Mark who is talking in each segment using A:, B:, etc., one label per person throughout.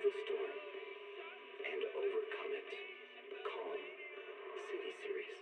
A: the storm and overcome it. Calm City Series.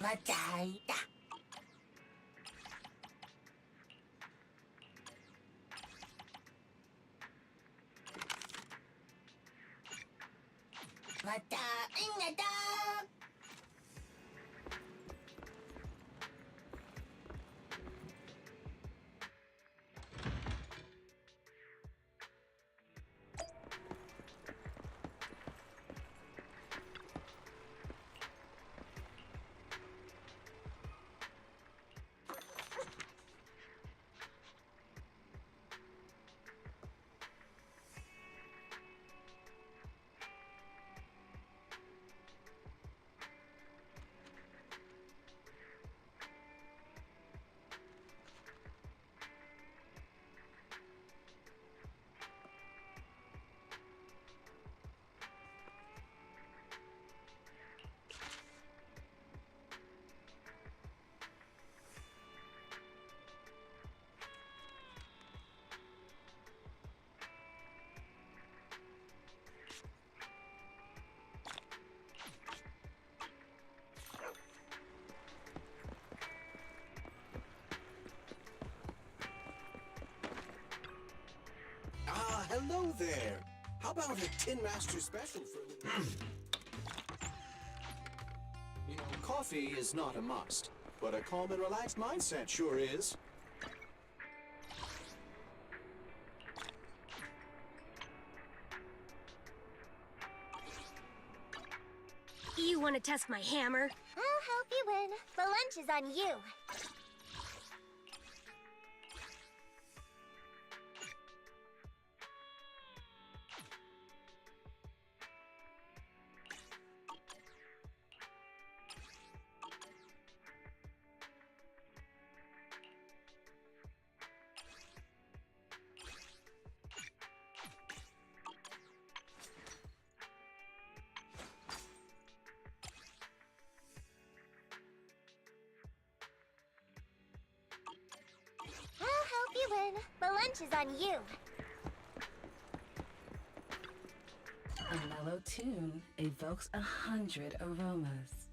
B: Mataita. Matain na daw.
C: Hello there. How about a Tin Master special for You know, coffee is not a must, but a calm and relaxed mindset sure is.
D: You want to test my hammer?
E: I'll help you win. The lunch is on you. I'll help you win. The lunch is on you.
F: A mellow tune evokes 100 aromas.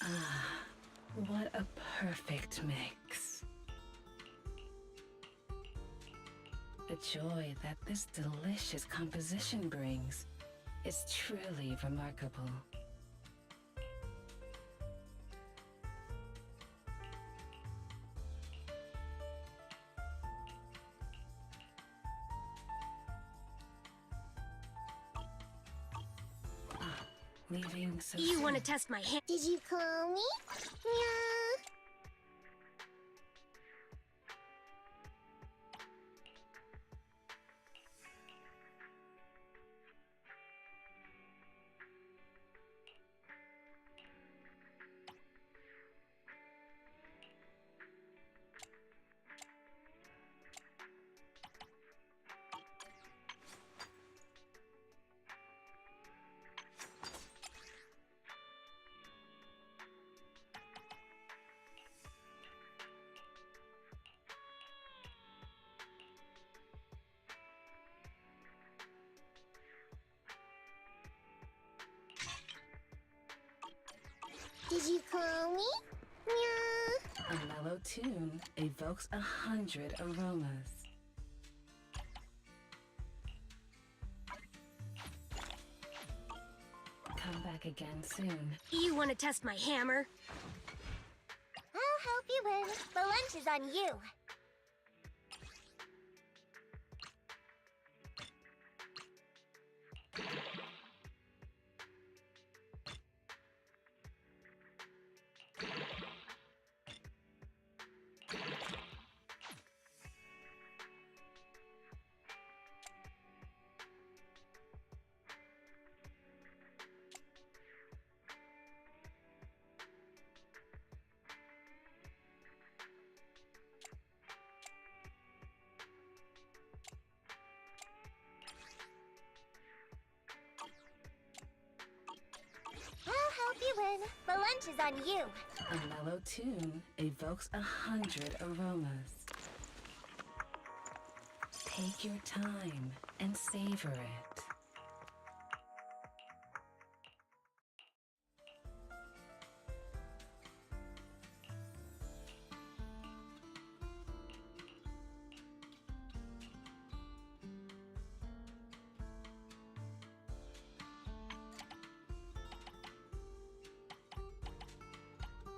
F: Ah, what a perfect mix. The joy that this delicious composition brings is truly remarkable. Leaving so
D: You want to
F: soon.
D: test my hammer?
E: Did you call me? Yeah. Did you call me? Meow.
F: A mellow tune evokes 100 aromas. Come back again soon.
D: You want to test my hammer?
E: I'll help you win. The lunch is on you. I'll help you win. The lunch is on you.
F: A mellow tune evokes 100 aromas. Take your time and savor it.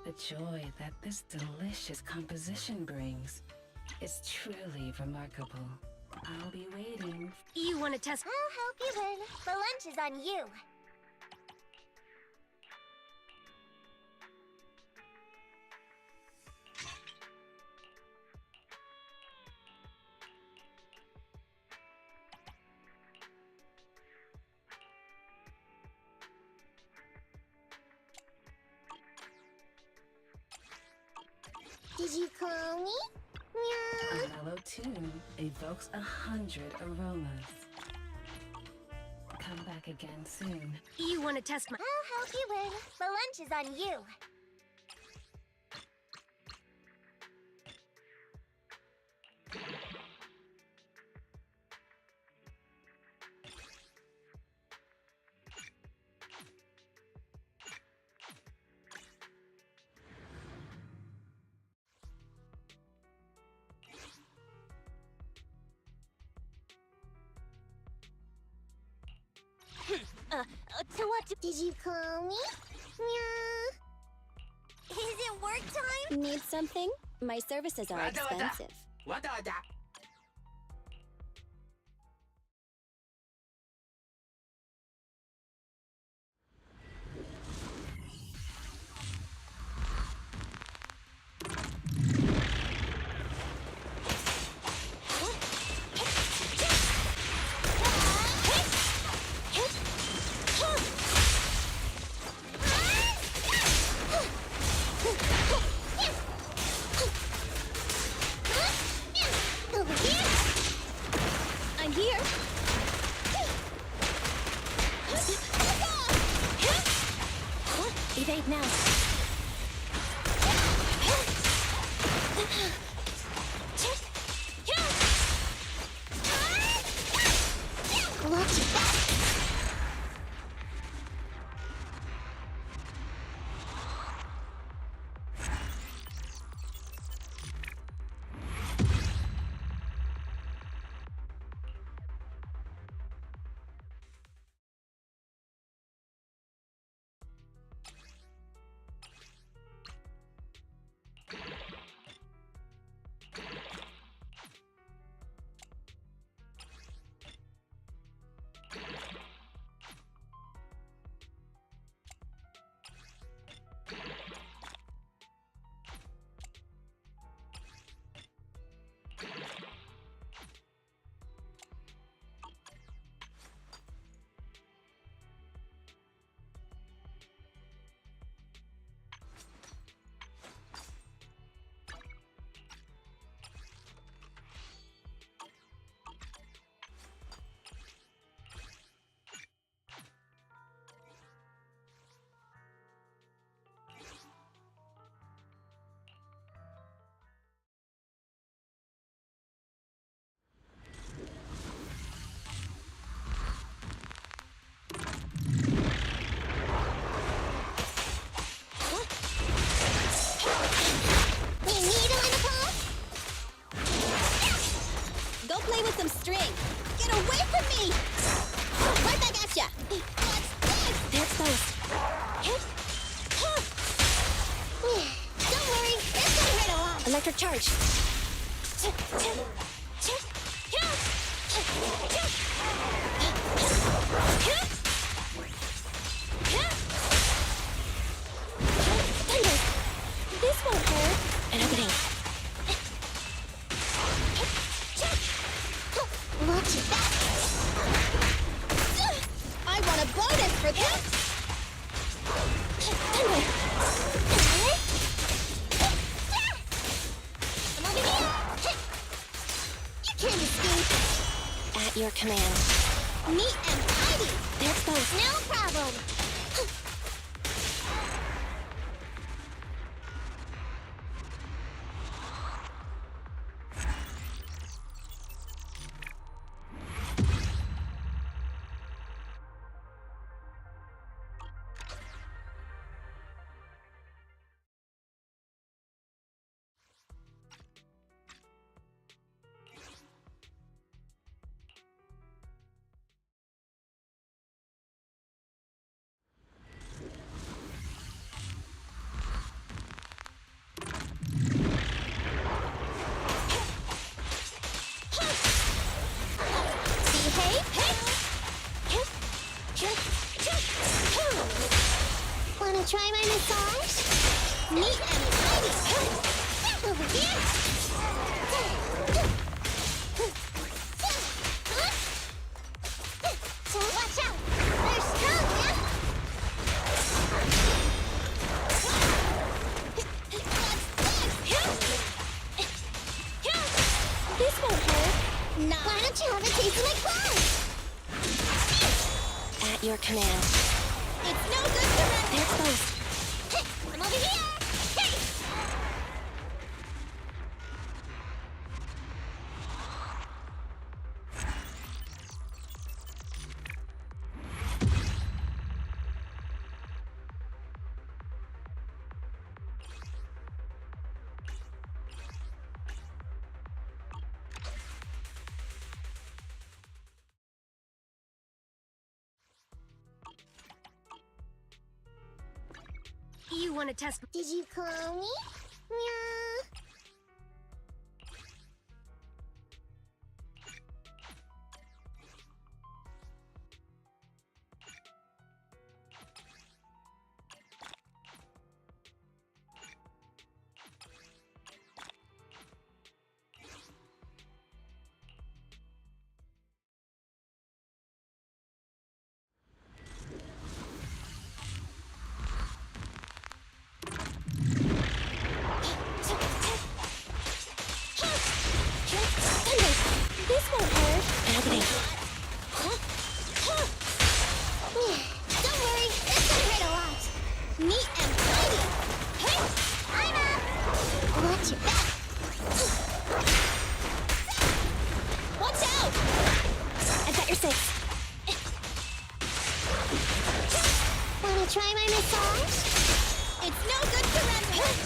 F: The joy that this delicious composition brings is truly remarkable. I'll be waiting.
D: You want to test?
E: I'll help you win. The lunch is on you. Did you call me?
F: A
E: Meow.
F: mellow tune evokes 100 aromas. Come back again soon.
D: You want to test my?
E: I'll help you win. The lunch is on you. To what? Did you call me? Meow. Is it work time?
G: Need something? My services are expensive.
E: Over here.
G: I'm here. Evade now.
E: Watch your back.
G: play with some string. Get away from me! Right back at ya! What's this? They're exposed.
E: Don't worry, it's gonna hurt a lot.
G: Electric charge. Thunder! This won't hurt. An opening.
E: Watch it back.
G: I want a bonus for this!
E: Thunder. I'm over here. You can't escape.
G: At your command.
E: Neat and tidy.
G: They're exposed.
E: No problem. Wanna try my massage? Neat and tidy. Over here. Watch out. They're strong, yeah?
G: This won't hurt.
E: Why don't you have a taste of my claws?
G: At your command.
E: It's no good to run.
G: They're exposed.
E: I'm over here. Hey.
D: You want to test?
E: Did you call me? Meow.
G: This won't hurt. An opening.
E: Don't worry, it's gonna hurt a lot. Neat and tidy. Hey, I'm up. Watch your back.
G: Watch out! I've got your six.
E: Wanna try my massage?
G: It's no good to run with.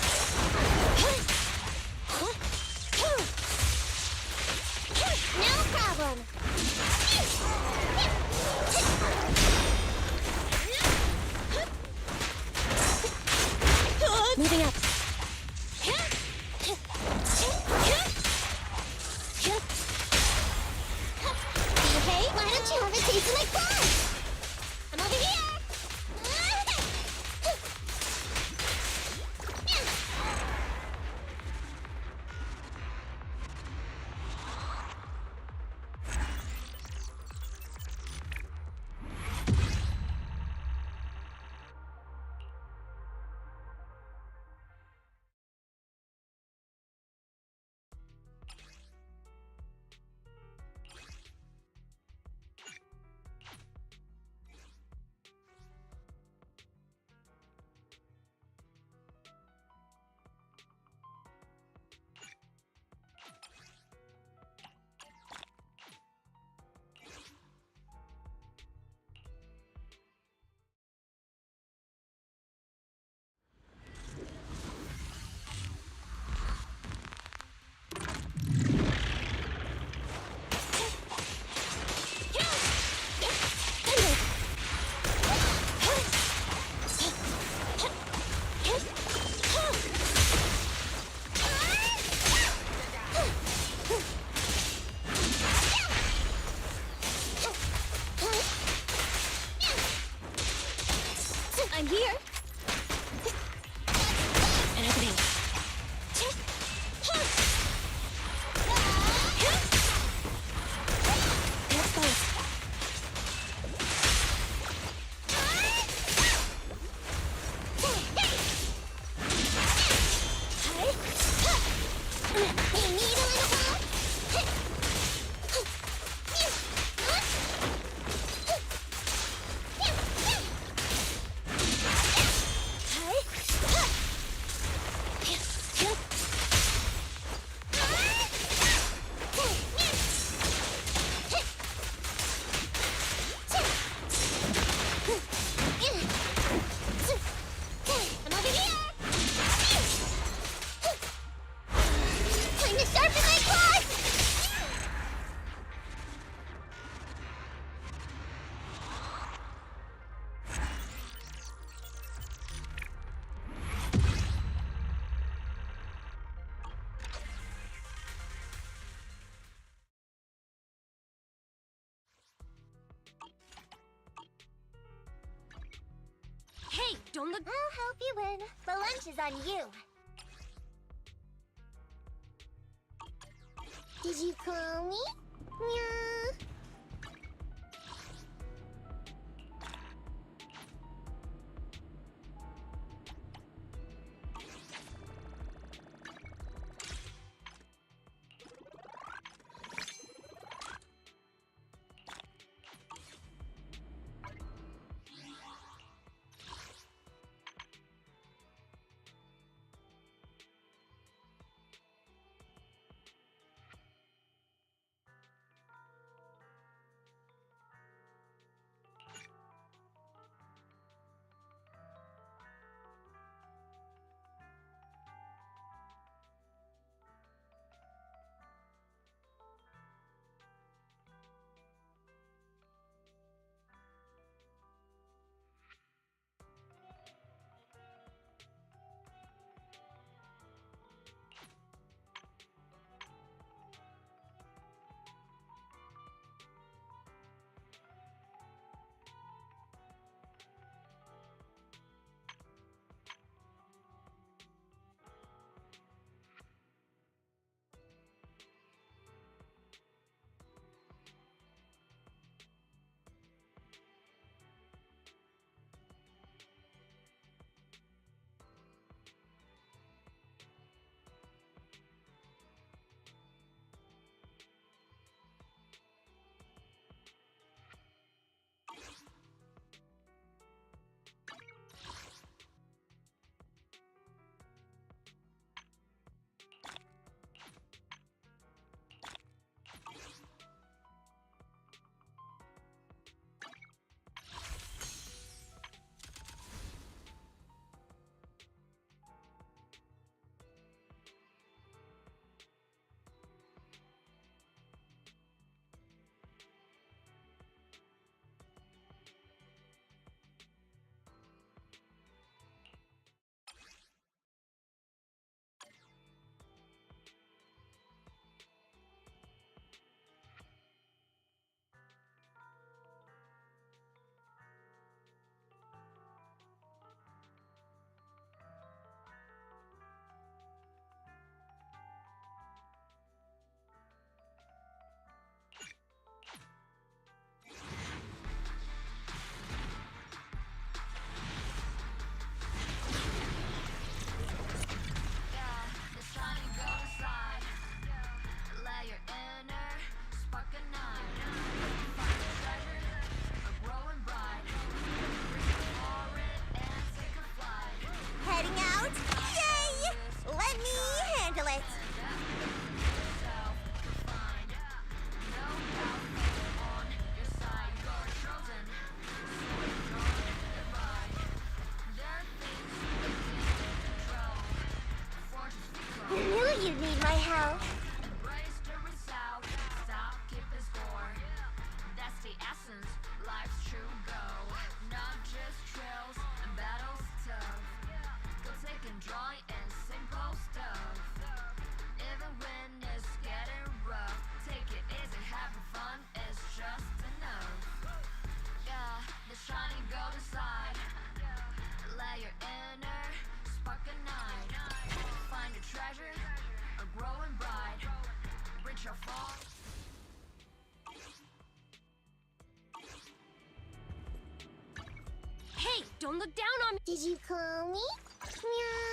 E: No problem.
G: Moving up.
E: Hey, why don't you have a taste of my claws? I'm over here.
D: don't look.
E: I'll help you win. The lunch is on you. Did you call me? Meow. Heading out? Yay! Let me handle it. I knew you'd need my help.
D: Hey, don't look down on me.
E: Did you call me? Meow.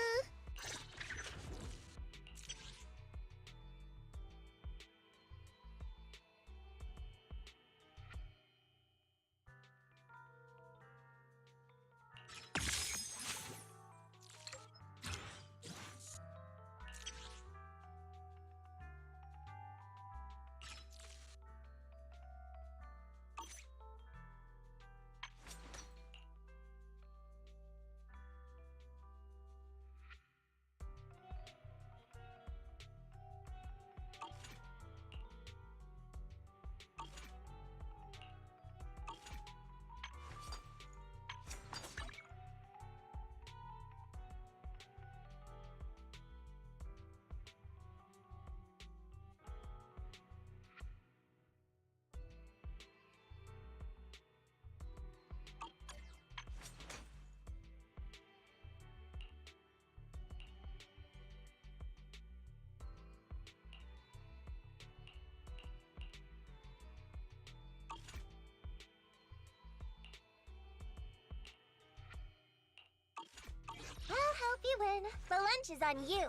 E: You win, but lunch is on you.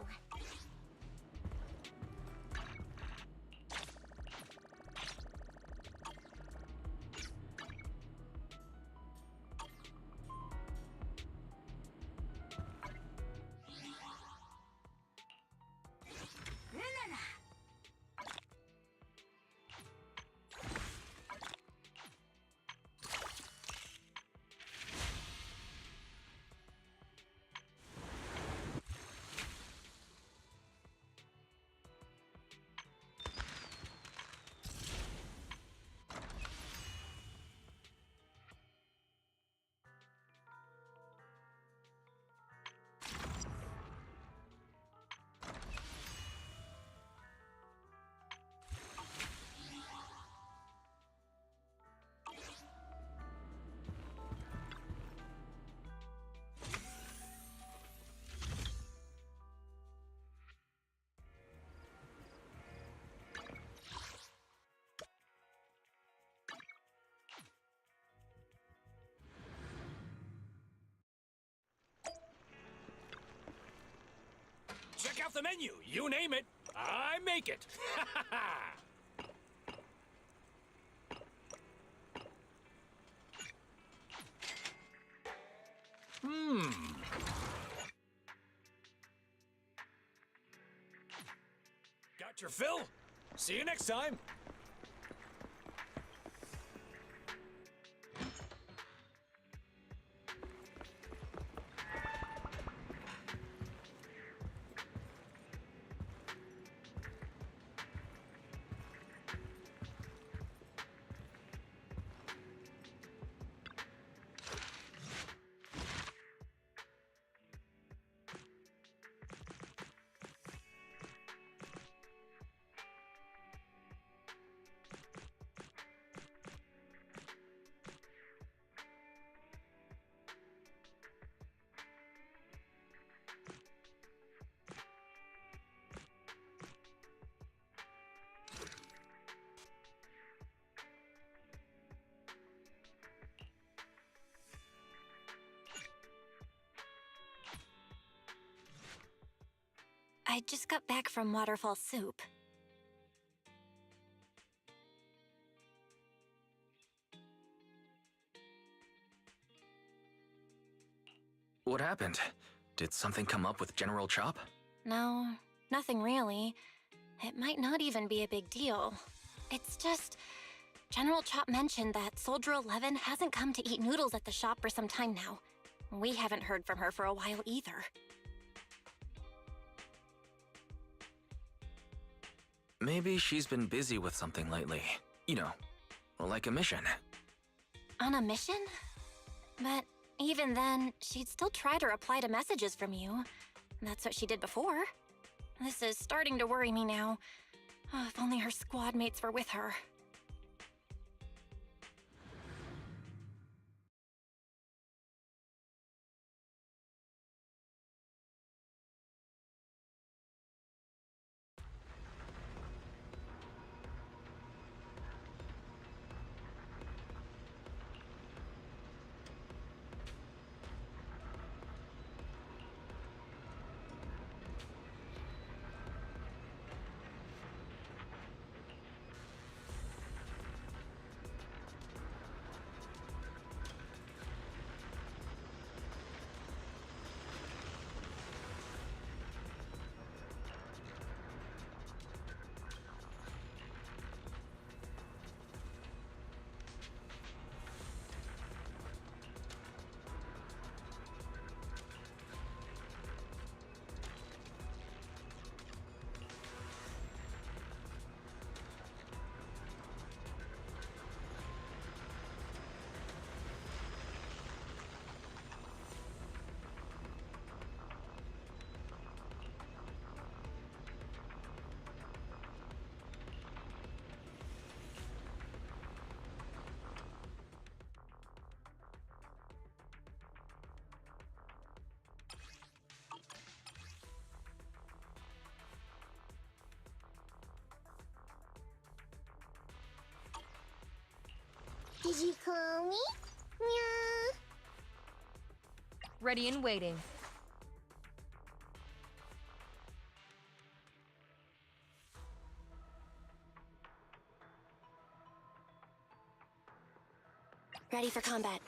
H: Check out the menu. You name it, I make it. Got your fill? See you next time.
I: I just got back from Waterfall Soup.
J: What happened? Did something come up with General Chop?
I: No, nothing really. It might not even be a big deal. It's just... General Chop mentioned that Soldier 11 hasn't come to eat noodles at the shop for some time now. We haven't heard from her for a while either.
J: Maybe she's been busy with something lately. You know, like a mission.
I: On a mission? But even then, she'd still try to reply to messages from you. That's what she did before. This is starting to worry me now. Oh, if only her squad mates were with her.
E: Did you call me? Meow.
K: Ready and waiting.
I: Ready for combat.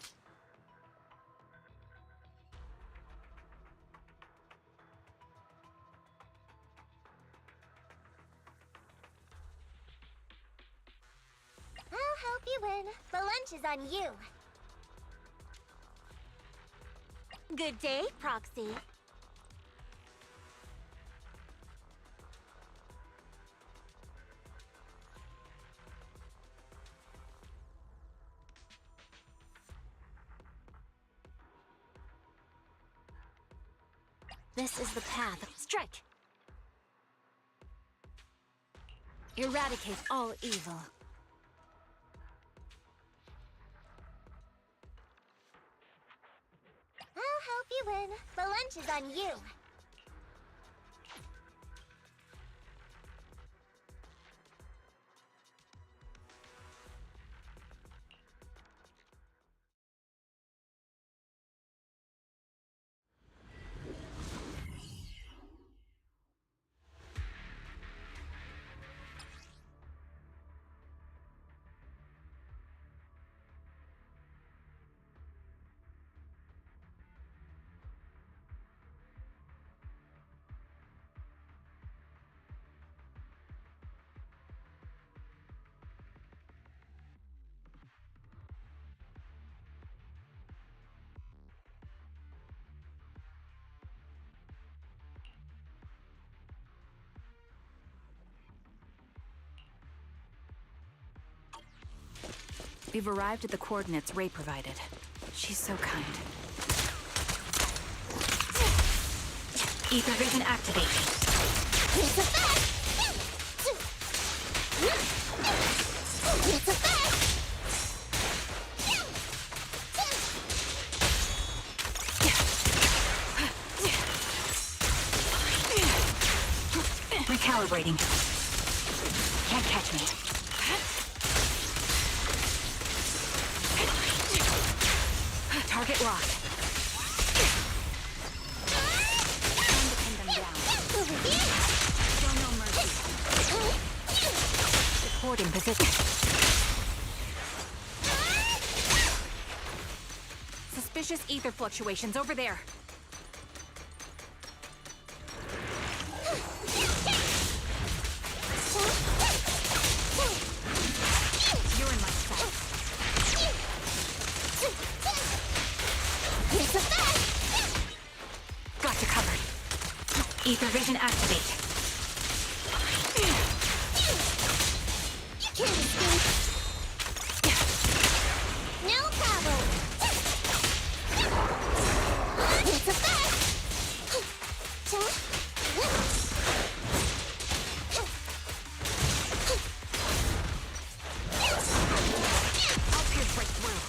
E: I'll help you win. The lunch is on you. Good day, Proxy.
D: This is the path. Strike! Eradicate all evil.
E: I'll help you win. The lunch is on you.
F: We've arrived at the coordinates Ray provided. She's so kind. Ether vision activate.
E: It's a fact! It's a fact!
F: Recalibrating. Can't catch me. Target locked. Time to pin them down. Show no mercy. Supporting position. Suspicious ether fluctuations over there. You're in my sight.
E: It's a fact!
F: Got you covered. Ether vision activate.
E: You can't escape. No problem. It's a fact!
F: I'll pierce right through.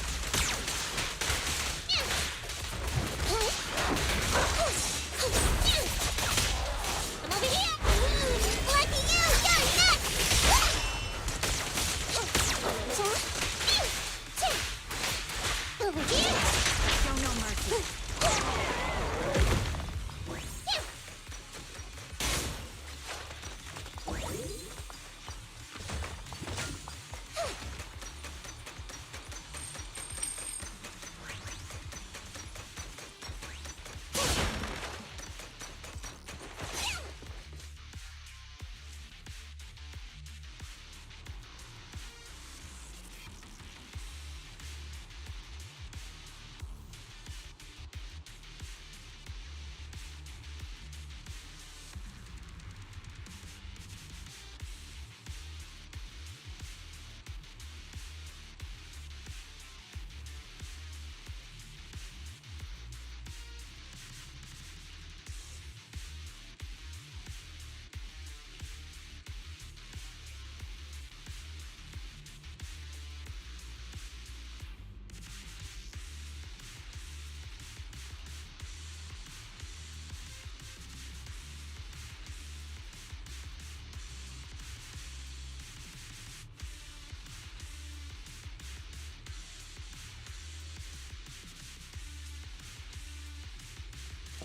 E: I'm over here! Lucky you! You're next! Over here!
F: Show no mercy.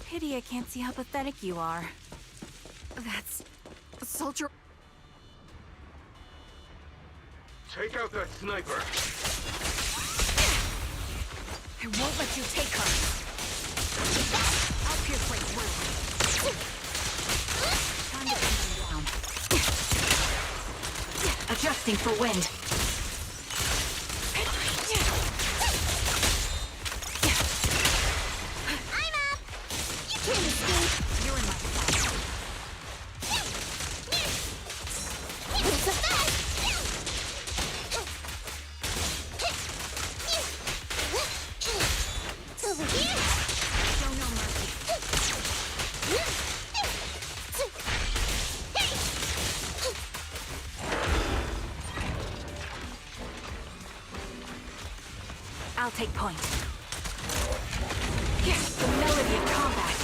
F: Pity I can't see how pathetic you are. That's... Soldier...
H: Take out that sniper.
D: I won't let you take her. I'll pierce right through. Time to bring them down. Adjusting for wind.
E: I'm up! You can't escape!
D: You're in my sight.
E: It's a fact! Over here!
D: Show no mercy. I'll take point. Yes, the melody of combat.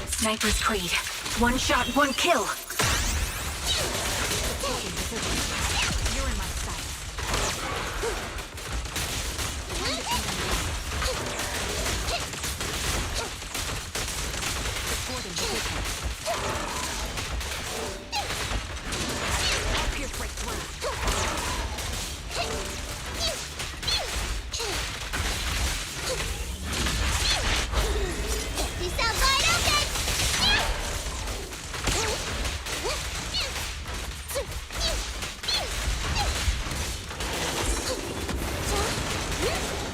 D: Sniper's Creed. One shot, one kill. You're in my sight. Supporting position. I'll pierce right through.
E: You sound wide open!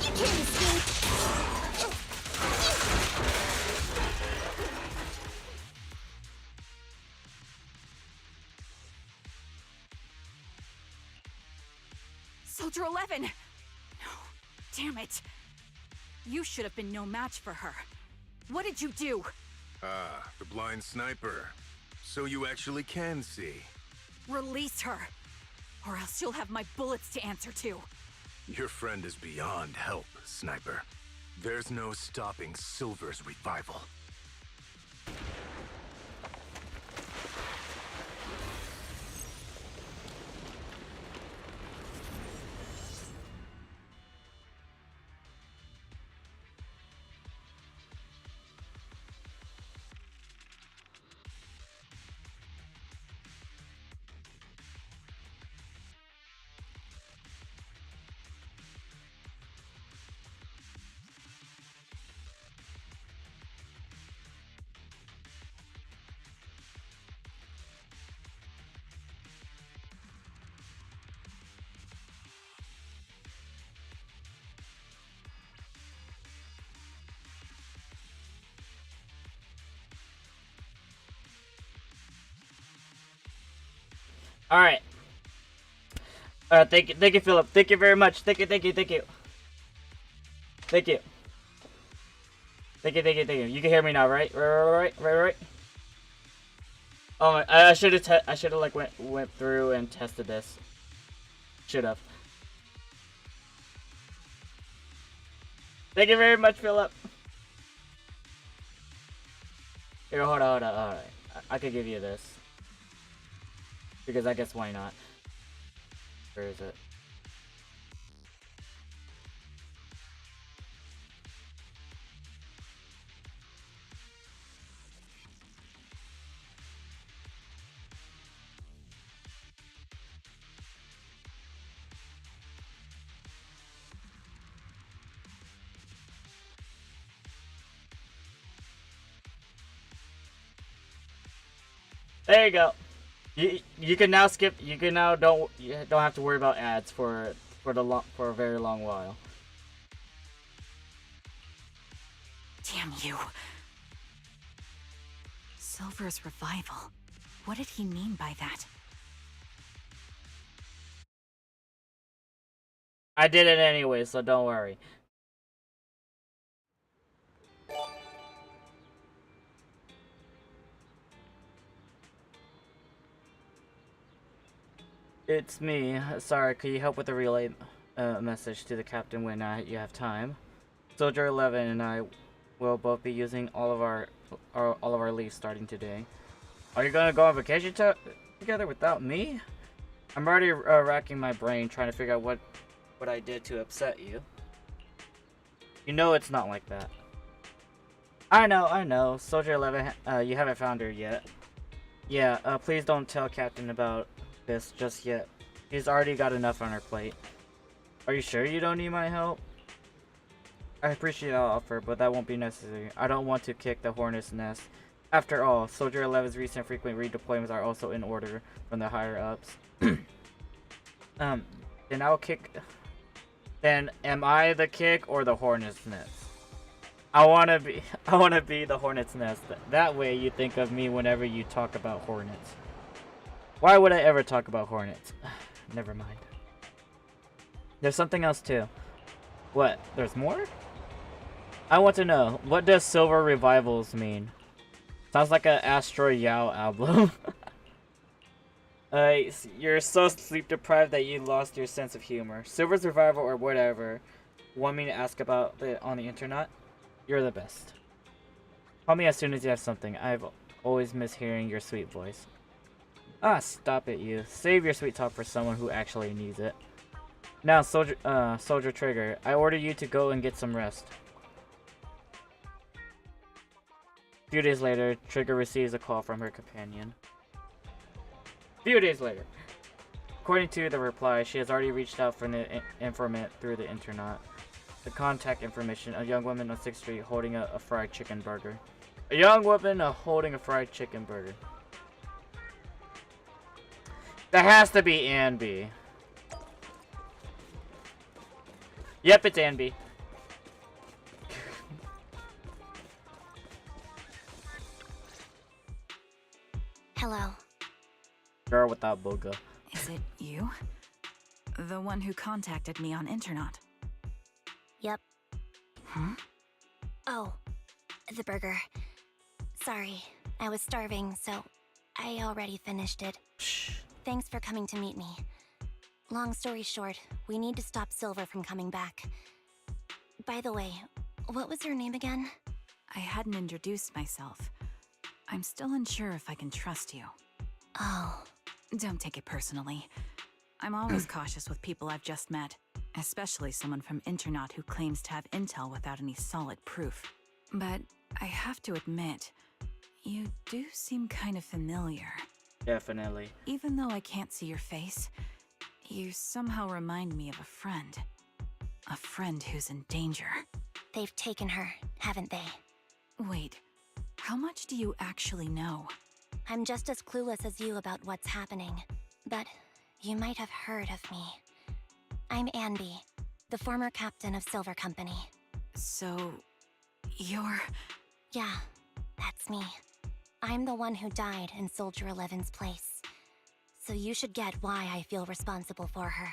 E: You can't escape!
D: Soldier 11! No, damn it. You should have been no match for her. What did you do?
K: Ah, the blind sniper. So you actually can see.
D: Release her, or else you'll have my bullets to answer to.
K: Your friend is beyond help, Sniper. There's no stopping Silver's revival.
L: All right. Thank you, Philip. Thank you very much. Thank you. Thank you. You can hear me now, right? Right. Oh, I should have like went through and tested this. Should have. Thank you very much, Philip. Here, hold on. All right, I could give you this. Because I guess why not? Where is it? There you go. You can now skip. You can now don't have to worry about ads for a very long while.
D: Damn you. Silver's revival. What did he mean by that?
L: I did it anyway, so don't worry. It's me. Sorry, could you help with the relay message to the captain when you have time? Soldier 11 and I will both be using all of our leave starting today. Are you gonna go on vacation together without me? I'm already racking my brain trying to figure out what I did to upset you. You know it's not like that. I know. Soldier 11, you haven't found her yet. Yeah, please don't tell Captain about this just yet. She's already got enough on her plate. Are you sure you don't need my help? I appreciate the offer, but that won't be necessary. I don't want to kick the hornet's nest. After all, Soldier 11's recent frequent redeployments are also in order from the higher ups. Then I'll kick. Then am I the kick or the hornet's nest? I wanna be the hornet's nest. That way you think of me whenever you talk about hornets. Why would I ever talk about hornets? Never mind. There's something else too. What? There's more? I want to know, what does Silver Revivals mean? Sounds like an Astro Yao album. You're so sleep deprived that you lost your sense of humor. Silver's Revival or whatever. Want me to ask about it on the internet? You're the best. Call me as soon as you have something. I've always missed hearing your sweet voice. Ah, stop it, you. Save your sweet talk for someone who actually needs it. Now, Soldier Trigger, I order you to go and get some rest. A few days later, Trigger receives a call from her companion. Few days later. According to the reply, she has already reached out for the informant through the internet. The contact information, a young woman on 6th Street holding a fried chicken burger. A young woman holding a fried chicken burger. That has to be Ann B. Yep, it's Ann B.
I: Hello.
L: Girl without boga.
D: Is it you? The one who contacted me on internet?
I: Yep.
D: Huh?
I: Oh, the burger. Sorry, I was starving, so I already finished it.
L: Shh.
I: Thanks for coming to meet me. Long story short, we need to stop Silver from coming back. By the way, what was your name again?
D: I hadn't introduced myself. I'm still unsure if I can trust you.
I: Oh.
D: Don't take it personally. I'm always cautious with people I've just met, especially someone from internet who claims to have intel without any solid proof. But I have to admit, you do seem kind of familiar.
L: Definitely.
D: Even though I can't see your face, you somehow remind me of a friend. A friend who's in danger.
I: They've taken her, haven't they?
D: Wait, how much do you actually know?
I: I'm just as clueless as you about what's happening, but you might have heard of me. I'm Anby, the former captain of Silver Company.
D: So, you're...
I: Yeah, that's me. I'm the one who died in Soldier 11's place. So you should get why I feel responsible for her.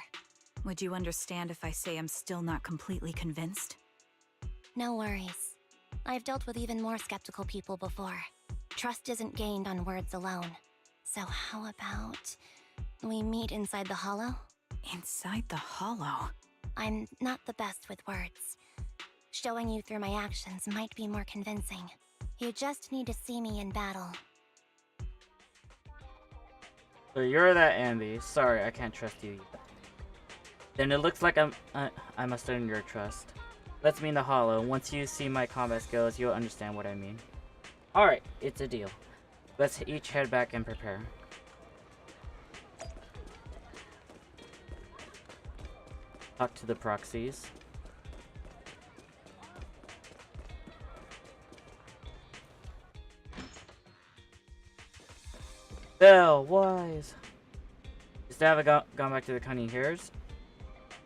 D: Would you understand if I say I'm still not completely convinced?
I: No worries. I've dealt with even more skeptical people before. Trust isn't gained on words alone. So how about we meet inside the hollow?
D: Inside the hollow?
I: I'm not the best with words. Showing you through my actions might be more convincing. You just need to see me in battle.
L: So you're that Andy. Sorry, I can't trust you yet. Then it looks like I must earn your trust. Let's meet in the hollow. Once you see my combat skills, you'll understand what I mean. Alright, it's a deal. Let's each head back and prepare. Talk to the proxies. Bell, wise. Just have I gone back to the cunning hairs?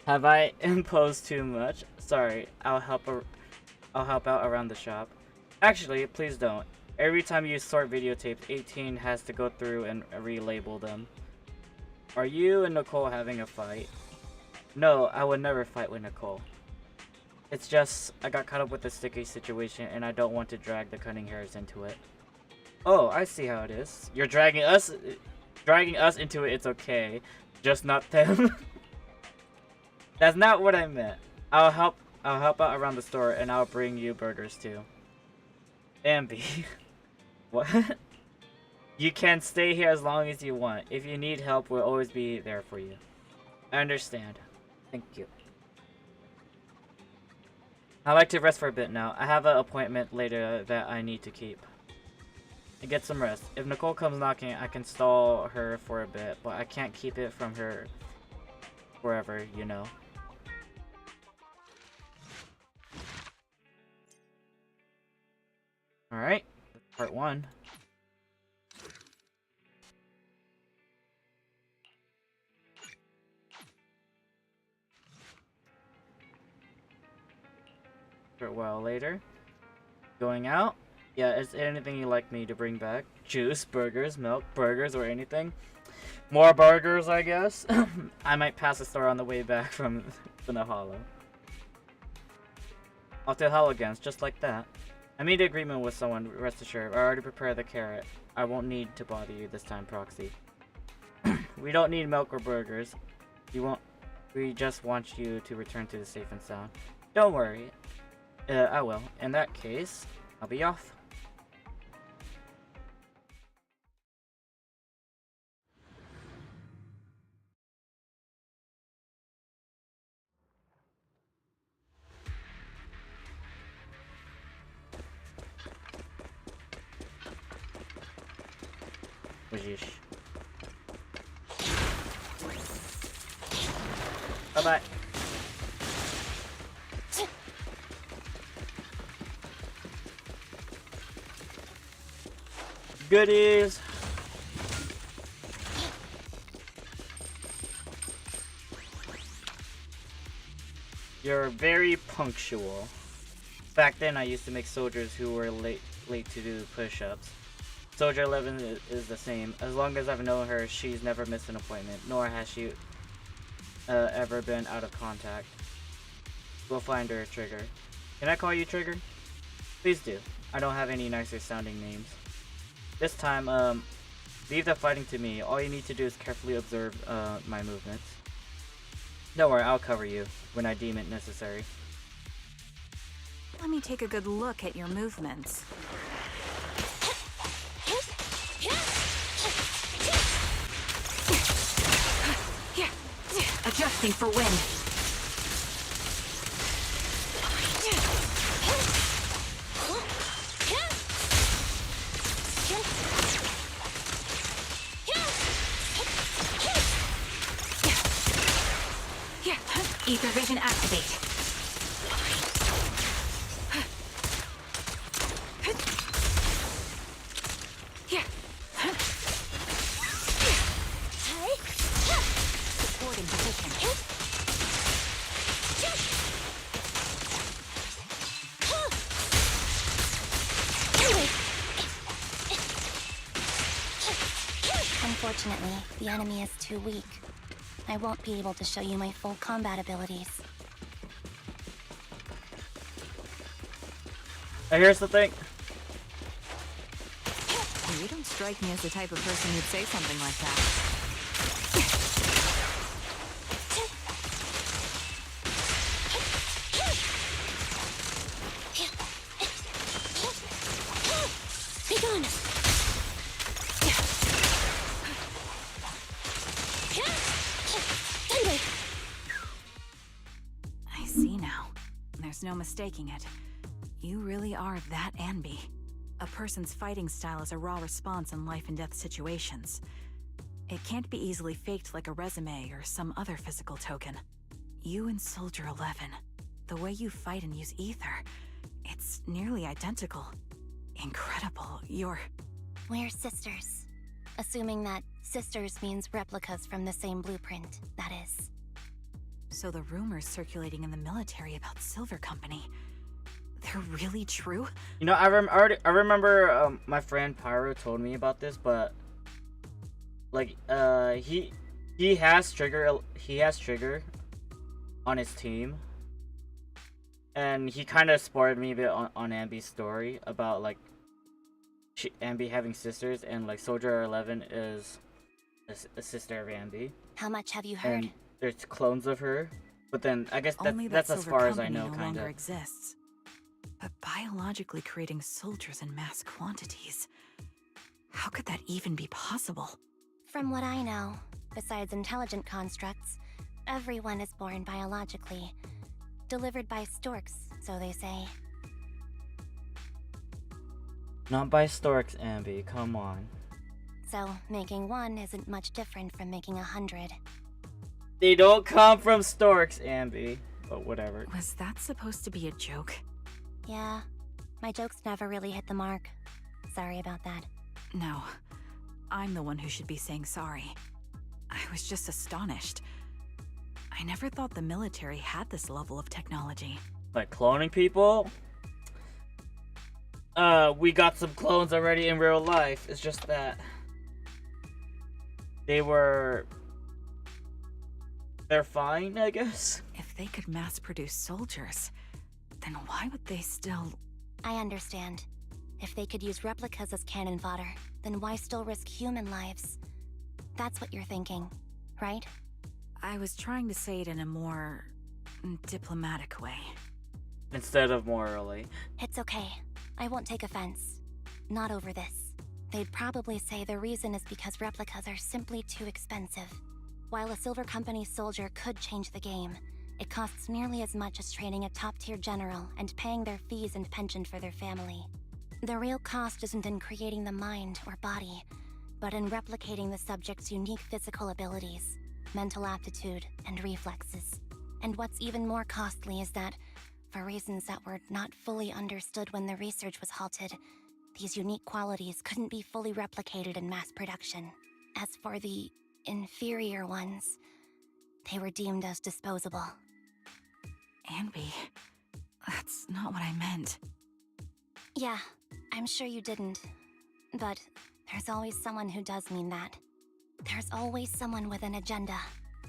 L: Have I imposed too much? Sorry, I'll help out around the shop. Actually, please don't. Every time you sort videotapes, 18 has to go through and relabel them. Are you and Nicole having a fight? No, I would never fight with Nicole. It's just, I got caught up with the sticky situation and I don't want to drag the cunning hairs into it. Oh, I see how it is. You're dragging us into it, it's okay. Just not them. That's not what I meant. I'll help out around the store and I'll bring you burgers too. Ambi. What? You can stay here as long as you want. If you need help, we'll always be there for you. I understand. Thank you. I'd like to rest for a bit now. I have an appointment later that I need to keep. And get some rest. If Nicole comes knocking, I can stall her for a bit, but I can't keep it from her forever, you know. Alright, part 1. For a while later. Going out? Yeah, is there anything you'd like me to bring back? Juice, burgers, milk, burgers, or anything? More burgers, I guess? I might pass the store on the way back from the hollow. Off to hell again, just like that. I made an agreement with someone, rest assured. I already prepared the carrot. I won't need to bother you this time, Proxy. We don't need milk or burgers. We just want you to return to the safe and sound. Don't worry. I will. In that case, I'll be off. Yeesh. Bye-bye. Goodies. You're very punctual. Back then I used to make soldiers who were late to do push-ups. Soldier 11 is the same. As long as I've known her, she's never missed an appointment, nor has she ever been out of contact. We'll find her, Trigger. Can I call you Trigger? Please do. I don't have any nicer sounding names. This time, leave the fighting to me. All you need to do is carefully observe my movements. Don't worry, I'll cover you when I deem it necessary.
D: Let me take a good look at your movements. Adjusting for wind. Ether vision activate. Supporting position.
I: Unfortunately, the enemy is too weak. I won't be able to show you my full combat abilities.
L: Here's the thing.
D: You don't strike me as the type of person who'd say something like that.
E: Be gone! Thunder!
D: I see now. There's no mistaking it. You really are that Anby. A person's fighting style is a raw response in life and death situations. It can't be easily faked like a resume or some other physical token. You and Soldier 11, the way you fight and use ether, it's nearly identical. Incredible.
I: We're sisters. Assuming that sisters means replicas from the same blueprint, that is.
D: So the rumors circulating in the military about Silver Company, they're really true?
L: You know, I remember my friend Pyro told me about this, but like he has Trigger on his team, and he kind of spoiled me a bit on Anby's story about like Anby having sisters, and like Soldier 11 is a sister of Anby.
I: How much have you heard?
L: And there's clones of her, but then I guess
D: Only
L: that's as
D: Silver
L: far as I
D: Company
L: know,
D: no
L: kind
D: longer
L: of.
D: exists. But biologically creating soldiers in mass quantities, how could that even be possible?
I: From what I know, besides intelligent constructs, everyone is born biologically. Delivered by storks, so they say.
L: Not by storks, Anby, come on.
I: So, making one isn't much different from making 100.
L: They don't come from storks, Anby. But whatever.
D: Was that supposed to be a joke?
I: Yeah. My jokes never really hit the mark. Sorry about that.
D: No, I'm the one who should be saying sorry. I was just astonished. I never thought the military had this level of technology.
L: Like cloning people? We got some clones already in real life. It's just that they're fine, I guess.
D: If they could mass produce soldiers, then why would they still...
I: I understand. If they could use replicas as cannon fodder, then why still risk human lives? That's what you're thinking, right?
D: I was trying to say it in a more diplomatic way.
L: Instead of morally.
I: It's okay. I won't take offense. Not over this. They'd probably say the reason is because replicas are simply too expensive. While a Silver Company soldier could change the game, it costs nearly as much as training a top-tier general and paying their fees and pension for their family. The real cost isn't in creating the mind or body, but in replicating the subject's unique physical abilities, mental aptitude, and reflexes. And what's even more costly is that, for reasons that were not fully understood when the research was halted, these unique qualities couldn't be fully replicated in mass production. As for the inferior ones, they were deemed as disposable.
D: Anby, that's not what I meant.
I: Yeah, I'm sure you didn't. But there's always someone who does mean that. There's always someone with an agenda,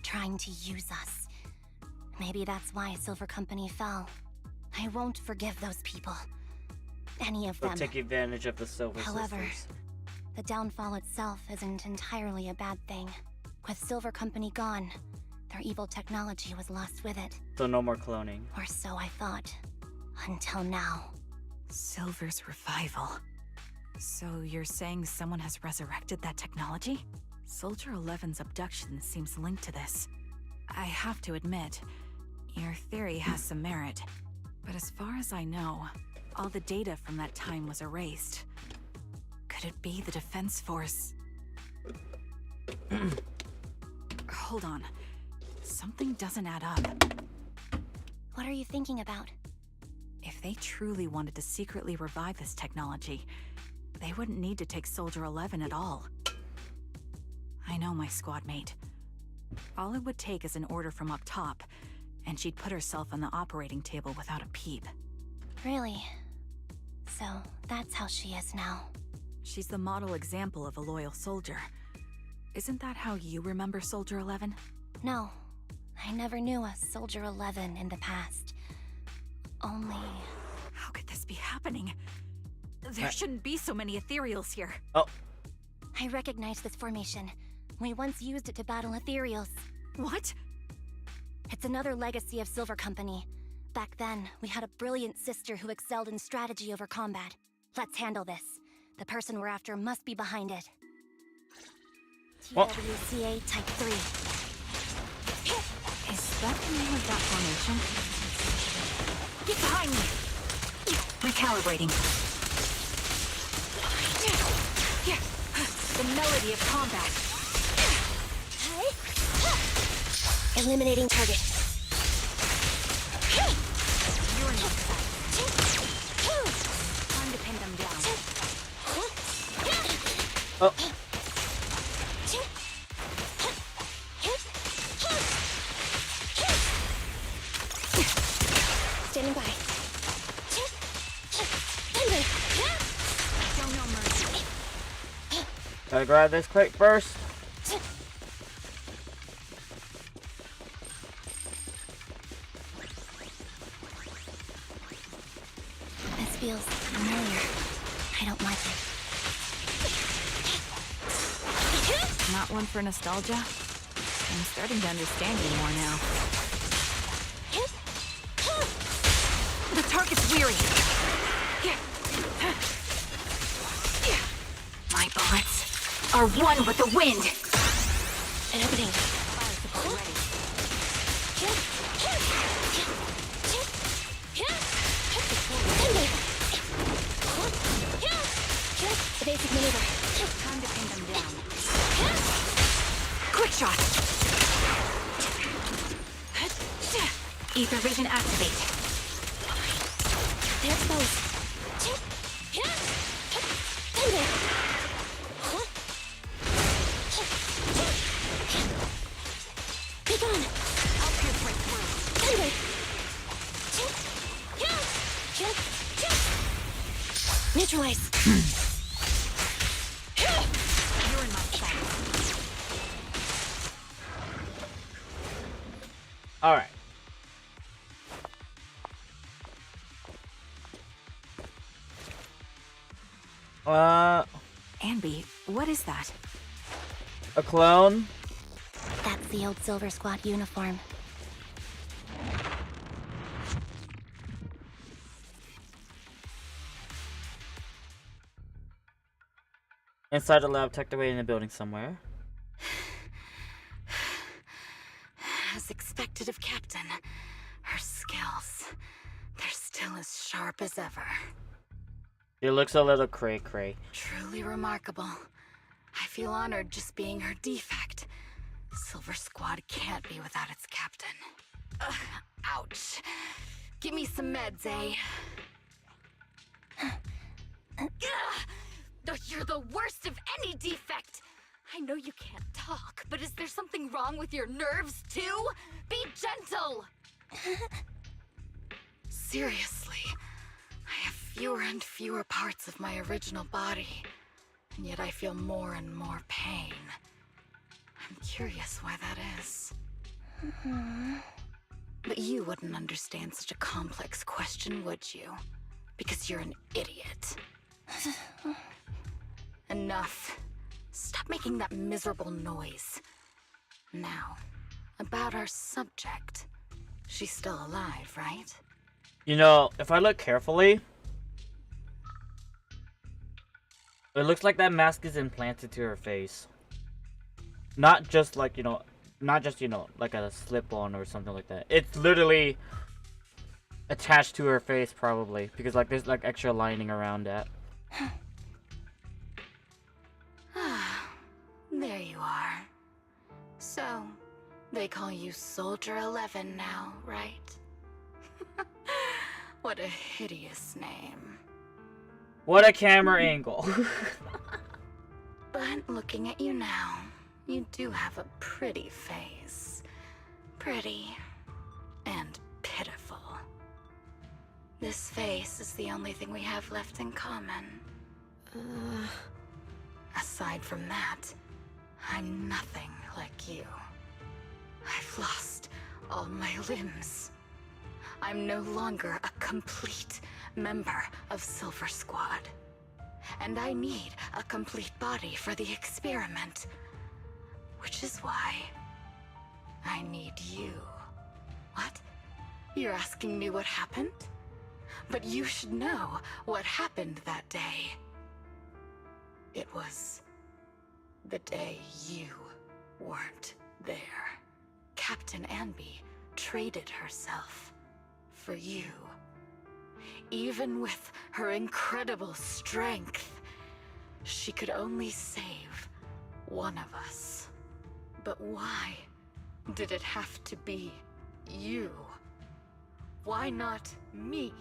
I: trying to use us. Maybe that's why Silver Company fell. I won't forgive those people. Any of them.
L: They'll take advantage of the Silver
I: However,
L: Sisters.
I: the downfall itself isn't entirely a bad thing. With Silver Company gone, their evil technology was lost with it.
L: So no more cloning.
I: Or so I thought. Until now.
D: Silver's revival. So you're saying someone has resurrected that technology? Soldier 11's abduction seems linked to this. I have to admit, your theory has some merit. But as far as I know, all the data from that time was erased. Could it be the Defense Force? Hold on. Something doesn't add up.
I: What are you thinking about?
D: If they truly wanted to secretly revive this technology, they wouldn't need to take Soldier 11 at all. I know my squad mate. All it would take is an order from up top, and she'd put herself on the operating table without a peep.
I: Really? So, that's how she is now.
D: She's the model example of a loyal soldier. Isn't that how you remember Soldier 11?
I: No. I never knew a Soldier 11 in the past. Only...
D: How could this be happening? There shouldn't be so many ethereals here.
L: Oh.
I: I recognize this formation. We once used it to battle ethereals.
D: What?
I: It's another legacy of Silver Company. Back then, we had a brilliant sister who excelled in strategy over combat. Let's handle this. The person we're after must be behind it. TWCA Type 3.
D: Is that the name of that formation? Get behind me! Recalibrating. The melody of combat.
I: Eliminating target.
D: You're not time to pin them down.
L: Oh.
I: Standing by.
D: Show no mercy.
L: Gotta grab this crate first.
I: This feels familiar. I don't like it.
D: Not one for nostalgia? I'm starting to understand you more now. The target's weary. My bullets are one with the wind.
I: Opening. The basic maneuver.
D: Time to pin them down. Quick shot. Ether vision activate.
I: They're exposed.
E: Thunder! Neutralize!
D: You're in my sight.
L: Alright.
D: Anby, what is that?
L: A clone?
I: That's the old Silver Squad uniform.
L: Inside the lab, tucked away in the building somewhere.
D: As expected of Captain, her skills, they're still as sharp as ever.
L: It looks a little cray-cray.
D: Truly remarkable. I feel honored just being her defect. Silver Squad can't be without its captain. Ugh, ouch. Give me some meds, eh? Ugh, you're the worst of any defect! I know you can't talk, but is there something wrong with your nerves, too? Be gentle! Seriously, I have fewer and fewer parts of my original body, and yet I feel more and more pain. I'm curious why that is. But you wouldn't understand such a complex question, would you? Because you're an idiot. Enough. Stop making that miserable noise. Now, about our subject. She's still alive, right?
L: You know, if I look carefully, it looks like that mask is implanted to her face. Not just like, like a slip-on or something like that. It's literally attached to her face, probably, because like there's like extra lining around that.
D: There you are. So, they call you Soldier 11 now, right? What a hideous name.
L: What a camera angle.
D: But looking at you now, you do have a pretty face. Pretty and pitiful. This face is the only thing we have left in common. Aside from that, I'm nothing like you. I've lost all my limbs. I'm no longer a complete member of Silver Squad. And I need a complete body for the experiment. Which is why I need you. What? You're asking me what happened? But you should know what happened that day. It was the day you weren't there. Captain Anby traded herself for you. Even with her incredible strength, she could only save one of us. But why did it have to be you? Why not me?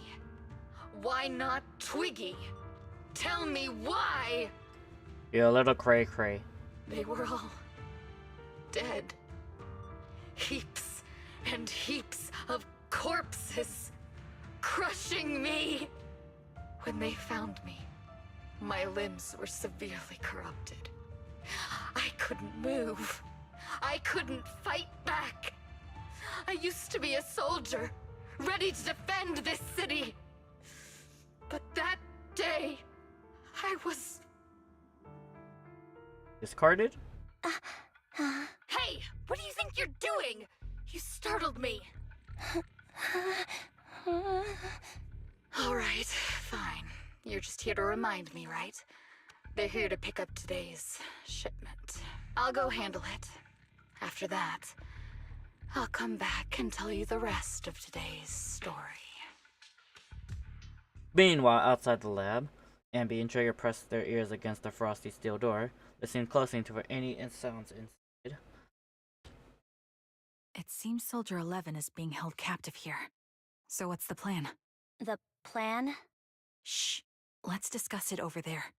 D: Why not Twiggy? Tell me why!
L: You're a little cray-cray.
D: They were all dead. Heaps and heaps of corpses crushing me. When they found me, my limbs were severely corrupted. I couldn't move. I couldn't fight back. I used to be a soldier, ready to defend this city. But that day, I was...
L: discarded?
D: Hey! What do you think you're doing? You startled me. Alright, fine. You're just here to remind me, right? They're here to pick up today's shipment. I'll go handle it. After that, I'll come back and tell you the rest of today's story.
L: Meanwhile, outside the lab, Anby and Trigger press their ears against the frosty steel door, listening closely to any sounds inside.
D: It seems Soldier 11 is being held captive here. So what's the plan?
I: The plan?
D: Shh. Let's discuss it over there.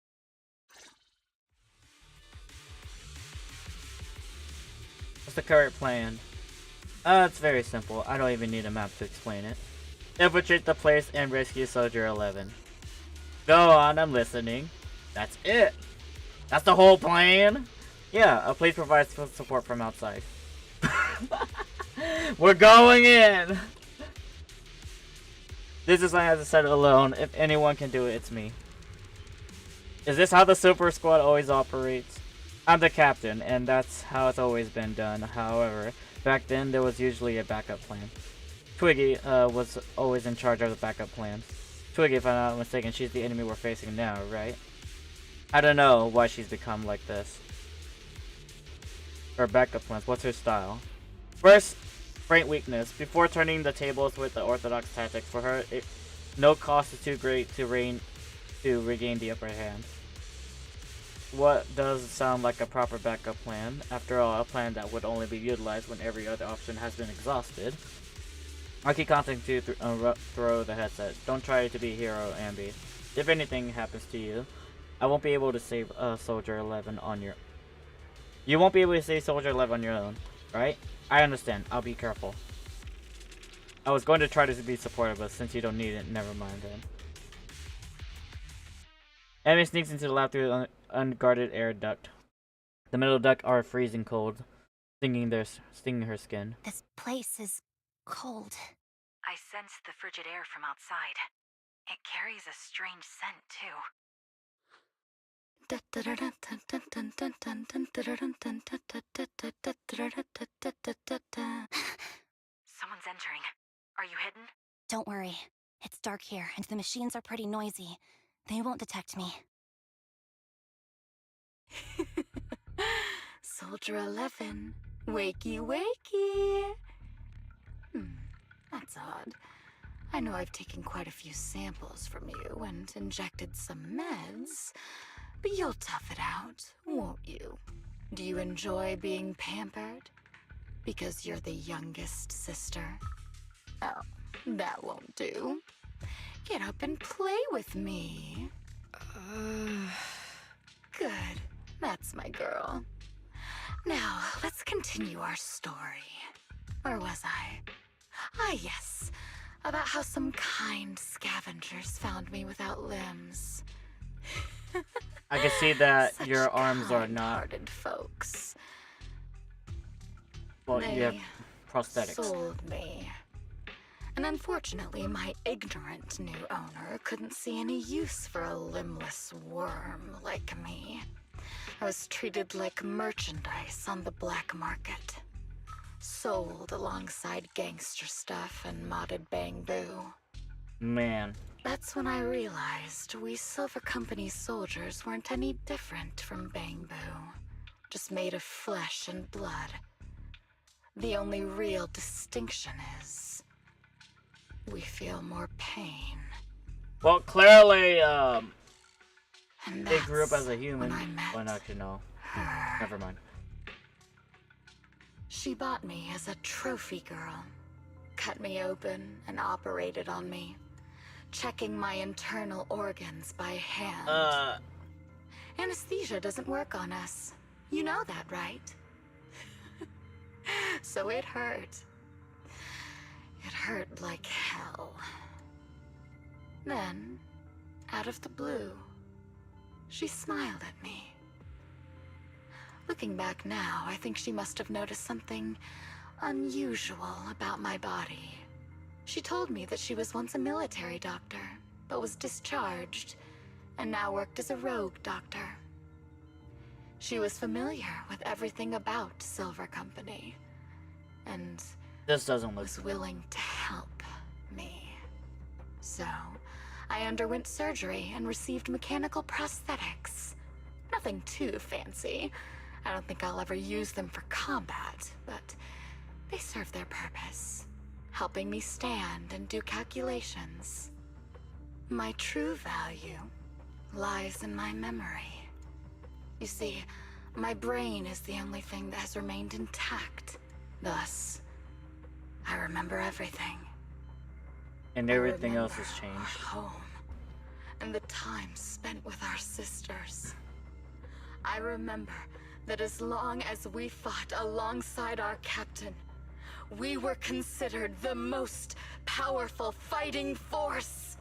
L: What's the current plan? It's very simple. I don't even need a map to explain it. Infiltrate the place and rescue Soldier 11. Go on, I'm listening. That's it. That's the whole plan? Yeah, a place provides support from outside. We're going in! This is I have to set it alone. If anyone can do it, it's me. Is this how the Super Squad always operates? I'm the captain, and that's how it's always been done. However, back then there was usually a backup plan. Twiggy was always in charge of the backup plans. Twiggy, if I'm not mistaken, she's the enemy we're facing now, right? I don't know why she's become like this. Her backup plans, what's her style? First, frank weakness. Before turning the tables with the orthodox tactics, for her, no cost is too great to regain the upper hand. What does sound like a proper backup plan? After all, a plan that would only be utilized when every other option has been exhausted. I keep contacting to throw the headset. Don't try to be a hero, Ambi. If anything happens to you, I won't be able to save Soldier 11 on your... You won't be able to save Soldier 11 on your own, right? I understand. I'll be careful. I was going to try to be supportive, but since you don't need it, never mind then. Enemy sneaks into the lab through the unguarded air duct. The middle duct are freezing cold, stinging her skin.
I: This place is cold.
D: I sense the frigid air from outside. It carries a strange scent, too. Someone's entering. Are you hidden?
I: Don't worry. It's dark here, and the machines are pretty noisy. They won't detect me.
M: Soldier 11, wakey wakey. That's odd. I know I've taken quite a few samples from you and injected some meds, but you'll tough it out, won't you? Do you enjoy being pampered? Because you're the youngest sister? Oh, that won't do. Get up and play with me. Good. That's my girl. Now, let's continue our story. Where was I? Ah, yes. About how some kind scavengers found me without limbs.
L: I can see that your arms are not...
M: Kind-hearted folks.
L: Well, you have prosthetics.
M: Sold me. And unfortunately, my ignorant new owner couldn't see any use for a limbless worm like me. I was treated like merchandise on the black market. Sold alongside gangster stuff and modded bamboo.
L: Man.
M: That's when I realized we Silver Company soldiers weren't any different from bamboo. Just made of flesh and blood. The only real distinction is... we feel more pain.
L: Well, clearly,
M: and
L: they grew up as a human.
M: Well,
L: actually, no. Never mind.
M: She bought me as a trophy girl. Cut me open and operated on me. Checking my internal organs by hand. Anesthesia doesn't work on us. You know that, right? So it hurt. It hurt like hell. Then, out of the blue, she smiled at me. Looking back now, I think she must have noticed something unusual about my body. She told me that she was once a military doctor, but was discharged, and now worked as a rogue doctor. She was familiar with everything about Silver Company, and
L: this doesn't look
M: was willing to help me. So, I underwent surgery and received mechanical prosthetics. Nothing too fancy. I don't think I'll ever use them for combat, but they serve their purpose, helping me stand and do calculations. My true value lies in my memory. You see, my brain is the only thing that has remained intact. Thus, I remember everything.
L: And everything else has changed.
M: Our home, and the time spent with our sisters. I remember that as long as we fought alongside our captain, we were considered the most powerful fighting force.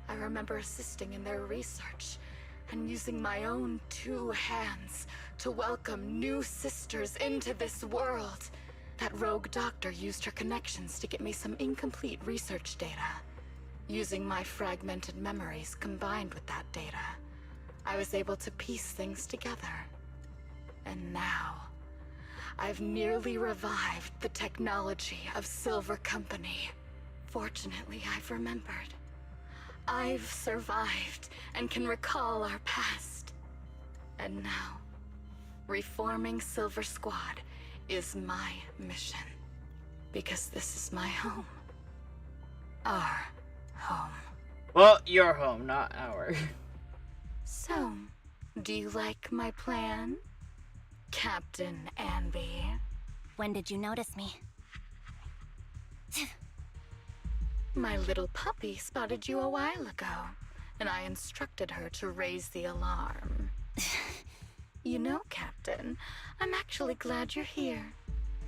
M: I remember assisting in their research and using my own 2 hands to welcome new sisters into this world. That rogue doctor used her connections to get me some incomplete research data. Using my fragmented memories combined with that data, I was able to piece things together. And now, I've nearly revived the technology of Silver Company. Fortunately, I've remembered. I've survived and can recall our past. And now, reforming Silver Squad is my mission. Because this is my home. Our home.
L: Well, your home, not our.
M: So, do you like my plan, Captain Anby?
I: When did you notice me?
M: My little puppy spotted you a while ago, and I instructed her to raise the alarm. You know, Captain, I'm actually glad you're here.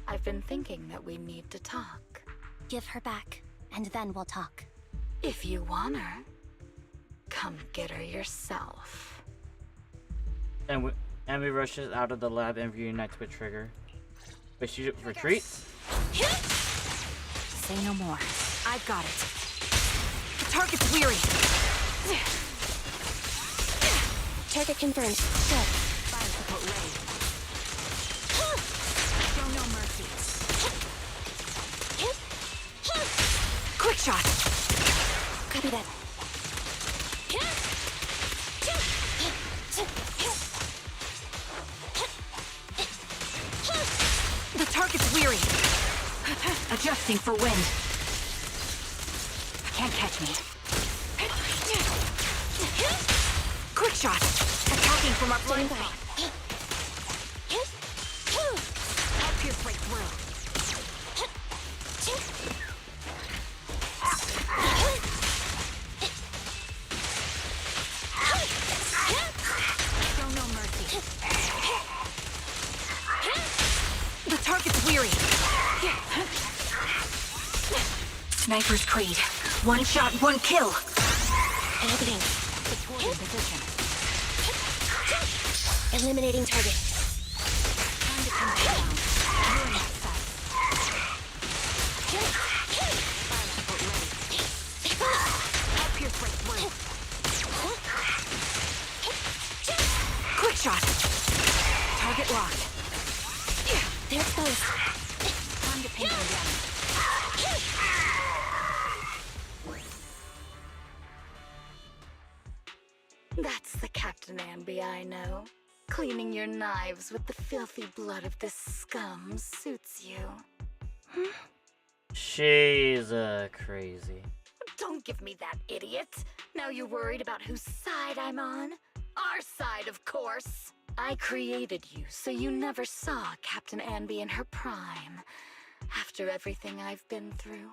M: I've been thinking that we need to talk.
I: Give her back, and then we'll talk.
M: If you want her, come get her yourself.
L: And we rushes out of the lab and reunites with Trigger. But she retreats?
D: Say no more. I've got it. The target's weary.
E: Target confirmed. Good.
D: Fire support ready. Show no mercy. Quick shot.
E: Copy that.
D: The target's weary. Adjusting for wind. Can't catch me. Quick shot. Attacking from our blind spot. Help pierce right through. Show no mercy. The target's weary. Sniper's Creed. One shot, one kill.
E: Opening.
D: Supporting position.
E: Eliminating target.
D: Time to come down. Ruin that sight. Fire support ready. Help pierce right through. Quick shot. Target locked.
E: They're exposed.
D: Time to pin them down.
M: That's the Captain Anby I know. Cleaning your knives with the filthy blood of this scum suits you.
L: She's crazy.
M: Don't give me that, idiot. Now you're worried about whose side I'm on? Our side, of course. I created you so you never saw Captain Anby in her prime. After everything I've been through,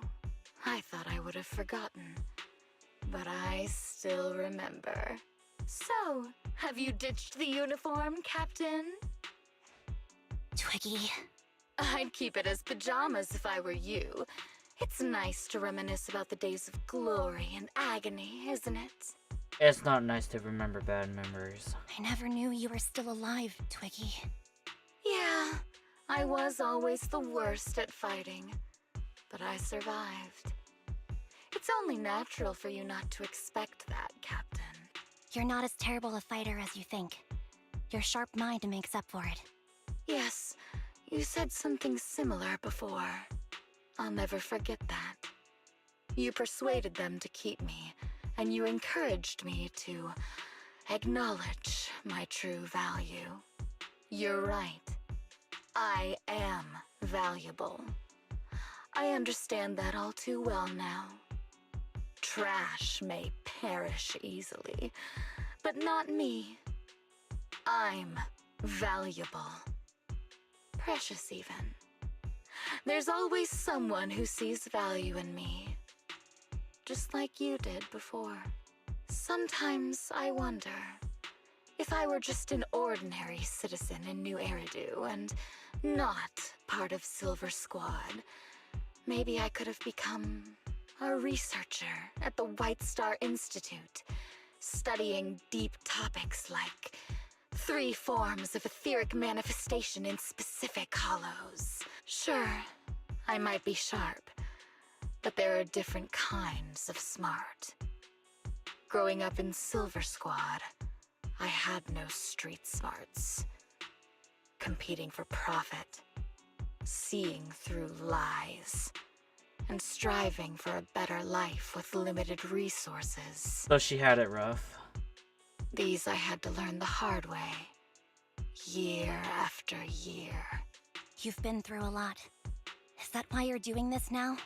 M: I thought I would have forgotten. But I still remember. So, have you ditched the uniform, Captain?
E: Twiggy.
M: I'd keep it as pajamas if I were you. It's nice to reminisce about the days of glory and agony, isn't it?
L: It's not nice to remember bad memories.
E: I never knew you were still alive, Twiggy.
M: Yeah, I was always the worst at fighting, but I survived. It's only natural for you not to expect that, Captain.
E: You're not as terrible a fighter as you think. Your sharp mind makes up for it.
M: Yes, you said something similar before. I'll never forget that. You persuaded them to keep me, and you encouraged me to acknowledge my true value. You're right. I am valuable. I understand that all too well now. Trash may perish easily, but not me. I'm valuable. Precious, even. There's always someone who sees value in me, just like you did before. Sometimes I wonder if I were just an ordinary citizen in New Eridu and not part of Silver Squad, maybe I could have become a researcher at the White Star Institute, studying deep topics like 3 forms of etheric manifestation in specific hollows. Sure, I might be sharp, but there are different kinds of smart. Growing up in Silver Squad, I had no street smarts. Competing for profit, seeing through lies, and striving for a better life with limited resources.
L: So she had it rough.
M: These I had to learn the hard way, year after year.
I: You've been through a lot. Is that why you're doing this now?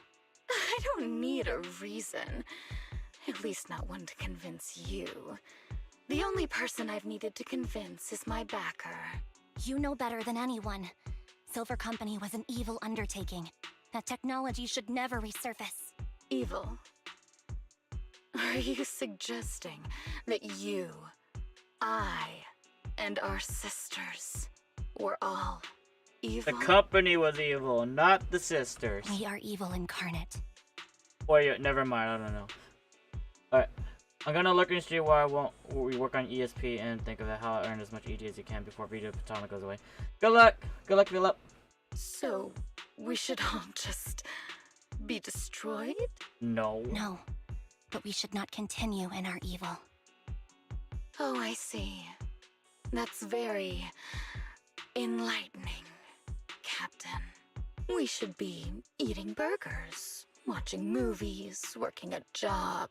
M: I don't need a reason. At least not one to convince you. The only person I've needed to convince is my backer.
I: You know better than anyone. Silver Company was an evil undertaking. That technology should never resurface.
M: Evil? Are you suggesting that you, I, and our sisters were all evil?
L: The company was evil, not the sisters.
I: We are evil incarnate.
L: Or yeah, never mind, I don't know. Alright. I'm gonna look and see why we work on ESP and think of how to earn as much ED as you can before Vita Patana goes away. Good luck! Good luck, Philip!
M: So, we should all just be destroyed?
L: No.
I: No. But we should not continue in our evil.
M: Oh, I see. That's very enlightening, Captain. We should be eating burgers, watching movies, working a job,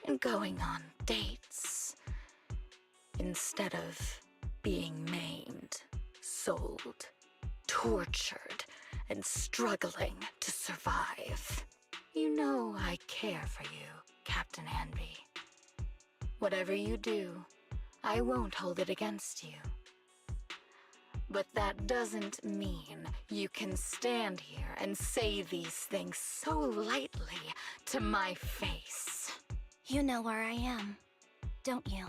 M: and going on dates. Instead of being maimed, sold, tortured, and struggling to survive. You know I care for you, Captain Anby. Whatever you do, I won't hold it against you. But that doesn't mean you can stand here and say these things so lightly to my face.
I: You know where I am, don't you?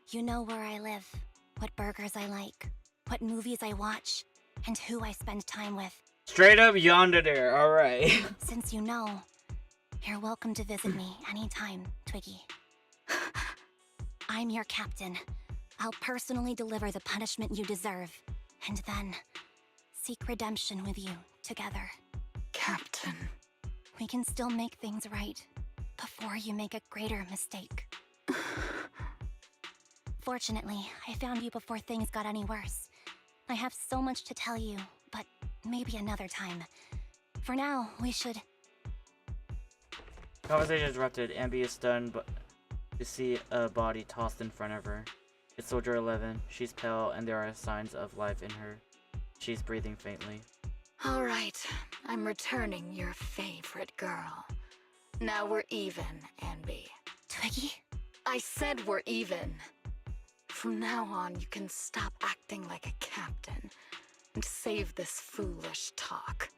I: You know where I live, what burgers I like, what movies I watch, and who I spend time with.
L: Straight up yonder there, alright.
I: Since you know, you're welcome to visit me anytime, Twiggy. I'm your captain. I'll personally deliver the punishment you deserve, and then seek redemption with you together.
M: Captain.
I: We can still make things right before you make a greater mistake. Fortunately, I found you before things got any worse. I have so much to tell you, but maybe another time. For now, we should...
L: Conversation interrupted. Ambi is stunned but to see a body tossed in front of her. It's Soldier 11. She's pale and there are signs of life in her. She's breathing faintly.
M: All right, I'm returning your favorite girl. Now we're even, Anby.
I: Twiggy?
M: I said we're even. From now on, you can stop acting like a captain and save this foolish talk.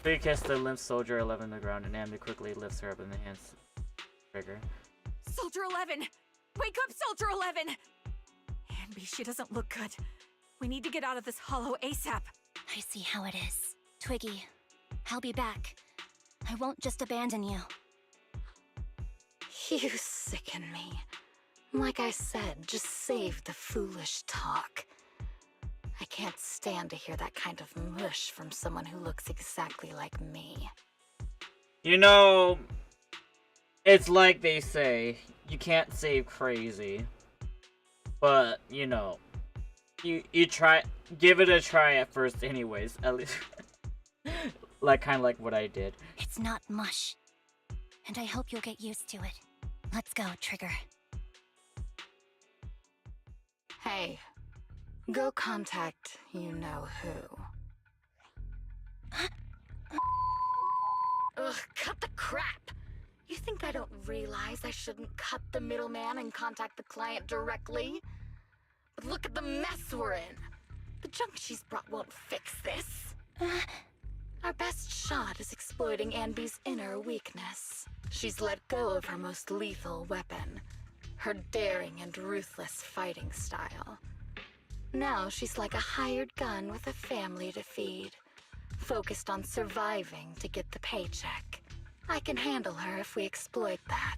L: Twiggy kissed the limp Soldier 11 to the ground and Ambi quickly lifts her up in the hands trigger.
D: Soldier 11! Wake up, Soldier 11! Ambi, she doesn't look good. We need to get out of this hollow ASAP.
I: I see how it is. Twiggy, I'll be back. I won't just abandon you.
M: You sicken me. Like I said, just save the foolish talk. I can't stand to hear that kind of mush from someone who looks exactly like me.
L: You know, it's like they say, you can't save crazy. But, you know, you try, give it a try at first anyways, at least. Like, kind of like what I did.
I: It's not mush. And I hope you'll get used to it. Let's go, Trigger.
M: Hey, go contact you-know-who. Ugh, cut the crap! You think I don't realize I shouldn't cut the middleman and contact the client directly? But look at the mess we're in! The junk she's brought won't fix this. Our best shot is exploiting Anby's inner weakness. She's let go of her most lethal weapon, her daring and ruthless fighting style. Now she's like a hired gun with a family to feed, focused on surviving to get the paycheck. I can handle her if we exploit that.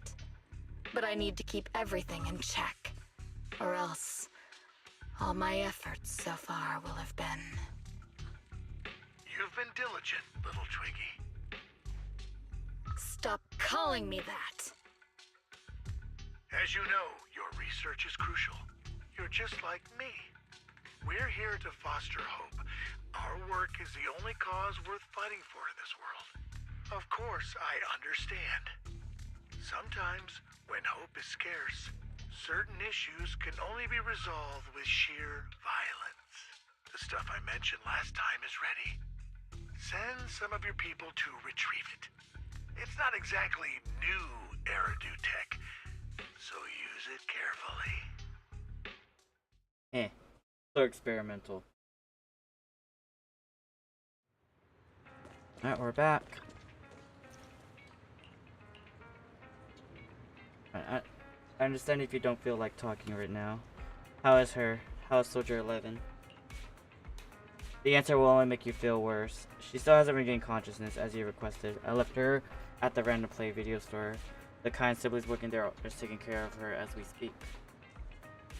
M: But I need to keep everything in check, or else all my efforts so far will have been...
K: You've been diligent, little Twiggy.
M: Stop calling me that!
K: As you know, your research is crucial. You're just like me. We're here to foster hope. Our work is the only cause worth fighting for in this world. Of course, I understand. Sometimes, when hope is scarce, certain issues can only be resolved with sheer violence. The stuff I mentioned last time is ready. Send some of your people to retrieve it. It's not exactly new Eridu tech, so use it carefully.
L: So experimental. Alright, we're back. I understand if you don't feel like talking right now. How is Soldier 11? The answer will only make you feel worse. She still hasn't regained consciousness as you requested. I left her at the Random Play video store. The kind siblings working there are taking care of her as we speak.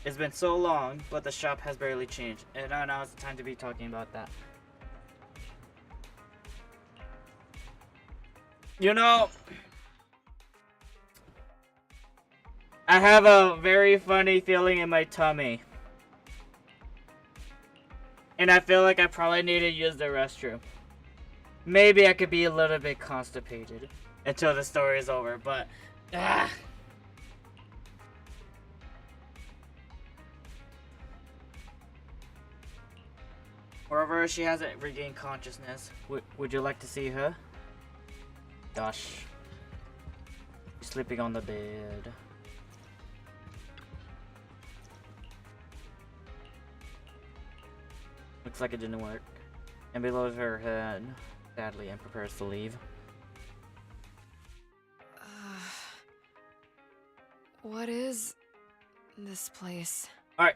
L: It's been so long, but the shop has barely changed. And now it's the time to be talking about that. You know, I have a very funny feeling in my tummy. And I feel like I probably need to use the restroom. Maybe I could be a little bit constipated until the story is over, but... Moreover, she hasn't regained consciousness. Would you like to see her? Gosh. She's sleeping on the bed. Looks like it didn't work. And below her head, sadly, and prepares to leave.
N: What is this place?
L: Alright.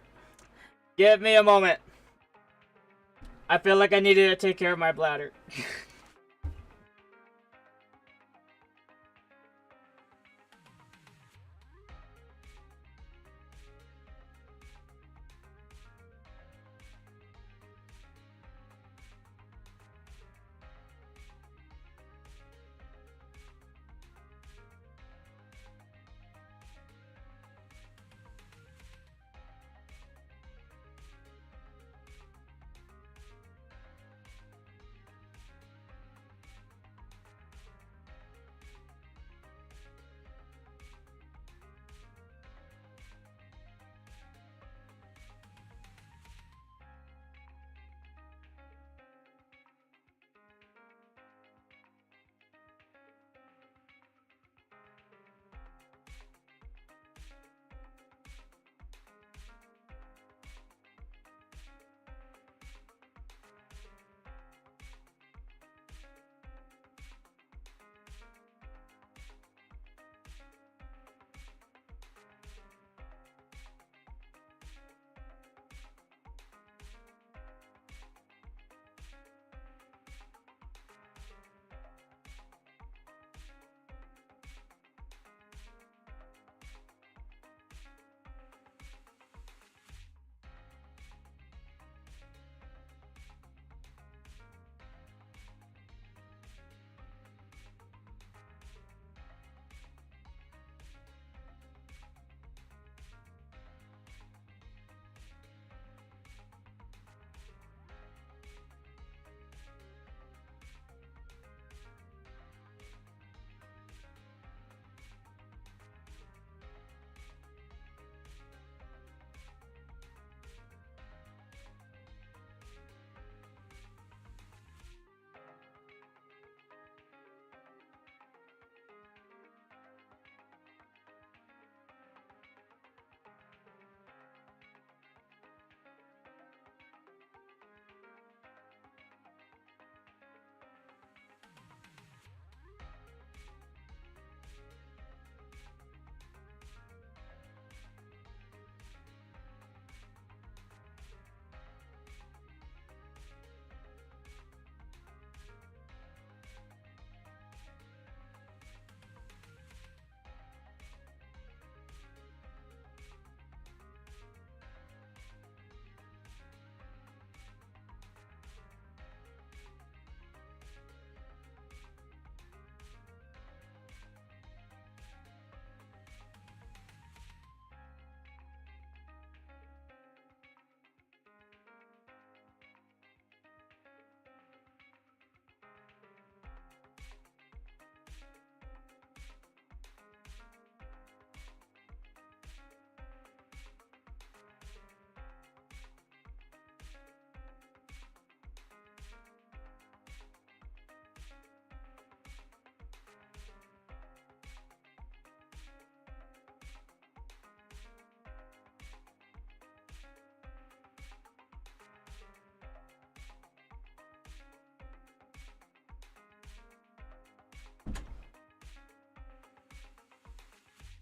L: Give me a moment. I feel like I needed to take care of my bladder.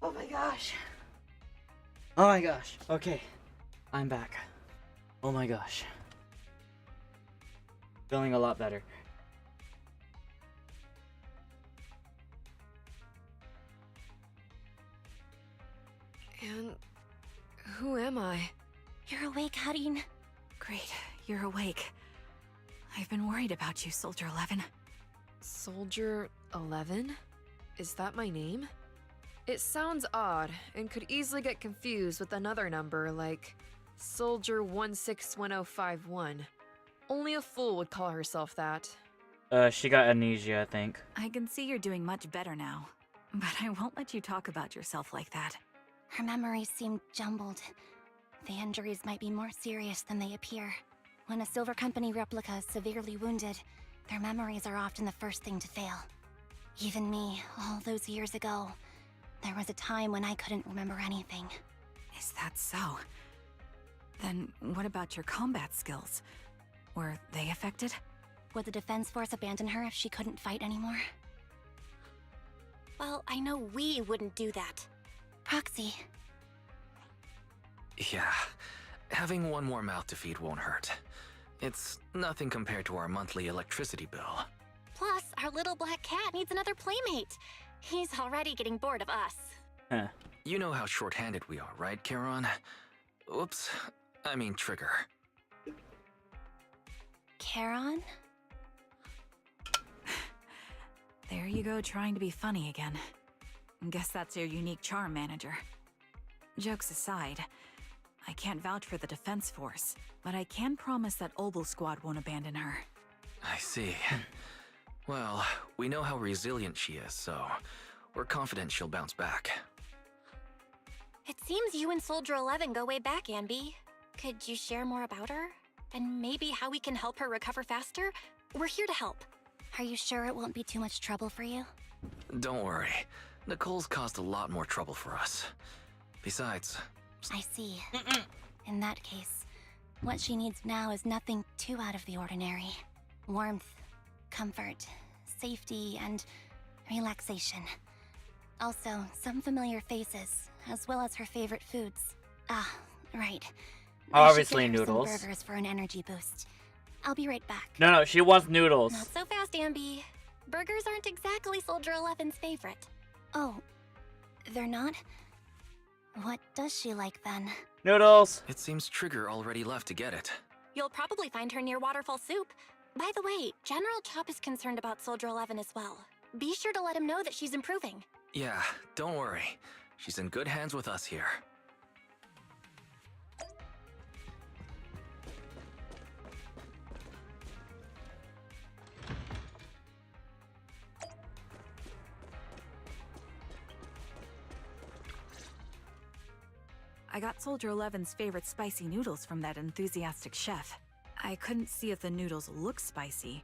L: Oh my gosh. Oh my gosh. Okay. I'm back. Oh my gosh. Feeling a lot better.
N: And who am I?
I: You're awake, Harin.
D: Great, you're awake. I've been worried about you, Soldier 11.
N: Soldier 11? Is that my name? It sounds odd and could easily get confused with another number like Soldier 161051. Only a fool would call herself that.
L: She got amnesia, I think.
D: I can see you're doing much better now, but I won't let you talk about yourself like that.
I: Her memories seem jumbled. The injuries might be more serious than they appear. When a Silver Company replica is severely wounded, their memories are often the first thing to fail. Even me, all those years ago, there was a time when I couldn't remember anything.
D: Is that so? Then what about your combat skills? Were they affected?
I: Would the Defense Force abandon her if she couldn't fight anymore? Well, I know we wouldn't do that. Proxy.
J: Yeah, having one more mouth to feed won't hurt. It's nothing compared to our monthly electricity bill.
I: Plus, our little black cat needs another playmate. He's already getting bored of us.
L: Huh.
J: You know how short-handed we are, right, Charon? Oops, I mean Trigger.
I: Charon?
D: There you go, trying to be funny again. Guess that's your unique charm, Manager. Jokes aside, I can't vouch for the Defense Force, but I can promise that Obel Squad won't abandon her.
J: I see. Well, we know how resilient she is, so we're confident she'll bounce back.
I: It seems you and Soldier 11 go way back, Anby. Could you share more about her? And maybe how we can help her recover faster? We're here to help. Are you sure it won't be too much trouble for you?
J: Don't worry. Nicole's caused a lot more trouble for us. Besides...
I: I see. In that case, what she needs now is nothing too out of the ordinary. Warmth, comfort, safety, and relaxation. Also, some familiar faces, as well as her favorite foods. Ah, right.
L: Obviously
I: I should get her
L: noodles.
I: Some burgers for an energy boost. I'll be right back.
L: No, she wants noodles.
I: Not so fast, Amby. Burgers aren't exactly Soldier 11's favorite. Oh, they're not? What does she like then?
L: Noodles!
J: It seems Trigger already left to get it.
I: You'll probably find her near Waterfall Soup. By the way, General Chop is concerned about Soldier 11 as well. Be sure to let him know that she's improving.
J: Yeah, don't worry. She's in good hands with us here.
D: I got Soldier 11's favorite spicy noodles from that enthusiastic chef. I couldn't see if the noodles look spicy,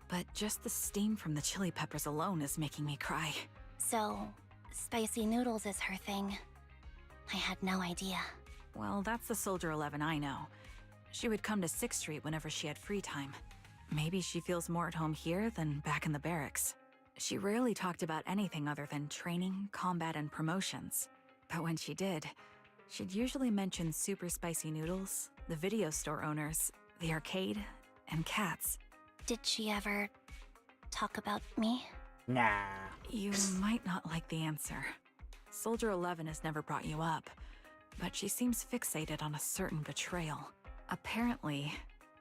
D: but just the steam from the chili peppers alone is making me cry.
I: So, spicy noodles is her thing. I had no idea.
D: Well, that's the Soldier 11 I know. She would come to 6th Street whenever she had free time. Maybe she feels more at home here than back in the barracks. She rarely talked about anything other than training, combat, and promotions. But when she did, she'd usually mention super spicy noodles, the video store owners, the arcade, and cats.
I: Did she ever talk about me?
L: Nah.
D: You might not like the answer. Soldier 11 has never brought you up, but she seems fixated on a certain betrayal. Apparently,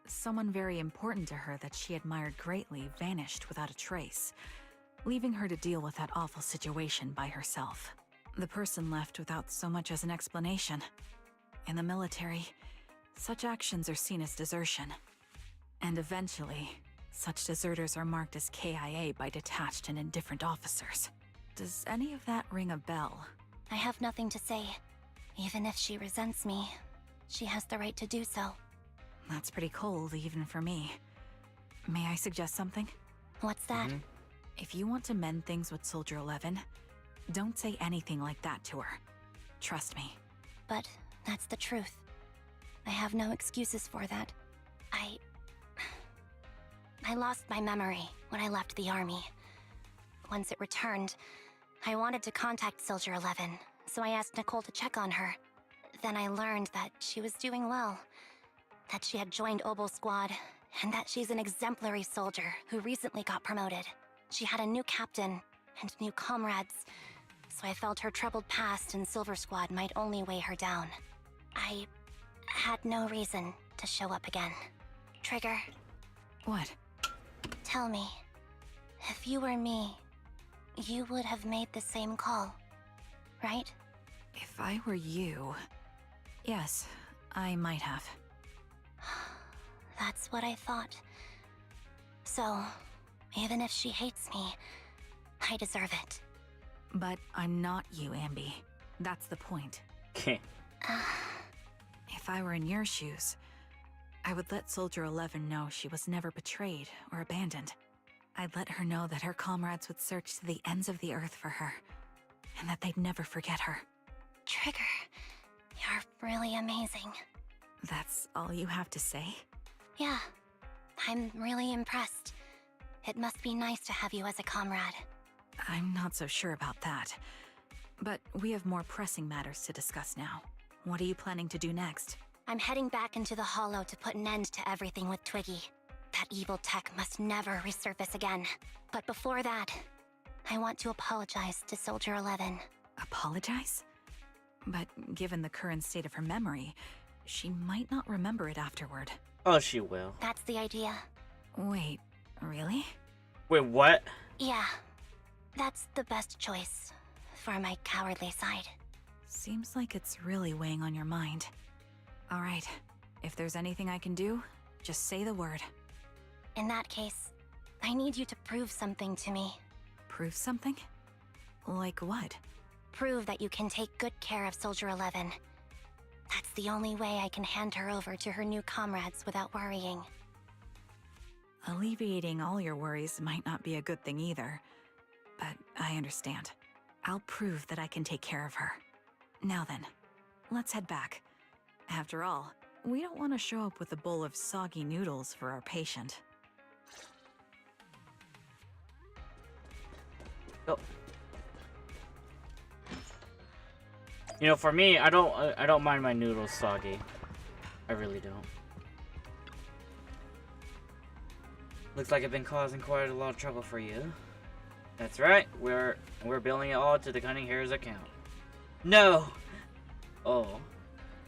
D: someone very important to her that she admired greatly vanished without a trace, leaving her to deal with that awful situation by herself. The person left without so much as an explanation. In the military, such actions are seen as desertion. And eventually, such deserters are marked as KIA by detached and indifferent officers. Does any of that ring a bell?
I: I have nothing to say. Even if she resents me, she has the right to do so.
D: That's pretty cold, even for me. May I suggest something?
I: What's that?
D: If you want to mend things with Soldier 11, don't say anything like that to her. Trust me.
I: But that's the truth. I have no excuses for that. I lost my memory when I left the army. Once it returned, I wanted to contact Soldier 11, so I asked Nicole to check on her. Then I learned that she was doing well, that she had joined Obel Squad, and that she's an exemplary soldier who recently got promoted. She had a new captain and new comrades, so I felt her troubled past in Silver Squad might only weigh her down. I had no reason to show up again. Trigger.
D: What?
I: Tell me, if you were me, you would have made the same call, right?
D: If I were you... Yes, I might have.
I: That's what I thought. So, even if she hates me, I deserve it.
D: But I'm not you, Ambi. That's the point.
L: Okay.
D: If I were in your shoes, I would let Soldier 11 know she was never betrayed or abandoned. I'd let her know that her comrades would search to the ends of the earth for her, and that they'd never forget her.
I: Trigger, you're really amazing.
D: That's all you have to say?
I: Yeah, I'm really impressed. It must be nice to have you as a comrade.
D: I'm not so sure about that. But we have more pressing matters to discuss now. What are you planning to do next?
I: I'm heading back into the Hollow to put an end to everything with Twiggy. That evil tech must never resurface again. But before that, I want to apologize to Soldier 11.
D: Apologize? But given the current state of her memory, she might not remember it afterward.
L: Oh, she will.
I: That's the idea.
D: Wait, really?
L: Wait, what?
I: Yeah, that's the best choice for my cowardly side.
D: Seems like it's really weighing on your mind. All right, if there's anything I can do, just say the word.
I: In that case, I need you to prove something to me.
D: Prove something? Like what?
I: Prove that you can take good care of Soldier 11. That's the only way I can hand her over to her new comrades without worrying.
D: Alleviating all your worries might not be a good thing either. But I understand. I'll prove that I can take care of her. Now then, let's head back. After all, we don't want to show up with a bowl of soggy noodles for our patient.
L: Oh. You know, for me, I don't mind my noodles soggy. I really don't. Looks like I've been causing quite a lot of trouble for you. That's right. We're billing it all to the Cunning Hare's account. No. Oh.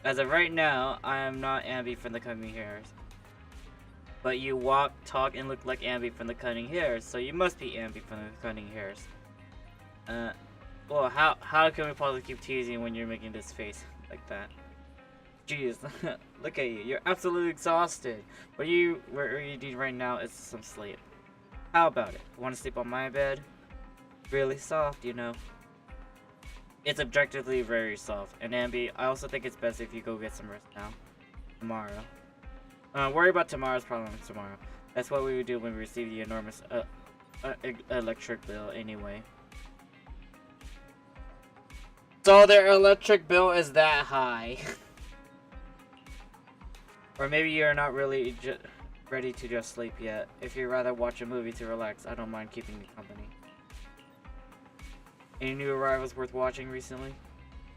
L: As of right now, I am not Ambi from the Cunning Hares. But you walk, talk, and look like Ambi from the Cunning Hares, so you must be Ambi from the Cunning Hares. Well, how can we possibly keep teasing when you're making this face like that? Jeez, look at you. You're absolutely exhausted. What you need right now is some sleep. How about it? Want to sleep on my bed? Really soft, you know. It's objectively very soft. And Ambi, I also think it's best if you go get some rest now. Tomorrow. Worry about tomorrow's problems tomorrow. That's what we would do when we receive the enormous electric bill anyway. So their electric bill is that high. Or maybe you're not really ready to just sleep yet. If you'd rather watch a movie to relax, I don't mind keeping you company. Any new arrivals worth watching recently?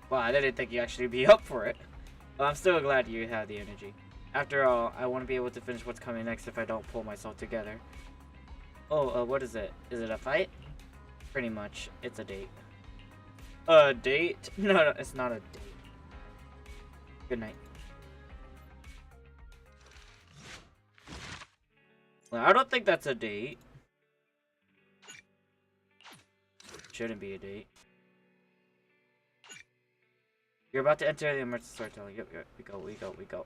L: Well, I didn't think you'd actually be up for it. But I'm still glad you have the energy. After all, I want to be able to finish what's coming next if I don't pull myself together. Oh, what is it? Is it a fight? Pretty much. It's a date. A date? No, it's not a date. Good night. Well, I don't think that's a date. Shouldn't be a date. You're about to enter the emergency storytelling. Yep, we go.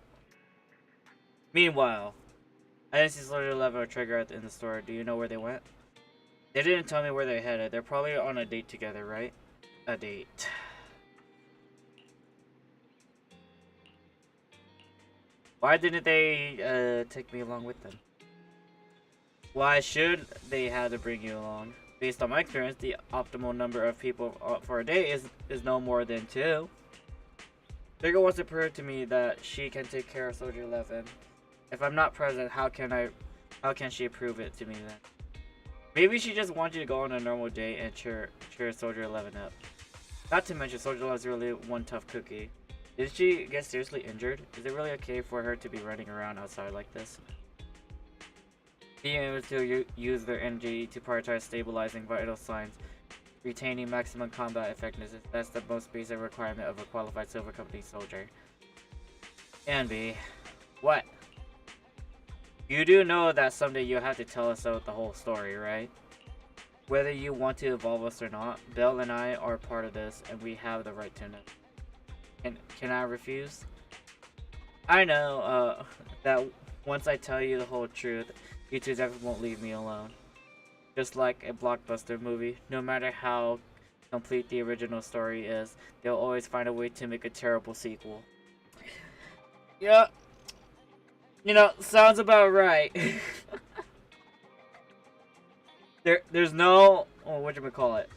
L: Meanwhile, I didn't see Soldier 11 or Trigger in the store. Do you know where they went? They didn't tell me where they headed. They're probably on a date together, right? A date. Why didn't they take me along with them? Why should they have to bring you along? Based on my experience, the optimal number of people for a day is no more than 2. Trigger wants to prove to me that she can take care of Soldier 11. If I'm not present, how can she prove it to me then? Maybe she just wants you to go on a normal day and cheer Soldier 11 up. Not to mention, Soldier 11 is really one tough cookie. Did she get seriously injured? Is it really okay for her to be running around outside like this? Being able to use their energy to prioritize stabilizing vital signs, retaining maximum combat effectiveness, that's the most basic requirement of a qualified Silver Company soldier. Anby, what? You do know that someday you'll have to tell us out the whole story, right? Whether you want to evolve us or not, Belle and I are part of this, and we have the right to know. Can I refuse? I know, that once I tell you the whole truth, you two definitely won't leave me alone. Just like a blockbuster movie, no matter how complete the original story is, they'll always find a way to make a terrible sequel. Yeah. You know, sounds about right. There's no, oh, whatchamacallit?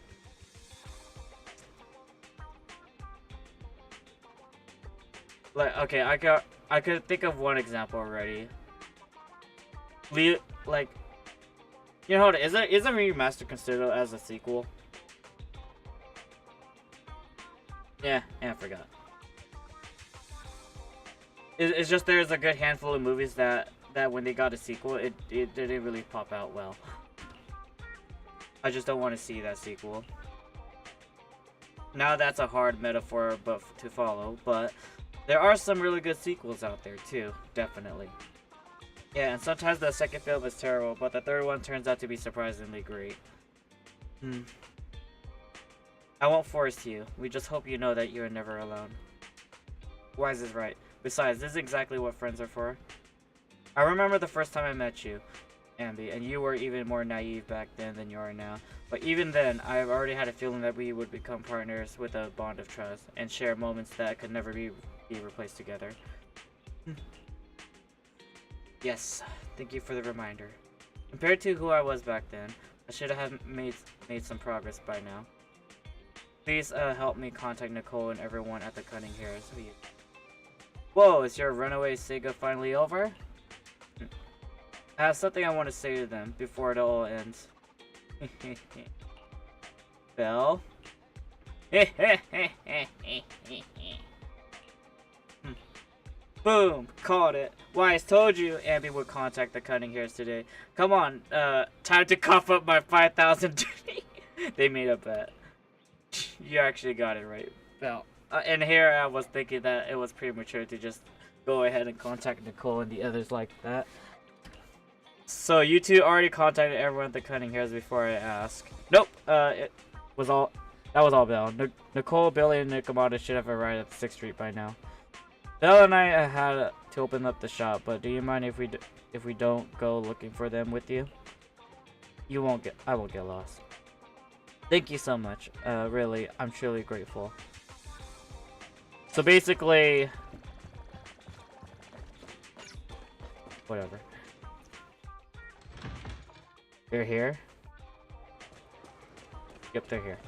L: Like, okay, I could think of one example already. Like, you know, isn't Remaster considered as a sequel? Yeah, I forgot. It's just there's a good handful of movies that when they got a sequel, it didn't really pop out well. I just don't want to see that sequel. Now that's a hard metaphor to follow, but there are some really good sequels out there too, definitely. Yeah, and sometimes the second film is terrible, but the third one turns out to be surprisingly great. I won't force you. We just hope you know that you are never alone. Wise is right. Besides, this is exactly what friends are for. I remember the first time I met you, Anby, and you were even more naive back then than you are now. But even then, I already had a feeling that we would become partners with a bond of trust, and share moments that could never be replaced together. Yes, thank you for the reminder. Compared to who I was back then, I should have made some progress by now. Please help me contact Nicole and everyone at the Cunning Hairs. Whoa, is your runaway saga finally over? I have something I want to say to them before it all ends. Belle? Boom! Called it. Wise told you Anby would contact the Cunning Hairs today. Come on, time to cough up my 5,000. They made a bet. You actually got it right, Belle. And here I was thinking that it was premature to just go ahead and contact Nicole and the others like that. So you two already contacted everyone at the Cunning Hairs before I asked. Nope. That was all Belle. Nicole, Billy, and Nikomata should have arrived at 6th Street by now. Belle and I had to open up the shop, but do you mind if we don't go looking for them with you? I won't get lost. Thank you so much. Really, I'm truly grateful. So basically, whatever. They're here? Yep, they're here.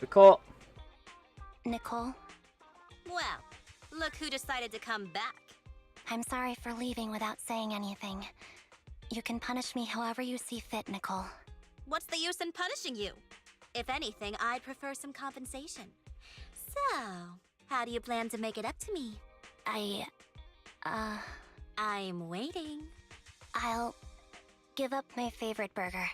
L: Nicole.
I: Nicole?
G: Well, look who decided to come back.
I: I'm sorry for leaving without saying anything. You can punish me however you see fit, Nicole.
G: What's the use in punishing you? If anything, I'd prefer some compensation. So, how do you plan to make it up to me? I'm waiting.
I: I'll give up my favorite burger.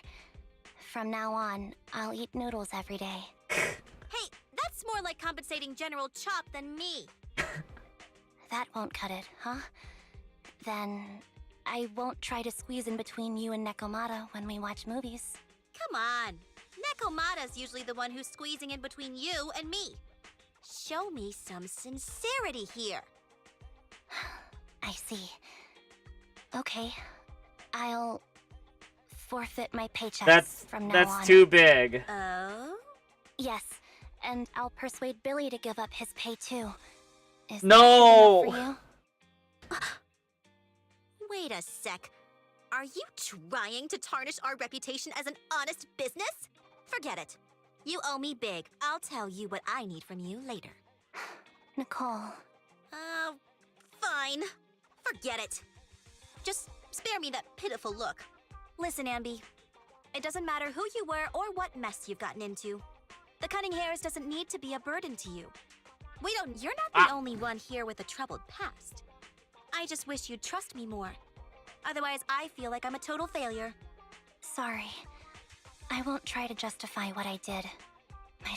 I: From now on, I'll eat noodles every day.
G: Hey, that's more like compensating General Chop than me.
I: That won't cut it, huh? Then I won't try to squeeze in between you and Nekomata when we watch movies.
G: Come on. Nekomata's usually the one who's squeezing in between you and me. Show me some sincerity here.
I: I see. Okay. I'll forfeit my paychecks from now on.
L: That's too big.
G: Oh?
I: Yes, and I'll persuade Billy to give up his pay too. Is
L: no!
I: that good enough for you?
G: Wait a sec. Are you trying to tarnish our reputation as an honest business? Forget it. You owe me big. I'll tell you what I need from you later.
I: Nicole.
G: Fine. Forget it. Just Spare me that pitiful look. Listen, Ambi. It doesn't matter who you were or what mess you've gotten into. The cunning hairs doesn't need to be a burden to you. You're not the only one here with a troubled past. I just wish you'd trust me more. Otherwise, I feel like I'm a total failure.
I: Sorry. I won't try to justify what I did.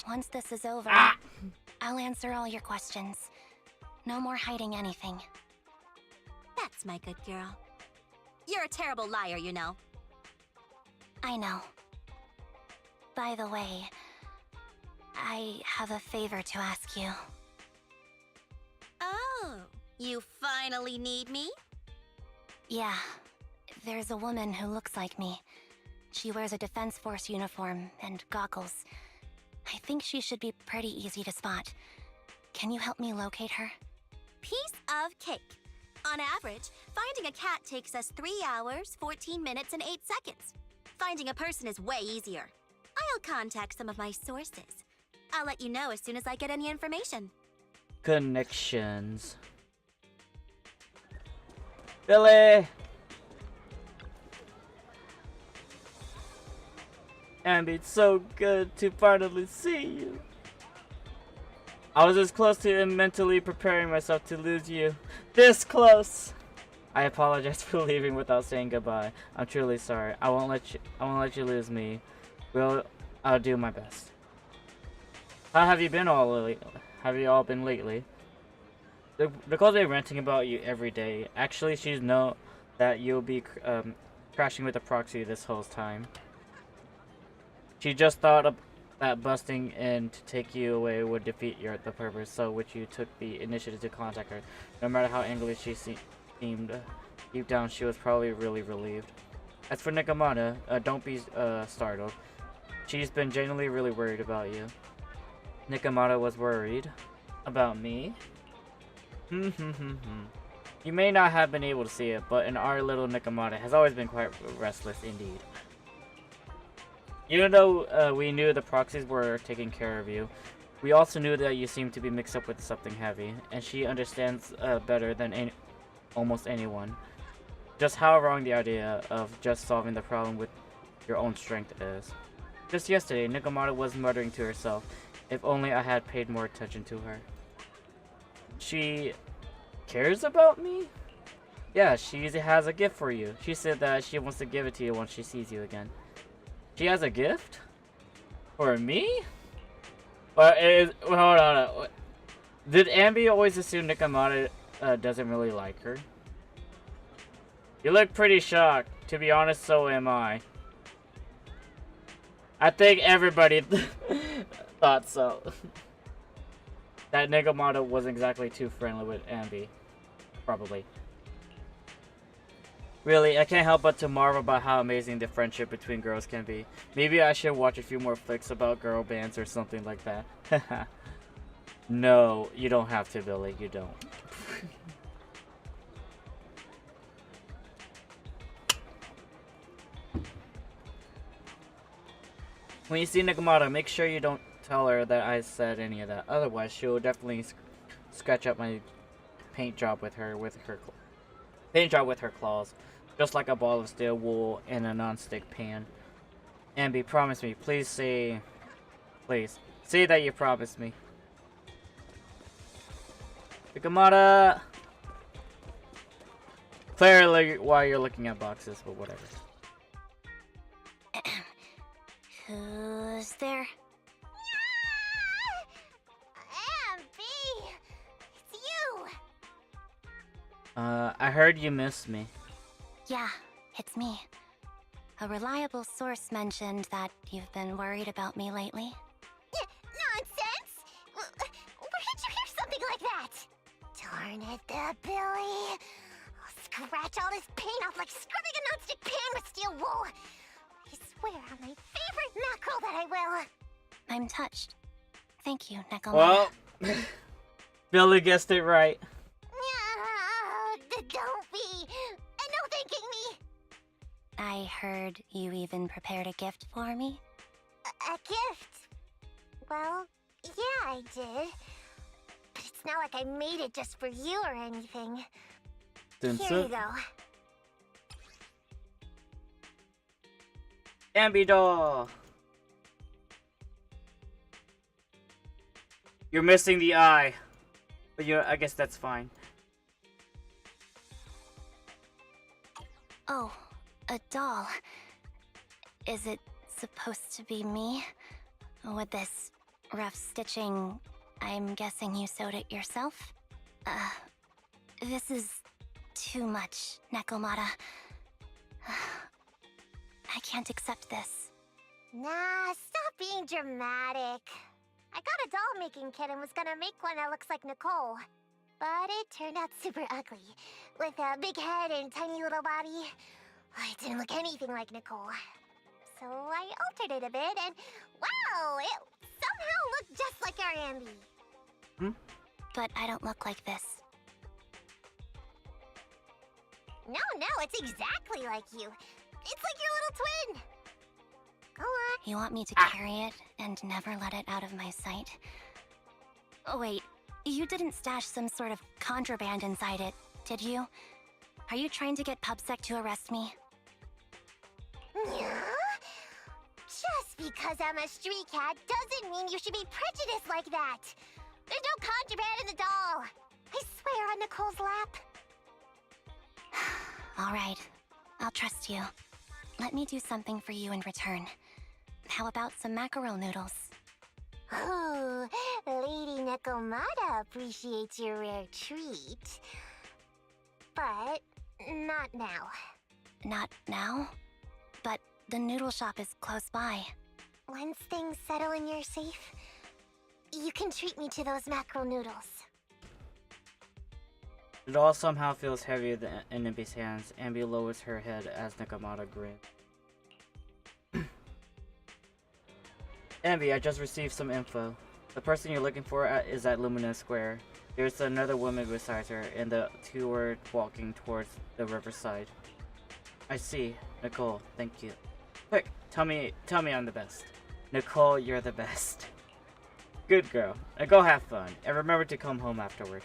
I: Once this is over, I'll answer all your questions. No more hiding anything.
G: That's my good girl. You're a terrible liar, you know.
I: I know. By the way, I have a favor to ask you.
G: Oh, you finally need me?
I: Yeah. There's a woman who looks like me. She wears a Defense Force uniform and goggles. I think she should be pretty easy to spot. Can you help me locate her?
G: Piece of cake. On average, finding a cat takes us 3 hours, 14 minutes, and 8 seconds. Finding a person is way easier. I'll contact some of my sources. I'll let you know as soon as I get any information.
L: Connections. Billy! And it's so good to finally see you. I was as close to mentally preparing myself to lose you. This close! I apologize for leaving without saying goodbye. I'm truly sorry. I won't let you lose me. I'll do my best. How have you been have you all been lately? Nicole's been ranting about you every day. Actually, she's know that you'll be crashing with the proxy this whole time. She just thought that busting in to take you away would defeat the purpose, so which you took the initiative to contact her. No matter how angry she seemed, deep down she was probably really relieved. As for Nikamata, don't be startled. She's been genuinely really worried about you. Nikamata was worried about me? You may not have been able to see it, but our little Nikamata has always been quite restless indeed. Even though we knew the proxies were taking care of you, we also knew that you seemed to be mixed up with something heavy, and she understands better than almost anyone just how wrong the idea of just solving the problem with your own strength is. Just yesterday, Nikamata was muttering to herself, if only I had paid more attention to her. She cares about me? Yeah, she has a gift for you. She said that she wants to give it to you once she sees you again. She has a gift? For me? Hold on. Did Ambi always assume Nikamata doesn't really like her? You look pretty shocked. To be honest, so am I. I think everybody thought so. That Nikamata wasn't exactly too friendly with Ambi. Probably. Really, I can't help but to marvel about how amazing the friendship between girls can be. Maybe I should watch a few more flicks about girl bands or something like that. No, you don't have to, Billy. You don't. When you see Nikamata, make sure you don't tell her that I said any of that. Otherwise, she'll definitely scratch up my paint job with her claws. Just like a ball of steel wool in a non-stick pan. Ambi, promise me. Please say that you promise me. Nikamata! Clearly why you're looking at boxes, but whatever.
I: Who's there?
E: Ambi! It's you!
L: I heard you missed me.
I: Yeah, it's me. A reliable source mentioned that you've been worried about me lately.
E: Nonsense! Where did you hear something like that? Darn it, Billy. I'll scratch all this paint off like scrubbing a nonstick pan with steel wool. I swear on my favorite mackerel that I will.
I: I'm touched. Thank you, Nikamata.
L: Well, Billy guessed it right.
E: Don't be. No thanking me.
I: I heard you even prepared a gift for me.
E: A gift? Well, yeah, I did. But it's not like I made it just for you or anything. Here you go.
L: Ambi doll! You're missing the eye. But I guess that's fine.
I: Oh, a doll. Is it supposed to be me? With this rough stitching, I'm guessing you sewed it yourself? This is too much, Nekomata. I can't accept this.
E: Nah, stop being dramatic. I got a doll-making kit and was gonna make one that looks like Nicole. But it turned out super ugly. With a big head and tiny little body. It didn't look anything like Nicole. So I altered it a bit and wow! It somehow looked just like our Ambi.
I: But I don't look like this.
E: No, it's exactly like you. It's like your little twin. Go on.
I: You want me to carry it and never let it out of my sight? Oh, wait, you didn't stash some sort of contraband inside it, did you? Are you trying to get PubSec to arrest me?
E: Yeah? Just because I'm a street cat doesn't mean you should be prejudiced like that. There's no contraband in the doll. I swear on Nicole's lap.
I: All right, I'll trust you. Let me do something for you in return. How about some mackerel noodles?
E: Ooh, Lady Nekomata appreciates your rare treat. But not now.
I: Not now? But the noodle shop is close by.
E: Once things settle and you're safe, you can treat me to those mackerel noodles.
L: The doll somehow feels heavier in Ambi's hands. Ambi lowers her head as Nekomata grins. Ambi, I just received some info. The person you're looking for is at Lumina Square. There's another woman beside her, and the two were walking towards the riverside. I see. Nicole, thank you. Quick, tell me I'm the best. Nicole, you're the best. Good girl. Now go have fun, and remember to come home afterward.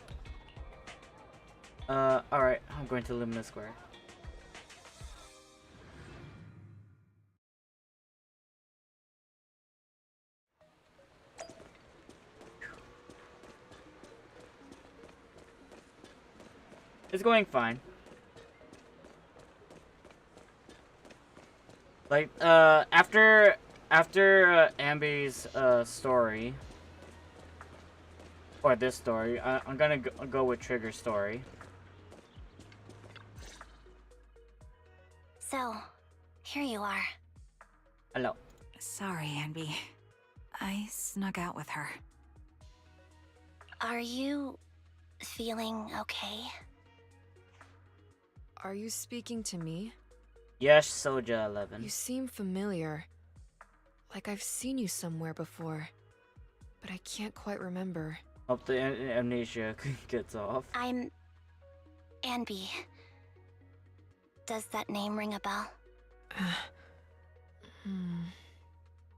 L: Alright, I'm going to Lumina Square. It's going fine. Like, after Ambi's, story, or this story, I'm gonna go with Trigger's story.
I: So, here you are.
L: Hello.
D: Sorry, Ambi. I snuck out with her.
I: Are you feeling okay?
N: Are you speaking to me?
L: Yes, Soja 11.
N: You seem familiar. Like I've seen you somewhere before. But I can't quite remember.
L: Hope the amnesia gets off.
I: I'm... Anby. Does that name ring a bell?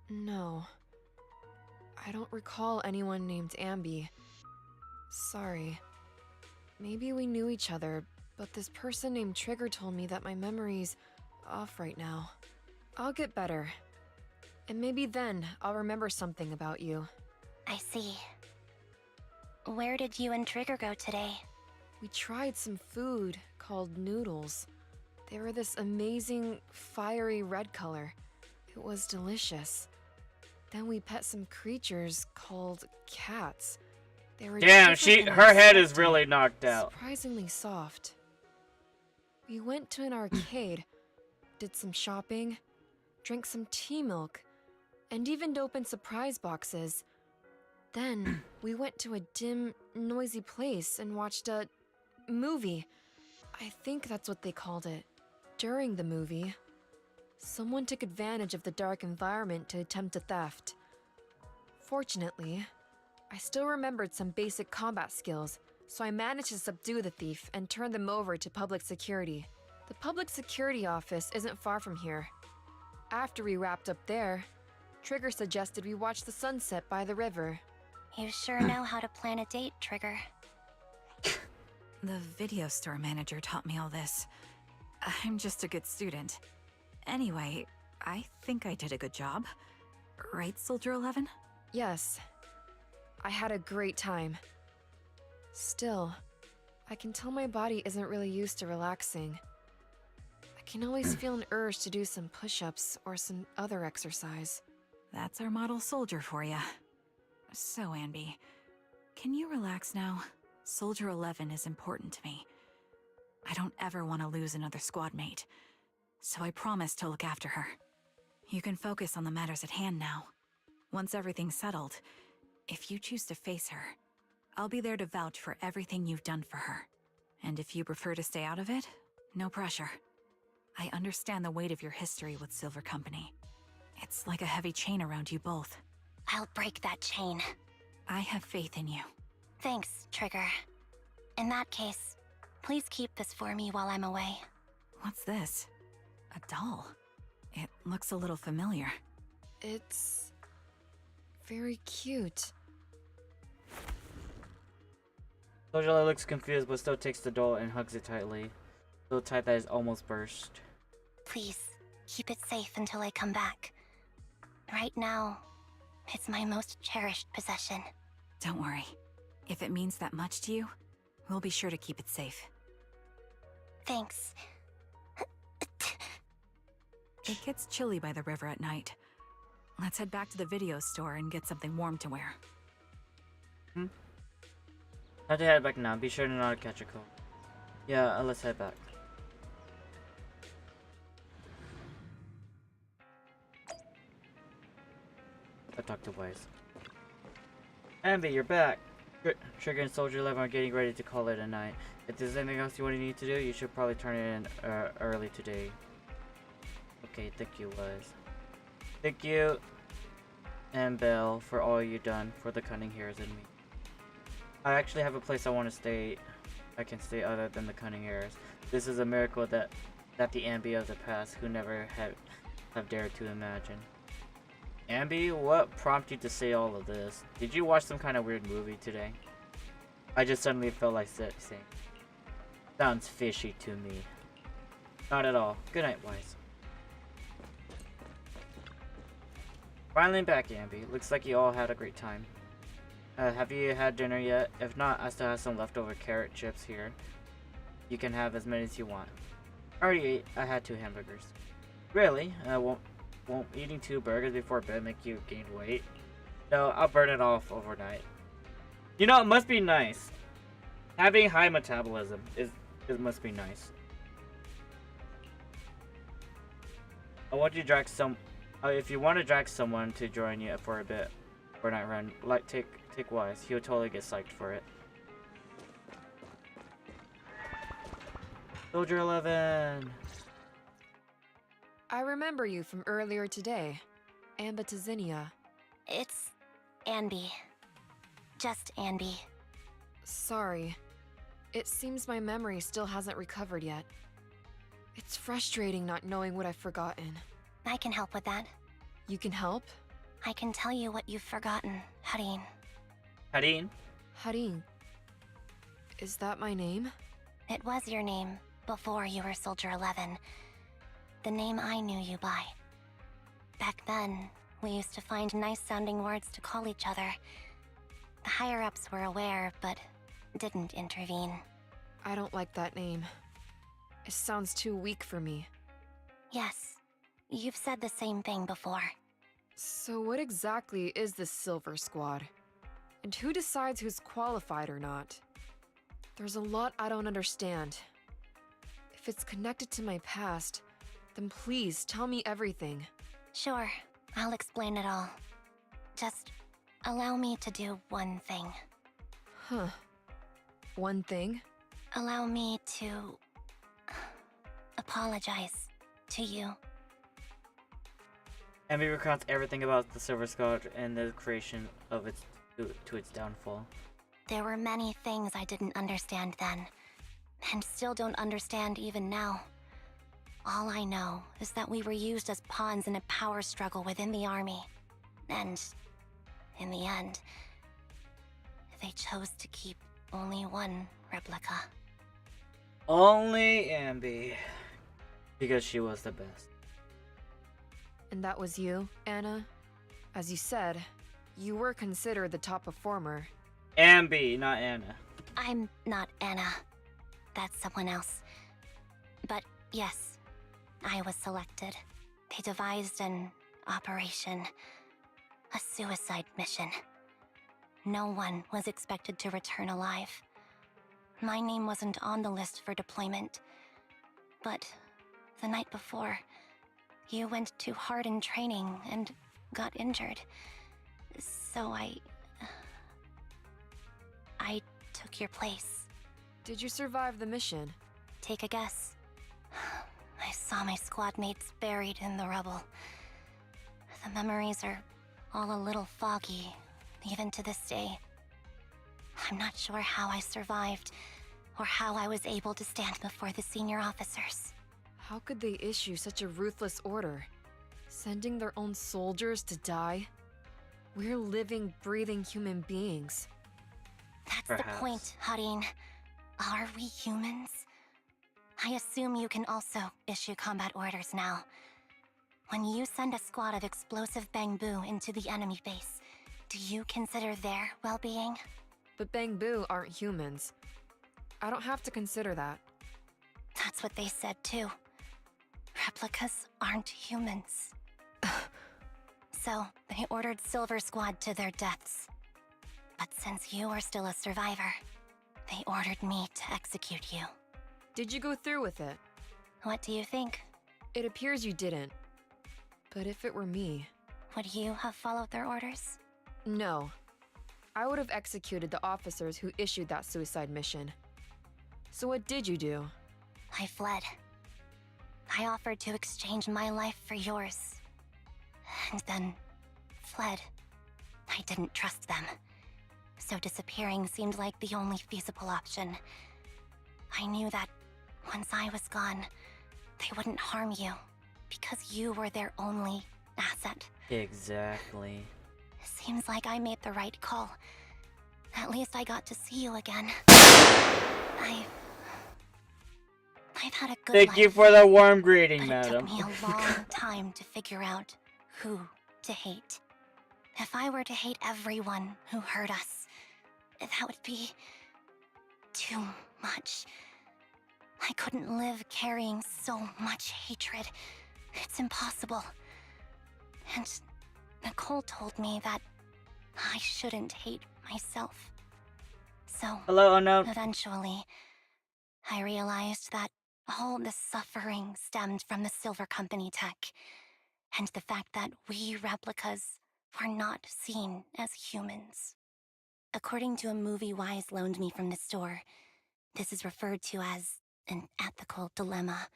N: No. I don't recall anyone named Ambi. Sorry. Maybe we knew each other, but this person named Trigger told me that my memory's off right now. I'll get better. And maybe then I'll remember something about you.
I: I see. Where did you and Trigger go today?
N: We tried some food called noodles. They were this amazing, fiery red color. It was delicious. Then we pet some creatures called cats. They were
L: damn,
N: different than
L: her
N: I
L: head is
N: expected.
L: really knocked out.
N: Surprisingly soft. We went to an arcade, did some shopping, drank some tea milk, and even opened surprise boxes. Then we went to a dim, noisy place and watched a movie. I think that's what they called it. During the movie, someone took advantage of the dark environment to attempt a theft. Fortunately, I still remembered some basic combat skills, so I managed to subdue the thief and turn them over to public security. The public security office isn't far from here. After we wrapped up there, Trigger suggested we watch the sunset by the river.
I: You sure know how to plan a date, Trigger.
D: The video store manager taught me all this. I'm just a good student. Anyway, I think I did a good job. Right, Soldier 11?
N: Yes. I had a great time. Still, I can tell my body isn't really used to relaxing. I can always feel an urge to do some push-ups or some other exercise.
D: That's our model soldier for ya. So, Anby, can you relax now? Soldier 11 is important to me. I don't ever want to lose another squad mate, so I promise to look after her. You can focus on the matters at hand now. Once everything's settled, if you choose to face her, I'll be there to vouch for everything you've done for her. And if you prefer to stay out of it, no pressure. I understand the weight of your history with Silver Company. It's like a heavy chain around you both.
I: I'll break that chain.
D: I have faith in you.
I: Thanks, Trigger. In that case, please keep this for me while I'm away.
D: What's this? A doll? It looks a little familiar.
N: It's very cute.
L: Soldier looks confused but still takes the doll and hugs it tightly. So tight that it almost burst.
I: Please, keep it safe until I come back. Right now, it's my most cherished possession.
D: Don't worry. If it means that much to you, we'll be sure to keep it safe.
I: Thanks.
D: It gets chilly by the river at night. Let's head back to the video store and get something warm to wear.
L: Have to head back now. Be sure to not catch a cold. Yeah, let's head back. I talked to Wise. Anby, you're back. Trigger and Soldier 11 are getting ready to call it a night. If there's anything else you need to do, you should probably turn it in early today. Okay, thank you, Wise. Thank you, and Belle, for all you've done for the Cunning Heroes and me. I actually have a place I want to stay. I can stay other than the Cunning Heroes. This is a miracle that the Anby of the past who never have dared to imagine. Anby, what prompted you to say all of this? Did you watch some kind of weird movie today? I just suddenly felt like saying. Sounds fishy to me. Not at all. Good night, Wise. Finally back, Anby. Looks like you all had a great time. Have you had dinner yet? If not, I still have some leftover carrot chips here. You can have as many as you want. I already ate. I had 2 hamburgers. Really? Won't eating 2 burgers before bed make you gain weight? No, I'll burn it off overnight. You know, it must be nice. Having high metabolism it must be nice. I want you to drag if you want to drag someone to join you for a bit for a night run, like take Wise. He'll totally get psyched for it. Soldier 11.
N: I remember you from earlier today. Ambitizinia.
I: It's Anby. Just Anby.
N: Sorry. It seems my memory still hasn't recovered yet. It's frustrating not knowing what I've forgotten.
I: I can help with that.
N: You can help?
I: I can tell you what you've forgotten, Harin.
L: Harin?
N: Harin. Is that my name?
I: It was your name before you were Soldier 11. The name I knew you by. Back then, we used to find nice-sounding words to call each other. The higher-ups were aware, but didn't intervene.
N: I don't like that name. It sounds too weak for me.
I: Yes, you've said the same thing before.
N: So what exactly is this Silver Squad? And who decides who's qualified or not? There's a lot I don't understand. If it's connected to my past, then please tell me everything.
I: Sure, I'll explain it all. Just allow me to do one thing.
N: Huh. One thing?
I: Allow me to apologize to you.
L: Anby recounts everything about the Silver Squad and the creation of its to its downfall.
I: There were many things I didn't understand then, and still don't understand even now. All I know is that we were used as pawns in a power struggle within the army. And, in the end, they chose to keep only one replica.
L: Only Anby. Because she was the best.
N: And that was you, Anna? As you said, you were considered the top performer.
L: Ambi, not Anna.
I: I'm not Anna. That's someone else. But yes, I was selected. They devised an operation, a suicide mission. No one was expected to return alive. My name wasn't on the list for deployment. But the night before, you went too hard in training and got injured. So I took your place.
N: Did you survive the mission?
I: Take a guess. I saw my squad mates buried in the rubble. The memories are all a little foggy, even to this day. I'm not sure how I survived, or how I was able to stand before the senior officers.
N: How could they issue such a ruthless order? Sending their own soldiers to die? We're living, breathing human beings.
I: That's
L: Perhaps.
I: the point, Harin. Are we humans? I assume you can also issue combat orders now. When you send a squad of explosive Bangbu into the enemy base, do you consider their well-being?
N: But Bangbu aren't humans. I don't have to consider that.
I: That's what they said too. Replicas aren't humans. So, they ordered Silver Squad to their deaths. But since you are still a survivor, they ordered me to execute you.
N: Did you go through with it?
I: What do you think?
N: It appears you didn't. But if it were me...
I: Would you have followed their orders?
N: No. I would have executed the officers who issued that suicide mission. So what did you do?
I: I fled. I offered to exchange my life for yours. And then fled. I didn't trust them. So disappearing seemed like the only feasible option. I knew that once I was gone, they wouldn't harm you, because you were their only asset.
L: Exactly.
I: Seems like I made the right call. At least I got to see you again. I've had a good life.
L: Thank you for the warm greeting,
I: but
L: madam.
I: It took me a long time to figure out who to hate. If I were to hate everyone who hurt us, that would be too much. I couldn't live carrying so much hatred. It's impossible. And Nicole told me that I shouldn't hate myself. So,
L: Hello, unknown.
I: eventually, I realized that all the suffering stemmed from the Silver Company tech, and the fact that we replicas were not seen as humans. According to a movie Wise loaned me from the store, this is referred to as an ethical dilemma.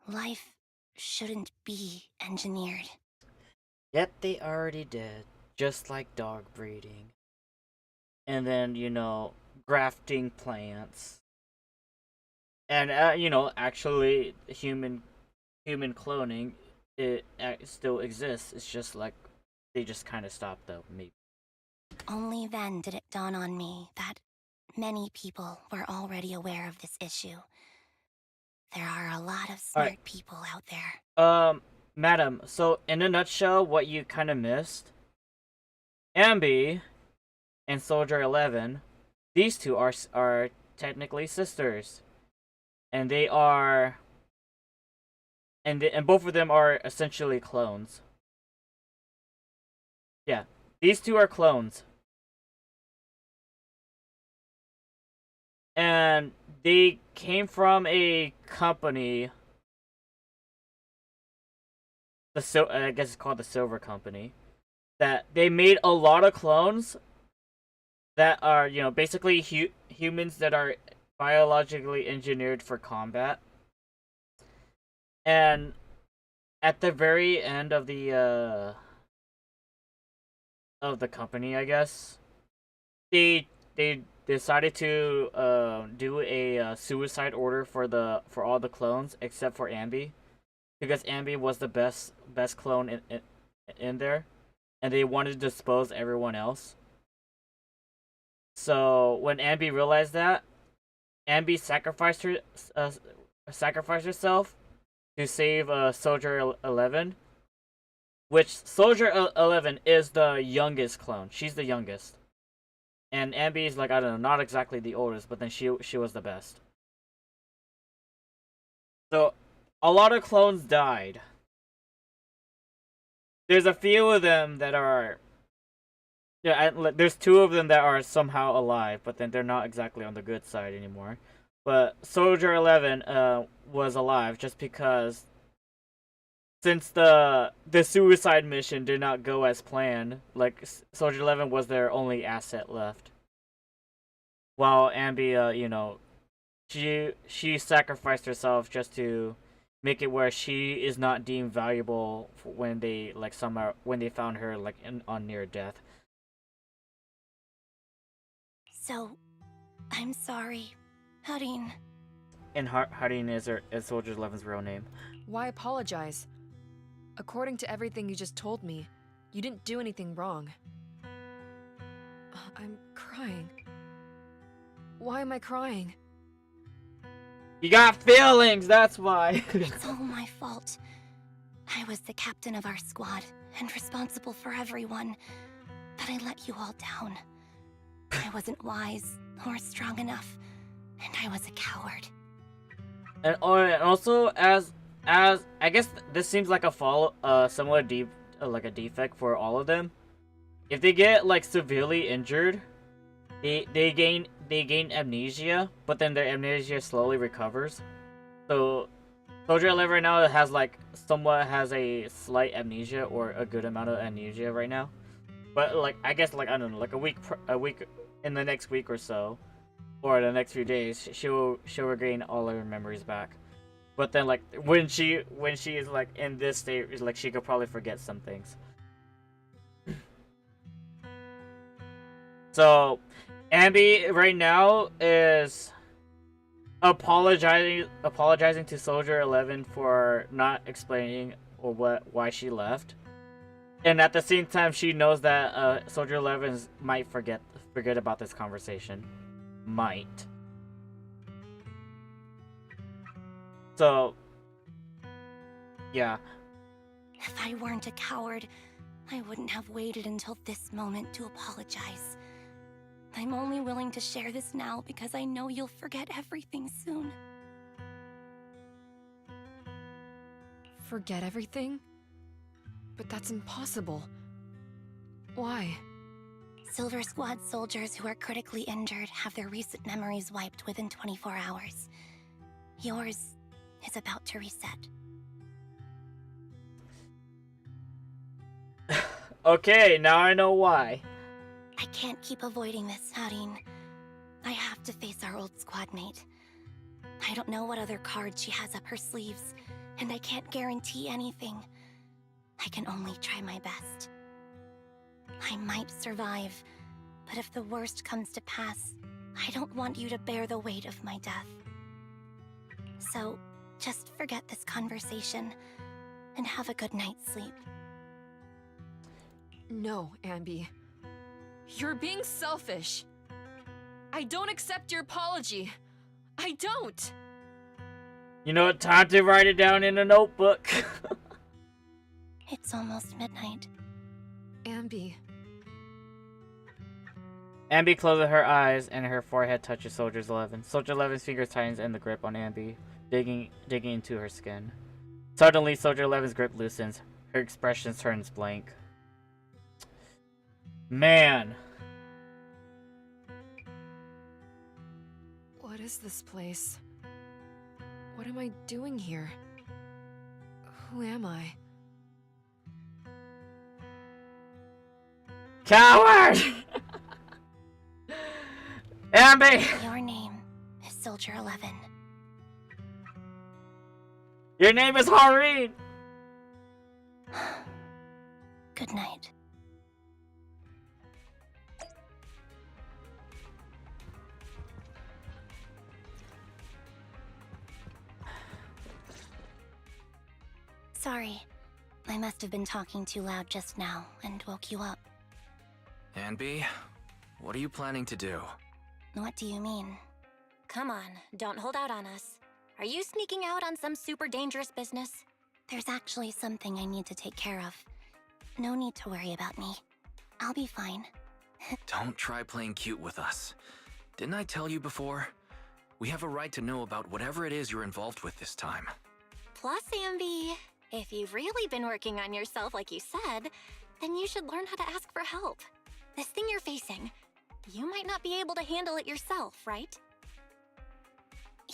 I: Life shouldn't be engineered.
L: Yet they already did, just like dog breeding. And then, you know, grafting plants. And, you know, actually, human cloning, it still exists. It's just like, they just kind of stopped though, maybe.
I: Only then did it dawn on me that many people were already aware of this issue. There are a lot of smart people out there.
L: Madam, so in a nutshell, what you kind of missed, Ambi and Soldier 11, these two are technically sisters. And they are, and both of them are essentially clones. Yeah, these two are clones. And they came from a company, I guess it's called the Silver Company, that they made a lot of clones that are, you know, basically humans that are biologically engineered for combat. And at the very end of the company, I guess, they decided to do a suicide order for all the clones except for Ambi, because Ambi was the best clone in there, and they wanted to dispose everyone else. So when Ambi realized that, Ambi sacrificed herself to save Soldier 11, which Soldier 11 is the youngest clone. She's the youngest. And Ambi is like, I don't know, not exactly the oldest, but then she was the best. So, a lot of clones died. There's a few of them that are... Yeah, there's 2 of them that are somehow alive, but then they're not exactly on the good side anymore. But Soldier 11 was alive just because since the suicide mission did not go as planned, like Soldier 11 was their only asset left. While Ambi, you know, she sacrificed herself just to make it where she is not deemed valuable when they when they found her like on near death.
I: So, I'm sorry, Harin.
L: And Harin is Soldier 11's real name.
N: Why apologize? According to everything you just told me, you didn't do anything wrong. I'm crying. Why am I crying?
L: You got feelings, that's why.
I: It's all my fault. I was the captain of our squad and responsible for everyone, but I let you all down. I wasn't wise or strong enough, and I was a coward.
L: And also, as I guess this seems like a somewhat deep, like a defect for all of them. If they get like severely injured, they gain amnesia, but then their amnesia slowly recovers. So Soldier 11 right now has a slight amnesia or a good amount of amnesia right now. But like I guess like I don't know, like a week in the next week or so, or the next few days, she'll regain all her memories back. But then like when she is like in this state, like she could probably forget some things. So Ambi right now is apologizing to Soldier 11 for not explaining or why she left. And at the same time, she knows that Soldier 11 might forget about this conversation. Might. So, yeah.
I: If I weren't a coward, I wouldn't have waited until this moment to apologize. I'm only willing to share this now because I know you'll forget everything soon.
N: Forget everything? But that's impossible. Why?
I: Silver Squad soldiers who are critically injured have their recent memories wiped within 24 hours. Yours is about to reset.
L: Okay, now I know why.
I: I can't keep avoiding this, Harin. I have to face our old squad mate. I don't know what other cards she has up her sleeves, and I can't guarantee anything. I can only try my best. I might survive, but if the worst comes to pass, I don't want you to bear the weight of my death. So, just forget this conversation, and have a good night's sleep.
N: No, Ambi. You're being selfish. I don't accept your apology. I don't!
L: You know what? Time to write it down in a notebook.
I: It's almost midnight.
N: Ambi.
L: Ambi closes her eyes and her forehead touches Soldier 11. Soldier 11's fingers tightens in the grip on Ambi, digging into her skin. Suddenly, Soldier 11's grip loosens. Her expression turns blank. Man.
N: What is this place? What am I doing here? Who am I?
L: Coward! Ambi!
I: Your name is Soldier 11.
L: Your name is Harin!
I: Good night. Sorry. I must have been talking too loud just now and woke you up.
J: Ambi, what are you planning to do?
I: What do you mean?
G: Come on, don't hold out on us. Are you sneaking out on some super dangerous business?
I: There's actually something I need to take care of. No need to worry about me. I'll be fine.
J: Don't try playing cute with us. Didn't I tell you before? We have a right to know about whatever it is you're involved with this time.
I: Plus, Ambi, if you've really been working on yourself like you said, then you should learn how to ask for help. This thing you're facing, you might not be able to handle it yourself, right?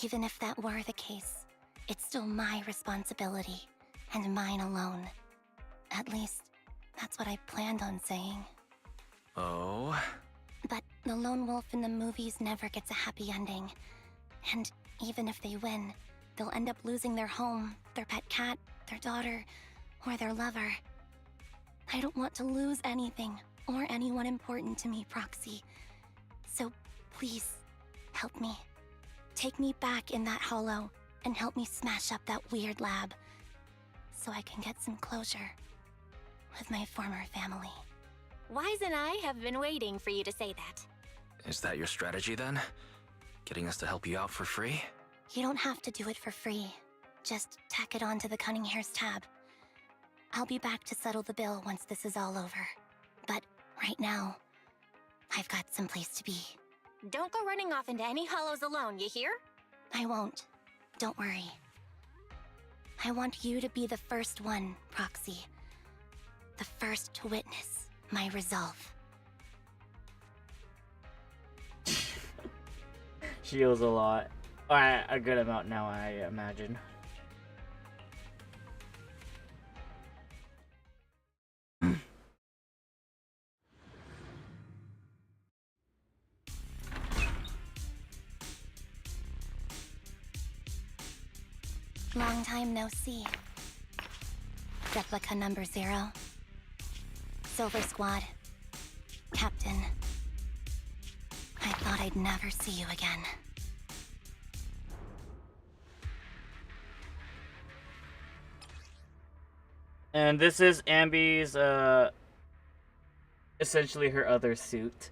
I: Even if that were the case, it's still my responsibility, and mine alone. At least, that's what I planned on saying.
J: Oh?
I: But the lone wolf in the movies never gets a happy ending. And even if they win, they'll end up losing their home, their pet cat, their daughter, or their lover. I don't want to lose anything, or anyone important to me, Proxy. So please, help me. Take me back in that hollow, and help me smash up that weird lab, so I can get some closure with my former family. Wise and I have been waiting for you to say that.
J: Is that your strategy then? Getting us to help you out for free?
I: You don't have to do it for free. Just tack it onto the Cunning Hair's tab. I'll be back to settle the bill once this is all over. But right now, I've got someplace to be. Don't go running off into any hollows alone, you hear? I won't. Don't worry. I want you to be the first one, Proxy. The first to witness my resolve.
L: She heals a lot. Alright, a good amount now, I imagine.
I: Long time no see. Replica number 0. Silver Squad. Captain. I thought I'd never see you again.
L: And this is Ambi's, essentially her other suit.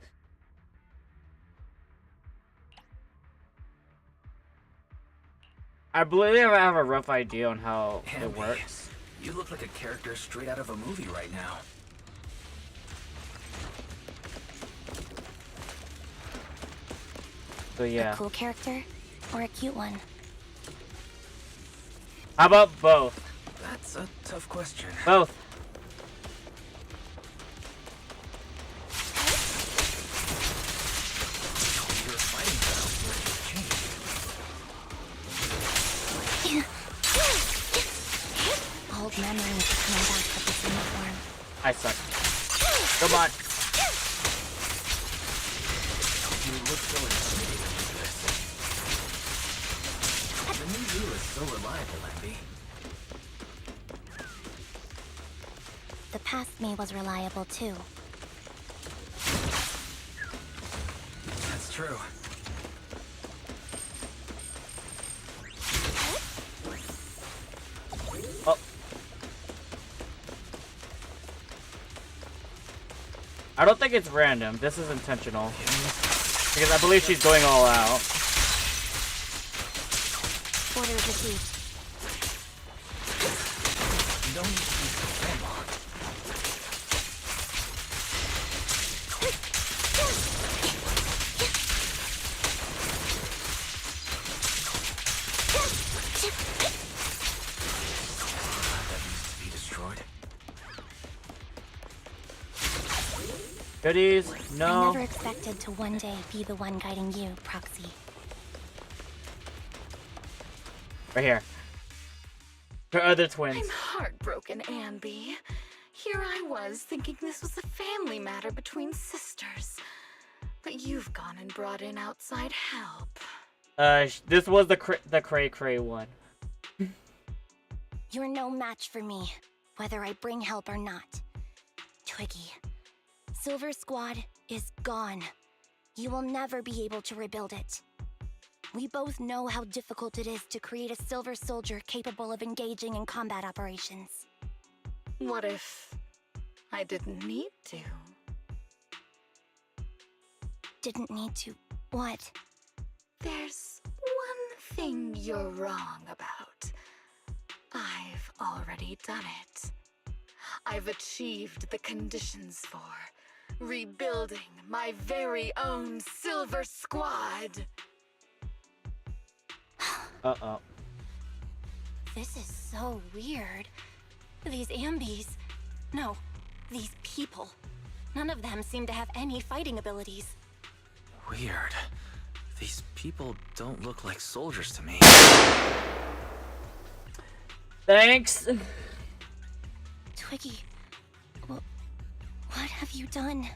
L: I believe I have a rough idea on how it works.
J: You look like a character straight out of a movie right now.
L: So yeah.
I: A cool character or a cute one?
L: How about both?
J: That's a tough question.
L: Both.
J: Your fighting style
I: Old memories are coming back with this uniform.
L: I suck. Come on.
J: You look so intimidating with this. The new you is so reliable, Ambi.
I: The past me was reliable too.
J: That's true.
L: Oh. I don't think it's random. This is intentional. Because I believe she's going all out.
I: Orders received.
J: You don't need to be so grandma. That needs to be destroyed.
L: Goodies, no.
I: I never expected to one day be the one guiding you, Proxy.
L: Right here. Her other twins.
M: I'm heartbroken, Ambi. Here I was thinking this was a family matter between sisters. But you've gone and brought in outside help.
L: This was the cray cray one.
I: You're no match for me, whether I bring help or not. Twiggy, Silver Squad is gone. You will never be able to rebuild it. We both know how difficult it is to create a Silver Soldier capable of engaging in combat operations.
M: What if I didn't need to?
I: Didn't need to. What?
M: There's one thing you're wrong about. I've already done it. I've achieved the conditions for rebuilding my very own Silver Squad.
L: Uh-oh.
I: This is so weird. These Ambies... No, these people. None of them seem to have any fighting abilities.
J: Weird. These people don't look like soldiers to me.
L: Thanks.
I: Twiggy, what have you done?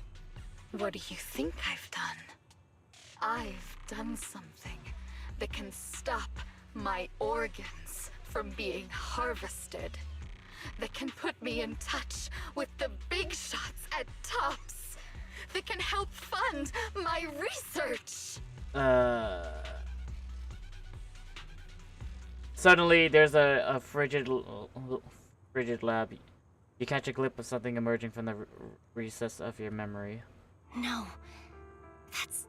M: What do you think I've done? I've done something that can stop my organs from being harvested. That can put me in touch with the big shots at Tops. That can help fund my research.
L: Suddenly, there's a frigid lab. You catch a glimpse of something emerging from the recess of your memory.
I: No, that's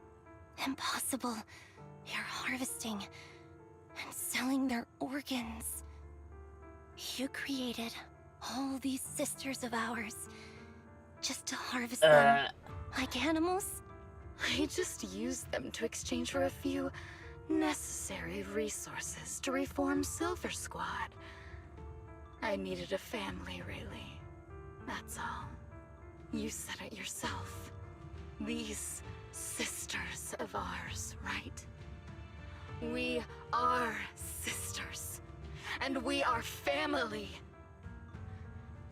I: impossible. You're harvesting and selling their organs. You created all these sisters of ours just to harvest them like animals?
M: I just used them to exchange for a few necessary resources to reform Silver Squad. I needed a family, really. That's all. You said it yourself. These sisters of ours, right? We are sisters. And we are family.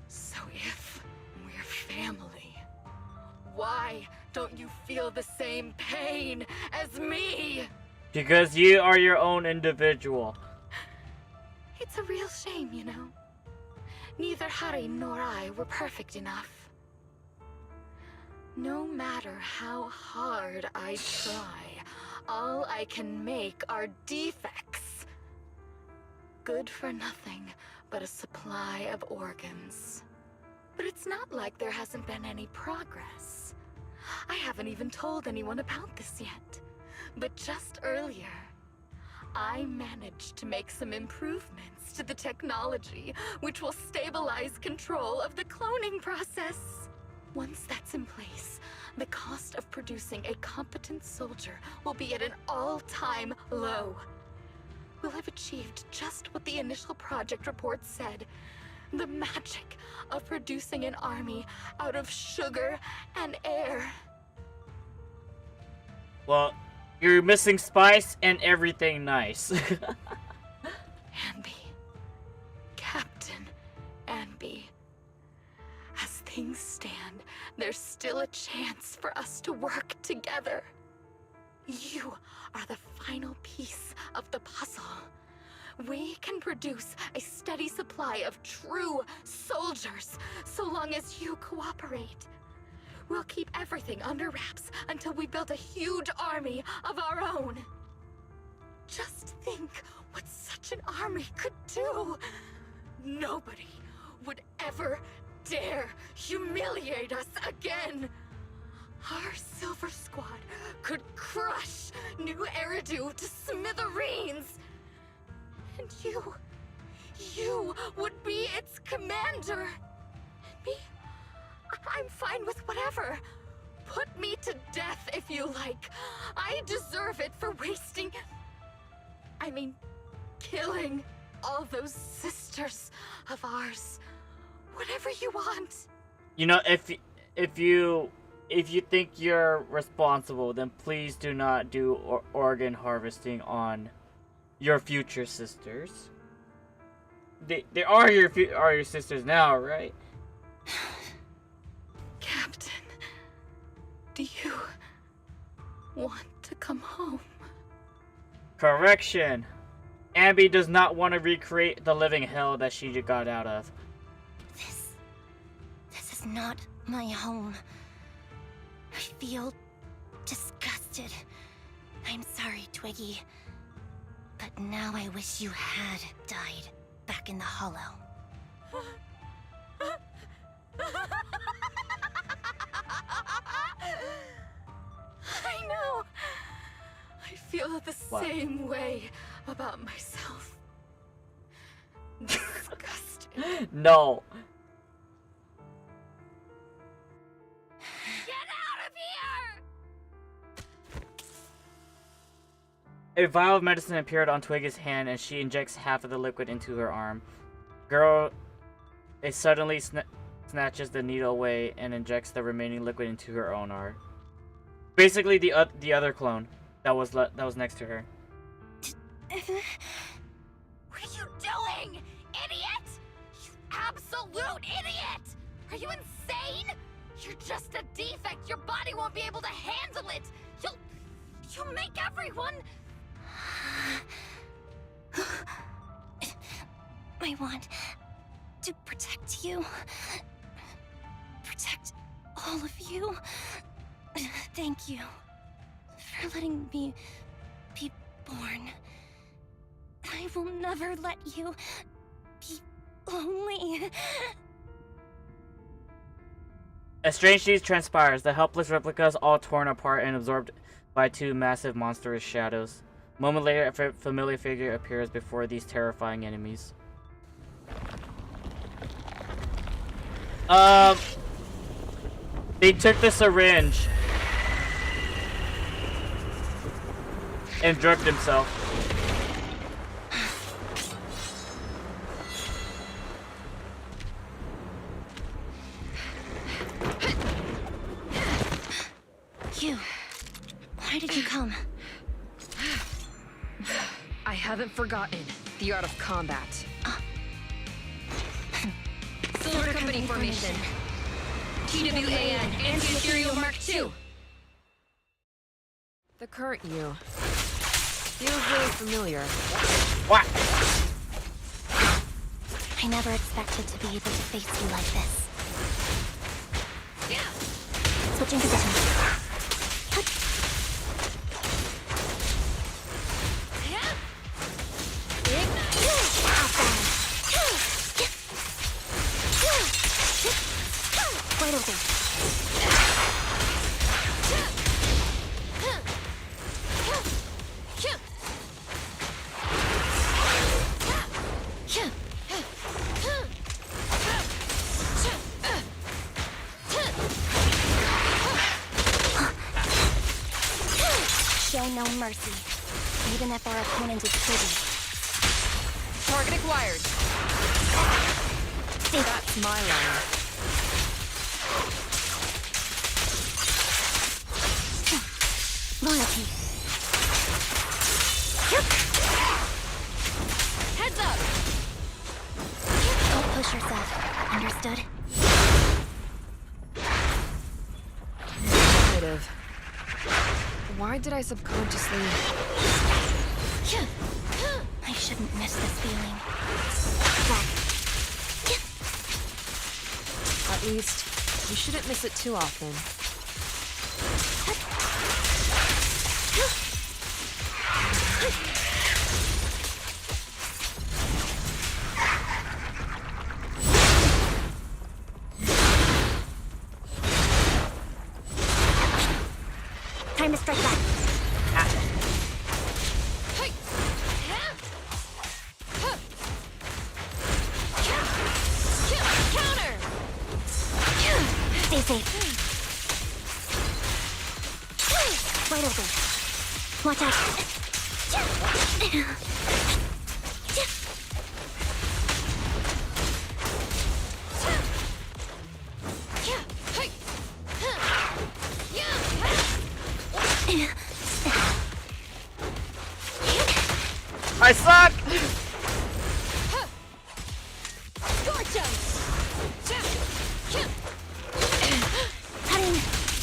M: So if we're family, why don't you feel the same pain as me?
L: Because you are your own individual.
M: It's a real shame, you know. Neither Harry nor I were perfect enough. No matter how hard I try, all I can make are defects. Good for nothing but a supply of organs. But it's not like there hasn't been any progress. I haven't even told anyone about this yet. But just earlier, I managed to make some improvements to the technology which will stabilize control of the cloning process. Once that's in place, the cost of producing a competent soldier will be at an all-time low. We'll have achieved just what the initial project report said. The magic of producing an army out of sugar and air.
L: Well, you're missing spice and everything nice.
M: Anby. Captain Anby. As things stand, there's still a chance for us to work together. You are the final piece of the puzzle. We can produce a steady supply of true soldiers, so long as you cooperate. We'll keep everything under wraps until we build a huge army of our own. Just think what such an army could do. Nobody would ever dare humiliate us again. Our Silver Squad could crush New Eridu to smithereens. And you would be its commander. And me, I'm fine with whatever. Put me to death if you like. I deserve it for killing all those sisters of ours. Whatever you want.
L: You know, if you think you're responsible, then please do not do organ harvesting on your future sisters. They are your sisters now, right?
M: Captain, do you want to come home?
L: Correction. Anby does not want to recreate the living hell that she got out of.
I: This is not my home. I feel disgusted. I'm sorry, Twiggy. But now I wish you had died back in the Hollow.
M: I know. I feel the same way about myself. Disgusted.
L: No. A vial of medicine appeared on Twiggy's hand, and she injects half of the liquid into her arm. Girl, it suddenly snatches the needle away and injects the remaining liquid into her own arm. Basically, the other clone that was next to her.
E: What are you doing, idiot? You absolute idiot! Are you insane? You're just a defect. Your body won't be able to handle it. You'll make everyone.
I: I want to protect you. Protect all of you. Thank you for letting me be born. I will never let you be lonely.
L: A strange news transpires. The helpless replicas all torn apart and absorbed by two massive monstrous shadows. A moment later, a familiar figure appears before these terrifying enemies. They took the syringe and drugged himself.
I: You. Why did you come?
N: I haven't forgotten the art of combat. Silver Company formation. TWAN, Anti-Ethereal Mark II. The current you feels really familiar.
L: What?
I: I never expected to be able to face you like this. Switching positions. Wide open. Show no mercy, even if our opponent is pretty.
N: Target acquired. That's my line.
I: Loyalty.
E: Heads up!
I: Don't push yourself. Understood?
N: Negative. Why did I subconsciously...
I: I shouldn't miss this feeling.
N: At least, you shouldn't miss it too often.
I: Time to strike back.
E: Counter!
I: Stay safe. Wide open. Watch out.
L: I suck!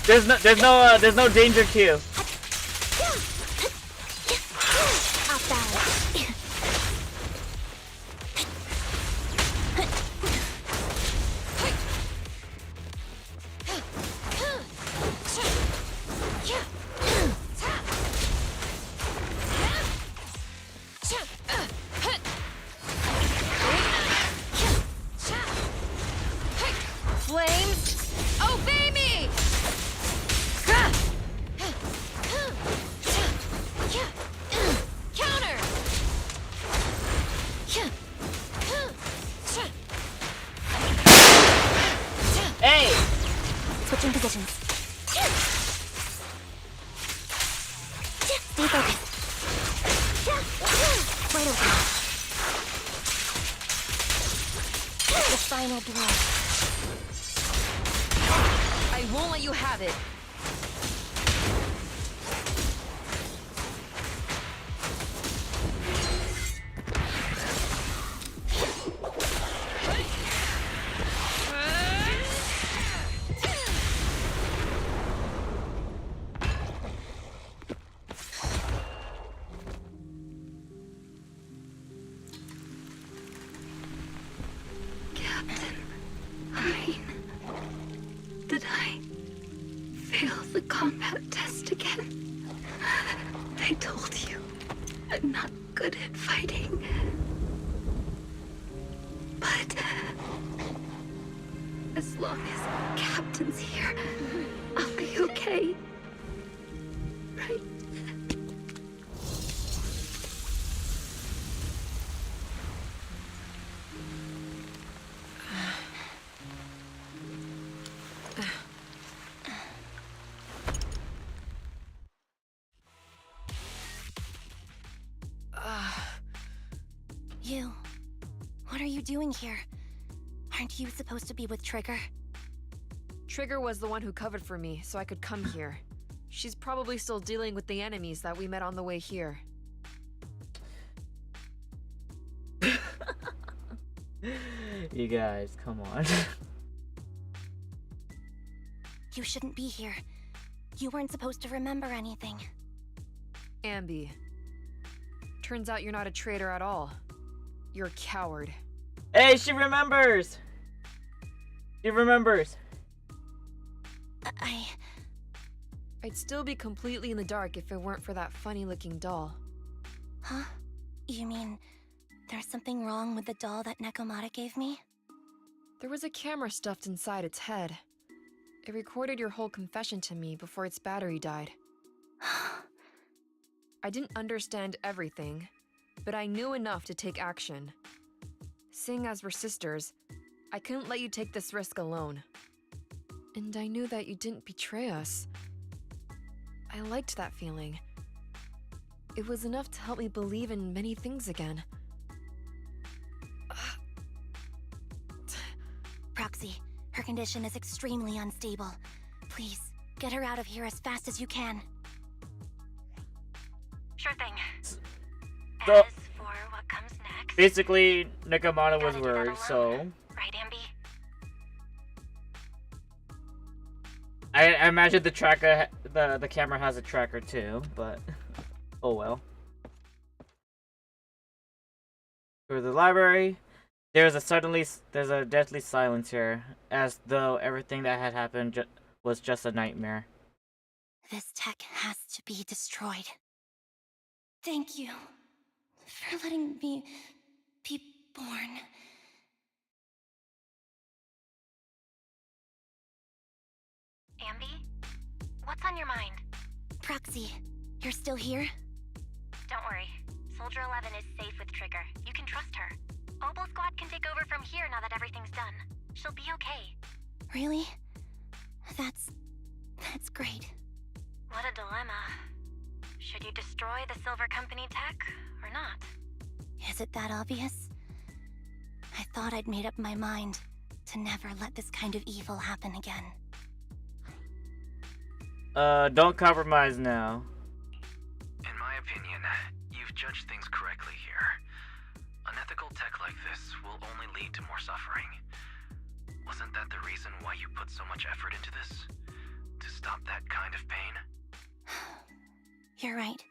L: There's no danger cue.
E: Flames, obey me! Counter!
L: Hey!
I: Switching positions. Stay focused.
N: final blow. I won't let you have it.
M: Did I fail the combat test again? I told you, I'm not good at fighting. But as long as Captain's here, I'll be okay. Right?
G: You. What are you doing here? Aren't you supposed to be with Trigger?
N: Trigger was the one who covered for me, so I could come here. She's probably still dealing with the enemies that we met on the way here.
L: You guys, come on.
G: You shouldn't be here. You weren't supposed to remember anything.
N: Ambi. Turns out you're not a traitor at all. You're a coward.
L: Hey, she remembers! She remembers.
N: I'd still be completely in the dark if it weren't for that funny-looking doll.
G: Huh? You mean there's something wrong with the doll that Nekomata gave me?
N: There was a camera stuffed inside its head. It recorded your whole confession to me before its battery died. I didn't understand everything, but I knew enough to take action. Seeing as we're sisters, I couldn't let you take this risk alone. And I knew that you didn't betray us. I liked that feeling. It was enough to help me believe in many things again.
G: Proxy, her condition is extremely unstable. Please, get her out of here as fast as you can.
I: Sure thing.
L: So,
I: As for what comes next,
L: basically, Nekomata was worried, so...
I: right, Ambi?
L: I imagine the tracker, the camera has a tracker too, but oh well. For the library, there's a deathly silence here, as though everything that had happened was just a nightmare.
G: This tech has to be destroyed. Thank you for letting me be born.
I: Ambi? What's on your mind?
G: Proxy, you're still here?
I: Don't worry. Soldier 11 is safe with Trigger. You can trust her. Obo Squad can take over from here now that everything's done. She'll be okay.
G: Really? That's great.
I: What a dilemma. Should you destroy the Silver Company tech, or not?
G: Is it that obvious? I thought I'd made up my mind to never let this kind of evil happen again.
L: Don't compromise now.
J: In my opinion, you've judged things correctly here. Unethical tech like this will only lead to more suffering. Wasn't that the reason why you put so much effort into this? To stop that kind of pain?
G: You're right.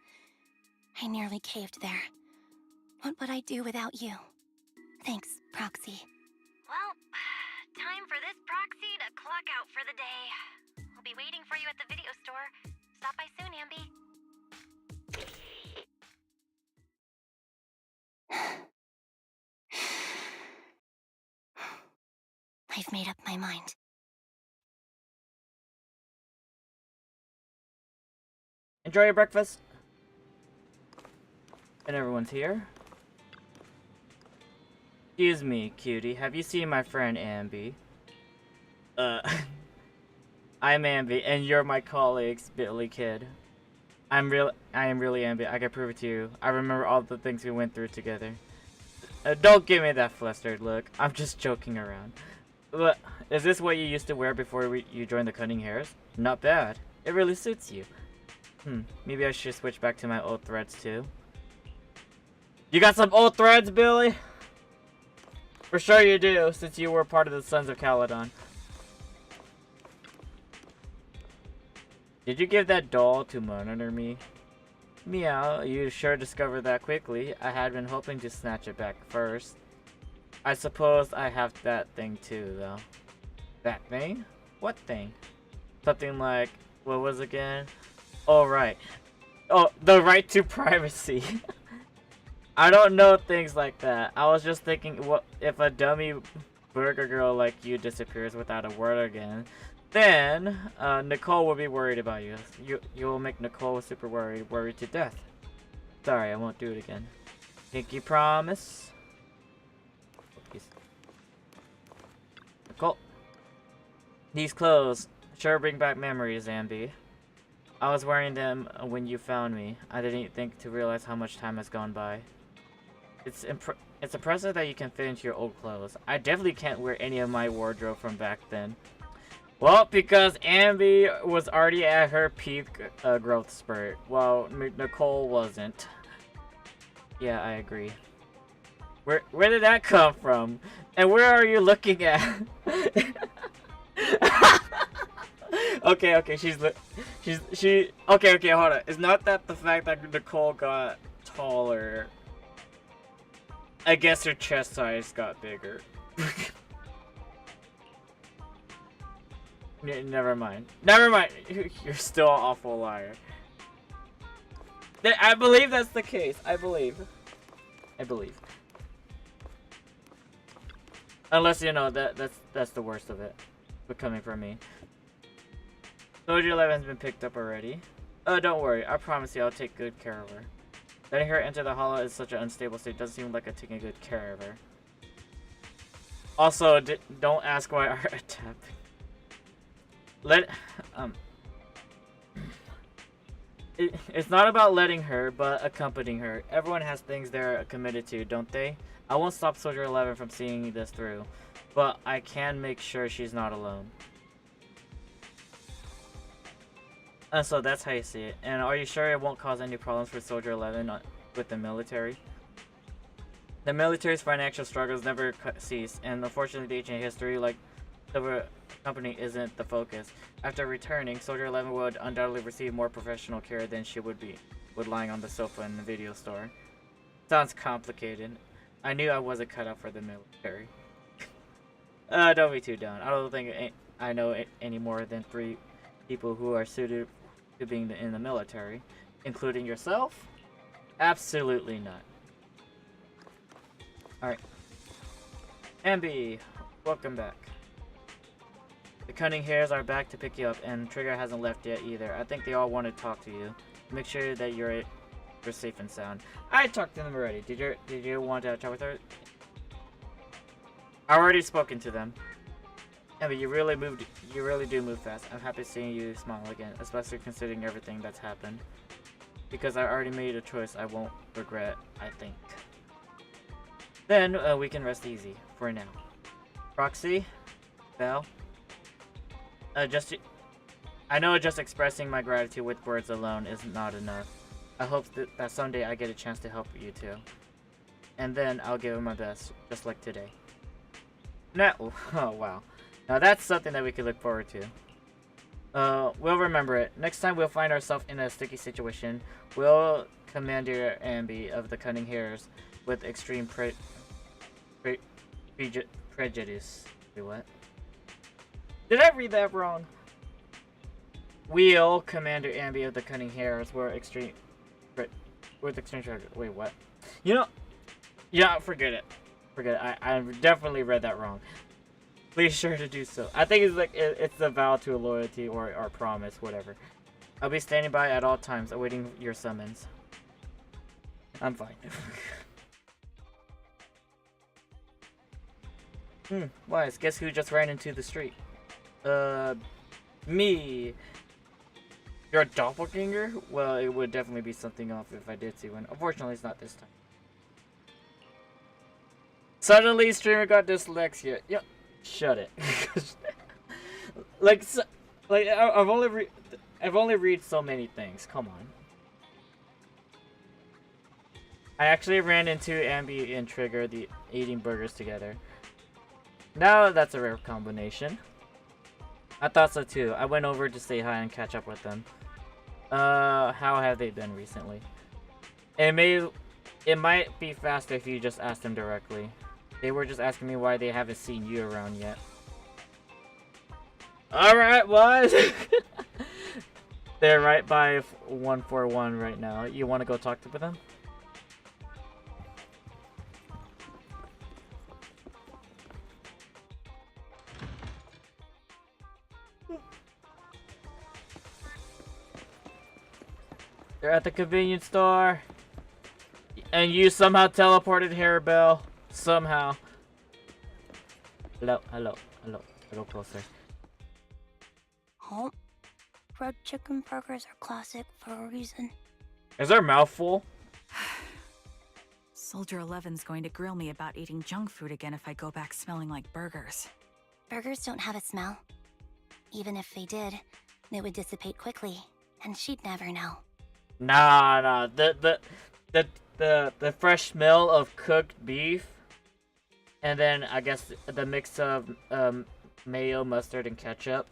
G: I nearly caved there. What would I do without you? Thanks, Proxy.
I: Well, time for this proxy to clock out for the day. We'll be waiting for you at the video store. Stop by soon, Ambi.
G: I've made up my mind.
L: Enjoy your breakfast. And everyone's here. Excuse me, cutie. Have you seen my friend Ambi? I'm Ambi, and you're my colleague's Billy kid. I am really Ambi. I can prove it to you. I remember all the things we went through together. Don't give me that flustered look. I'm just joking around. What? Is this what you used to wear before you joined the Cunning Hairs? Not bad. It really suits you. Maybe I should switch back to my old threads too. You got some old threads, Billy? For sure you do, since you were part of the Sons of Caledon. Did you give that doll to monitor me? Meow, you sure discovered that quickly. I had been hoping to snatch it back first. I suppose I have that thing too, though. That thing? What thing? Something like, what was it again? Oh, right. Oh, the right to privacy. I don't know things like that. I was just thinking, what if a dummy burger girl like you disappears without a word again? Then, Nicole will be worried about you. You'll make Nicole super worried to death. Sorry, I won't do it again. Pinky promise. Please. Nicole. These clothes sure bring back memories, Ambi. I was wearing them when you found me. I didn't think to realize how much time has gone by. It's impressive that you can fit into your old clothes. I definitely can't wear any of my wardrobe from back then. Well, because Ambi was already at her peak growth spurt, while Nicole wasn't. Yeah, I agree. Where did that come from? And where are you looking at? Okay, okay, okay, hold on. It's not that the fact that Nicole got taller. I guess her chest size got bigger. Never mind. Never mind. You're still an awful liar. I believe that's the case. I believe. Unless you know that's the worst of it. But coming from me. Soldier 11's been picked up already. Oh, don't worry. I promise you I'll take good care of her. Letting her enter the hollow is such an unstable state. Doesn't seem like I'm taking good care of her. Also, don't ask why our attack. It's not about letting her, but accompanying her. Everyone has things they're committed to, don't they? I won't stop Soldier 11 from seeing this through, but I can make sure she's not alone. So that's how you see it. And are you sure it won't cause any problems for Soldier 11 with the military? The military's financial struggles never cease, and unfortunately the ancient history, like the company, isn't the focus. After returning, Soldier 11 would undoubtedly receive more professional care than she would lying on the sofa in the video store. Sounds complicated. I knew I wasn't cut out for the military. Don't be too down. I don't think I know any more than 3 people who are suited to being in the military, including yourself? Absolutely not. Alright. Ambi, welcome back. The Cunning Hairs are back to pick you up, and Trigger hasn't left yet either. I think they all want to talk to you. Make sure that you're safe and sound. I talked to them already. Did you want to chat with her? I already spoken to them. Yeah, but you really do move fast. I'm happy seeing you smile again, especially considering everything that's happened. Because I already made a choice I won't regret, I think. Then we can rest easy for now. Roxy, Val. I know just expressing my gratitude with words alone is not enough. I hope that someday I get a chance to help you too. And then I'll give it my best, just like today. Oh wow. Now that's something that we could look forward to. We'll remember it. Next time we'll find ourselves in a sticky situation, we'll Commander Ambi of the Cunning Hairs with extreme prejudice. Wait, what? Did I read that wrong? We'll Commander Ambi of the Cunning Hairs with extreme prejudice. Wait, what? You know, yeah, forget it. I definitely read that wrong. Please sure to do so. I think it's like it's a vow to a loyalty or promise, whatever. I'll be standing by at all times, awaiting your summons. I'm fine. Wise. Guess who just ran into the street? Me. You're a doppelganger? Well, it would definitely be something off if I did see one. Unfortunately, it's not this time. Suddenly, streamer got dyslexia. Yeah. Shut it. like, so, like I've only read so many things. Come on. I actually ran into Ambi and Trigger eating burgers together. Now that's a rare combination. I thought so too. I went over to say hi and catch up with them. How have they been recently? It might be faster if you just ask them directly. They were just asking me why they haven't seen you around yet. Alright, what? They're right by 141 right now. You want to go talk to them? They're at the convenience store. And you somehow teleported here, Bill. Somehow. Hello. Go closer.
B: Oh, fried chicken burgers are classic for a reason.
L: Is our mouth full?
D: Soldier 11's going to grill me about eating junk food again if I go back smelling like burgers.
E: Burgers don't have a smell. Even if they did, they would dissipate quickly, and she'd never know.
L: Nah. The fresh smell of cooked beef, and then I guess the mix of mayo, mustard, and ketchup,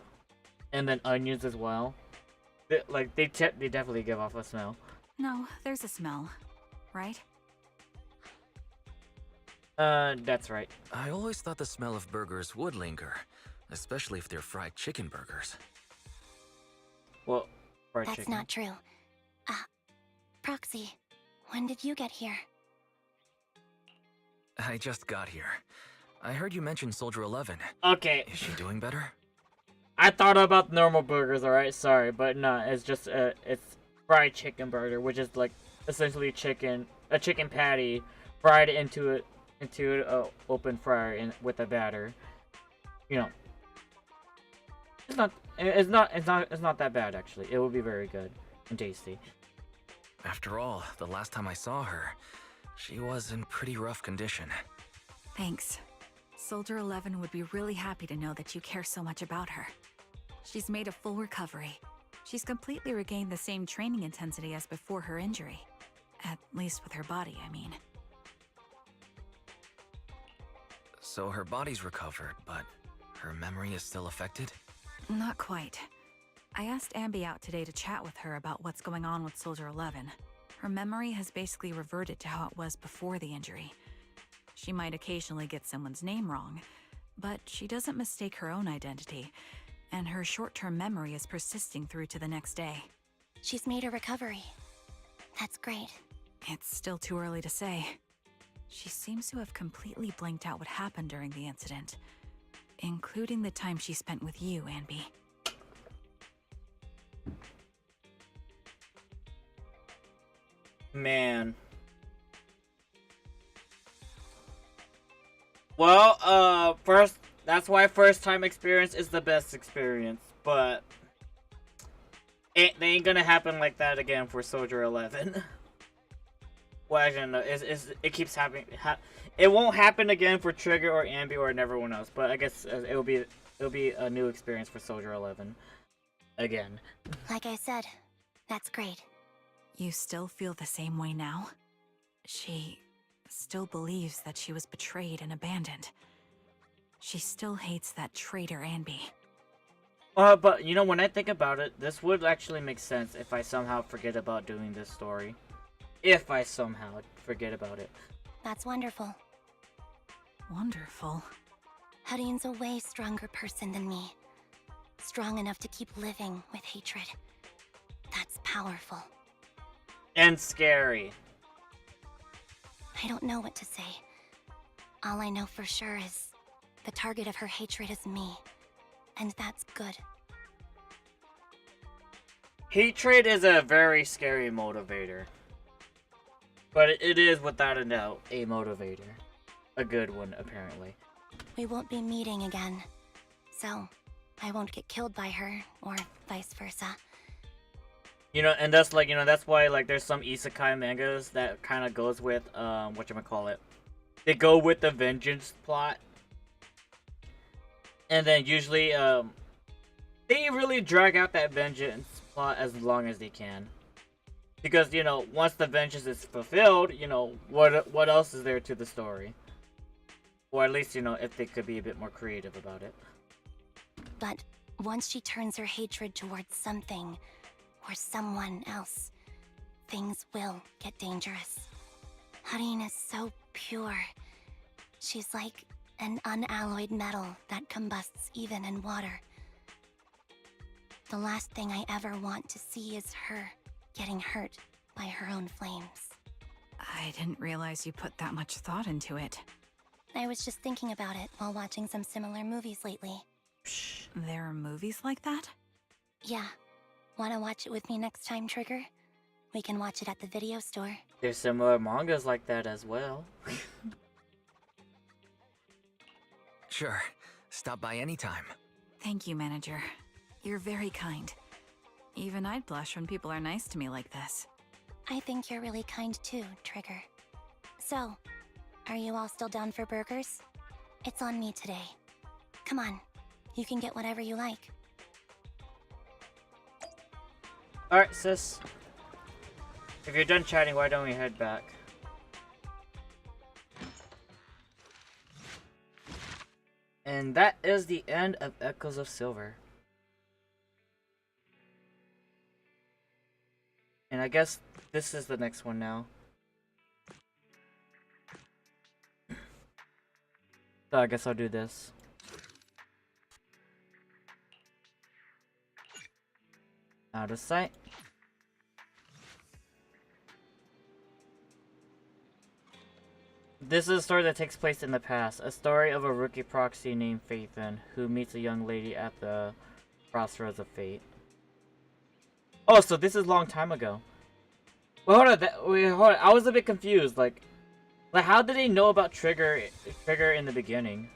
L: and then onions as well. They definitely give off a smell.
D: No, there's a smell, right?
L: That's right.
J: I always thought the smell of burgers would linger, especially if they're fried chicken burgers.
L: Well, fried
E: That's
L: chicken.
E: not true. Proxy, when did you get here?
J: I just got here. I heard you mention Soldier 11.
L: Okay.
J: Is she doing better?
L: I thought about normal burgers, alright? Sorry, but no, it's just, it's fried chicken burger, which is like essentially a chicken patty fried into an open fryer with a batter. You know, it's not that bad actually. It will be very good and tasty.
J: After all, the last time I saw her, she was in pretty rough condition.
D: Thanks. Soldier 11 would be really happy to know that you care so much about her. She's made a full recovery. She's completely regained the same training intensity as before her injury. At least with her body, I mean.
J: So her body's recovered, but her memory is still affected?
D: Not quite. I asked Ambi out today to chat with her about what's going on with Soldier 11. Her memory has basically reverted to how it was before the injury. She might occasionally get someone's name wrong, but she doesn't mistake her own identity, and her short-term memory is persisting through to the next day.
E: She's made a recovery. That's great.
D: It's still too early to say. She seems to have completely blanked out what happened during the incident, including the time she spent with you, Ambi.
L: Man. Well, that's why first time experience is the best experience, but they ain't gonna happen like that again for Soldier 11. Well, actually, no, it keeps happening. It won't happen again for Trigger or Ambi or everyone else, but I guess it'll be a new experience for Soldier 11 again.
E: Like I said, that's great.
D: You still feel the same way now? She still believes that she was betrayed and abandoned. She still hates that traitor Ambi.
L: But you know, when I think about it, this would actually make sense if I somehow forget about doing this story. If I somehow forget about it.
E: That's wonderful.
D: Wonderful.
E: Hadian's a way stronger person than me. Strong enough to keep living with hatred. That's powerful.
L: And scary.
E: I don't know what to say. All I know for sure is the target of her hatred is me. And that's good.
L: Hatred is a very scary motivator. But it is, without a doubt, a motivator. A good one, apparently.
E: We won't be meeting again. So, I won't get killed by her, or vice versa.
L: You know, and that's like, you know, that's why, like, there's some isekai mangas that kind of goes with, whatchamacallit. They go with the vengeance plot. And then usually, they really drag out that vengeance plot as long as they can. Because, you know, once the vengeance is fulfilled, you know, what else is there to the story? Or at least, you know, if they could be a bit more creative about it.
B: But once she turns her hatred towards something or someone else, things will get dangerous. Hareen is so pure. She's like an unalloyed metal that combusts even in water. The last thing I ever want to see is her getting hurt by her own flames.
D: I didn't realize you put that much thought into it.
B: I was just thinking about it while watching some similar movies lately.
D: Shh, there are movies like that?
B: Yeah. Wanna watch it with me next time, Trigger? We can watch it at the video store.
L: There's similar mangas like that as well.
J: Sure. Stop by anytime.
D: Thank you, manager. You're very kind. Even I'd blush when people are nice to me like this.
B: I think you're really kind too, Trigger. So, are you all still down for burgers? It's on me today. Come on, you can get whatever you like.
L: Alright, sis. If you're done chatting, why don't we head back? And that is the end of Echoes of Silver. And I guess this is the next one now. So I guess I'll do this. Out of sight. This is a story that takes place in the past. A story of a rookie proxy named Faithin who meets a young lady at the crossroads of fate. Oh, so this is a long time ago. Well, hold on. I was a bit confused. Like how did they know about Trigger in the beginning?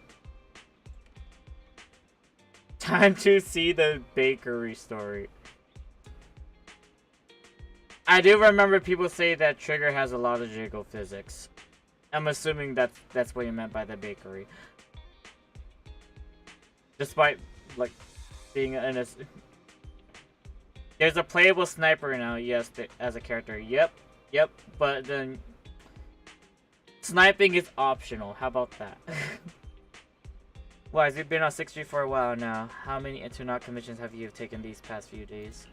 L: Time to see the bakery story. I do remember people say that Trigger has a lot of jiggle physics. I'm assuming that's what you meant by the bakery. Despite, like, being in a... There's a playable sniper now, yes, as a character. Yep, but then... Sniping is optional, how about that? Why, we've been on 6G for a while now. How many Internet commissions have you taken these past few days?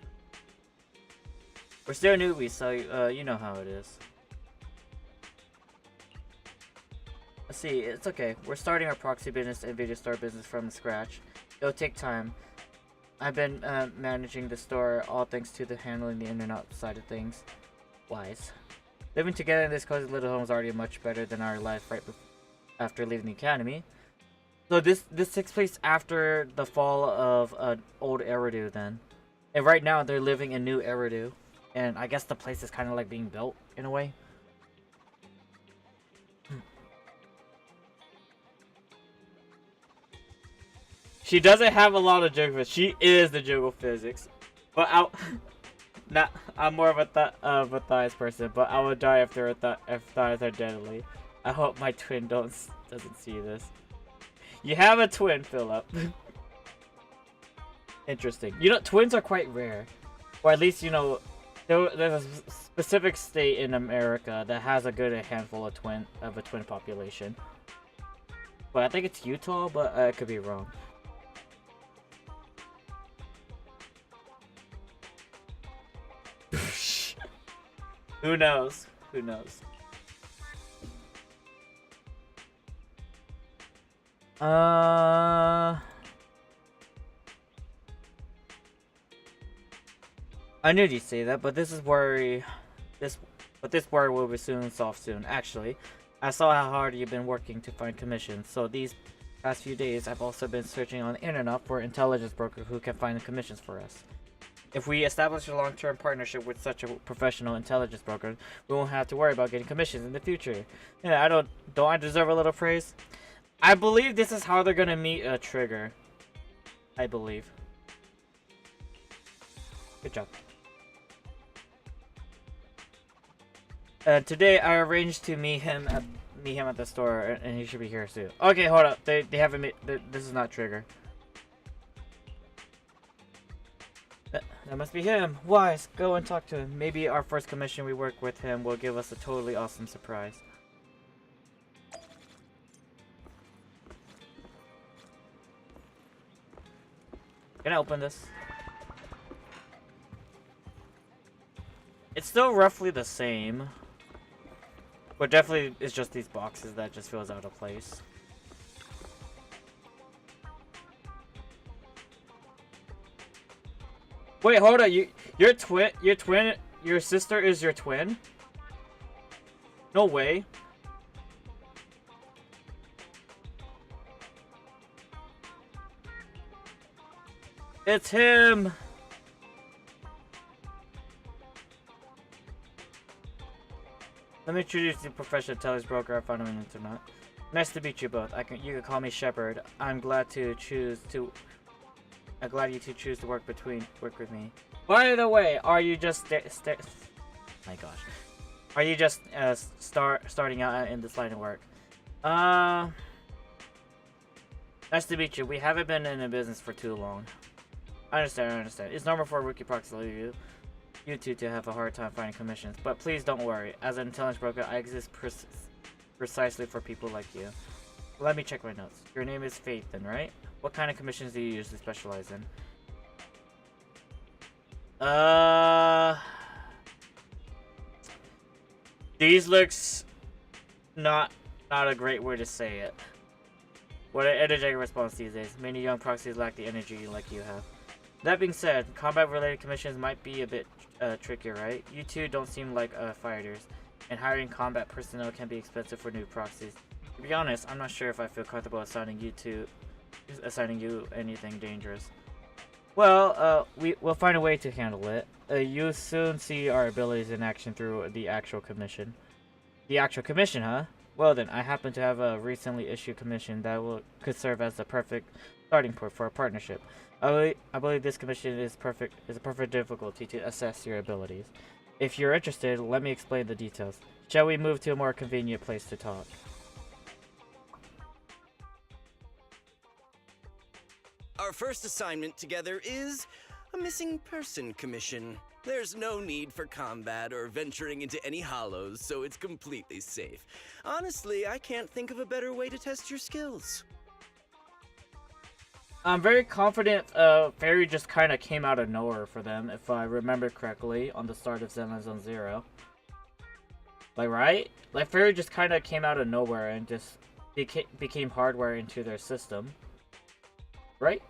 L: We're still newbies, so you know how it is. Let's see, it's okay. We're starting our proxy business and video store business from scratch. It'll take time. I've been managing the store, all thanks to the handling the internet side of things. Wise. Living together in this cozy little home is already much better than our life right after leaving the academy. So this takes place after the fall of old Eridu then. And right now they're living in new Eridu. And I guess the place is kind of like being built in a way. She doesn't have a lot of jiggle physics. She is the jiggle physics. But I'm more of a thighs person, but I would die if thighs are deadly. I hope my twin doesn't see this. You have a twin, Philip. Interesting. You know, twins are quite rare. Or at least, you know, there's a specific state in America that has a good handful of a twin population. But I think it's Utah, but I could be wrong. Who knows? Who knows? I knew you'd say that, but this worry will be solved soon. Actually, I saw how hard you've been working to find commissions, so these past few days I've also been searching on the internet for intelligence brokers who can find the commissions for us. If we establish a long-term partnership with such a professional intelligence broker, we won't have to worry about getting commissions in the future. Yeah, don't I deserve a little praise? I believe this is how they're gonna meet a Trigger. I believe. Good job. Today I arranged to meet him at the store, and he should be here soon. Okay, hold up. They haven't met. This is not Trigger. that must be him. Wise, go and talk to him. Maybe our first commission we work with him will give us a totally awesome surprise. Can I open this? It's still roughly the same. But definitely it's just these boxes that just feels out of place. Wait, hold on. Your sister is your twin? No way. It's him. Let me introduce you to Professor Telly's broker. I found him on the internet. Nice to meet you both. You can call me Shepard. I'm glad you choose to work with me. By the way, are you just my gosh. Are you just starting out in this line of work? Nice to meet you. We haven't been in the business for too long. I understand. It's normal for a rookie proxy like you two to have a hard time finding commissions, but please don't worry. As an intelligence broker, I exist precisely for people like you. Let me check my notes. Your name is Faithin, right? What kind of commissions do you usually specialize in? These looks not a great way to say it. What an energetic response these days. Many young proxies lack the energy like you have. That being said, combat-related commissions might be a bit trickier, right? You two don't seem like fighters, and hiring combat personnel can be expensive for new proxies. To be honest, I'm not sure if I feel comfortable assigning you anything dangerous. Well, we'll find a way to handle it. You'll soon see our abilities in action through the actual commission. The actual commission, huh? Well then, I happen to have a recently issued commission that could serve as the perfect starting point for a partnership. I believe this commission is a perfect difficulty to assess your abilities. If you're interested, let me explain the details. Shall we move to a more convenient place to talk?
O: Our first assignment together is a missing person commission. There's no need for combat or venturing into any hollows, so it's completely safe. Honestly, I can't think of a better way to test your skills.
L: I'm very confident Fairy just kind of came out of nowhere for them, if I remember correctly, on the start of Zenless Zone Zero. Like, right? Like, Fairy just kind of came out of nowhere and just became hardware into their system. Right?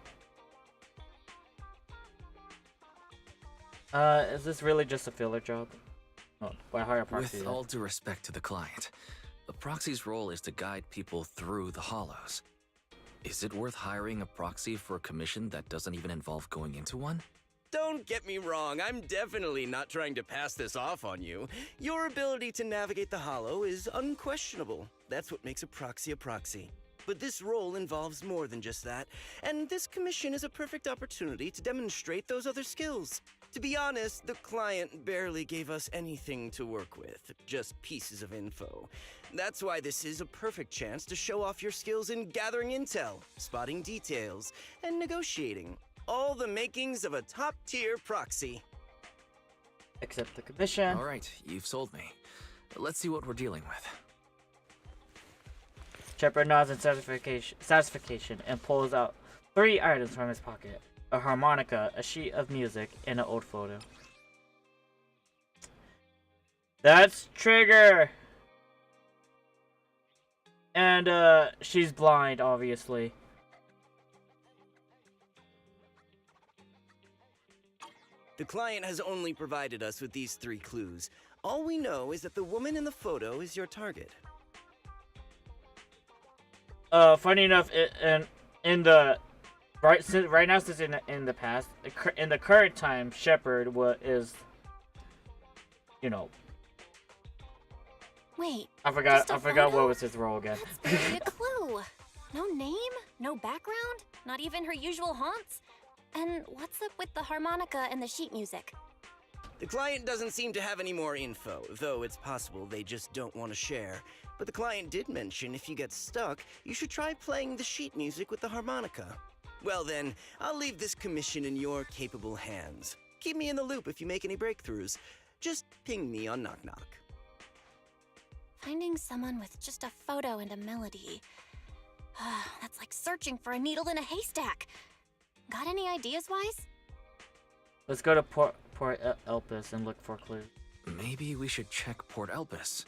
L: Is this really just a filler job? Oh, why hire a proxy?
J: With all due respect to the client, the proxy's role is to guide people through the hollows. Is it worth hiring a proxy for a commission that doesn't even involve going into one?
O: Don't get me wrong, I'm definitely not trying to pass this off on you. Your ability to navigate the hollow is unquestionable. That's what makes a proxy. But this role involves more than just that, and this commission is a perfect opportunity to demonstrate those other skills. To be honest, the client barely gave us anything to work with, just pieces of info. That's why this is a perfect chance to show off your skills in gathering intel, spotting details, and negotiating. All the makings of a top-tier proxy.
L: Accept the commission.
J: All right, you've sold me. Let's see what we're dealing with.
L: Shepard nods in satisfaction and pulls out 3 items from his pocket. A harmonica, a sheet of music, and an old photo. That's Trigger! And, she's blind, obviously.
O: The client has only provided us with these 3 clues. All we know is that the woman in the photo is your target.
L: Funny enough, in the right now, since in the past, in the current time, Shepard is, you know.
I: Wait.
L: I forgot what was his role again.
I: That's barely a clue. No name, no background, not even her usual haunts. And what's up with the harmonica and the sheet music?
O: The client doesn't seem to have any more info, though it's possible they just don't want to share. But the client did mention if you get stuck, you should try playing the sheet music with the harmonica. Well then, I'll leave this commission in your capable hands. keep me in the loop if you make any breakthroughs. Just ping me on Knock Knock.
I: Finding someone with just a photo and a melody. That's like searching for a needle in a haystack. Got any ideas, Wise?
L: Let's go to Port Elpis and look for clues.
J: Maybe we should check Port Elpis.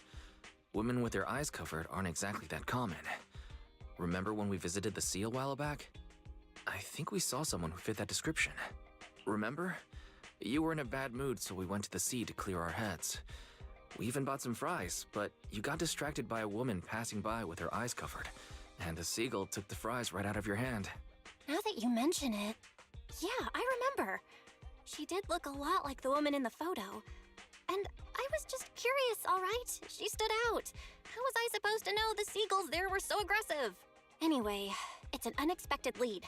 J: Women with their eyes covered aren't exactly that common. Remember when we visited the sea a while back? I think we saw someone who fit that description. Remember? You were in a bad mood, so we went to the sea to clear our heads. We even bought some fries, but you got distracted by a woman passing by with her eyes covered, and the seagull took the fries right out of your hand.
I: Now that you mention it, yeah, I remember. She did look a lot like the woman in the photo. And I was just curious, all right? She stood out. How was I supposed to know the seagulls there were so aggressive? Anyway, it's an unexpected lead.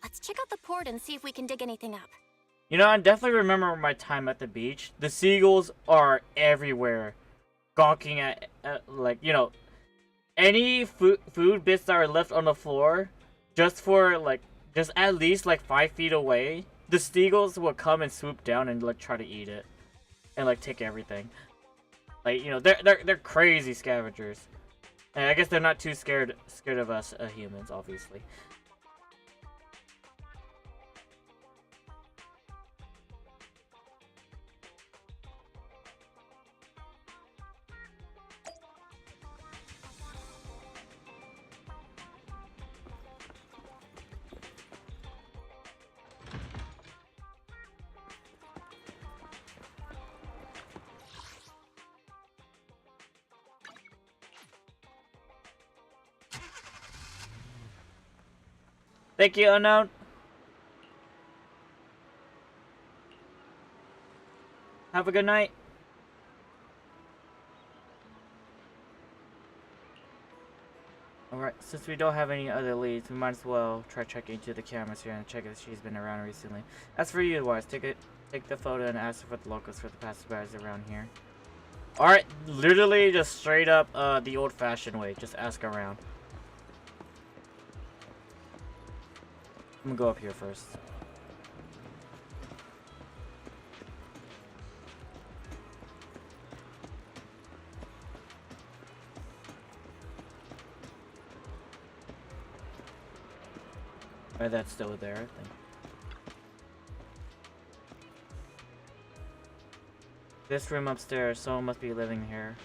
I: Let's check out the port and see if we can dig anything up.
L: You know, I definitely remember my time at the beach. The seagulls are everywhere. Gawking at like, you know, any food bits that are left on the floor, just at least like 5 feet away, the seagulls will come and swoop down and like try to eat it. And like take everything. Like, you know, they're crazy scavengers. And I guess they're not too scared of us humans, obviously. Thank you, unknown. Have a good night. Alright, since we don't have any other leads, we might as well try checking into the cameras here and check if she's been around recently. As for you, Wise, take the photo and ask for the locals for the passersby around here. Alright, literally just straight up the old-fashioned way. Just ask around. I'm gonna go up here first. Alright, that's still there, I think. This room upstairs, someone must be living here.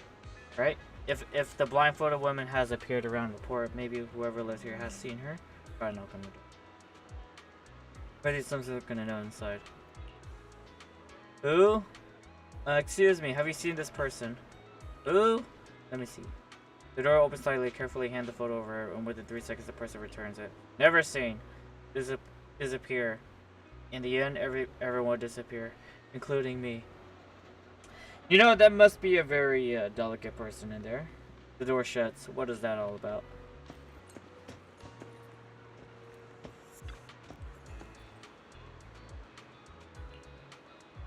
L: Right? If the blindfolded woman has appeared around the port, maybe whoever lives here has seen her. Try to knock on the door. Maybe someone's gonna know inside. Who? Excuse me, have you seen this person? Who? Let me see. The door opens slightly, carefully hand the photo over, and within 3 seconds the person returns it. Never seen. Disappear. In the end, everyone will disappear, including me. You know, that must be a very delicate person in there. The door shuts. What is that all about?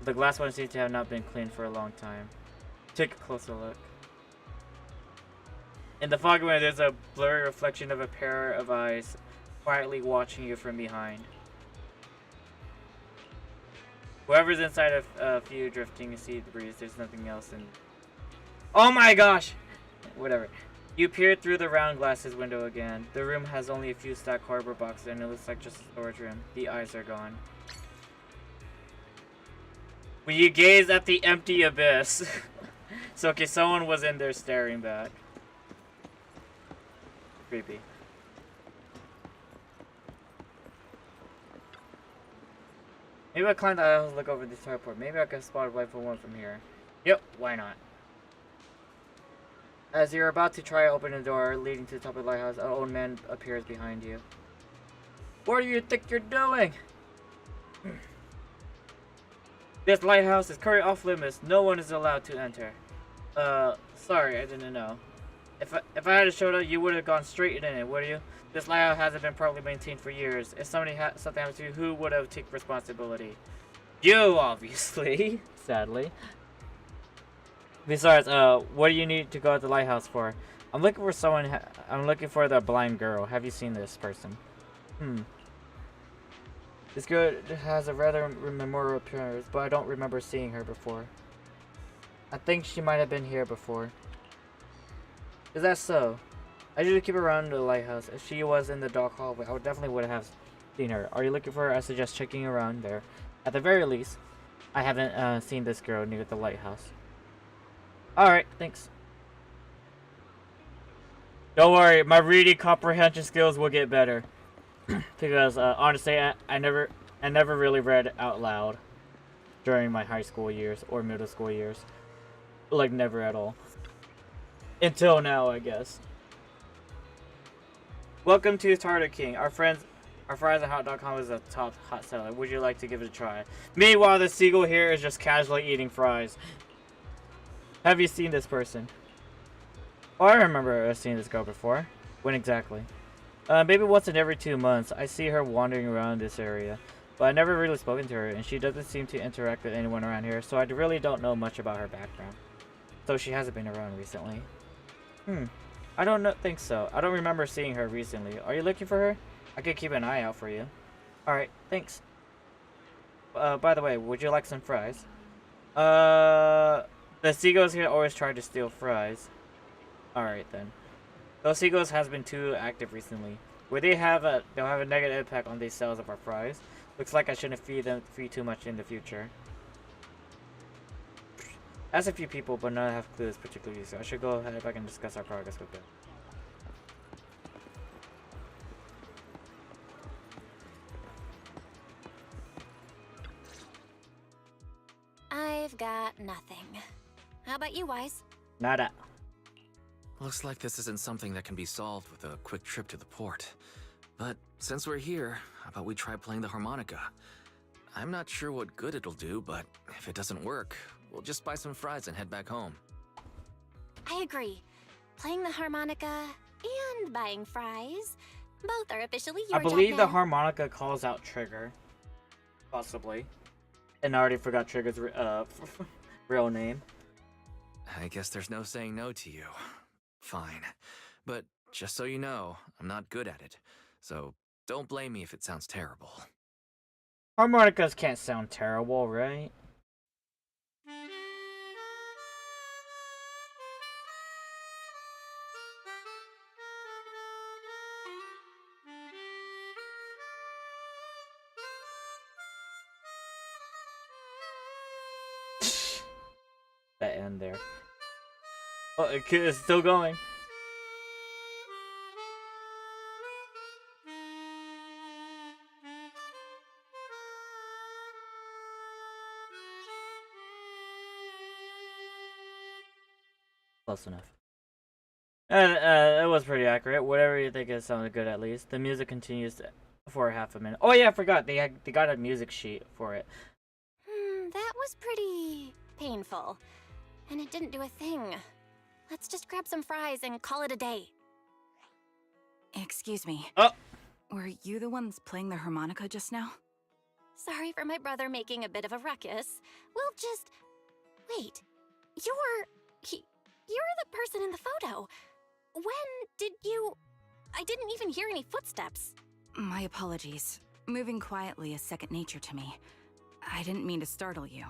L: The glass one seems to have not been cleaned for a long time. Take a closer look. In the fog window, there's a blurry reflection of a pair of eyes quietly watching you from behind. Whoever's inside of you drifting a sea breeze, there's nothing else in... Oh my gosh! Whatever. You peered through the round glasses window again. The room has only a few stacked cardboard boxes and it looks like just a storage room. The eyes are gone. When you gaze at the empty abyss. So, okay, someone was in there staring back. Creepy. Maybe I'll climb the aisles and look over the teleport. Maybe I can spot a rifle one from here. Yep, why not? As you're about to try to open the door leading to the top of the lighthouse, an old man appears behind you. What do you think you're doing? This lighthouse is currently off limits. No one is allowed to enter. Sorry, I didn't know. If I had showed up, you would have gone straight in it, would you? This lighthouse hasn't been properly maintained for years. If something happened to you, who would have taken responsibility? You, obviously. Sadly. Besides, what do you need to go to the lighthouse for? I'm looking for someone. I'm looking for the blind girl. Have you seen this person? This girl has a rather memorable appearance, but I don't remember seeing her before. I think she might have been here before. Is that so? I usually keep around the lighthouse. If she was in the dark hallway, I definitely would have seen her. Are you looking for her? I suggest checking around there. At the very least, I haven't seen this girl near the lighthouse. Alright, thanks. Don't worry, my reading comprehension skills will get better. Because honestly, I never really read out loud during my high school years or middle school years. Like, never at all. Until now, I guess. Welcome to Tartar King. Our fries at hot.com is a top hot seller. Would you like to give it a try? Meanwhile, the seagull here is just casually eating fries. Have you seen this person? Oh, I remember seeing this girl before. When exactly? Maybe once in every 2 months. I see her wandering around this area. But I've never really spoken to her, and she doesn't seem to interact with anyone around here, so I really don't know much about her background. So she hasn't been around recently. I don't think so. I don't remember seeing her recently. Are you looking for her? I could keep an eye out for you. Alright, thanks. By the way, would you like some fries? The seagulls here always try to steal fries. Alright then. Those seagulls has been too active recently. Where they'll have a negative impact on the sales of our fries. Looks like I shouldn't feed too much in the future. Asked a few people, but none have clues particularly, so I should go ahead if I can discuss our progress with them.
I: I've got nothing. How about you, Wise?
L: Nada.
J: Looks like this isn't something that can be solved with a quick trip to the port. But since we're here, how about we try playing the harmonica? I'm not sure what good it'll do, but if it doesn't work, we'll just buy some fries and head back home.
I: I agree. Playing the harmonica and buying fries, both are officially your
L: I believe
I: job
L: the
I: now.
L: harmonica calls out Trigger. Possibly. And I already forgot Trigger's real name.
J: I guess there's no saying no to you. Fine. But just so you know, I'm not good at it. So don't blame me if it sounds terrible.
L: Harmonicas can't sound terrible, right? That end there. Oh, it's still going. Close enough. It was pretty accurate. Whatever you think, it sounded good at least. The music continues for half a minute. Oh yeah, I forgot. They got a music sheet for it.
I: That was pretty painful. And it didn't do a thing. Let's just grab some fries and call it a day.
D: Excuse me.
L: Oh!
D: Were you the ones playing the harmonica just now?
I: Sorry for my brother making a bit of a ruckus. We'll just... Wait. You're the person in the photo. When did you... I didn't even hear any footsteps.
D: My apologies. Moving quietly is second nature to me. I didn't mean to startle you.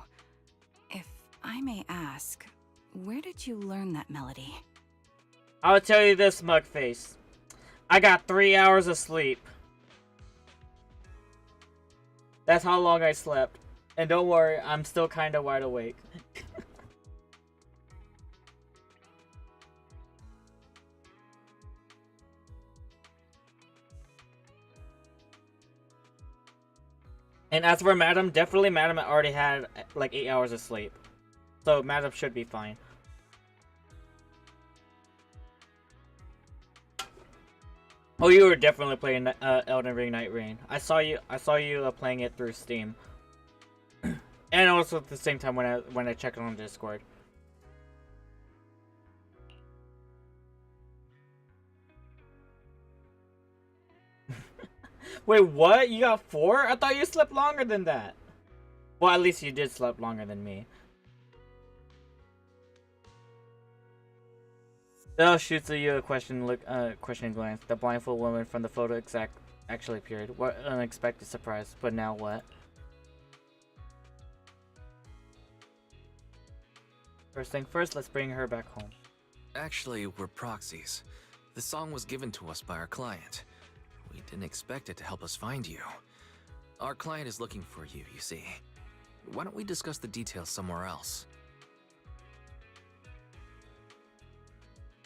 D: If I may ask, where did you learn that melody?
L: I'll tell you this, Mugface. I got 3 hours of sleep. That's how long I slept. And don't worry, I'm still kinda wide awake. And as for Madam, definitely Madam already had like 8 hours of sleep. So Madam should be fine. Oh, you were definitely playing Elden Ring Night Rain. I saw you playing it through Steam. And also at the same time when I checked on Discord. Wait, what? You got 4? I thought you slept longer than that. Well, at least you did sleep longer than me. Belle shoots at you a questioning glance. The blindfold woman from the photo actually appeared. What an unexpected surprise, but now what? First thing first, let's bring her back home.
P: Actually, we're proxies. The song was given to us by our client. We didn't expect it to help us find you. Our client is looking for you, you see. Why don't we discuss the details somewhere else?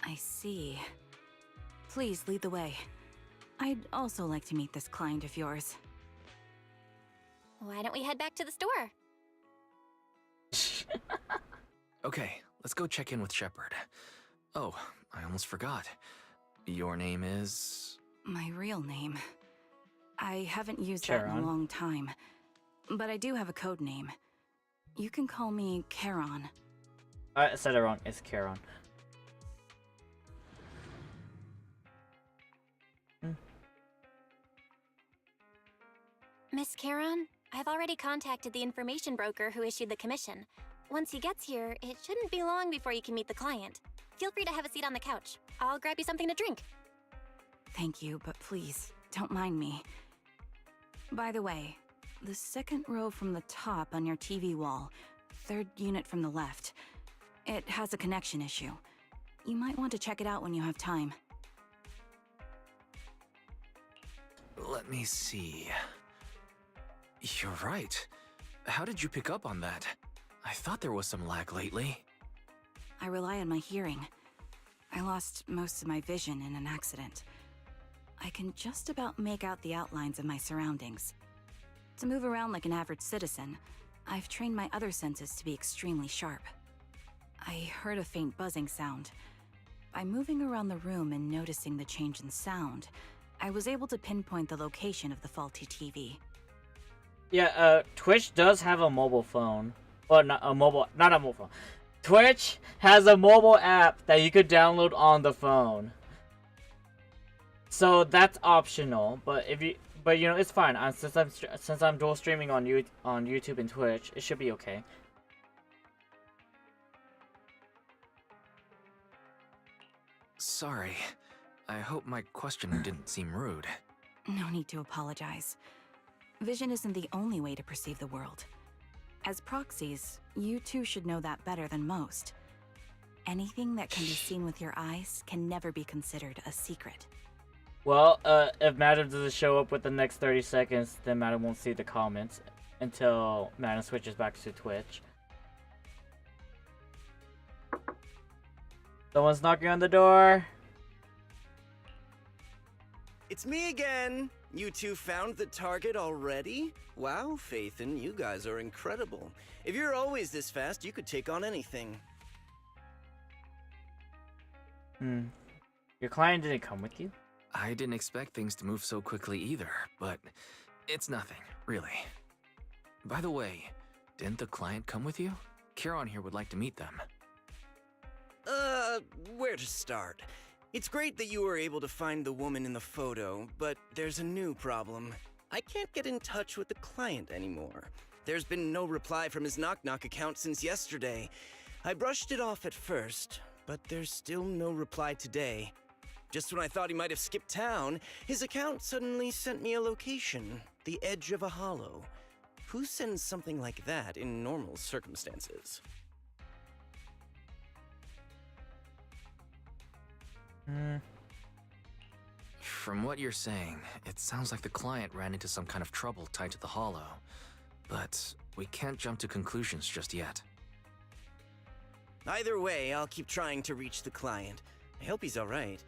D: I see. Please lead the way. I'd also like to meet this client of yours.
I: Why don't we head back to the store?
P: Okay, let's go check in with Shepard. Oh, I almost forgot. Your name is...
D: My real name. I haven't used that in a
L: Charon.
D: long time. But I do have a code name. You can call me Charon.
L: I said it wrong. It's Charon.
I: Miss Charon, I've already contacted the information broker who issued the commission. Once he gets here, it shouldn't be long before you can meet the client. Feel free to have a seat on the couch. I'll grab you something to drink.
D: Thank you, but please, don't mind me. By the way, the second row from the top on your TV wall, third unit from the left, it has a connection issue. You might want to check it out when you have time.
P: Let me see... You're right. How did you pick up on that? I thought there was some lag lately.
D: I rely on my hearing. I lost most of my vision in an accident. I can just about make out the outlines of my surroundings. To move around like an average citizen, I've trained my other senses to be extremely sharp. I heard a faint buzzing sound. By moving around the room and noticing the change in sound, I was able to pinpoint the location of the faulty TV.
L: Yeah, Twitch does have a mobile phone. Well, not a mobile phone. Twitch has a mobile app that you could download on the phone. So that's optional, but you know, it's fine. Since I'm dual streaming on YouTube and Twitch, it should be okay.
P: Sorry. I hope my question didn't seem rude.
D: No need to apologize. Vision isn't the only way to perceive the world. As proxies, you too should know that better than most. Anything that can be seen with your eyes can never be considered a secret.
L: Well, if Madam doesn't show up with the next 30 seconds, then Madam won't see the comments until Madam switches back to Twitch. Someone's knocking on the door.
O: It's me again! You two found the target already? Wow, Phaethon, you guys are incredible. If you're always this fast, you could take on anything.
L: Your client didn't come with you?
P: I didn't expect things to move so quickly either, but it's nothing, really. By the way, didn't the client come with you? Charon here would like to meet them.
O: Where to start? It's great that you were able to find the woman in the photo, but there's a new problem. I can't get in touch with the client anymore. There's been no reply from his Knock Knock account since yesterday. I brushed it off at first, but there's still no reply today. Just when I thought he might have skipped town, his account suddenly sent me a location, the edge of a hollow. Who sends something like that in normal circumstances?
P: From what you're saying, it sounds like the client ran into some kind of trouble tied to the hollow. But we can't jump to conclusions just yet.
O: Either way, I'll keep trying to reach the client. I hope he's alright.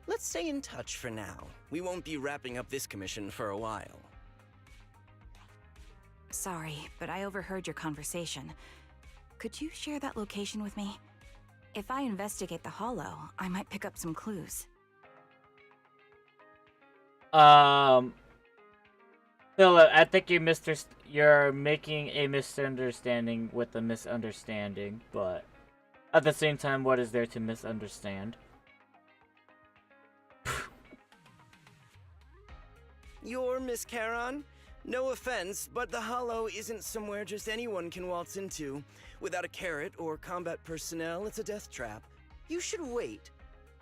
O: Let's stay in touch for now. We won't be wrapping up this commission for a while.
D: Sorry, but I overheard your conversation. Could you share that location with me? If I investigate the hollow, I might pick up some clues.
L: Philip, I think you're making a misunderstanding with a misunderstanding, but at the same time, what is there to misunderstand?
O: You're Miss Charon? No offense, but the Hollow isn't somewhere just anyone can waltz into. Without a carrot or combat personnel, it's a death trap. You should wait.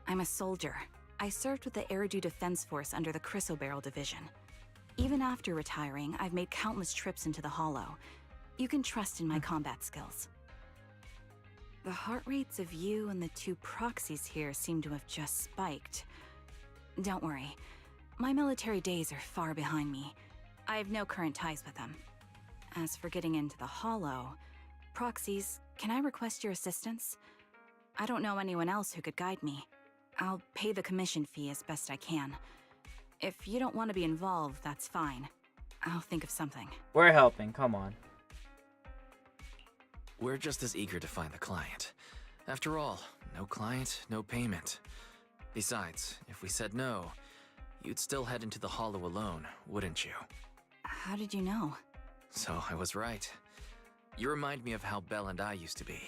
D: I'm a soldier. I served with the Eridu Defense Force under the Chrysoberyl Division. Even after retiring, I've made countless trips into the Hollow. You can trust in my combat skills. The heart rates of you and the two proxies here seem to have just spiked. Don't worry. My military days are far behind me. I have no current ties with them. As for getting into the Hollow, proxies, can I request your assistance? I don't know anyone else who could guide me. I'll pay the commission fee as best I can. If you don't want to be involved, that's fine. I'll think of something.
L: We're helping, come on.
P: We're just as eager to find the client. After all, no client, no payment. Besides, if we said no, you'd still head into the Hollow alone, wouldn't you?
D: How did you know?
P: So I was right. You remind me of how Belle and I used to be.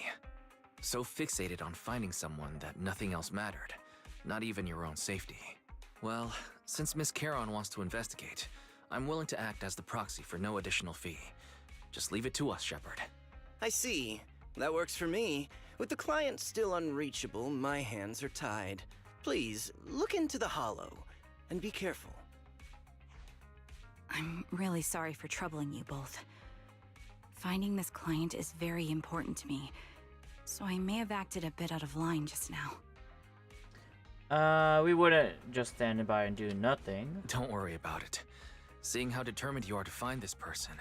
P: So fixated on finding someone that nothing else mattered, not even your own safety. Well, since Miss Charon wants to investigate, I'm willing to act as the proxy for no additional fee. Just leave it to us, Shepard.
O: I see. That works for me. With the client still unreachable, my hands are tied. Please, look into the Hollow, and be careful.
D: I'm really sorry for troubling you both. Finding this client is very important to me, so I may have acted a bit out of line just now.
L: We wouldn't just stand by and do nothing.
P: Don't worry about it. Seeing how determined you are to find this person,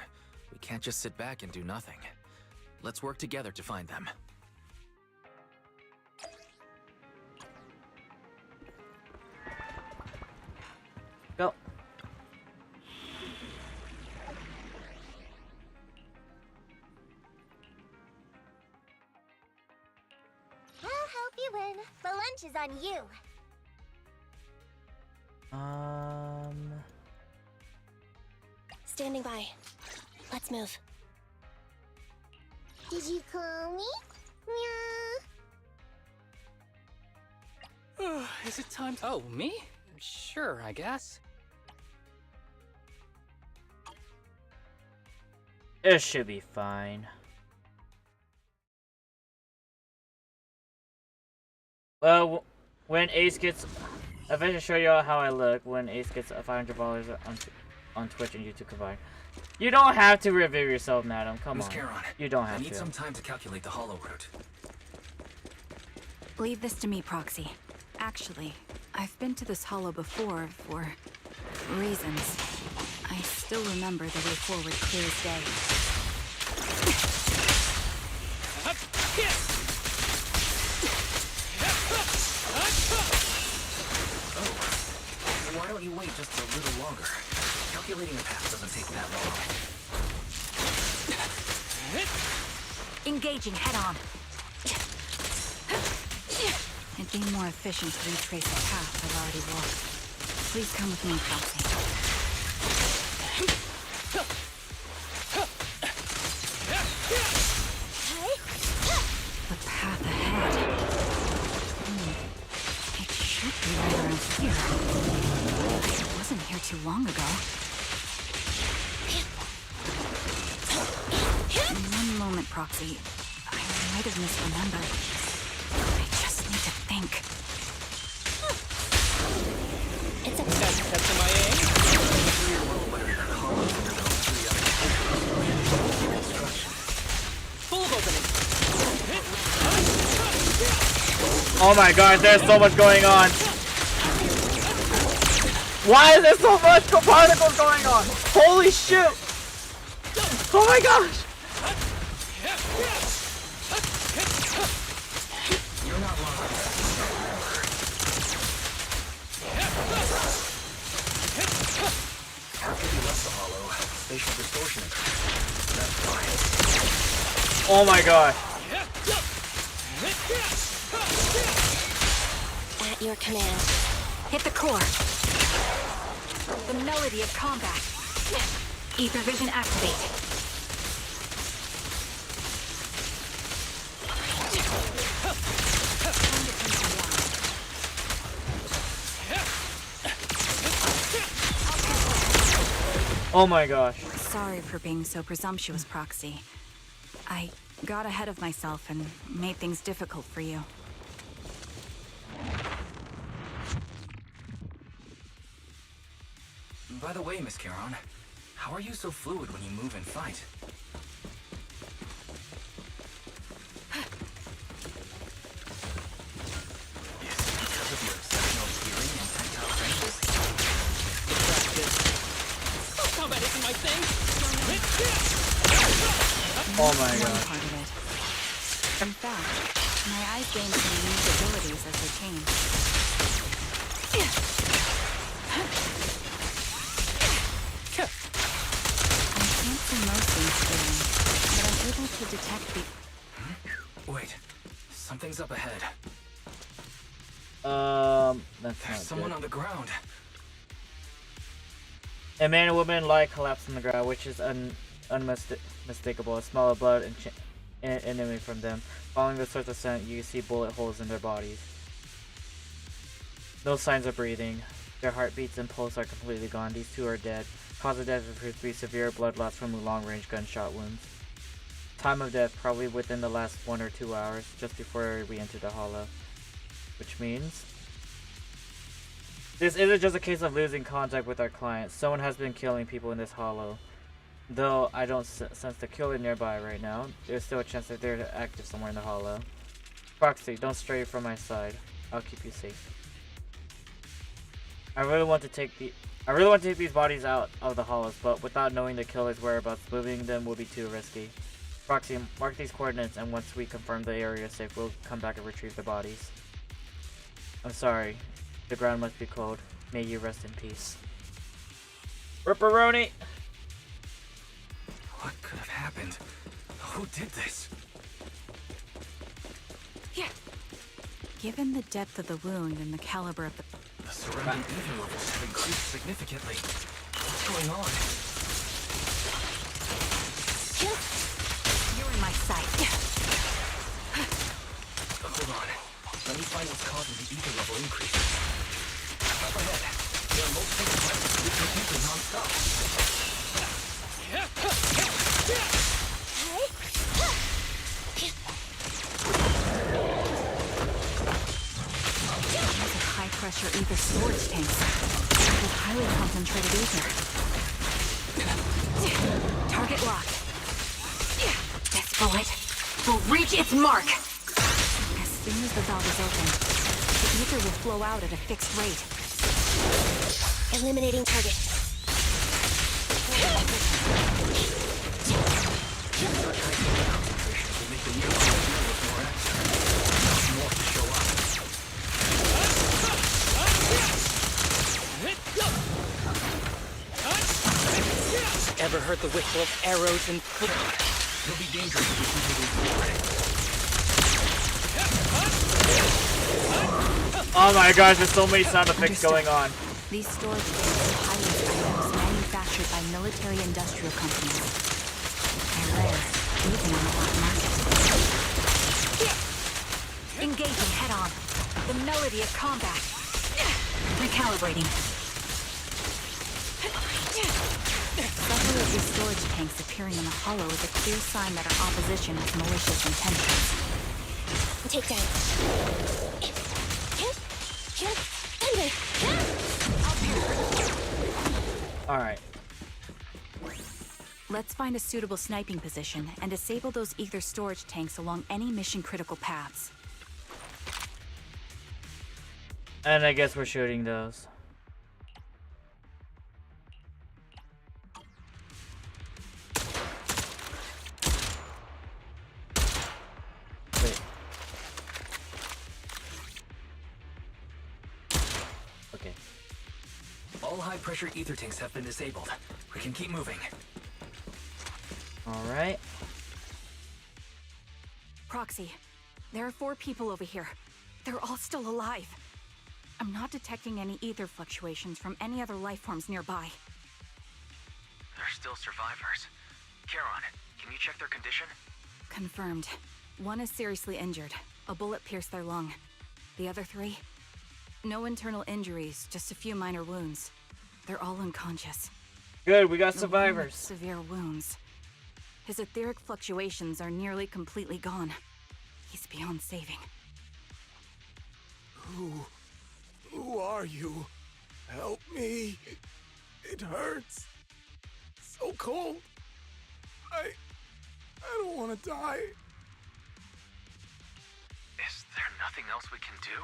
P: we can't just sit back and do nothing. Let's work together to find them.
L: Go.
E: I'll help you win. The lunch is on you.
I: Standing by. Let's move.
E: Did you call me? Meow.
Q: Is it time? Oh, me? Sure, I guess.
L: It should be fine. Well, when Ace gets... I'll eventually show you all how I look when Ace gets $500 on Twitch and YouTube combined. You don't have to review yourself, madam. Come
P: Miss
L: on.
P: Charon,
L: You don't have
P: I need
L: to.
P: some time to calculate the Hollow route.
D: Leave this to me, Proxy. Actually, I've been to this Hollow before for reasons. I still remember the way forward clear as day.
P: Why don't you wait just a little longer? Calculating a path doesn't take that
D: long. Engaging head-on. It'd be more efficient to retrace the path I've already walked. Please come with me, Proxy. The path ahead. It should be right around here. I wasn't here too long ago. One moment, Proxy. I might have misremembered. I just need to think.
I: It's a...
Q: That's MIA? Full of opening.
L: Oh my god, there's so much going on. Why is there so much particles going on? Holy shit! Oh my gosh!
P: You're not wrong. After you left the Hollow, spatial distortion occurred. That's fine.
L: Oh my god.
I: At your command.
D: Hit the core. The melody of combat. Ether vision activate.
L: Oh my gosh.
D: Sorry for being so presumptuous, Proxy. I got ahead of myself and made things difficult for you.
P: By the way, Miss Charon, how are you so fluid when you move and fight? Is it because of your exceptional hearing and tactile senses?
Q: Combat isn't my thing.
L: Oh my
D: One
L: god.
D: part of it. In fact, my eyes gained some unique abilities as they came. I can't see most things clearly, but I'm able to detect the...
P: Wait, something's up ahead.
L: That's
P: There's
L: not
P: someone
L: good.
P: on the ground.
L: A man and woman lie collapsed on the ground, which is unmistakable. A smell of blood emanating from them. Following the source of scent, you see bullet holes in their bodies. No signs of breathing. Their heartbeats and pulse are completely gone. These two are dead. Cause of death appears to be severe blood loss from long-range gunshot wounds. Time of death, probably within the last 1 or 2 hours, just before we entered the hollow. Which means... this isn't just a case of losing contact with our client. Someone has been killing people in this hollow. Though I don't sense the killer nearby right now, there's still a chance that they're active somewhere in the hollow. Proxy, don't stray from my side. I'll keep you safe. I really want to take these bodies out of the hollows, but without knowing the killer's whereabouts, moving them will be too risky. Proxy, mark these coordinates, and once we confirm the area is safe, we'll come back and retrieve the bodies. I'm sorry. The ground must be cold. May you rest in peace. Ripperoni!
P: What could have happened? Who did this?
D: Given the depth of the wound and the caliber of the...
P: The surrounding ether levels have increased significantly. What's going on?
D: You're in my sight.
P: Hold on. Let me find what's causing the ether level increase. Up ahead, there are multiple devices leaking ether non-stop.
D: High-pressure ether storage tanks with highly concentrated ether. Target locked. This bullet will reach its mark. As soon as the valve is open, the ether will flow out at a fixed rate.
B: Eliminating target.
Q: Ever heard the whistle of arrows and...
P: It'll be dangerous if we continue forward.
L: Oh my gosh, there's so many sound effects going on.
D: These storage tanks are highly items manufactured by military-industrial companies. They're rare, even on the black market. Engaging head-on. The melody of combat. Recalibrating. Several of these storage tanks appearing in the hollow is a clear sign that our opposition has malicious intentions.
B: Take down.
L: Alright.
D: Let's find a suitable sniping position and disable those ether storage tanks along any mission-critical paths.
L: And I guess we're shooting those. Wait. Okay.
P: All high-pressure ether tanks have been disabled. We can keep moving.
L: Alright.
D: Proxy, there are 4 people over here. They're all still alive. I'm not detecting any ether fluctuations from any other life forms nearby.
J: They're still survivors. Charon, can you check their condition?
D: Confirmed. 1 is seriously injured. A bullet pierced their lung. The other 3? No internal injuries, just a few minor wounds. They're all unconscious.
L: Good, we got
D: The one with
L: survivors.
D: severe wounds. His etheric fluctuations are nearly completely gone. He's beyond saving.
K: Who are you? Help me.
H: It hurts. So cold. I don't want to die.
J: Is there nothing else we can do?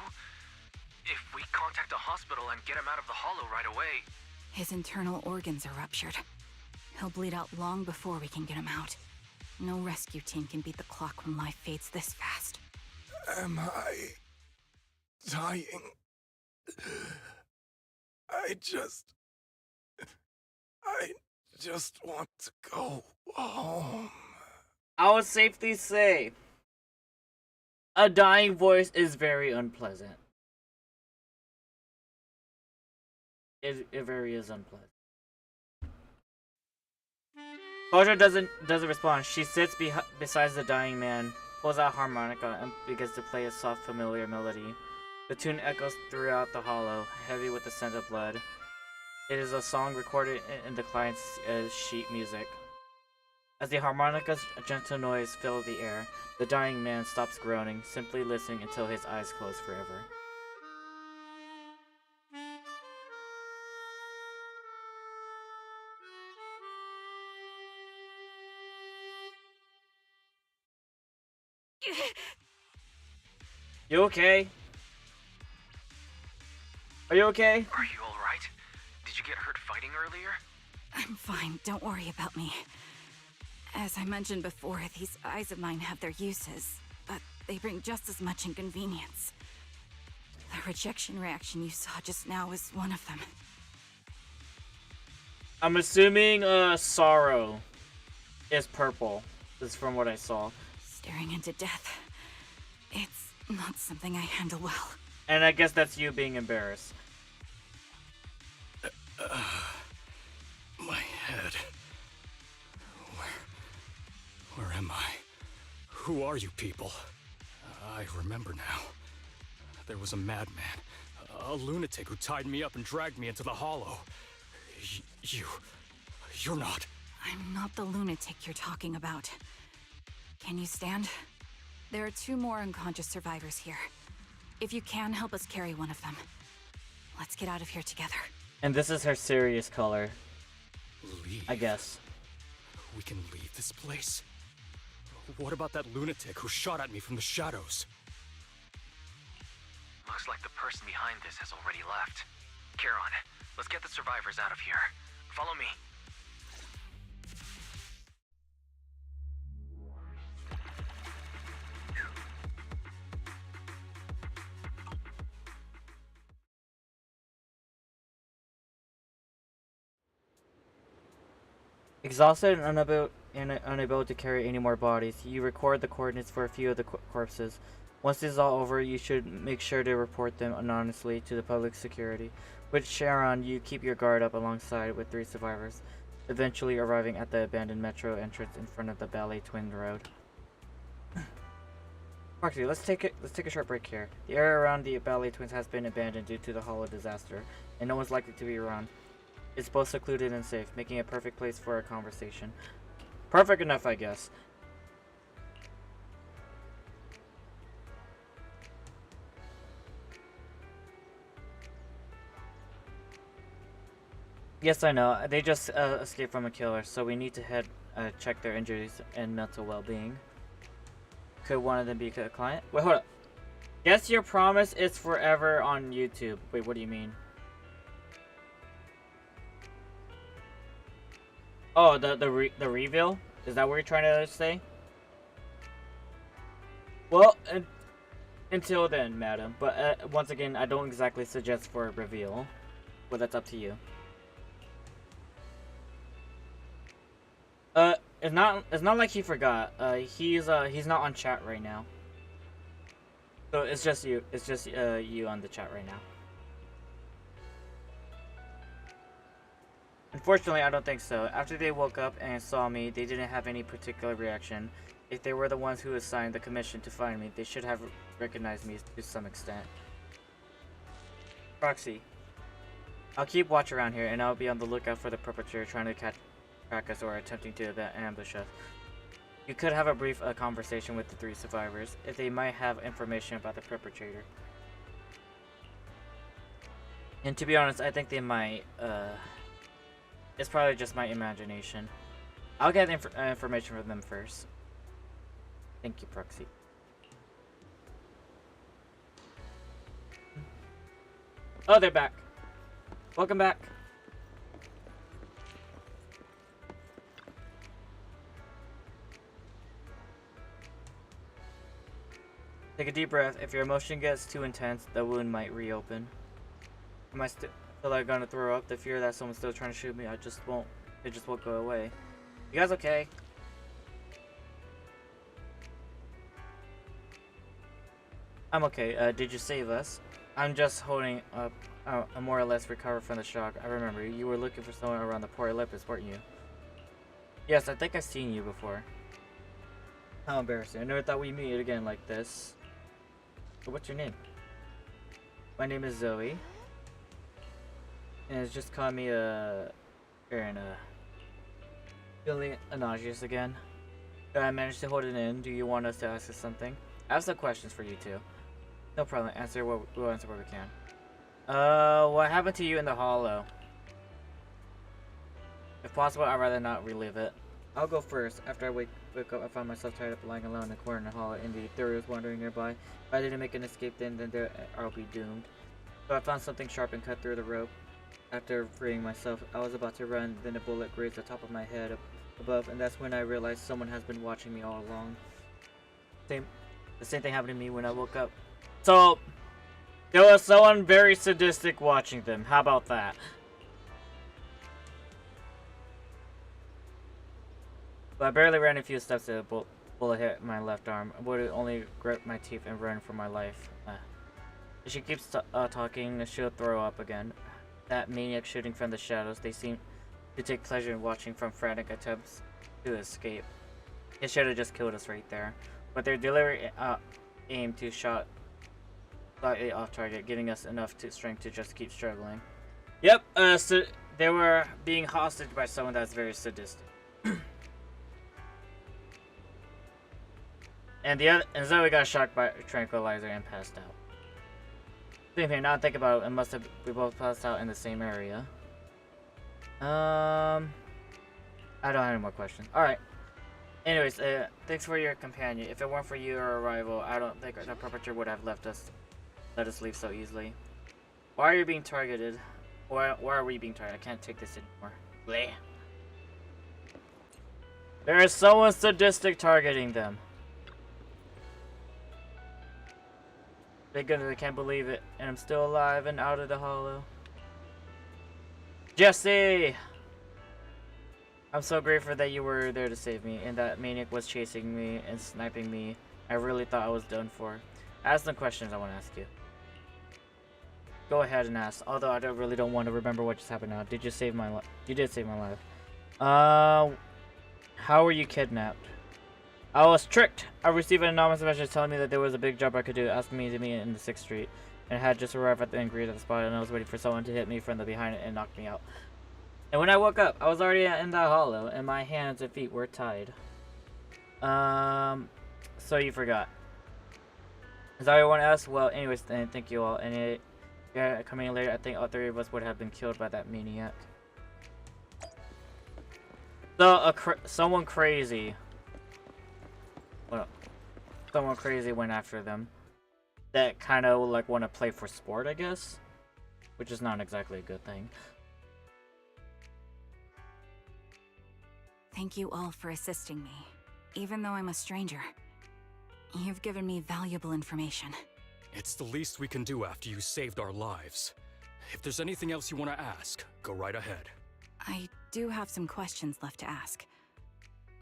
J: If we contact a hospital and get him out of the hollow right away...
D: His internal organs are ruptured. He'll bleed out long before we can get him out. No rescue team can beat the clock when life fades this fast.
H: Am I dying? I just want to go home.
L: I would safely say a dying voice is very unpleasant. It very is unpleasant. Soldier doesn't respond. She sits beside the dying man, pulls out a harmonica, and begins to play a soft, familiar melody. The tune echoes throughout the hollow, heavy with the scent of blood. It is a song recorded in the client's sheet music. As the harmonica's gentle noise fills the air, the dying man stops groaning, simply listening until his eyes close forever. You okay? Are you okay?
J: Are you alright? Did you get hurt fighting earlier?
D: I'm fine, don't worry about me. As I mentioned before, these eyes of mine have their uses, but they bring just as much inconvenience. The rejection reaction you saw just now was one of them.
L: I'm assuming sorrow is purple. This is from what I saw.
D: Staring into death. It's not something I handle well.
L: And I guess that's you being embarrassed.
H: My head. Where am I? Who are you people? I remember now. There was a madman, a lunatic who tied me up and dragged me into the hollow. You're not.
D: I'm not the lunatic you're talking about. Can you stand? There are 2 more unconscious survivors here. If you can, help us carry one of them. Let's get out of here together.
L: And this is her serious color.
H: Leave?
L: I guess.
H: We can leave this place? What about that lunatic who shot at me from the shadows?
J: Looks like the person behind this has already left. Charon, let's get the survivors out of here. Follow me.
L: Exhausted and unable to carry any more bodies, you record the coordinates for a few of the corpses. Once this is all over, you should make sure to report them anonymously to the public security. With Charon, you keep your guard up alongside with 3 survivors, eventually arriving at the abandoned metro entrance in front of the Ballet Twin Road. Actually, let's take a short break here. The area around the Ballet Twins has been abandoned due to the hollow disaster, and no one's likely to be around. It's both secluded and safe, making it a perfect place for a conversation. Perfect enough, I guess. Yes, I know. They just escaped from a killer, so we need to check their injuries and mental well-being. Could one of them be a client? Wait, hold up. Guess your promise is forever on YouTube. Wait, what do you mean? Oh, the reveal? Is that what you're trying to say? Well, until then, madam. But once again, I don't exactly suggest for a reveal. But that's up to you. It's not like he forgot. He's not on chat right now. So it's just you. It's just you on the chat right now. Unfortunately, I don't think so. After they woke up and saw me, they didn't have any particular reaction. If they were the ones who assigned the commission to find me, they should have recognized me to some extent. Proxy. I'll keep watch around here, and I'll be on the lookout for the perpetrator trying to track us or attempting to ambush us. You could have a brief conversation with the 3 survivors, if they might have information about the perpetrator. And to be honest, I think they might, It's probably just my imagination. I'll get information from them first. Thank you, Proxy. Oh, they're back. Welcome back. Take a deep breath. If your emotion gets too intense, the wound might reopen. Am I still like gonna throw up? The fear that someone's still trying to shoot me, it just won't go away. You guys okay? I'm okay. Did you save us? I'm just holding up. I more or less recovered from the shock. I remember you were looking for someone around the Port Olympus, weren't you? Yes, I think I've seen you before. How embarrassing. I never thought we'd meet again like this. So what's your name? My name is Zoe. And it's just caught me, feeling nauseous again. I managed to hold it in. Do you want us to ask us something? I have some questions for you too. No problem. We'll answer what we can. What happened to you in the hollow? If possible, I'd rather not relive it. I'll go first. After I wake up, I found myself tied up lying alone in a corner in the hollow. Indeed, there was wandering nearby. If I didn't make an escape then there I'll be doomed. So I found something sharp and cut through the rope. After freeing myself, I was about to run, then a bullet grazed the top of my head up above, and that's when I realized someone has been watching me all along. The same thing happened to me when I woke up. So, there was someone very sadistic watching them. How about that? But I barely ran a few steps as a bullet hit my left arm. I would only grip my teeth and run for my life. If she keeps talking, she'll throw up again. That maniac shooting from the shadows, they seem to take pleasure in watching from frantic attempts to escape. It should have just killed us right there. But their deliberate aim to shot slightly off target, giving us enough strength to just keep struggling. Yep, so they were being hostage by someone that's very sadistic. And Zoe got shocked by a tranquilizer and passed out. Same here, now I think about it, we both passed out in the same area. I don't have any more questions. Alright. Anyways, thanks for your companion. If it weren't for your arrival, I don't think the perpetrator would have let us leave so easily. Why are you being targeted? Why are we being targeted? I can't take this anymore. Bleh. There is someone sadistic targeting them. Thank goodness, I can't believe it. And I'm still alive and out of the hollow. Jesse! I'm so grateful that you were there to save me, and that maniac was chasing me and sniping me. I really thought I was done for. I have some questions I want to ask you. Go ahead and ask, although I really don't want to remember what just happened now. Did you save my life? You did save my life. How were you kidnapped? I was tricked. I received an anonymous message telling me that there was a big job I could do, asking me to meet in the 6th Street. And had just arrived at the ingredient at the spot, and I was waiting for someone to hit me from the behind and knock me out. And when I woke up, I was already in that hollow, and my hands and feet were tied. So you forgot. Is that what you want to ask? Well, anyways, thank you all. And yeah, coming in later, I think all 3 of us would have been killed by that maniac. So, someone crazy. Well, someone crazy went after them. That kind of like want to play for sport, I guess. Which is not exactly a good thing.
D: Thank you all for assisting me, even though I'm a stranger. You've given me valuable information.
H: It's the least we can do after you saved our lives. If there's anything else you want to ask, go right ahead.
D: I do have some questions left to ask.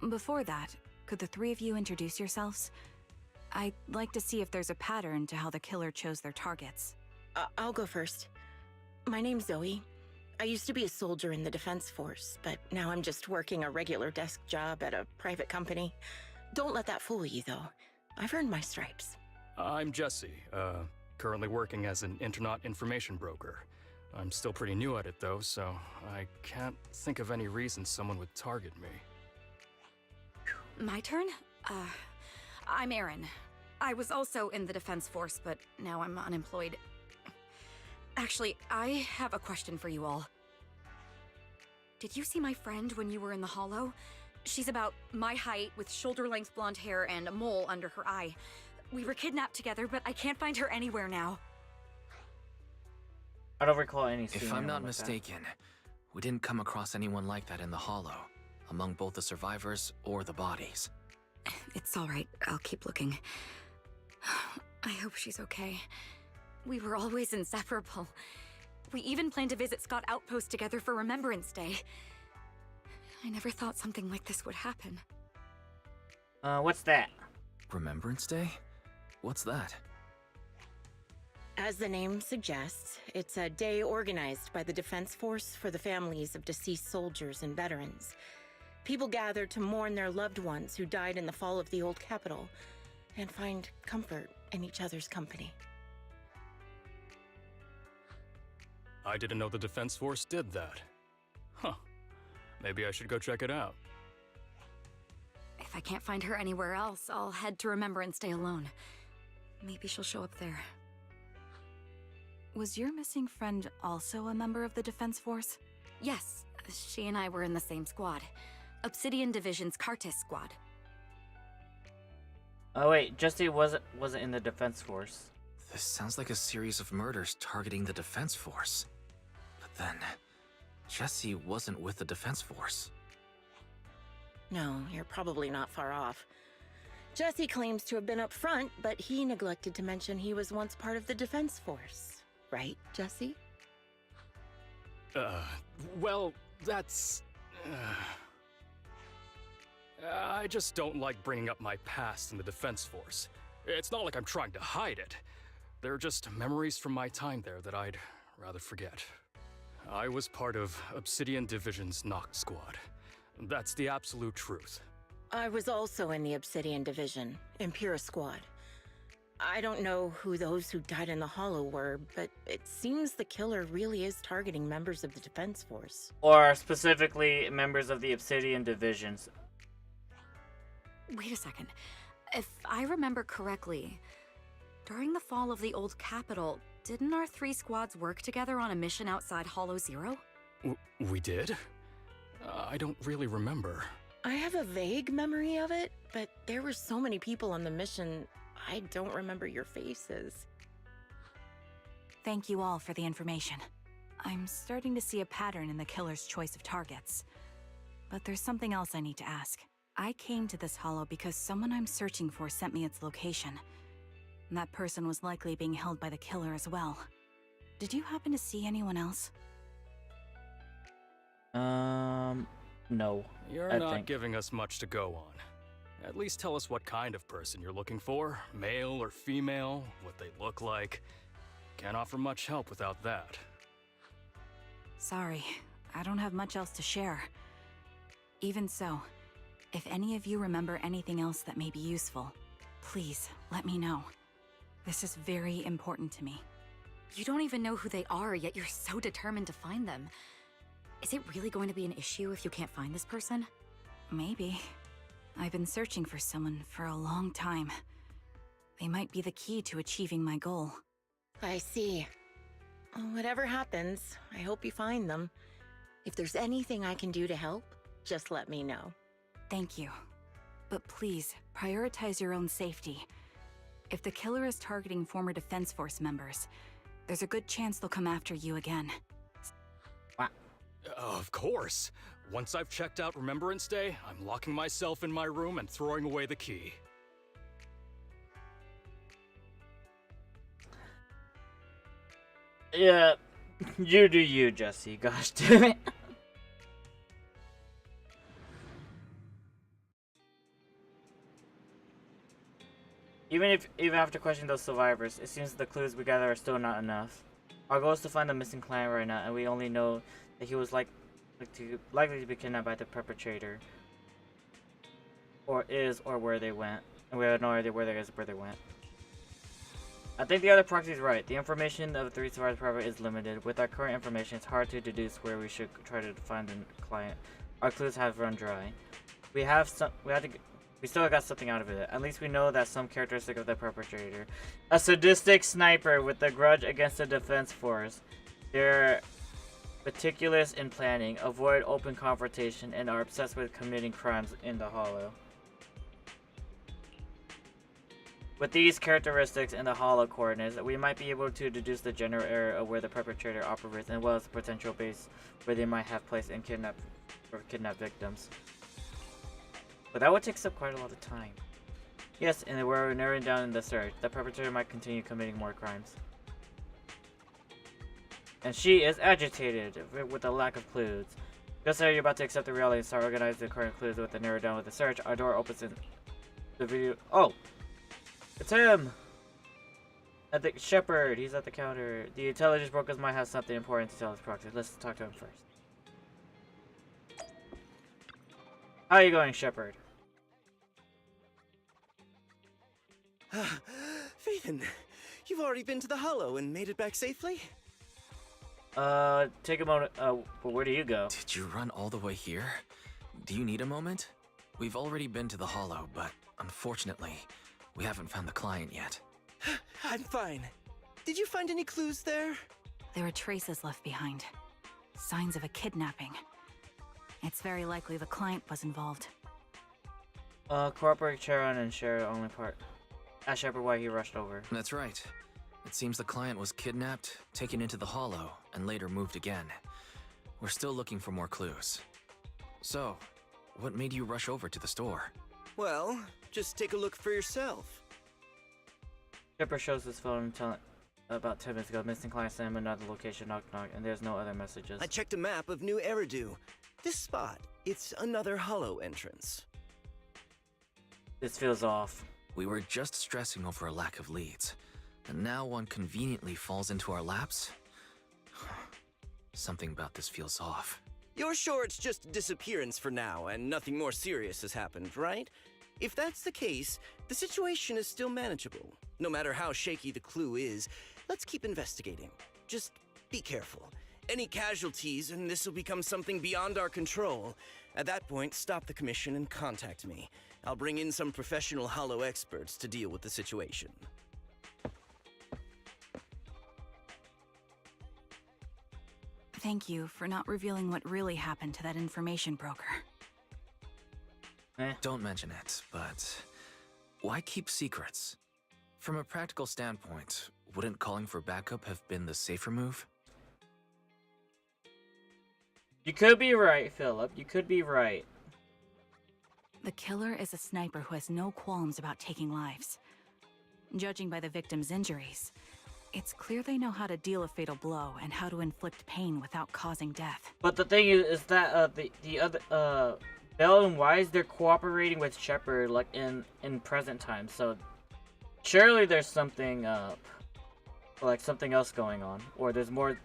D: Before that, could the 3 of you introduce yourselves? I'd like to see if there's a pattern to how the killer chose their targets.
R: I'll go first. My name's Zoe. I used to be a soldier in the defense force, but now I'm just working a regular desk job at a private company. Don't let that fool you, though. I've earned my stripes.
H: I'm Jesse, currently working as an internat information broker. I'm still pretty new at it though, so I can't think of any reason someone would target me.
S: My turn? I'm Erin. I was also in the defense force, but now I'm unemployed. Actually, I have a question for you all. did you see my friend when you were in the hollow? She's about my height with shoulder-length blonde hair and a mole under her eye. We were kidnapped together, but I can't find her anywhere now.
L: I don't recall any scene.
P: If I'm not
L: like
P: mistaken, we didn't come across anyone like that in the Hollow, among both the survivors or the bodies.
S: It's all right. I'll keep looking. I hope she's okay. We were always inseparable. We even planned to visit Scott Outpost together for Remembrance Day. I never thought something like this would happen.
L: What's that?
P: Remembrance Day? What's that?
R: As the name suggests, it's a day organized by the Defense Force for the families of deceased soldiers and veterans. People gather to mourn their loved ones who died in the fall of the old capital and find comfort in each other's company.
H: I didn't know the Defense Force did that. Huh. Maybe I should go check it out.
S: If I can't find her anywhere else, I'll head to Remembrance Day alone. Maybe she'll show up there. Was your missing friend also a member of the Defense Force? Yes, she and I were in the same squad. Obsidian Division's Cartis squad.
L: Oh wait, Jesse wasn't in the Defense Force.
P: This sounds like a series of murders targeting the Defense Force. But then, Jesse wasn't with the Defense Force.
R: No, you're probably not far off. Jesse claims to have been up front, but he neglected to mention he was once part of the Defense Force. Right, Jesse?
H: Well, that's... I just don't like bringing up my past in the Defense Force. It's not like I'm trying to hide it. They're just memories from my time there that I'd rather forget. I was part of Obsidian Division's Noct Squad. That's the absolute truth.
R: I was also in the Obsidian Division, Impera Squad. I don't know who those who died in the Hollow were, but it seems the killer really is targeting members of the Defense Force.
L: Or specifically members of the Obsidian Divisions.
S: Wait a second. If I remember correctly, during the fall of the old capital, didn't our 3 squads work together on a mission outside Hollow Zero?
H: We did? I don't really remember.
R: I have a vague memory of it, but there were so many people on the mission, I don't remember your faces.
D: Thank you all for the information. I'm starting to see a pattern in the killer's choice of targets. But there's something else I need to ask. I came to this hollow because someone I'm searching for sent me its location. And that person was likely being held by the killer as well. Did you happen to see anyone else?
L: No.
H: You're not giving us much to go on. At least tell us what kind of person you're looking for. Male or female, what they look like. Can't offer much help without that.
D: Sorry, I don't have much else to share. Even so, if any of you remember anything else that may be useful, please let me know. This is very important to me.
S: You don't even know who they are, yet you're so determined to find them. Is it really going to be an issue if you can't find this person?
D: Maybe. I've been searching for someone for a long time. They might be the key to achieving my goal.
R: I see. Whatever happens, I hope you find them. If there's anything I can do to help, just let me know.
D: Thank you. But please, prioritize your own safety. If the killer is targeting former Defense Force members, there's a good chance they'll come after you again.
H: Of course. Once I've checked out Remembrance Day, I'm locking myself in my room and throwing away the key.
L: Yeah, you do you, Jesse. Gosh damn it. Even after questioning those survivors, it seems the clues we gather are still not enough. Our goal is to find the missing client right now, and we only know that he was likely to be kidnapped by the perpetrator, or where they went, and we have no idea where they went. I think the other proxy is right. The information of the 3 survivors forever is limited. With our current information, it's hard to deduce where we should try to find the client. Our clues have run dry. We still got something out of it. At least we know that some characteristic of the perpetrator. A sadistic sniper with a grudge against the Defense Force. There meticulous in planning, avoid open confrontation, and are obsessed with committing crimes in the Hollow. With these characteristics in the Hollow coordinates, we might be able to deduce the general area of where the perpetrator operates, as well as the potential base where they might have placed and kidnapped victims. But that would take up quite a lot of time. Yes, and we're narrowing down the search. The perpetrator might continue committing more crimes. And she is agitated with the lack of clues. Just as you're about to accept the reality and start organizing the current clues with the narrow down with the search, our door opens in the video. Oh! It's him! At the Shepard, he's at the counter. The intelligence brokers might have something important to tell his proxy. Let's talk to him first. How are you going, Shepard?
O: Phaethon, you've already been to the Hollow and made it back safely?
L: Take a moment. Where do you go?
P: Did you run all the way here? Do you need a moment? We've already been to the Hollow, but unfortunately, we haven't found the client yet.
O: I'm fine. Did you find any clues there?
D: There are traces left behind. Signs of a kidnapping. It's very likely the client was involved.
L: Cooperate Charon and share only part. Ask Shepard why he rushed over.
P: That's right. It seems the client was kidnapped, taken into the Hollow, and later moved again. We're still looking for more clues. So, what made you rush over to the store?
O: Well, just take a look for yourself.
L: Shepard shows his phone telling about 10 minutes ago. Missing client Sam, another location, knock knock, and there's no other messages.
O: I checked a map of New Eridu. This spot, it's another Hollow entrance.
L: This feels off.
P: We were just stressing over a lack of leads, and now one conveniently falls into our laps? Something about this feels off.
O: You're sure it's just disappearance for now and nothing more serious has happened, right? If that's the case, the situation is still manageable. No matter how shaky the clue is, let's keep investigating. Just be careful. Any casualties and this will become something beyond our control. At that point, stop the commission and contact me. I'll bring in some professional Hollow experts to deal with the situation.
D: Thank you for not revealing what really happened to that information broker.
P: Don't mention it, but why keep secrets? From a practical standpoint, wouldn't calling for backup have been the safer move?
L: You could be right, Philip. You could be right.
D: The killer is a sniper who has no qualms about taking lives. Judging by the victim's injuries, it's clear they know how to deal a fatal blow and how to inflict pain without causing death.
L: But the thing is that the other Bell and Wise, they're cooperating with Shepard like in present time. So surely there's something like something else going on, or there's more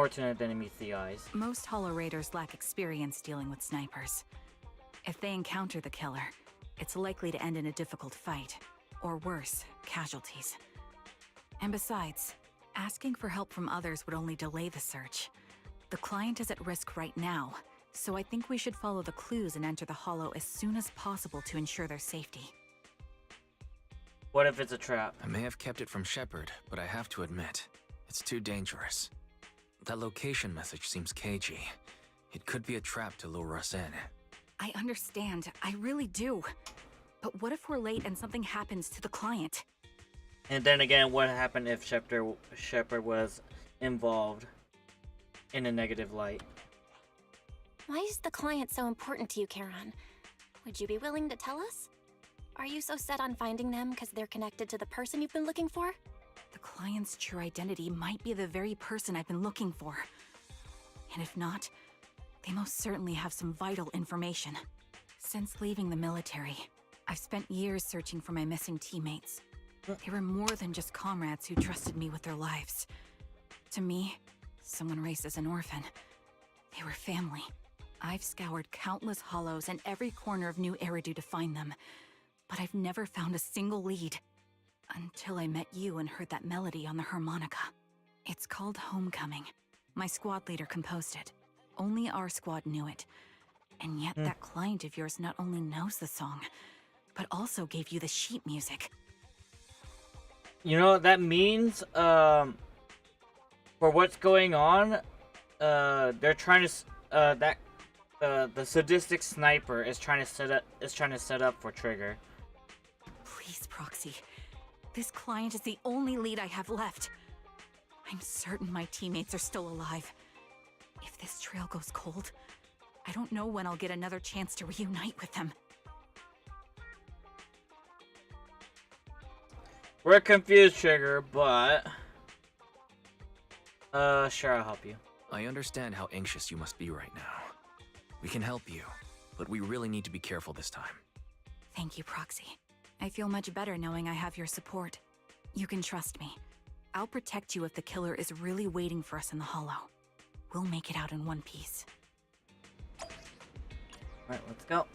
L: to it than it meets the eyes.
D: Most Hollow Raiders lack experience dealing with snipers. If they encounter the killer, it's likely to end in a difficult fight, or worse, casualties. And besides, asking for help from others would only delay the search. The client is at risk right now, so I think we should follow the clues and enter the Hollow as soon as possible to ensure their safety.
L: What if it's a trap?
P: I may have kept it from Shepard, but I have to admit, it's too dangerous. That location message seems cagey. It could be a trap to lure us in.
D: I understand, I really do. But what if we're late and something happens to the client?
L: And then again, what happened if Shepard was involved in a negative light?
B: Why is the client so important to you, Charon? Would you be willing to tell us? Are you so set on finding them because they're connected to the person you've been looking for?
D: The client's true identity might be the very person I've been looking for. And if not, they most certainly have some vital information. Since leaving the military, I've spent years searching for my missing teammates. They were more than just comrades who trusted me with their lives. To me, someone raised as an orphan, they were family. I've scoured countless hollows and every corner of New Eridu to find them, but I've never found a single lead. Until I met you and heard that melody on the harmonica. It's called Homecoming. My squad leader composed it. Only our squad knew it. And yet that client of yours not only knows the song, but also gave you the sheet music.
L: You know what that means? For what's going on, they're trying to the sadistic sniper is trying to set up for Trigger.
D: Please, Proxy. This client is the only lead I have left. I'm certain my teammates are still alive. If this trail goes cold, I don't know when I'll get another chance to reunite with them.
L: We're confused, Trigger, but sure, I'll help you.
P: I understand how anxious you must be right now. We can help you, but we really need to be careful this time.
D: Thank you, Proxy. I feel much better knowing I have your support. You can trust me. I'll protect you if the killer is really waiting for us in the Hollow. We'll make it out in one piece.
L: Alright, let's go.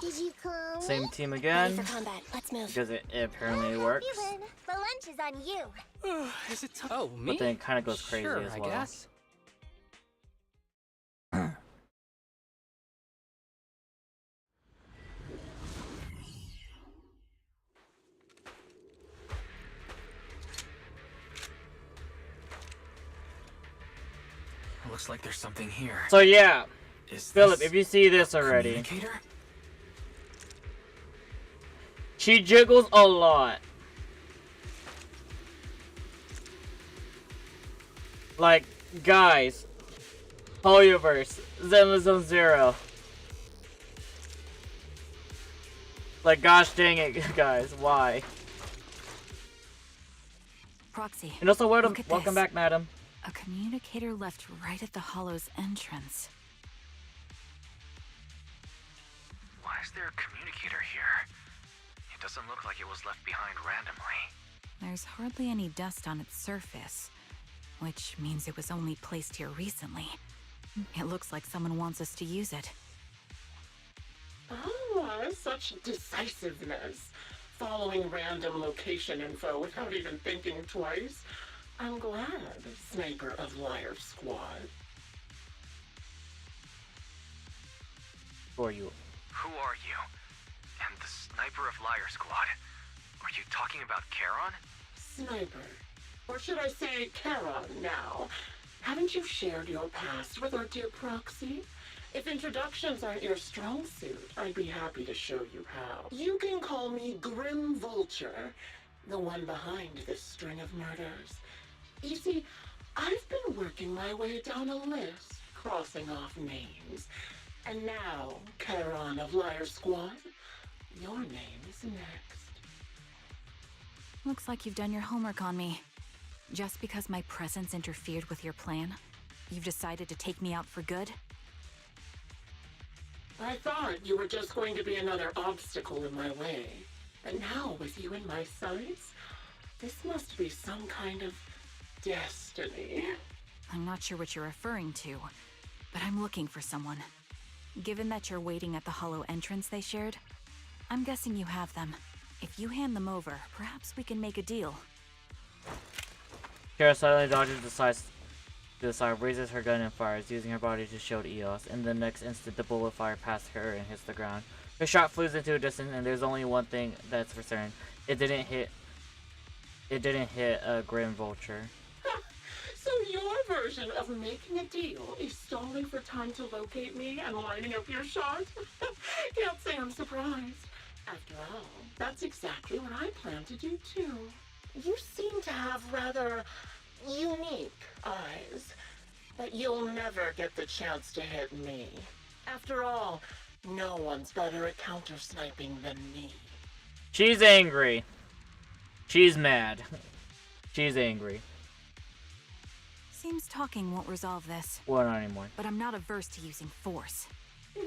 E: Did you come?
L: Same team again.
E: Ready for combat. Let's move.
L: Because it apparently works.
E: The lunch is on you.
Q: Is it Oh, me?
L: But then it kind of goes crazy
Q: sure,
L: as well.
Q: I guess.
P: Looks like there's something here.
L: So yeah,
P: Is
L: Philip,
P: this
L: if you see this already,
P: communicator?
L: she jiggles a lot. Like, guys, Holyoverse, Zenless Zone Zero. Like, gosh dang it, guys, why?
D: Proxy.
L: And also, welcome
D: this.
L: back, madam.
D: A communicator left right at the Hollow's entrance.
J: Why is there a communicator here? It doesn't look like it was left behind randomly.
D: There's hardly any dust on its surface, which means it was only placed here recently. It looks like someone wants us to use it.
T: Ah, such decisiveness. Following random location info without even thinking twice. I'm glad, Sniper of Liar Squad.
L: Who are you?
J: Who are you? And the Sniper of Liar Squad? Are you talking about Charon?
T: Sniper. Or should I say Charon now? Haven't you shared your past with our dear Proxy? If introductions aren't your strong suit, I'd be happy to show you how. You can call me Grim Vulture, the one behind this string of murders. You see, I've been working my way down a list, crossing off names. And now, Charon of Liar Squad, your name is next.
D: Looks like you've done your homework on me. Just because my presence interfered with your plan, you've decided to take me out for good?
T: I thought you were just going to be another obstacle in my way. But now, with you in my sights, this must be some kind of destiny.
D: I'm not sure what you're referring to, but I'm looking for someone. Given that you're waiting at the Hollow entrance they shared, I'm guessing you have them. If you hand them over, perhaps we can make a deal.
L: Kara suddenly dodges to the side, raises her gun and fires, using her body to shield Eos. In the next instant, the bullet fire past her and hits the ground. Her shot flees into a distance, and there's only one thing that's for certain: it didn't hit a Grim Vulture.
T: So your version of making a deal is stalling for time to locate me and lining up your shot? Can't say I'm surprised. After all, that's exactly what I plan to do too. You seem to have rather unique eyes, but you'll never get the chance to hit me. After all, no one's better at counter-sniping than me.
L: She's angry. She's mad. She's angry.
D: Seems talking won't resolve this.
L: Well, not anymore.
D: But I'm not averse to using force.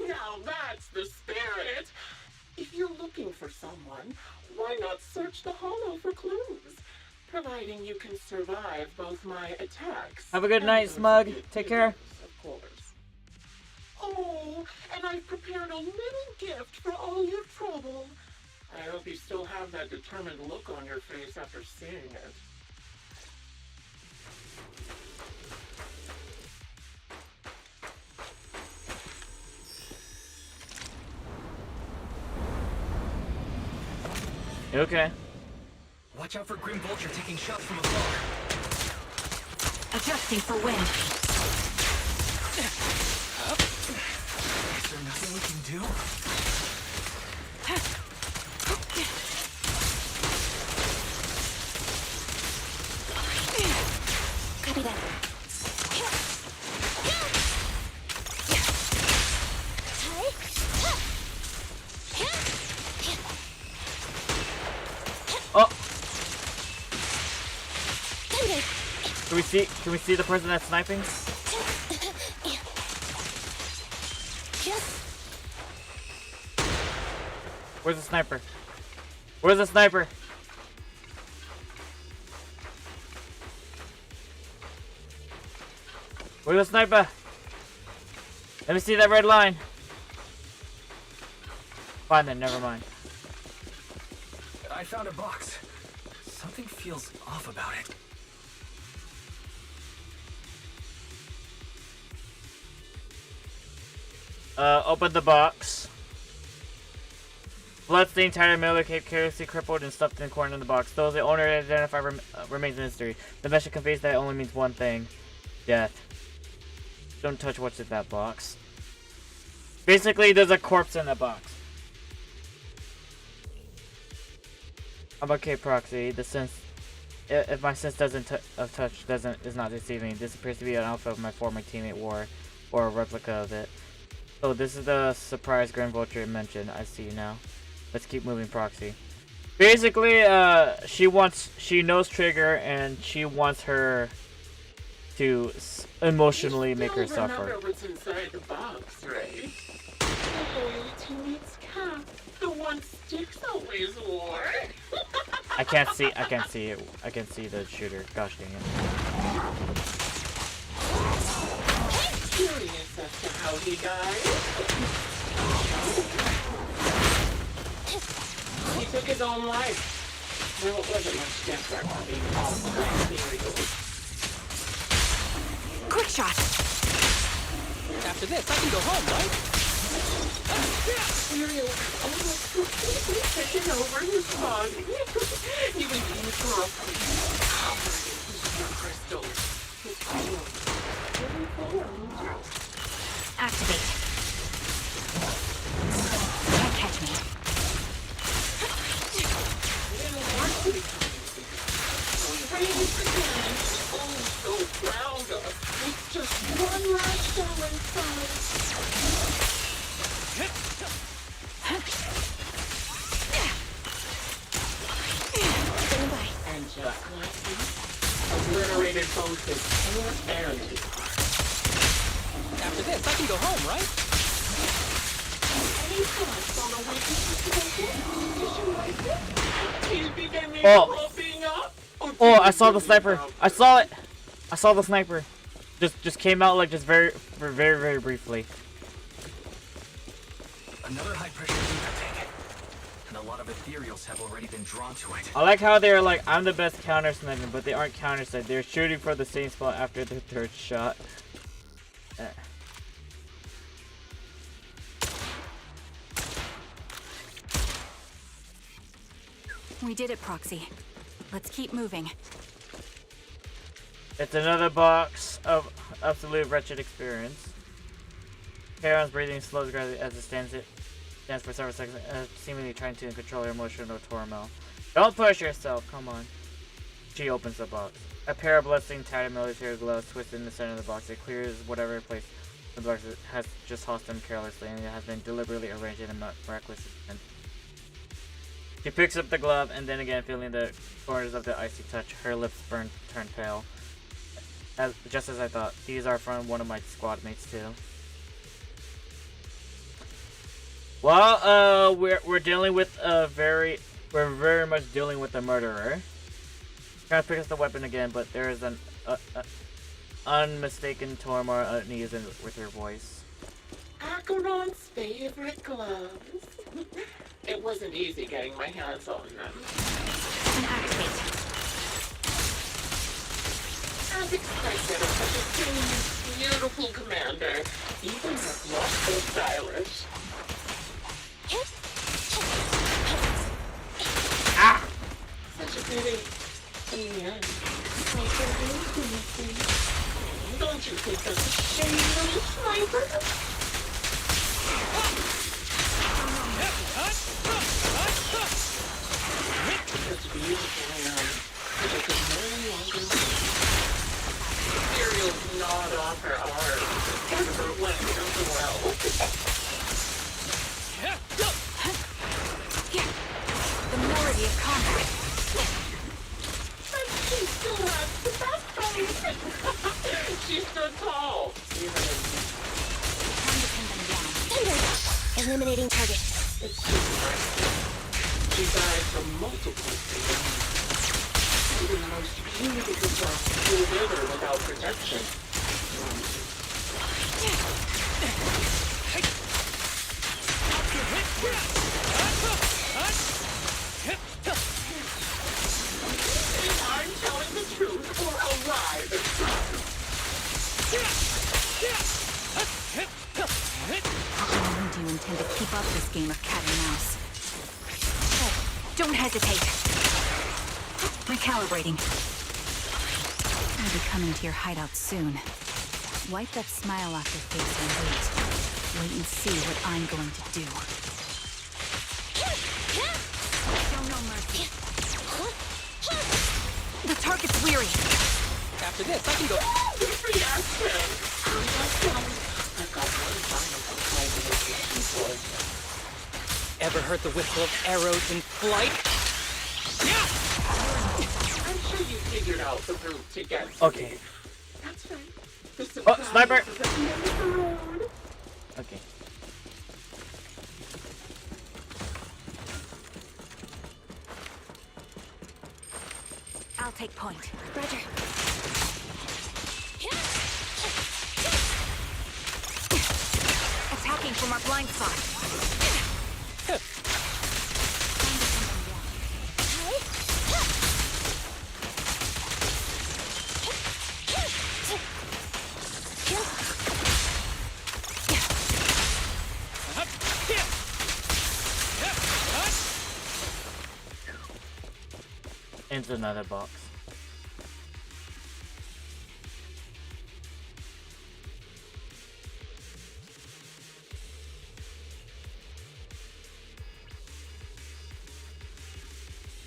T: Now that's the spirit! If you're looking for someone, why not search the Hollow for clues? Providing you can survive both my attacks.
L: Have a good night, Smug. Take care.
T: Of course. Oh, and I've prepared a little gift for all your trouble. I hope you still have that determined look on your face after seeing it.
L: Okay.
P: Watch out for Grim Vulture taking shots from afar.
S: Adjusting for wind.
P: Is there nothing we can do?
I: Copy that.
L: Oh. Can we see the person that's sniping? Where's the sniper? Where's the sniper? Where's the sniper? Let me see that red line. Fine then, never mind.
P: I found a box. Something feels off about it.
L: Open the box. Bloodstained, tattered Miller Cape, carelessly crippled, and stuffed in the corner of the box. Though the owner identified remains a mystery. The message conveys that it only means one thing. Death. Don't touch what's in that box. Basically, there's a corpse in the box. I'm okay, Proxy. The sense, if my sense of touch is not deceiving, this appears to be an alpha of my former teammate wore, or a replica of it. So this is the surprise Grand Vulture mentioned. I see now. Let's keep moving, Proxy. Basically, she knows Trigger, and she wants her to emotionally make her suffer.
T: Remember what's inside the box, right? The loyal teammate's cap, the one Sticks always wore.
L: I can't see it. I can see the shooter. Gosh dang it.
T: Curious as to how he died. He took his own life. Well, it wasn't much different from being all-time cereal.
S: Quick shot!
Q: After this, I can go home, right?
T: Cereal almost completely taken over his body. Even being covered in crystals. His tail really formed.
S: Activate. Can't catch me.
T: We raised again. Oh, so proud of. With just one last show inside. And just like this, obliterated both his hair and his heart.
Q: After this, I can go home, right?
T: Any thoughts on a waiting situation like this? He's beginning
L: Oh.
T: propping up.
L: Oh, I saw the sniper. I saw it. I saw the sniper. Just came out like just very briefly.
P: Another high-pressure fever tank. And a lot of ethereals have already been drawn to it.
L: I like how they're like, I'm the best counter sniping, but they aren't counter sniping. They're shooting for the same spot after their third shot.
D: We did it, Proxy. Let's keep moving.
L: It's another box of absolute wretched experience. Karen's breathing slows gradually as it stands for several seconds, seemingly trying to control her emotional turmoil. Don't push yourself, come on. She opens the box. A pair of bloodstained tattered military gloves twisted in the center of the box. It clears whatever place the box has just tossed them carelessly, and it has been deliberately arranged in a miraculous intent. She picks up the glove, and then again, feeling the corners of the icy touch, her lips turn pale. Just as I thought, these are from one of my squad mates too. Well, we're dealing with we're very much dealing with a murderer. Trying to pick up the weapon again, but there is an unmistaken turmoil unease with her voice.
T: Acheron's favorite gloves. It wasn't easy getting my hands on them. As expected of such a sweet, beautiful commander, even her blush so stylish. Really, in the end, I feel innocent. Don't you think that's a shame, little sniper? It's beautiful, I know. But I can no longer Cereal's gnawed off her arm. Never went as well.
D: The melody of combat.
T: But she still has the backbone. She stood tall. Even in
D: Time to pin them down.
E: Thunder! Eliminating target.
T: It's just right. She died from multiple things. Even the most beautiful blocks will wither without protection. I'm telling the truth or I'll lie this time.
D: How long do you intend to keep up this game of cat and mouse? Oh, don't hesitate. Recalibrating. I'll be coming to your hideout soon. Wipe that smile off your face and wait. Wait and see what I'm going to do. Show no mercy. The target's weary.
Q: After this, I can go. Ever heard the whistle of arrows in flight?
T: I'm sure you figured out the route to get.
L: Okay.
T: That's right. The
L: Oh, sniper!
T: surprise is at the end of the road.
L: Okay.
D: I'll take point.
E: Roger.
D: Attacking from our blind spot.
L: Into another box.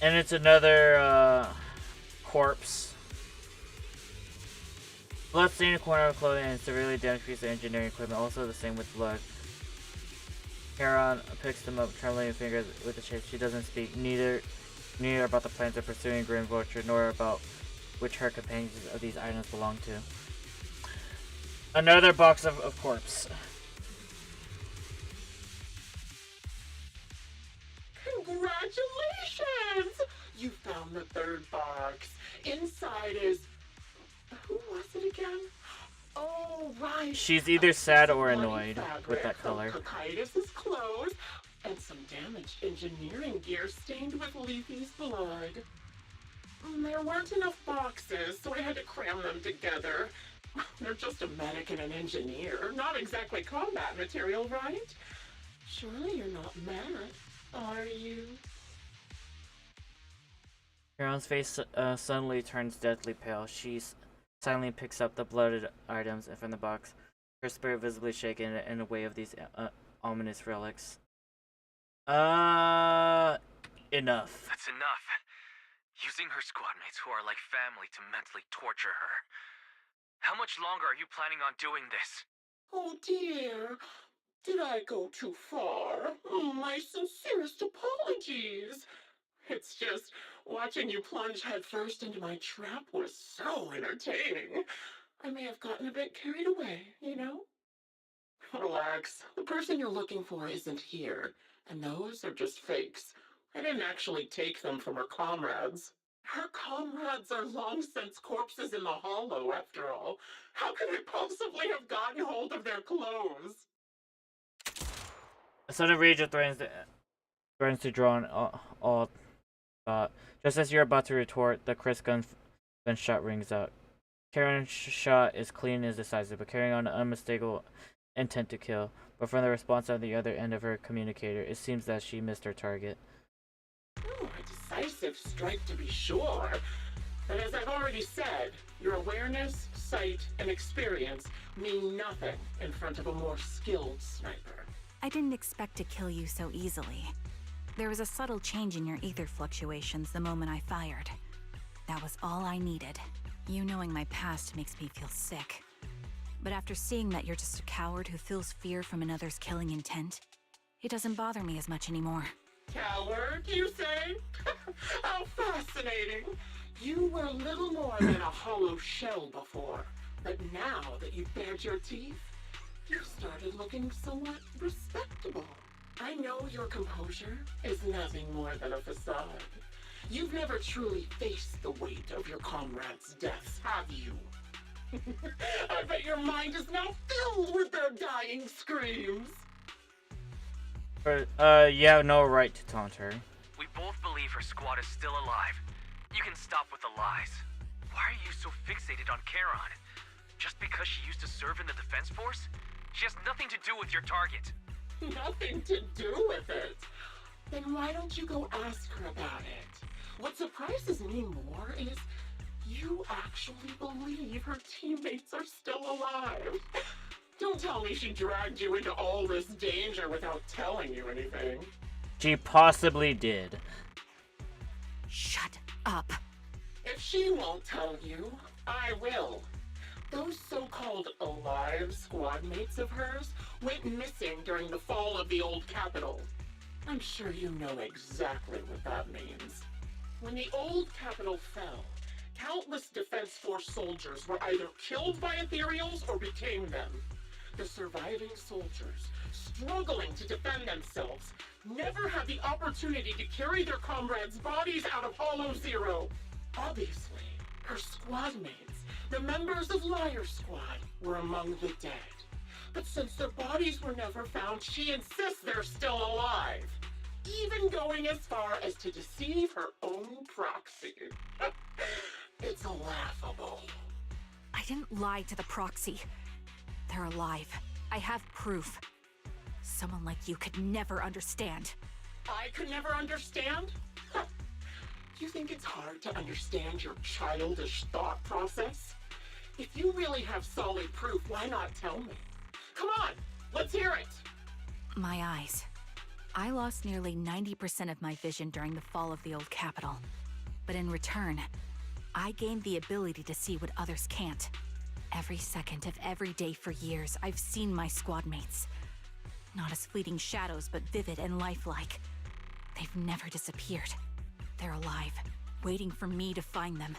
L: And it's another corpse. Blood stained a corner of clothing and severely damaged piece of engineering equipment. Also the same with blood. Heron picks them up, trembling her fingers with the shape. She doesn't speak neither about the plans of pursuing Grim Vulture, nor about which her companions of these items belong to. Another box of corpse.
T: Congratulations! You found the third box. Inside is... Who was it again? Oh, right.
L: She's either sad or annoyed with that color.
T: Cocytus's clothes and some damaged engineering gear stained with Leafy's blood. There weren't enough boxes, so I had to cram them together. They're just a medic and an engineer, not exactly combat material, right? Surely you're not mad, are you?
L: Heron's face suddenly turns deathly pale. She silently picks up the blooded items from the box, her spirit visibly shaken in a way of these ominous relics. Enough.
J: That's enough. Using her squad mates who are like family to mentally torture her. How much longer are you planning on doing this?
T: Oh dear, did I go too far? My sincerest apologies. It's just, watching you plunge headfirst into my trap was so entertaining. I may have gotten a bit carried away, you know? Relax, the person you're looking for isn't here, and those are just fakes. I didn't actually take them from her comrades. Her comrades are long since corpses in the hollow, after all. How could I possibly have gotten hold of their clothes?
L: A sudden rage threatens to draw on all thought. Just as you're about to retort, the crisp gunshot rings out. Karen's shot is clean and decisive, but carrying on an unmistakable intent to kill. But from the response on the other end of her communicator, it seems that she missed her target.
T: Oh, a decisive impressive strike to be sure. But as I've already said, your awareness, sight, and experience mean nothing in front of a more skilled sniper.
D: I didn't expect to kill you so easily. There was a subtle change in your ether fluctuations the moment I fired. That was all I needed. You knowing my past makes me feel sick. But after seeing that you're just a coward who feels fear from another's killing intent, it doesn't bother me as much anymore.
T: Coward, you say? How fascinating. You were little more than a hollow shell before, but now that you've bared your teeth, you've started looking somewhat respectable. I know your composure is nothing more than a facade. You've never truly faced the weight of your comrades' deaths, have you? I bet your mind is now filled with their dying screams.
L: You have no right to taunt her.
J: We both believe her squad is still alive. You can stop with the lies. Why are you so fixated on Charon? Just because she used to serve in the defense force? She has nothing to do with your target.
T: Nothing to do with it? Then why don't you go ask her about it? What surprises me more is you actually believe her teammates are still alive. Don't tell me she dragged you into all this danger without telling you anything.
L: She possibly did.
D: Shut up.
T: If she won't tell you, I will. Those so-called alive squad mates of hers went missing during the fall of the old capital. I'm sure you know exactly what that means. When the old capital fell, countless Defense Force soldiers were either killed by ethereals or became them. The surviving soldiers, struggling to defend themselves, never had the opportunity to carry their comrades' bodies out of Hollow Zero. Obviously, her squad mates, the members of Liar Squad, were among the dead. But since their bodies were never found, she insists they're still alive. Even going as far as to deceive her own proxy. It's laughable.
D: I didn't lie to the proxy. They're alive. I have proof. Someone like you could never understand.
T: I could never understand? You think it's hard to understand your childish thought process? If you really have solid proof, why not tell me? Come on, let's hear it!
D: My eyes. I lost nearly 90% of my vision during the fall of the old capital. But in return, I gained the ability to see what others can't. Every second of every day for years, I've seen my squad mates. Not as fleeting shadows, but vivid and lifelike. They've never disappeared. They're alive, waiting for me to find them.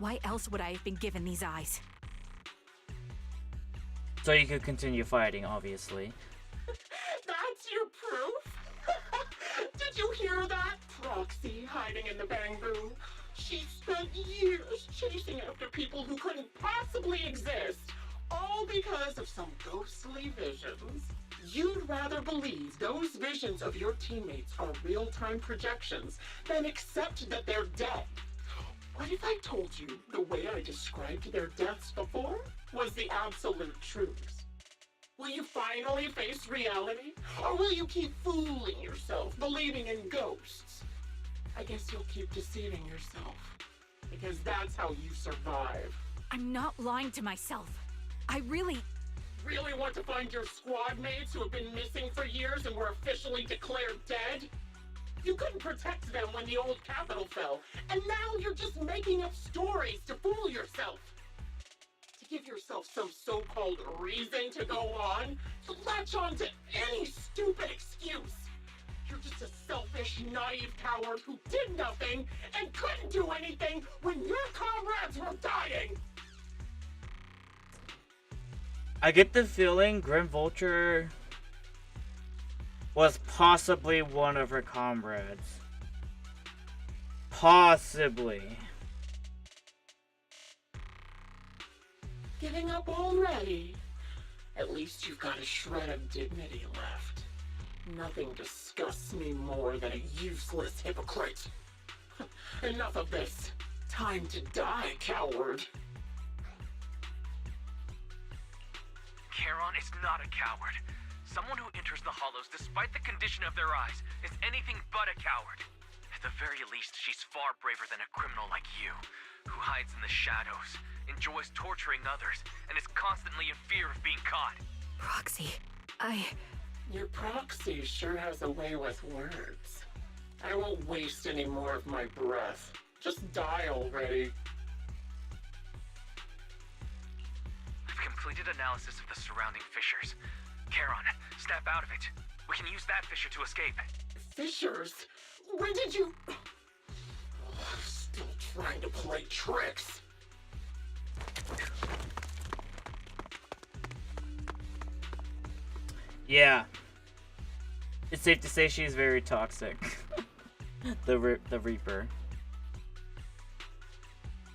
D: Why else would I have been given these eyes?
L: So you could continue fighting, obviously.
T: That's your proof? Did you hear that? Proxy hiding in the bamboo. She spent years chasing after people who couldn't possibly exist, all because of some ghostly visions. You'd rather believe those visions of your teammates are real-time projections than accept that they're dead. What if I told you the way I described their deaths before was the absolute truth? Will you finally face reality? Or will you keep fooling yourself, believing in ghosts? I guess you'll keep deceiving yourself, because that's how you survive.
D: I'm not lying to myself. I really
T: want to find your squad mates who have been missing for years and were officially declared dead? You couldn't protect them when the old capital fell, and now you're just making up stories to fool yourself. To give yourself some so-called reason to go on, to latch on to any stupid excuse. You're just a selfish, naive coward who did nothing and couldn't do anything when your comrades were dying!
L: I get the feeling Grim Vulture was possibly one of her comrades. Possibly.
T: Giving up already? At least you've got a shred of dignity left. Nothing disgusts me more than a useless hypocrite. Enough of this. Time to die, coward.
J: Charon is not a coward. Someone who enters the Hollows despite the condition of their eyes is anything but a coward. At the very least, she's far braver than a criminal like you, who hides in the shadows, enjoys torturing others, and is constantly in fear of being caught.
D: Proxy,
T: Your proxy sure has a way with words. I won't waste any more of my breath. Just die already.
J: I've completed analysis of the surrounding fissures. Charon, snap out of it. We can use that fissure to escape.
T: Fissures? When did you... Still trying to play tricks.
L: Yeah. It's safe to say she's very toxic. the Reaper.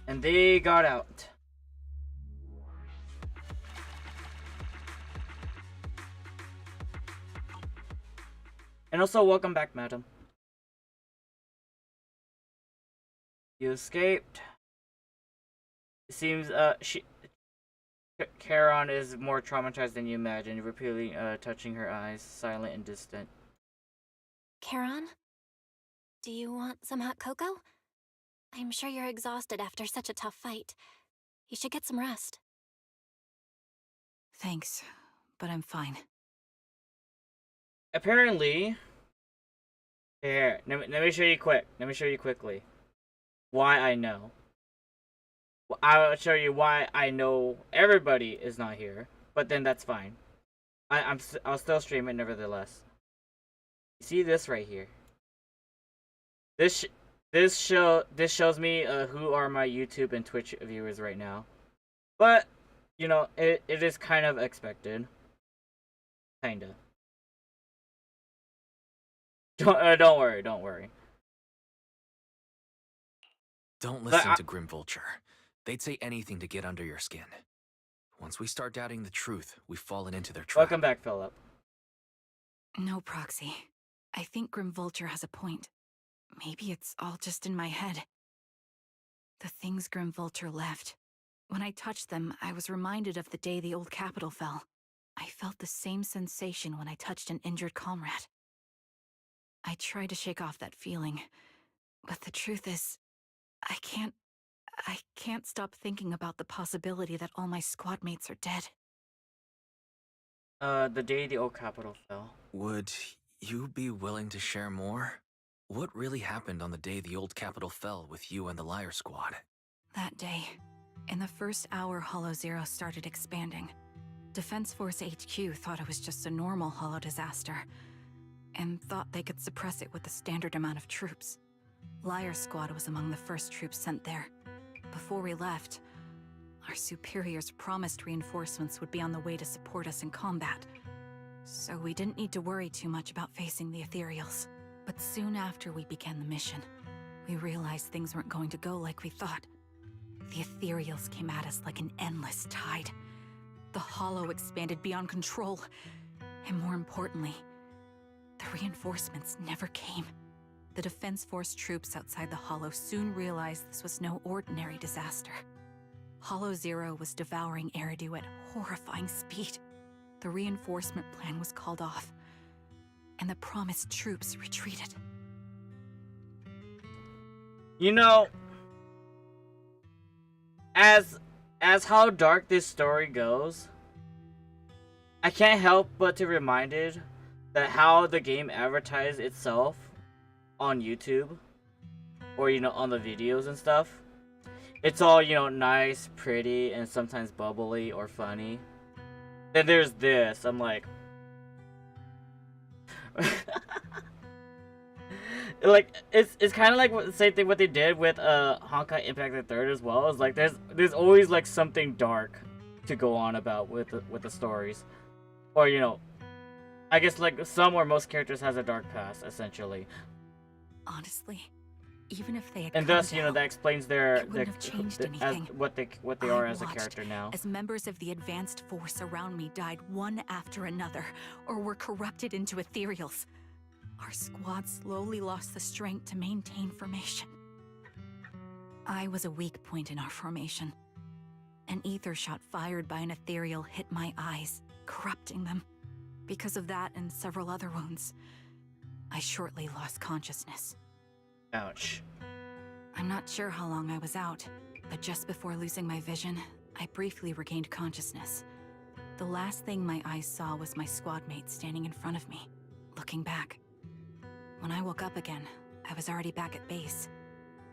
L: And they got out. And also, welcome back, madam. You escaped. It seems, Charon is more traumatized than you imagine, repeatedly touching her eyes, silent and distant.
I: Charon? Do you want some hot cocoa? I'm sure you're exhausted after such a tough fight. You should get some rest.
D: Thanks, but I'm fine.
L: Apparently... Here, let me show you quick. Let me show you quickly. Why I know. I'll show you why I know everybody is not here, but then that's fine. I'll still stream it nevertheless. You see this right here? This shows me who are my YouTube and Twitch viewers right now. But you know, it is kind of expected. Kinda. Don't worry.
P: Don't listen to Grim Vulture. They'd say anything to get under your skin. Once we start doubting the truth, we've fallen into their trap.
L: Welcome back, Philip.
D: No, Proxy. I think Grim Vulture has a point. Maybe it's all just in my head. The things Grim Vulture left. When I touched them, I was reminded of the day the old capital fell. I felt the same sensation when I touched an injured comrade. I tried to shake off that feeling, but the truth is, I can't stop thinking about the possibility that all my squad mates are dead.
L: The day the old capital fell.
P: Would you be willing to share more? What really happened on the day the old capital fell with you and the Liar Squad?
D: That day, in the first hour Hollow Zero started expanding, Defense Force HQ thought it was just a normal Hollow disaster, and thought they could suppress it with the standard amount of troops. Liar Squad was among the first troops sent there. Before we left, our superiors promised reinforcements would be on the way to support us in combat, so we didn't need to worry too much about facing the Ethereals. But soon after we began the mission, we realized things weren't going to go like we thought. The Ethereals came at us like an endless tide. The Hollow expanded beyond control, and more importantly, the reinforcements never came. The Defense Force troops outside the Hollow soon realized this was no ordinary disaster. Hollow Zero was devouring Eridu at horrifying speed. The reinforcement plan was called off, and the promised troops retreated.
L: You know, as how dark this story goes, I can't help but to be reminded that how the game advertised itself on YouTube, or you know, on the videos and stuff, it's all, you know, nice, pretty, and sometimes bubbly or funny. Then there's this. I'm like, like it's kind of like the same thing what they did with Honkai Impact the Third as well. It's like there's always like something dark to go on about with the stories, or you know, I guess like some or most characters has a dark past essentially.
D: Honestly, even if they had
L: and thus, you know, that explains their
D: changed
L: as
D: anything.
L: what they are as a character now.
D: As members of the advanced force around me died one after another, or were corrupted into ethereals, our squad slowly lost the strength to maintain formation. I was a weak point in our formation. An ether shot fired by an ethereal hit my eyes, corrupting them. Because of that and several other wounds, I shortly lost consciousness.
L: Ouch.
D: I'm not sure how long I was out, but just before losing my vision, I briefly regained consciousness. The last thing my eyes saw was my squad mate standing in front of me, looking back. When I woke up again, I was already back at base.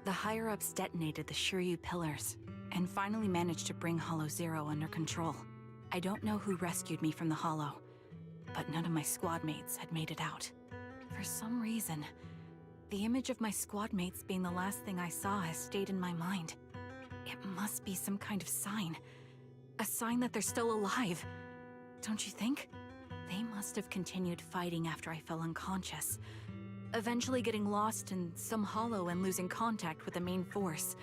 D: The higher-ups detonated the Shiryu pillars, and finally managed to bring Hollow Zero under control. I don't know who rescued me from the Hollow, but none of my squad mates had made it out. For some reason, the image of my squad mates being the last thing I saw has stayed in my mind. It must be some kind of sign. A sign that they're still alive. Don't you think? They must have continued fighting after I fell unconscious, eventually getting lost in some hollow and losing contact with the main force,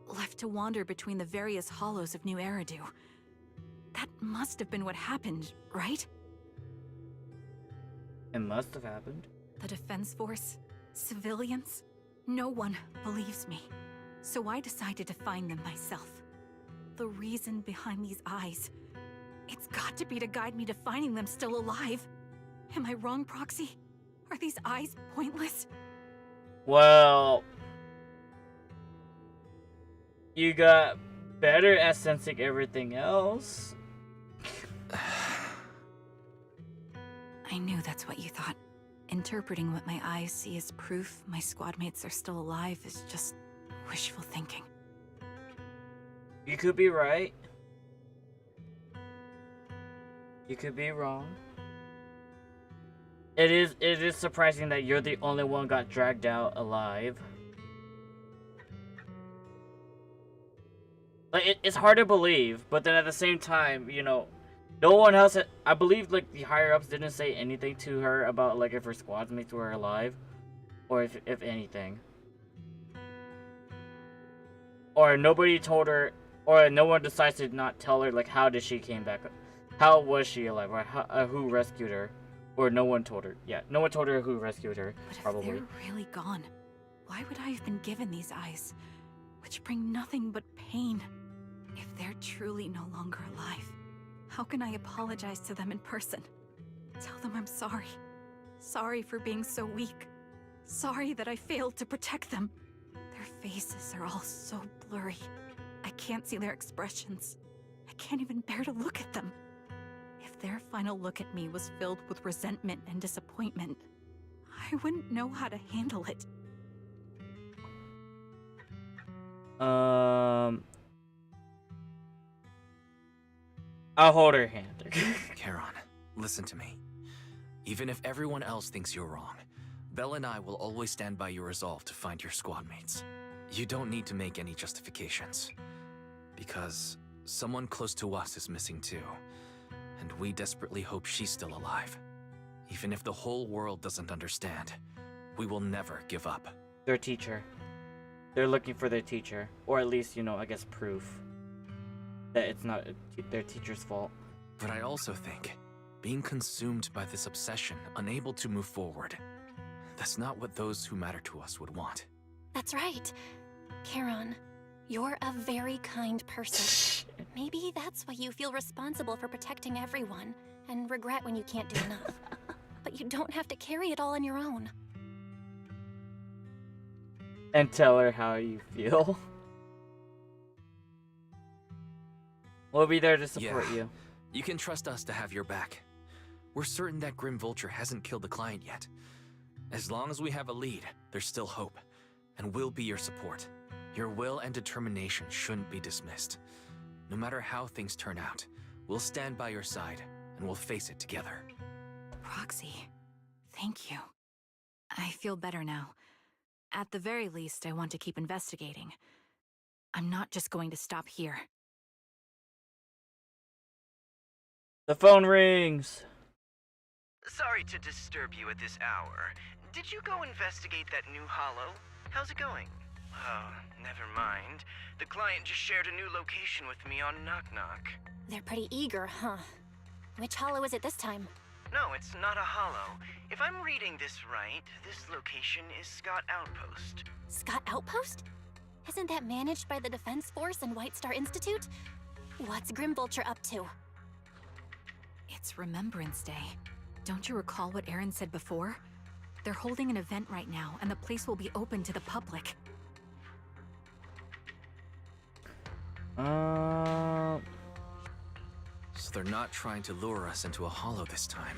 D: left to wander between the various hollows of New Eridu. That must have been what happened, right?
L: It must have happened.
D: The Defense Force? Civilians? No one believes me. So I decided to find them myself. The reason behind these eyes. It's got to be to guide me to finding them still alive. Am I wrong, Proxy? Are these eyes pointless?
L: Well, you got better at sensing everything else.
D: I knew that's what you thought. Interpreting what my eyes see as proof my squad mates are still alive is just wishful thinking.
L: You could be right. You could be wrong. It is surprising that you're the only one got dragged out alive. Like it's hard to believe, but then at the same time, you know, no one else I believe like the higher ups didn't say anything to her about like if her squad mates were alive, or if anything, or nobody told her, or no one decides to not tell her like how did she came back, how was she alive, or how, who rescued her. Or no one told her. Yeah, no one told her who rescued her,
D: but
L: probably.
D: If they're really gone, why would I have been given these eyes, which bring nothing but pain? If they're truly no longer alive, how can I apologize to them in person? Tell them I'm sorry. Sorry for being so weak. Sorry that I failed to protect them. Their faces are all so blurry. I can't see their expressions. I can't even bear to look at them. If their final look at me was filled with resentment and disappointment, I wouldn't know how to handle it.
L: I'll hold her hand.
P: Charon, listen to me. Even if everyone else thinks you're wrong, Belle and I will always stand by your resolve to find your squad mates. You don't need to make any justifications. Because someone close to us is missing too. And we desperately hope she's still alive. Even if the whole world doesn't understand, we will never give up.
L: Their teacher. They're looking for their teacher. Or at least, you know, I guess proof that it's not their teacher's fault.
P: But I also think being consumed by this obsession, unable to move forward, that's not what those who matter to us would want.
I: That's right. Charon, you're a very kind person. Maybe that's why you feel responsible for protecting everyone, and regret when you can't do enough. But you don't have to carry it all on your own.
L: And tell her how you feel. We'll be there to support you.
P: You can trust us to have your back. We're certain that Grim Vulture hasn't killed the client yet. As long as we have a lead, there's still hope, and we'll be your support. Your will and determination shouldn't be dismissed. No matter how things turn out, we'll stand by your side, and we'll face it together.
D: Proxy, thank you. I feel better now. At the very least, I want to keep investigating. I'm not just going to stop here.
L: The phone rings.
O: Sorry to disturb you at this hour. Did you go investigate that new hollow? How's it going? Oh, never mind. The client just shared a new location with me on Knock Knock.
I: They're pretty eager, huh? Which hollow is it this time?
O: No, it's not a hollow. If I'm reading this right, this location is Scott Outpost.
I: Scott Outpost? Isn't that managed by the Defense Force and White Star Institute? What's Grim Vulture up to?
D: It's Remembrance Day. Don't you recall what Aaron said before? They're holding an event right now, and the place will be open to the public.
P: So they're not trying to lure us into a hollow this time.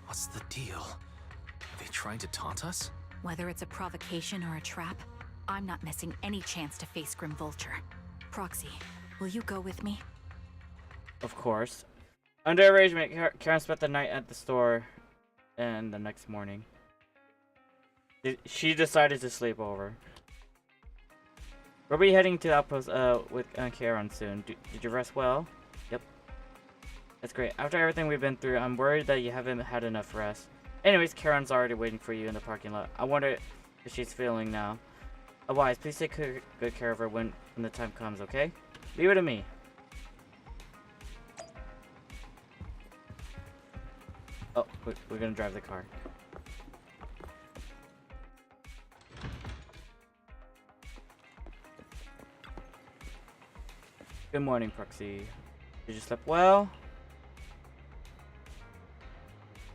P: What's the deal? Are they trying to taunt us?
D: Whether it's a provocation or a trap, I'm not missing any chance to face Grim Vulture. Proxy, will you go with me?
L: Of course. Under arrangement, Karen spent the night at the store, and the next morning, she decided to sleep over. We'll be heading to the outpost with Karen soon. Did you rest well? Yep. That's great. After everything we've been through, I'm worried that you haven't had enough rest. Anyways, Karen's already waiting for you in the parking lot. I wonder if she's feeling now. Wise, please take good care of her when the time comes, okay? Leave it to me. Oh, we're gonna drive the car. Good morning, Proxy. Did you sleep well?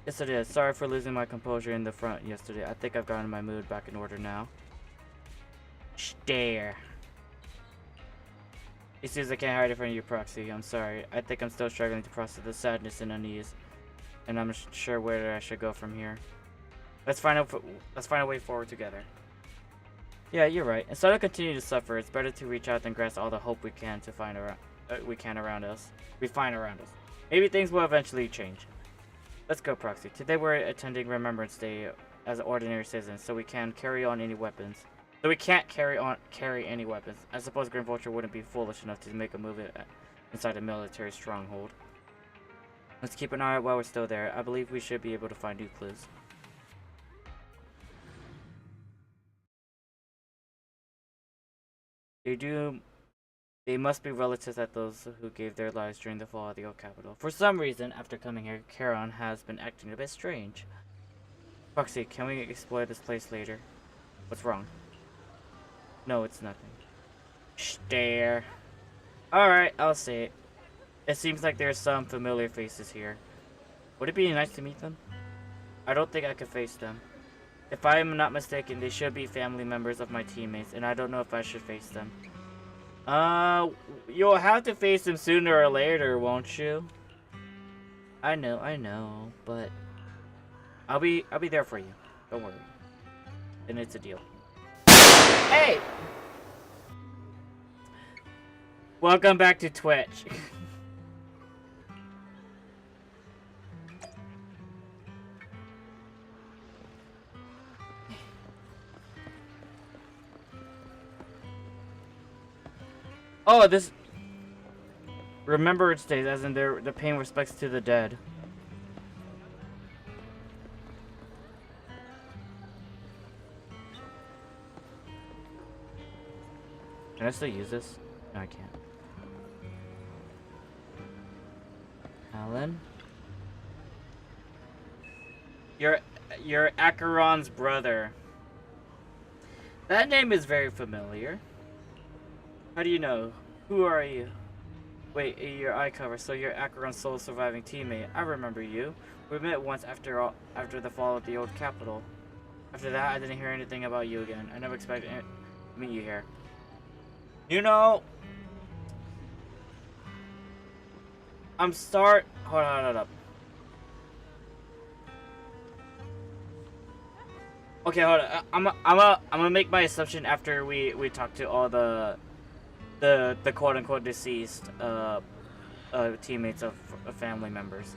L: Yes, it is. Sorry for losing my composure in the front yesterday. I think I've gotten my mood back in order now. Stare. It seems I can't hide it from you, Proxy. I'm sorry. I think I'm still struggling to process the sadness and unease, and I'm not sure where I should go from here. Let's find a way forward together. Yeah, you're right. Instead of continuing to suffer, it's better to reach out and grasp all the hope we can to find around us. Maybe things will eventually change. Let's go, Proxy. Today we're attending Remembrance Day as ordinary citizens, so we can't carry any weapons. I suppose Grim Vulture wouldn't be foolish enough to make a move inside a military stronghold. Let's keep an eye out while we're still there. I believe we should be able to find new clues. They must be relatives of those who gave their lives during the fall of the old capital. For some reason, after coming here, Charon has been acting a bit strange. Proxy, can we explore this place later? What's wrong? No, it's nothing. Stare. Alright, I'll say it. It seems like there's some familiar faces here. Would it be nice to meet them? I don't think I could face them. If I am not mistaken, they should be family members of my teammates, and I don't know if I should face them. You'll have to face them sooner or later, won't you? I know, but I'll be there for you. Don't worry. And it's a deal. Hey! Welcome back to Twitch. Oh, this Remembrance Days, as in they're paying respects to the dead. Can I still use this? No, I can't. Alan? You're Acheron's brother. That name is very familiar. How do you know? Who are you? Wait, your eye cover, so you're Acheron's sole surviving teammate. I remember you. We met once after the fall of the old capital. After that, I didn't hear anything about you again. I never expected to meet you here. You know, hold on. Okay, hold on. I'm gonna make my assumption after we talk to all the quote unquote deceased teammates of family members.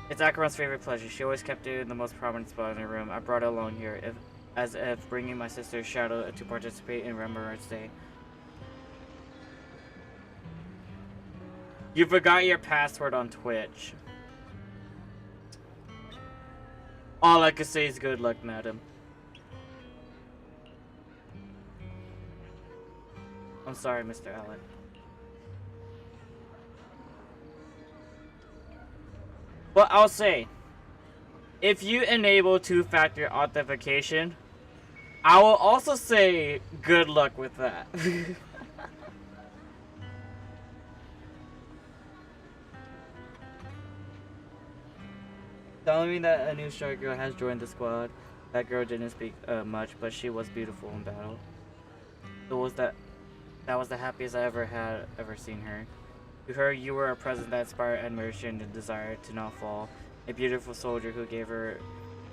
L: It's Acheron's favorite pleasure. She always kept it in the most prominent spot in her room. I brought it along here, as if bringing my sister's shadow to participate in Remembrance Day. You forgot your password on Twitch. All I can say is good luck, madam. I'm sorry, Mr. Allen. But I'll say, if you enable two-factor authentication, I will also say good luck with that. Telling me that a new shark girl has joined the squad. That girl didn't speak much, but she was beautiful in battle. That was the happiest I ever seen her. To her, you were a presence that inspired admiration and desire to not fall. A beautiful soldier who gave her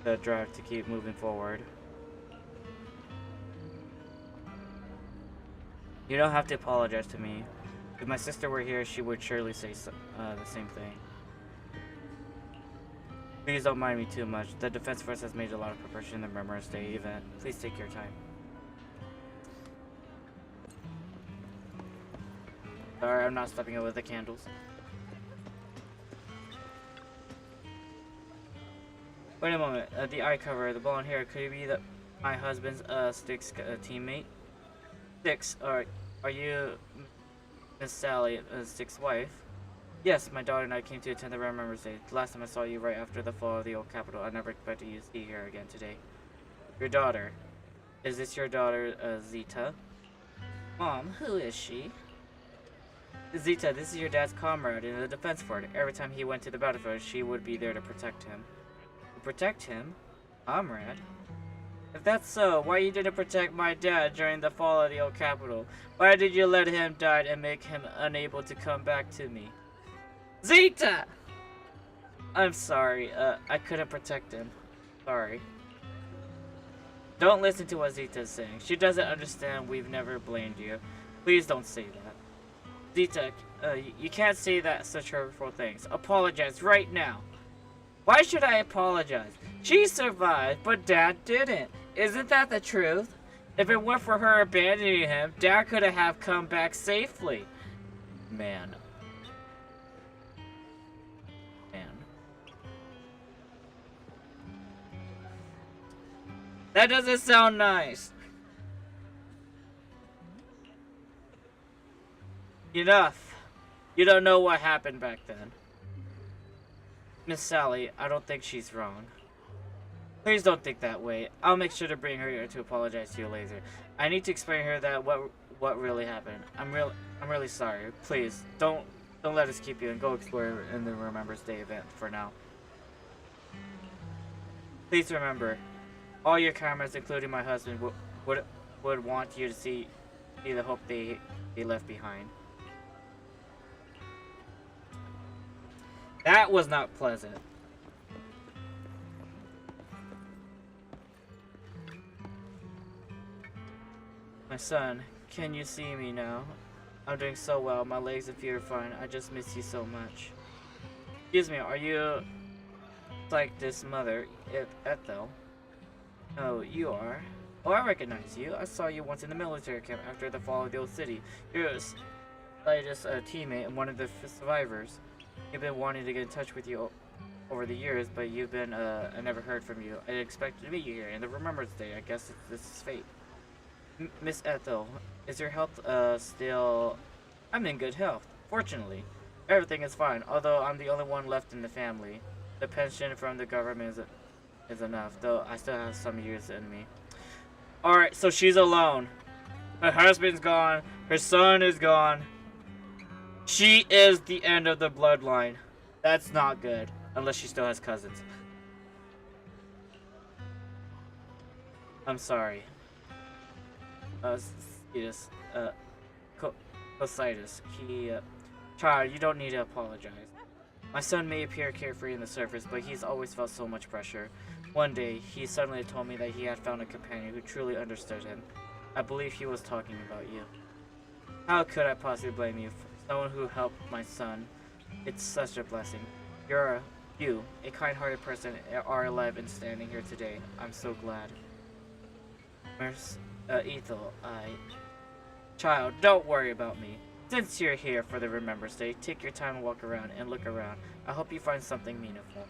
L: the drive to keep moving forward. You don't have to apologize to me. If my sister were here, she would surely say the same thing. Please don't mind me too much. The Defense Force has made a lot of preparation in the Remembrance Day event. Please take your time. Sorry, I'm not stepping over the candles. Wait a moment. The eye cover, the blonde hair, could it be my husband's Stick's teammate? Six, are you Miss Sally, Stick's wife? Yes, my daughter and I came to attend the Remembrance Day. The last time I saw you right after the fall of the old capital. I never expected you to see here again today. Your daughter. Is this your daughter, Zeta? Mom, who is she? Zeta, this is your dad's comrade in the defense fort. Every time he went to the battlefield, she would be there to protect him. To protect him? Comrade? If that's so, why you didn't protect my dad during the fall of the old capital? Why did you let him die and make him unable to come back to me? Zeta! I'm sorry, I couldn't protect him. Sorry. Don't listen to what Zeta's saying. She doesn't understand we've never blamed you. Please don't say that. Zeta, you can't say that such hurtful things. Apologize right now. Why should I apologize? She survived, but Dad didn't. Isn't that the truth? If it weren't for her abandoning him, Dad could have come back safely. Man. That doesn't sound nice. Enough. You don't know what happened back then. Miss Sally, I don't think she's wrong. Please don't think that way. I'll make sure to bring her here to apologize to you later. I need to explain to her that what really happened. I'm really sorry. Please don't let us keep you and go explore in the Remembrance Day event for now. Please remember, all your comrades, including my husband, would want you to see the hope they left behind. That was not pleasant. My son, can you see me now? I'm doing so well. My legs and feet are fine. I just miss you so much. Excuse me, are you like this mother, Ethel? Oh, you are. Oh, I recognize you. I saw you once in the military camp after the fall of the old city. You're Sly's teammate and one of the survivors. You've been wanting to get in touch with you over the years, but I never heard from you. I expected to meet you here in the Remembrance Day. I guess this is fate. Miss Ethel, is your health still... I'm in good health, fortunately. Everything is fine, although I'm the only one left in the family. The pension from the government is enough, though I still have some years in me. Alright, so she's alone. Her husband's gone. Her son is gone. She is the end of the bloodline. That's not good. Unless she still has cousins. I'm sorry. Cositis. Child, you don't need to apologize. My son may appear carefree on the surface, but he's always felt so much pressure. One day, he suddenly told me that he had found a companion who truly understood him. I believe he was talking about you. How could I possibly blame you? Someone who helped my son. It's such a blessing. You, a kind-hearted person, are alive and standing here today. I'm so glad. Ethel, Child, don't worry about me. Since you're here for the Remembrance Day, take your time and walk around and look around. I hope you find something meaningful.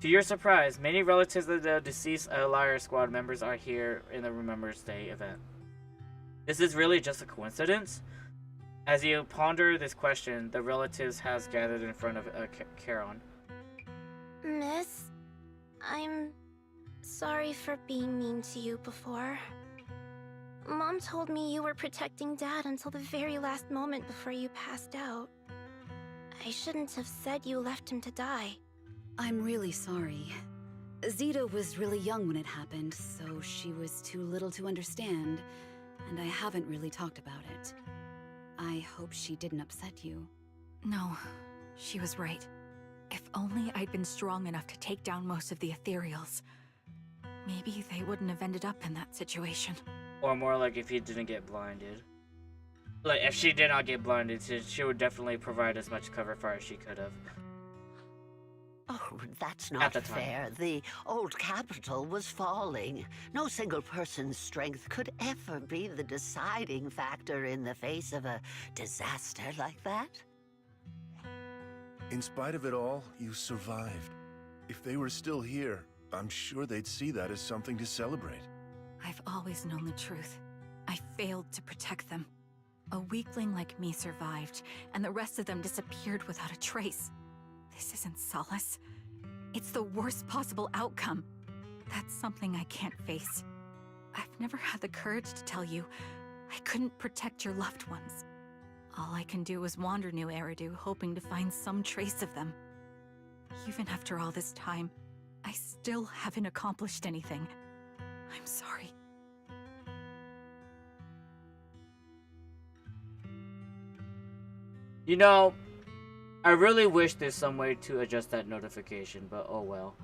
L: To your surprise, many relatives of the deceased Liar Squad members are here in the Remembrance Day event. This is really just a coincidence? As you ponder this question, the relatives has gathered in front of Charon.
B: Miss, I'm sorry for being mean to you before. Mom told me you were protecting Dad until the very last moment before you passed out. I shouldn't have said you left him to die.
S: I'm really sorry. Zeta was really young when it happened, so she was too little to understand, and I haven't really talked about it. I hope she didn't upset you.
D: No, she was right. If only I'd been strong enough to take down most of the ethereals. Maybe they wouldn't have ended up in that situation.
L: Or more like if he didn't get blinded. Like, if she did not get blinded, she would definitely provide as much cover fire as she could have.
B: Oh, that's not fair. The old capital was falling. No single person's strength could ever be the deciding factor in the face of a disaster like that.
U: In spite of it all, you survived. If they were still here, I'm sure they'd see that as something to celebrate.
D: I've always known the truth. I failed to protect them. A weakling like me survived, and the rest of them disappeared without a trace. This isn't solace. It's the worst possible outcome. That's something I can't face. I've never had the courage to tell you I couldn't protect your loved ones. All I can do is wander New Eridu, hoping to find some trace of them. Even after all this time, I still haven't accomplished anything. I'm sorry.
L: You know, I really wish there's some way to adjust that notification, but oh well.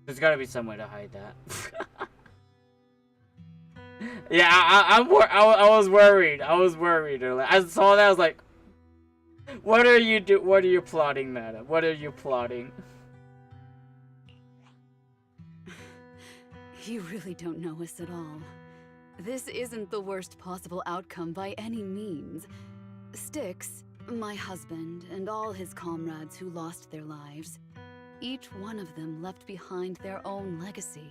L: There's gotta be some way to hide that. Yeah, I was worried. I was worried. I saw that. I was like, "What are you What are you plotting, madam? What are you plotting?"
S: You really don't know us at all. This isn't the worst possible outcome by any means. Styx, my husband, and all his comrades who lost their lives, each one of them left behind their own legacy.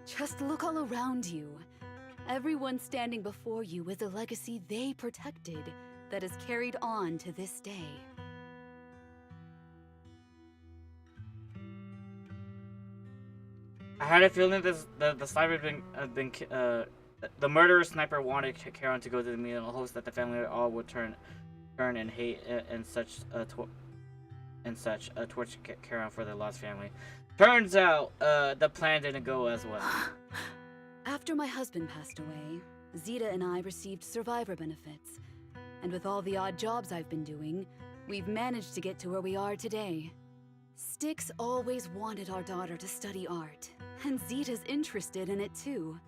S: Just look all around you. Everyone standing before you is a legacy they protected that is carried on to this day.
L: I had a feeling the sniper the murderous sniper wanted Charon to go to the meeting in hopes that the family all would turn and hate and such towards Charon for their lost family. Turns out the plan didn't go as well.
S: After my husband passed away, Zeta and I received survivor benefits. And with all the odd jobs I've been doing, we've managed to get to where we are today. Styx always wanted our daughter to study art, and Zeta's interested in it too.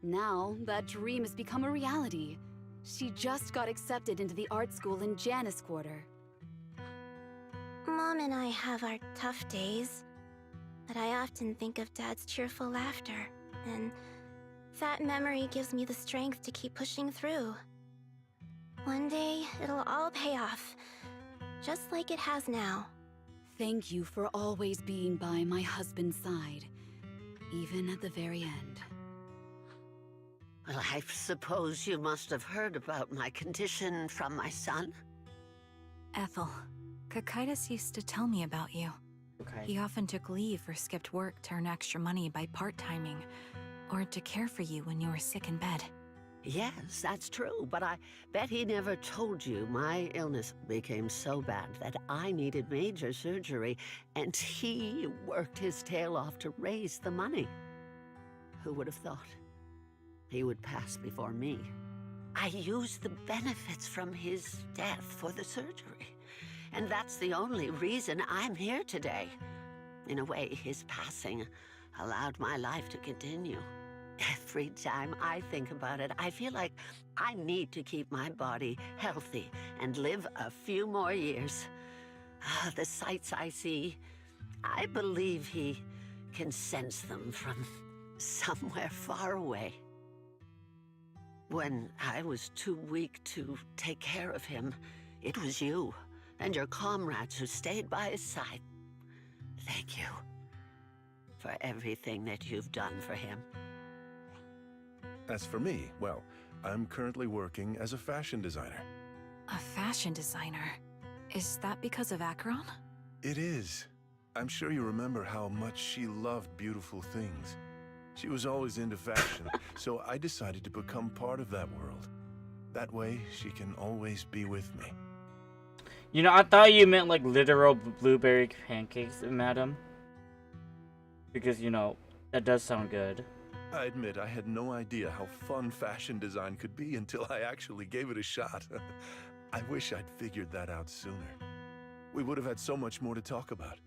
S: Now, that dream has become a reality. She just got accepted into the art school in Janus Quarter.
B: Mom and I have our tough days, but I often think of Dad's cheerful laughter, and that memory gives me the strength to keep pushing through. One day, it'll all pay off, just like it has now.
S: Thank you for always being by my husband's side, even at the very end.
B: Well, I suppose you must have heard about my condition from my son.
D: Ethel, Kakaitis used to tell me about you.
L: Okay.
D: He often took leave or skipped work to earn extra money by part-timing, or to care for you when you were sick in bed.
B: Yes, that's true, but I bet he never told you my illness became so bad that I needed major surgery, and he worked his tail off to raise the money. Who would have thought he would pass before me? I used the benefits from his death for the surgery, and that's the only reason I'm here today. In a way, his passing allowed my life to continue. Every time I think about it, I feel like I need to keep my body healthy and live a few more years. The sights I see, I believe he can sense them from somewhere far away. When I was too weak to take care of him, it was you and your comrades who stayed by his side. Thank you for everything that you've done for him.
U: As for me, well, I'm currently working as a fashion designer.
D: A fashion designer? Is that because of Acheron?
U: It is. I'm sure you remember how much she loved beautiful things. She was always into fashion, so I decided to become part of that world. That way, she can always be with me.
L: You know, I thought you meant like literal blueberry pancakes, madam. Because, you know, that does sound good.
U: I admit I had no idea how fun fashion design could be until I actually gave it a shot. I wish I'd figured that out sooner. We would have had so much more to talk about.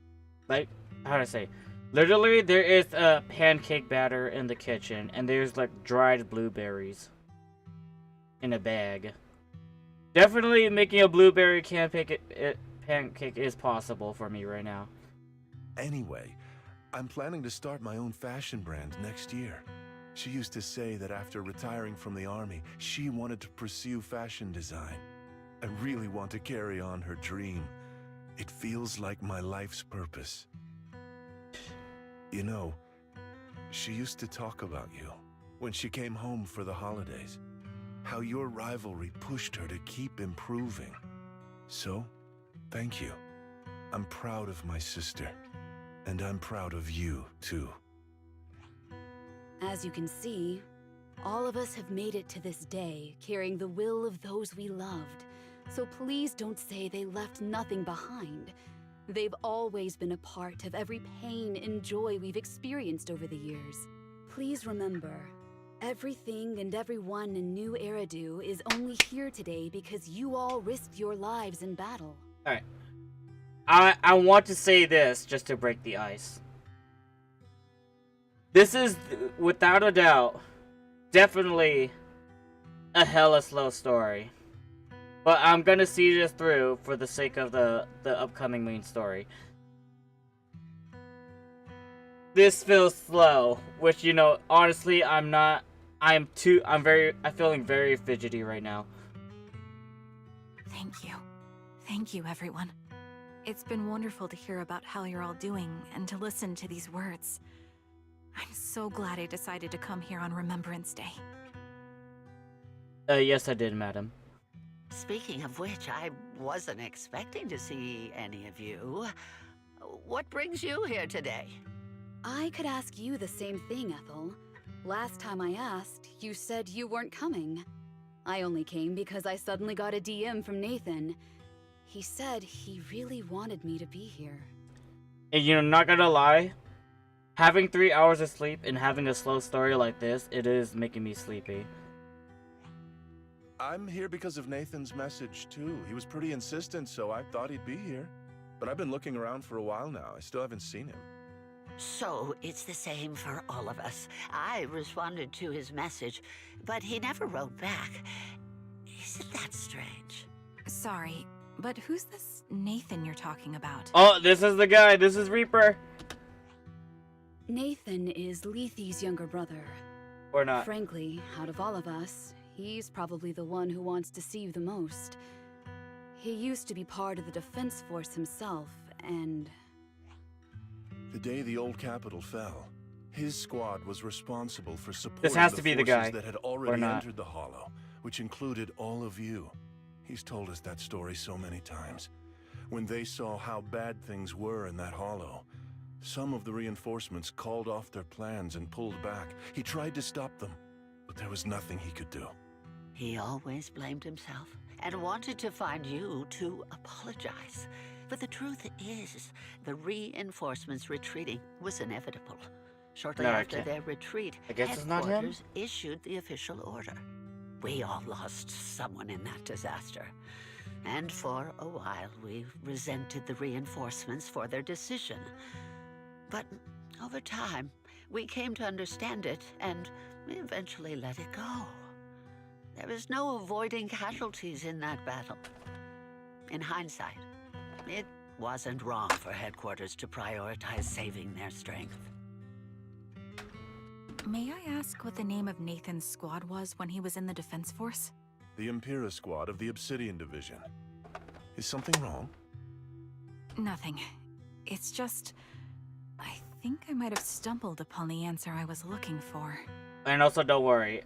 L: Like, how do I say? Literally, there is a pancake batter in the kitchen, and there's like dried blueberries in a bag. Definitely making a blueberry pancake is possible for me right now.
U: Anyway, I'm planning to start my own fashion brand next year. She used to say that after retiring from the army, she wanted to pursue fashion design. I really want to carry on her dream. It feels like my life's purpose. You know, she used to talk about you when she came home for the holidays. How your rivalry pushed her to keep improving. So, thank you. I'm proud of my sister. And I'm proud of you, too.
A: As you can see, all of us have made it to this day, carrying the will of those we loved. So please don't say they left nothing behind. They've always been a part of every pain and joy we've experienced over the years. Please remember, everything and everyone in New Eridu is only here today because you all risked your lives in battle.
L: Alright. I want to say this just to break the ice. This is, without a doubt, definitely a hella slow story. But I'm gonna see this through for the sake of the upcoming main story. This feels slow, which, you know, honestly, I'm feeling very fidgety right now.
D: Thank you. Thank you, everyone. It's been wonderful to hear about how you're all doing and to listen to these words. I'm so glad I decided to come here on Remembrance Day.
L: Yes, I did, madam.
V: Speaking of which, I wasn't expecting to see any of you. What brings you here today?
A: I could ask you the same thing, Ethel. Last time I asked, you said you weren't coming. I only came because I suddenly got a DM from Nathan. He said he really wanted me to be here.
L: And you know, not gonna lie, having 3 hours of sleep and having a slow story like this, it is making me sleepy.
U: I'm here because of Nathan's message, too. He was pretty insistent, so I thought he'd be here. But I've been looking around for a while now. I still haven't seen him.
V: So, it's the same for all of us. I responded to his message, but he never wrote back. Isn't that strange?
D: Sorry, but who's this Nathan you're talking about?
L: Oh, this is the guy. This is Reaper.
A: Nathan is Lethe's younger brother.
L: Or not.
A: Frankly, out of all of us, he's probably the one who wants to see you the most. He used to be part of the defense force himself, and...
U: The day the old capital fell, his squad was responsible for supporting
L: This has to be the guy,
U: that had
L: or
U: already
L: not.
U: entered the Hollow, which included all of you. He's told us that story so many times. When they saw how bad things were in that Hollow, some of the reinforcements called off their plans and pulled back. He tried to stop them, but there was nothing he could do.
V: He always blamed himself and wanted to find you to apologize. But the truth is, the reinforcements retreating was inevitable. Shortly after their retreat,
L: I guess it's not him?
V: headquarters issued the official order. We all lost someone in that disaster. And for a while, we resented the reinforcements for their decision. But over time, we came to understand it, and we eventually let it go. There was no avoiding casualties in that battle. In hindsight, it wasn't wrong for headquarters to prioritize saving their strength.
D: May I ask what the name of Nathan's squad was when he was in the defense force?
U: The Impera squad of the Obsidian Division. Is something wrong?
D: Nothing. It's just... I think I might have stumbled upon the answer I was looking for.
L: And also, don't worry.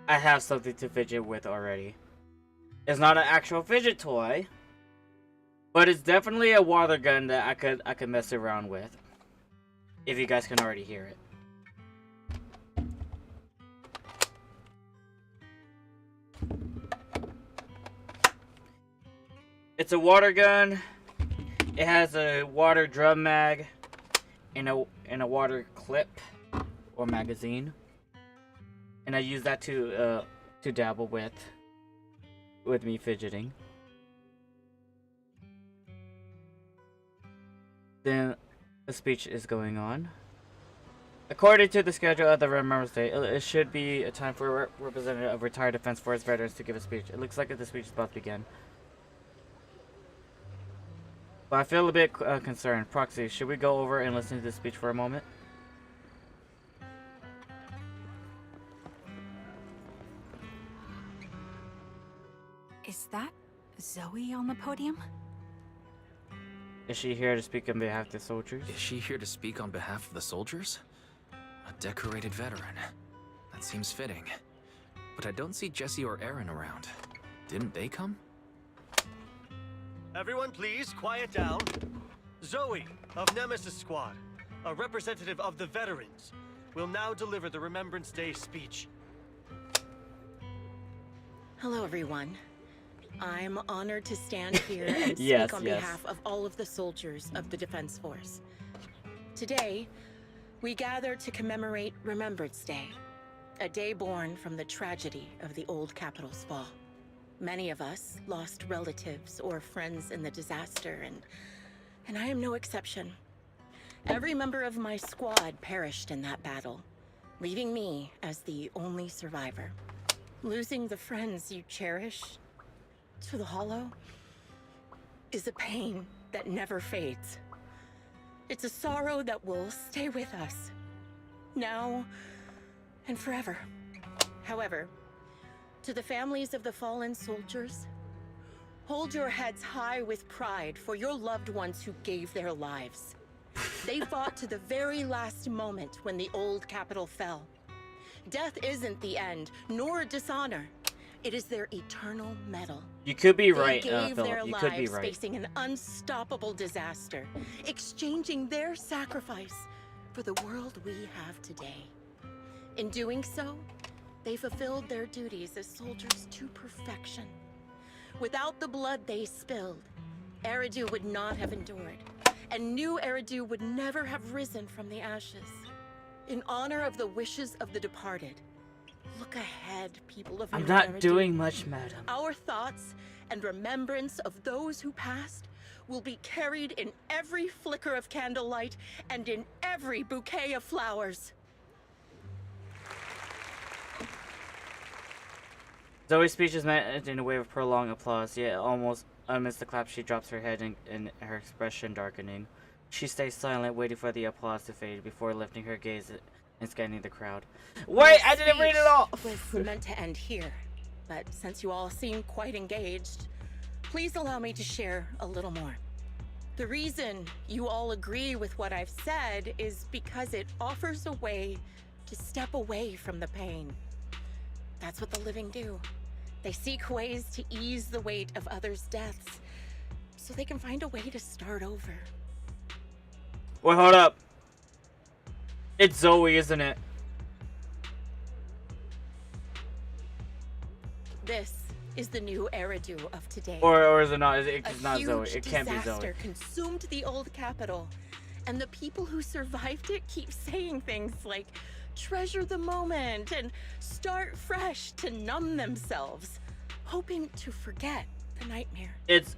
L: I have something to fidget with already. It's not an actual fidget toy, but it's definitely a water gun that I could mess around with. If you guys can already hear it. It's a water gun. It has a water drum mag and a water clip or magazine. And I use that to dabble with me fidgeting. Then the speech is going on. According to the schedule of the Remembrance Day, it should be a time for a representative of retired Defense Force veterans to give a speech. It looks like the speech is about to begin. But I feel a bit concerned. Proxy, should we go over and listen to the speech for a moment?
D: Is that Zoe on the podium?
L: Is she here to speak on behalf of the soldiers?
P: Is she here to speak on behalf of the soldiers? A decorated veteran. That seems fitting. But I don't see Jesse or Aaron around. Didn't they come?
C: Everyone please, quiet down. Zoe, of Nemesis Squad, a representative of the veterans, will now deliver the Remembrance Day speech.
R: Hello, everyone. I'm honored to stand here and
L: Yes,
R: speak on behalf of all of the soldiers of the Defense Force. Today, we gather to commemorate Remembrance Day, a day born from the tragedy of the old Capitol's fall. Many of us lost relatives or friends in the disaster, and I am no exception. Every member of my squad perished in that battle, leaving me as the only survivor. Losing the friends you cherish to the Hollow is a pain that never fades. It's a sorrow that will stay with us, now and forever. However, to the families of the fallen soldiers, hold your heads high with pride for your loved ones who gave their lives. They fought to the very last moment when the old Capitol fell. Death isn't the end, nor dishonor. It is their eternal medal.
L: You could be
R: They
L: right,
R: gave their
L: Philip. You could be
R: lives
L: right.
R: facing an unstoppable disaster, exchanging their sacrifice for the world we have today. In doing so, they fulfilled their duties as soldiers to perfection. Without the blood they spilled, Eridu would not have endured, and new Eridu would never have risen from the ashes. In honor of the wishes of the departed, look ahead, people of
L: I'm
R: New
L: not
R: Eridu.
L: doing much, madam.
R: Our thoughts and remembrance of those who passed will be carried in every flicker of candlelight and in every bouquet of flowers.
L: Zoe's speech is meant in a wave of prolonged applause, yet almost amidst the clap she drops her head and her expression darkening. She stays silent, waiting for the applause to fade before lifting her gaze and scanning the crowd. Wait, I didn't read it all!
R: Was meant to end here, but since you all seem quite engaged, please allow me to share a little more. The reason you all agree with what I've said is because it offers a way to step away from the pain. That's what the living do. They seek ways to ease the weight of others' deaths, so they can find a way to start over.
L: Wait, hold up. It's Zoe, isn't it?
R: This is the new Eridu of today.
L: Or is it not? It's not
R: A
L: Zoe.
R: huge
L: It can't be Zoe.
R: disaster consumed the old Capitol, and the people who survived it keep saying things like, treasure the moment and start fresh to numb themselves, hoping to forget the nightmare.
L: It's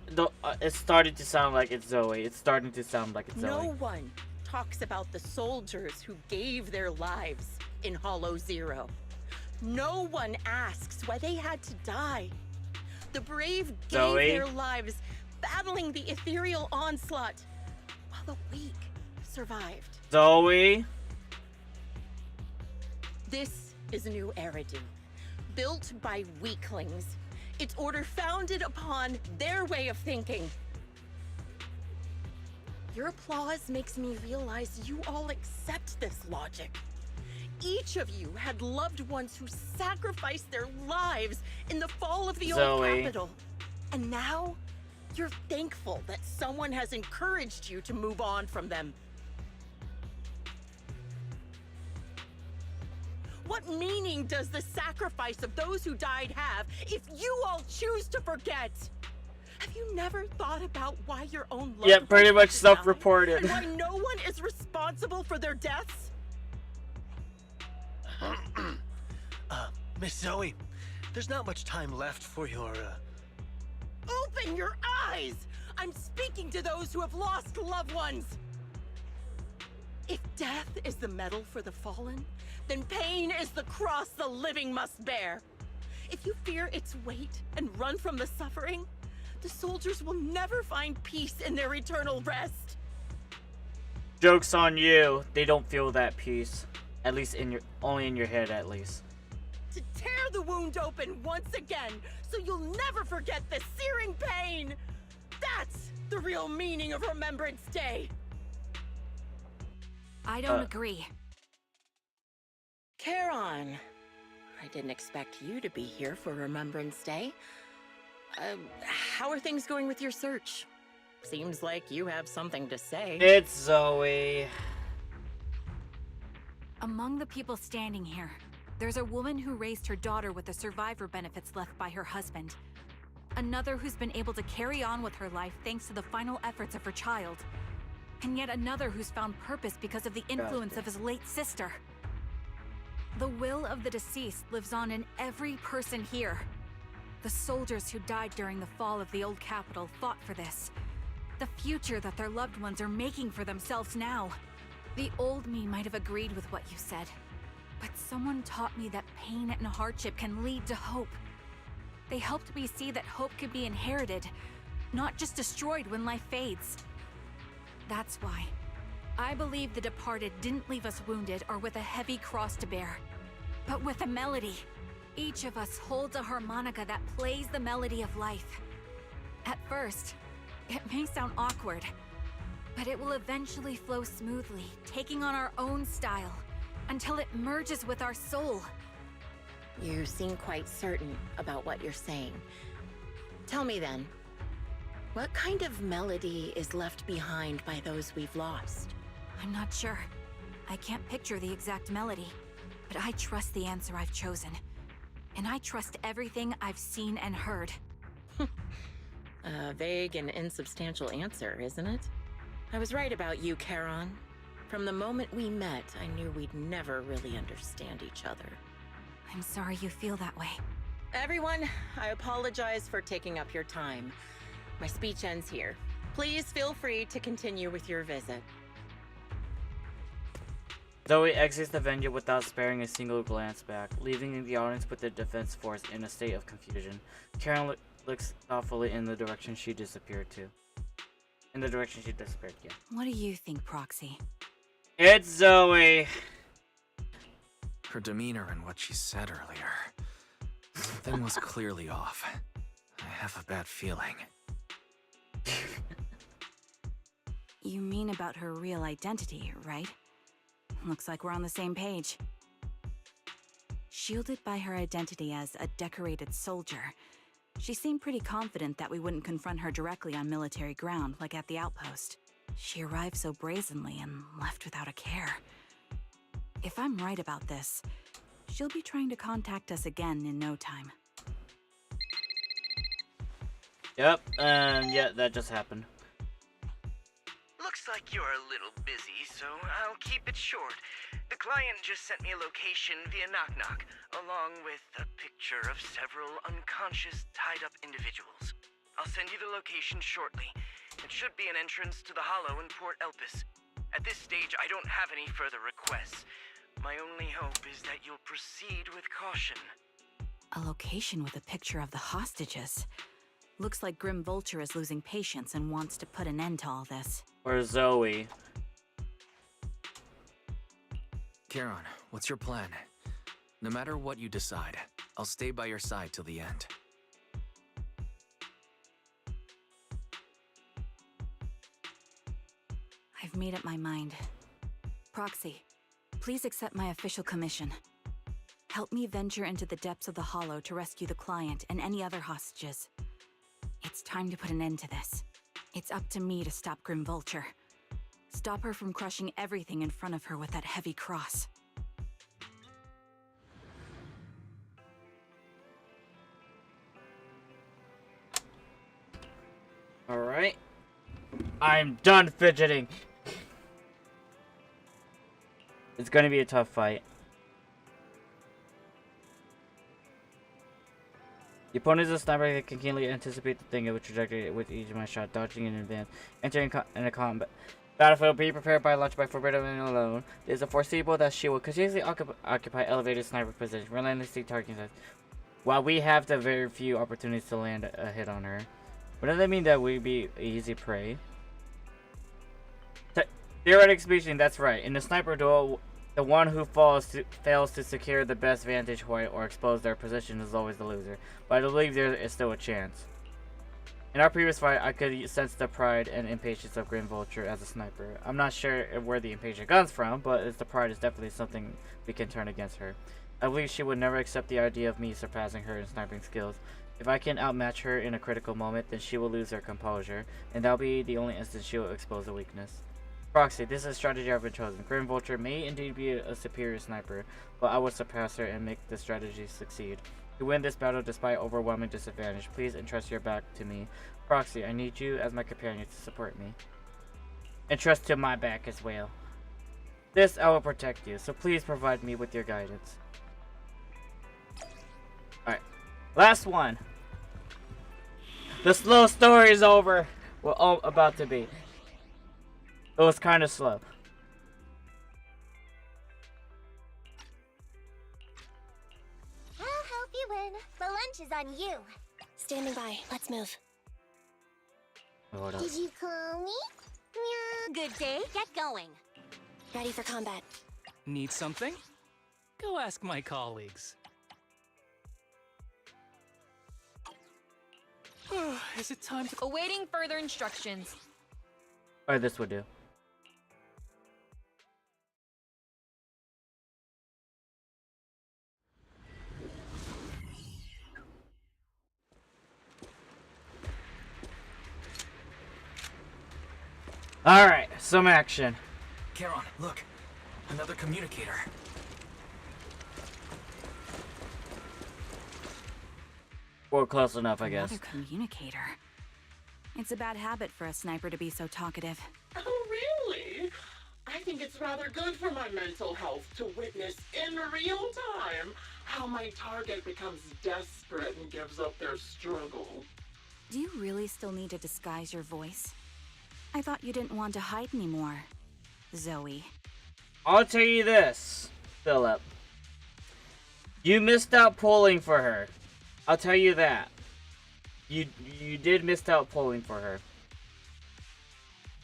L: starting to sound like it's Zoe. It's starting to sound like it's Zoe.
R: No one talks about the soldiers who gave their lives in Hollow Zero. No one asks why they had to die. The brave gave
L: Zoe?
R: their lives battling the ethereal onslaught, while the weak survived.
L: Zoe?
R: This is a new Eridu, built by weaklings. Its order founded upon their way of thinking. Your applause makes me realize you all accept this logic. Each of you had loved ones who sacrificed their lives in the fall of the old
L: Zoe.
R: Capitol. And now, you're thankful that someone has encouraged you to move on from them. What meaning does the sacrifice of those who died have if you all choose to forget? Have you never thought about why your own loved
L: Yeah, pretty
R: ones
L: much
R: had to die,
L: self-reported.
R: and why no one is responsible for their deaths?
C: Miss Zoe, there's not much time left for your,
R: Open your eyes! I'm speaking to those who have lost loved ones! If death is the medal for the fallen, then pain is the cross the living must bear. If you fear its weight and run from the suffering, the soldiers will never find peace in their eternal rest.
L: Joke's on you. They don't feel that peace. At least only in your head, at least.
R: To tear the wound open once again, so you'll never forget the searing pain. That's the real meaning of Remembrance Day.
S: I don't agree.
R: Charon, I didn't expect you to be here for Remembrance Day. How are things going with your search? Seems like you have something to say.
L: It's Zoe.
S: Among the people standing here, there's a woman who raised her daughter with the survivor benefits left by her husband. Another who's been able to carry on with her life thanks to the final efforts of her child. And yet another who's found purpose because of the influence of his late sister. The will of the deceased lives on in every person here. The soldiers who died during the fall of the old capital fought for this. The future that their loved ones are making for themselves now. The old me might have agreed with what you said, but someone taught me that pain and hardship can lead to hope. They helped me see that hope can be inherited, not just destroyed when life fades. That's why I believe the departed didn't leave us wounded or with a heavy cross to bear, but with a melody. Each of us holds a harmonica that plays the melody of life. At first, it may sound awkward, but it will eventually flow smoothly, taking on our own style, until it merges with our soul.
R: You seem quite certain about what you're saying. Tell me then, what kind of melody is left behind by those we've lost?
S: I'm not sure. I can't picture the exact melody, but I trust the answer I've chosen. And I trust everything I've seen and heard.
R: A vague and insubstantial answer, isn't it? I was right about you, Charon. From the moment we met, I knew we'd never really understand each other.
S: I'm sorry you feel that way.
R: Everyone, I apologize for taking up your time. My speech ends here. Please feel free to continue with your visit.
L: Zoe exits the venue without sparing a single glance back, leaving the audience with the defense force in a state of confusion. Karen looks thoughtfully in the direction she disappeared to. Yeah.
S: What do you think, Proxy?
L: It's Zoe!
P: Her demeanor and what she said earlier. Something was clearly off. I have a bad feeling.
S: You mean about her real identity, right? Looks like we're on the same page. Shielded by her identity as a decorated soldier, she seemed pretty confident that we wouldn't confront her directly on military ground like at the outpost. She arrived so brazenly and left without a care. If I'm right about this, she'll be trying to contact us again in no time.
L: Yep, and yeah, that just happened.
J: Looks like you're a little busy, so I'll keep it short. The client just sent me a location via Knock Knock, along with a picture of several unconscious, tied-up individuals. I'll send you the location shortly. It should be an entrance to the Hollow in Port Elpis. At this stage, I don't have any further requests. My only hope is that you'll proceed with caution.
S: A location with a picture of the hostages. Looks like Grim Vulture is losing patience and wants to put an end to all this.
L: Or Zoe.
P: Charon, what's your plan? No matter what you decide, I'll stay by your side till the end.
S: I've made up my mind. Proxy, please accept my official commission. Help me venture into the depths of the Hollow to rescue the client and any other hostages. It's time to put an end to this. It's up to me to stop Grim Vulture. Stop her from crushing everything in front of her with that heavy cross.
L: Alright. I'm done fidgeting. It's gonna be a tough fight. The opponent is a sniper that can keenly anticipate the thing of a trajectory with each of my shot, dodging in advance. Entering in a combat battlefield, be prepared by launch by forbidden alone. It is foreseeable that she will continuously occupy elevated sniper position, relentlessly targeting us. While we have the very few opportunities to land a hit on her, wouldn't that mean that we'd be easy prey? Theoretically speaking, that's right. In the sniper duel, the one who fails to secure the best vantage point or expose their position is always the loser. But I believe there is still a chance. In our previous fight, I could sense the pride and impatience of Grim Vulture as a sniper. I'm not sure where the impatience comes from, but the pride is definitely something we can turn against her. I believe she would never accept the idea of me surpassing her in sniping skills. If I can outmatch her in a critical moment, then she will lose her composure, and that'll be the only instance she will expose a weakness. Proxy, this is a strategy I've been chosen. Grim Vulture may indeed be a superior sniper, but I will surpass her and make the strategy succeed. To win this battle despite overwhelming disadvantage, please entrust your back to me. Proxy, I need you as my companion to support me. Entrust to my back as well. This I will protect you, so please provide me with your guidance. Alright, last one. The slow story is over. We're all about to be. It was kind of slow.
E: I'll help you win. The lunch is on you.
B: Standing by. Let's move.
L: Hold up.
E: Did you call me? Meow.
G: Good day. Get going.
B: Ready for combat.
Q: Need something? Go ask my colleagues. Is it time to...
N: Awaiting further instructions.
L: Alright, this would do. Alright, some action.
P: Charon, look. Another communicator.
L: We're close enough, I guess.
D: Another communicator. It's a bad habit for a sniper to be so talkative.
T: Oh, really? I think it's rather good for my mental health to witness in real time how my target becomes desperate and gives up their struggle.
D: Do you really still need to disguise your voice? I thought you didn't want to hide anymore, Zoe.
L: I'll tell you this, Philip. You missed out pulling for her. I'll tell you that. You did miss out pulling for her.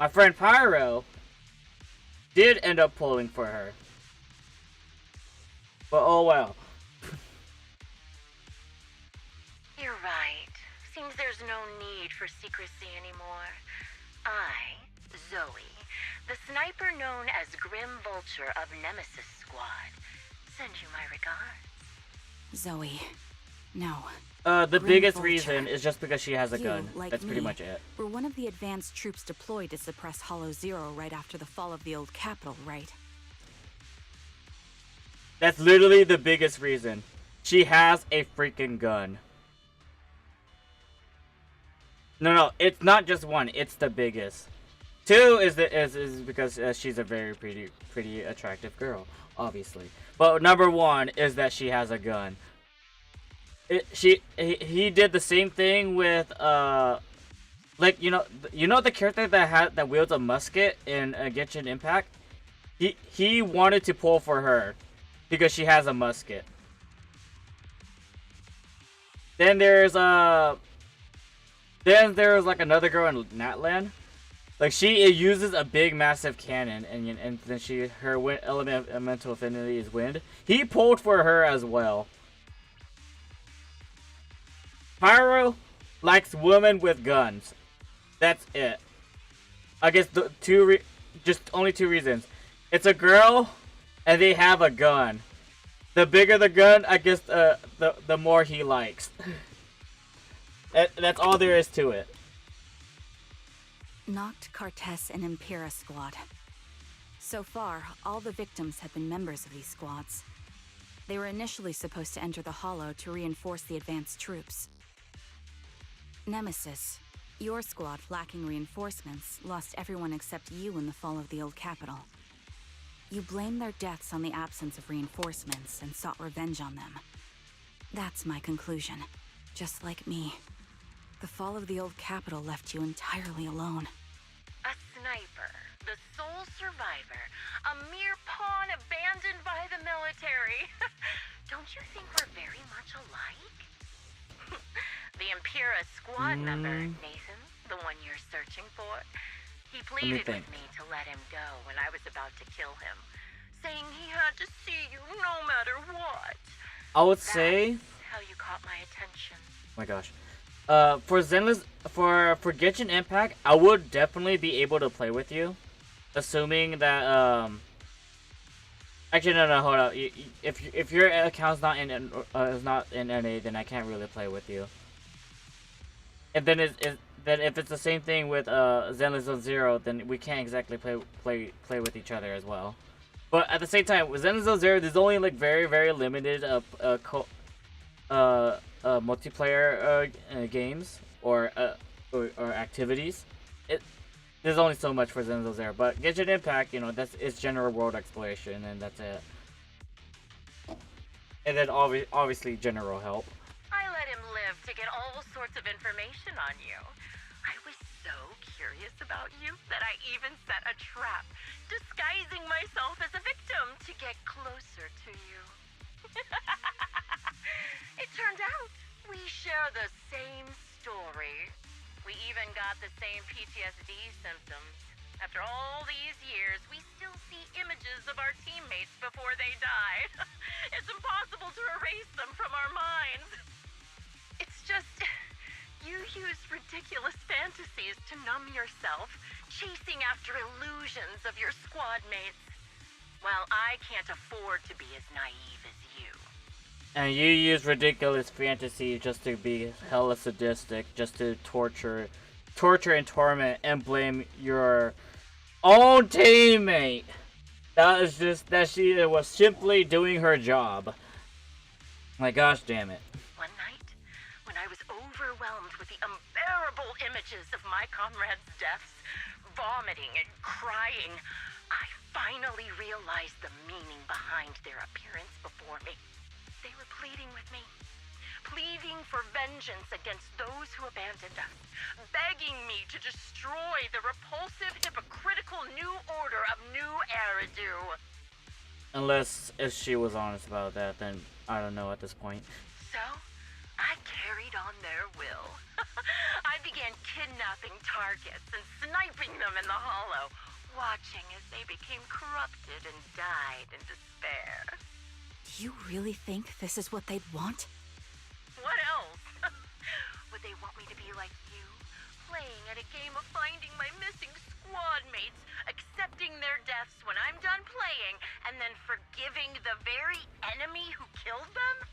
L: My friend Pyro did end up pulling for her. But oh well.
R: You're right. Seems there's no need for secrecy anymore. I, Zoe, the sniper known as Grim Vulture of Nemesis Squad, send you my regards.
D: Zoe, no.
L: The
D: Grim
L: biggest
D: Vulture.
L: reason is just because she has a
D: You,
L: gun.
D: like
L: That's pretty
D: me,
L: much it.
D: We're one of the advanced troops deployed to suppress Hollow Zero right after the fall of the old capital, right?
L: That's literally the biggest reason. She has a freaking gun. No, it's not just one. It's the biggest. Two is because she's a very pretty attractive girl, obviously. But number one is that she has a gun. He did the same thing with like you know the character that wields a musket in Genshin Impact. He wanted to pull for her because she has a musket. Then there's like another girl in Natlan. Like she uses a big massive cannon and then her elemental affinity is wind. He pulled for her as well. Pyro likes women with guns. That's it. I guess the only two reasons. It's a girl and they have a gun. The bigger the gun, I guess the more he likes. That's all there is to it.
D: Noct, Cartes, and Impera squad. So far, all the victims have been members of these squads. They were initially supposed to enter the Hollow to reinforce the advanced troops. Nemesis, Your squad, lacking reinforcements, lost everyone except you in the fall of the old capital. You blamed their deaths on the absence of reinforcements and sought revenge on them. That's my conclusion. Just like me. The fall of the old capital left you entirely alone.
R: A sniper, the sole survivor, a mere pawn abandoned by the military. Don't you think we're very much alike? The Impera squad member, Nathan, the one you're searching for, he pleaded with me to let him go when I was about to kill him, saying he had to see you no matter what.
L: I would say...
R: That's how you caught my attention.
L: Oh my gosh. For Zenless, for Genshin Impact, I would definitely be able to play with you, assuming that actually no, hold up. If your account's not in NA, then I can't really play with you. And then then if it's the same thing with Zenless Zone Zero, then we can't exactly play with each other as well. But at the same time, with Zenless Zone Zero, there's only like very limited multiplayer games or activities. There's only so much for Zenless Zone Zero, but Genshin Impact, you know, it's general world exploration, and that's it. And then obviously general help.
R: I let him live to get all sorts of information on you. I was so curious about you that I even set a trap, disguising myself as a victim to get closer to you. It turned out we share the same story. We even got the same PTSD symptoms. After all these years, we still see images of our teammates before they died. It's impossible to erase them from our minds. It's just, you use ridiculous fantasies to numb yourself, chasing after illusions of your squad mates. While I can't afford to be as naive as you.
L: And you use ridiculous fantasy just to be hella sadistic, just to torture and torment and blame your own teammate. That she was simply doing her job. My gosh, damn it.
R: One night, when I was overwhelmed with the unbearable images of my comrades' deaths, vomiting and crying, I finally realized the meaning behind their appearance before me. They were pleading with me, pleading for vengeance against those who abandoned us, begging me to destroy the repulsive, hypocritical new order of New Eridu.
L: Unless if she was honest about that, then I don't know at this point.
R: So, I carried on their will. I began kidnapping targets and sniping them in the hollow, watching as they became corrupted and died in despair.
D: Do you really think this is what they'd want?
R: What else? Would they want me to be like you, playing at a game of finding my missing squad mates, accepting their deaths when I'm done playing, and then forgiving the very enemy who killed them?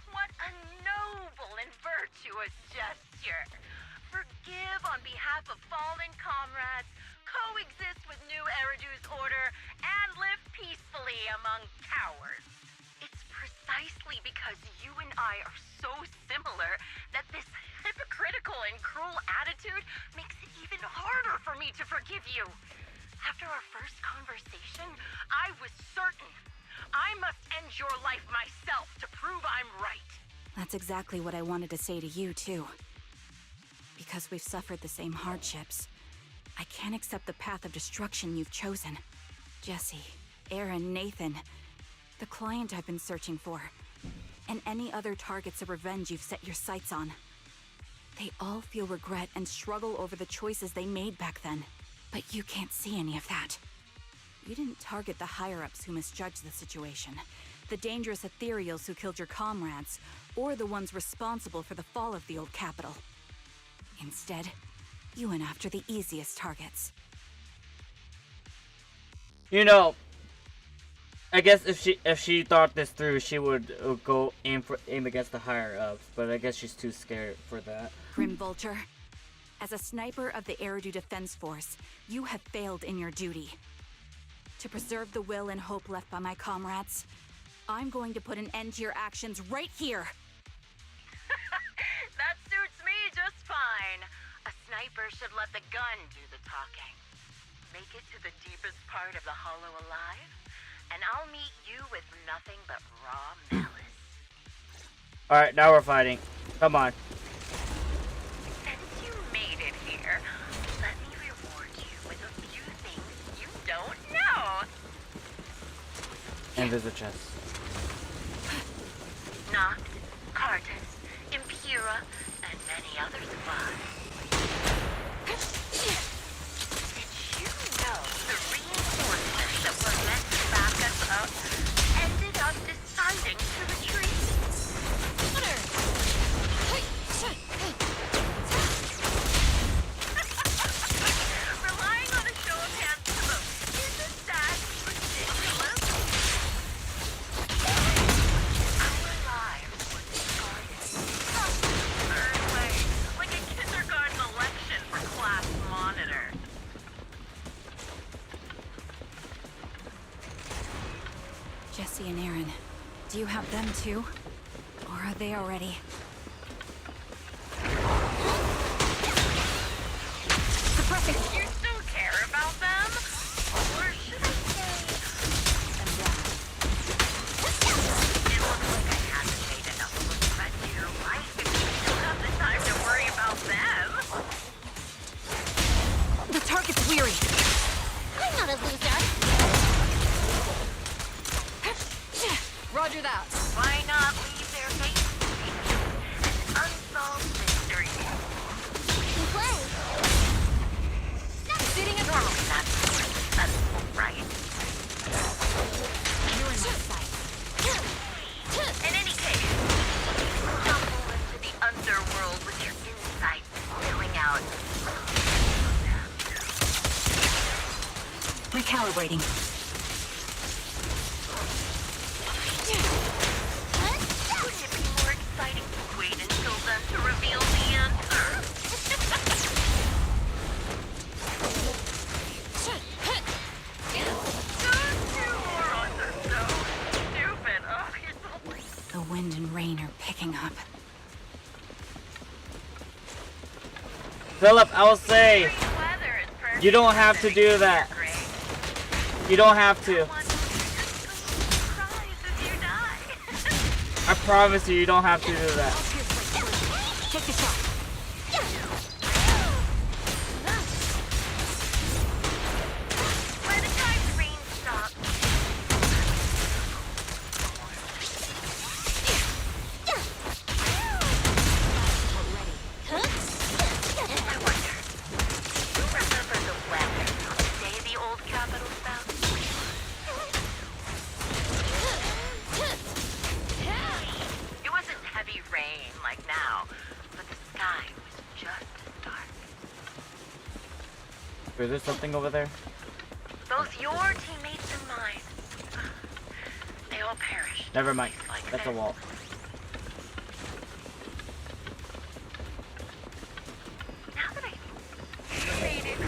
R: What a noble and virtuous gesture! Forgive on behalf of fallen comrades, coexist with New Eridu's order, and live peacefully among cowards. It's precisely because you and I are so similar that this hypocritical and cruel attitude makes it even harder for me to forgive you. After our first conversation, I was certain I must end your life myself to prove I'm right.
D: That's exactly what I wanted to say to you, too. Because we've suffered the same hardships, I can't accept the path of destruction you've chosen. Jesse, Aaron, Nathan, the client I've been searching for, and any other targets of revenge you've set your sights on. They all feel regret and struggle over the choices they made back then. But you can't see any of that. You didn't target the higher-ups who misjudged the situation, the dangerous ethereals who killed your comrades, or the ones responsible for the fall of the old capital. Instead, you went after the easiest targets.
L: You know, I guess if she thought this through, she would go aim against the higher ups, but I guess she's too scared for that.
D: Grim Vulture, as a sniper of the Eridu Defense Force, you have failed in your duty. To preserve the will and hope left by my comrades, I'm going to put an end to your actions right here.
R: That suits me just fine. A
F: sniper should let the gun do the talking. Make it to the deepest part of the hollow alive, and I'll meet you with nothing but raw malice.
L: Alright, now we're fighting. Come on.
F: Since you made it here, let me reward you with a few things you don't know.
L: And there's a chest.
F: Noct, Cartus, Impura, and many other supplies. Did you know the reinforcements that were meant to back us up ended up deciding to retreat? Relying on a show of hands to vote, isn't that ridiculous? Our lives were discarded. Third way, like a kindergarten election for class monitor.
D: Jesse and Aaron, do you have them too? Or are they already?
F: Suppressing. You still care about them? Or should I say... It looks like I haven't made enough of a threat to your life if you still have the time to worry about them.
D: The target's weary.
E: I'm not a loser.
N: Roger that.
F: Why not leave their faces an unsolved mystery?
E: You can play.
F: Sitting at normally that's right.
E: You're in my sight.
F: In any case, stumble into the underworld with your insights spilling out.
D: Recalibrating.
F: Wouldn't it be more exciting to wait until then to reveal the answer? Those two morons are so stupid. Oh, it's
D: The wind and rain are picking up.
L: Philip, I will say, you don't have to do that. You don't have to. I promise you, you don't have to do that.
D: Take the shot.
F: By the time the rain stops. I wonder, you remember the weather on the day the old capital fell? It wasn't heavy rain like now, but the sky was just as dark.
L: Is there something over there?
F: Those your teammates and mine, they all perished.
L: Never mind. That's a wall.
F: Now that I made it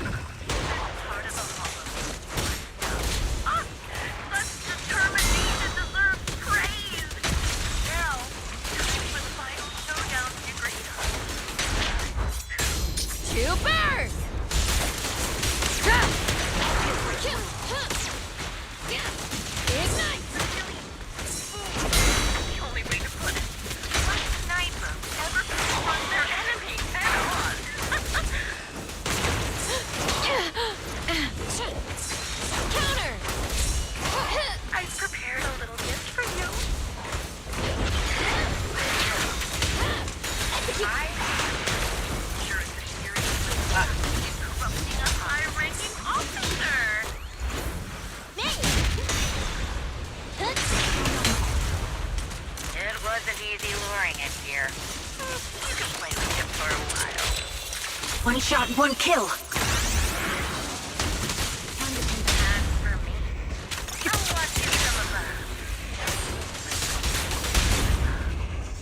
F: part of the hollow. Ah, such determination deserves praise. Now, time for the final showdown to grade us.
N: Two birds! Ignite!
F: The only way to put it. What sniper ever confront their enemy head on?
N: Counter!
F: I've prepared a little gift for you. You're a seriously corrupting a high-ranking officer. It wasn't easy luring it here. You can play with him for a while.
D: One shot, one kill.
F: As for me, I'll watch you some of that.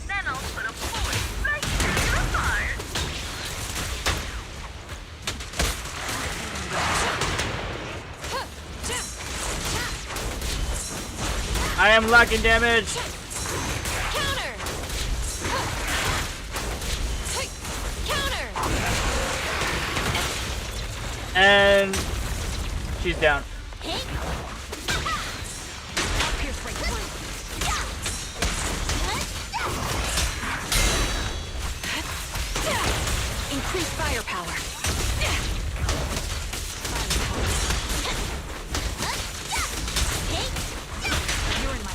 F: Then I'll put a bullet right through your heart.
L: I am lacking damage.
N: Counter! Counter!
L: And she's down.
S: Increase firepower. You're in my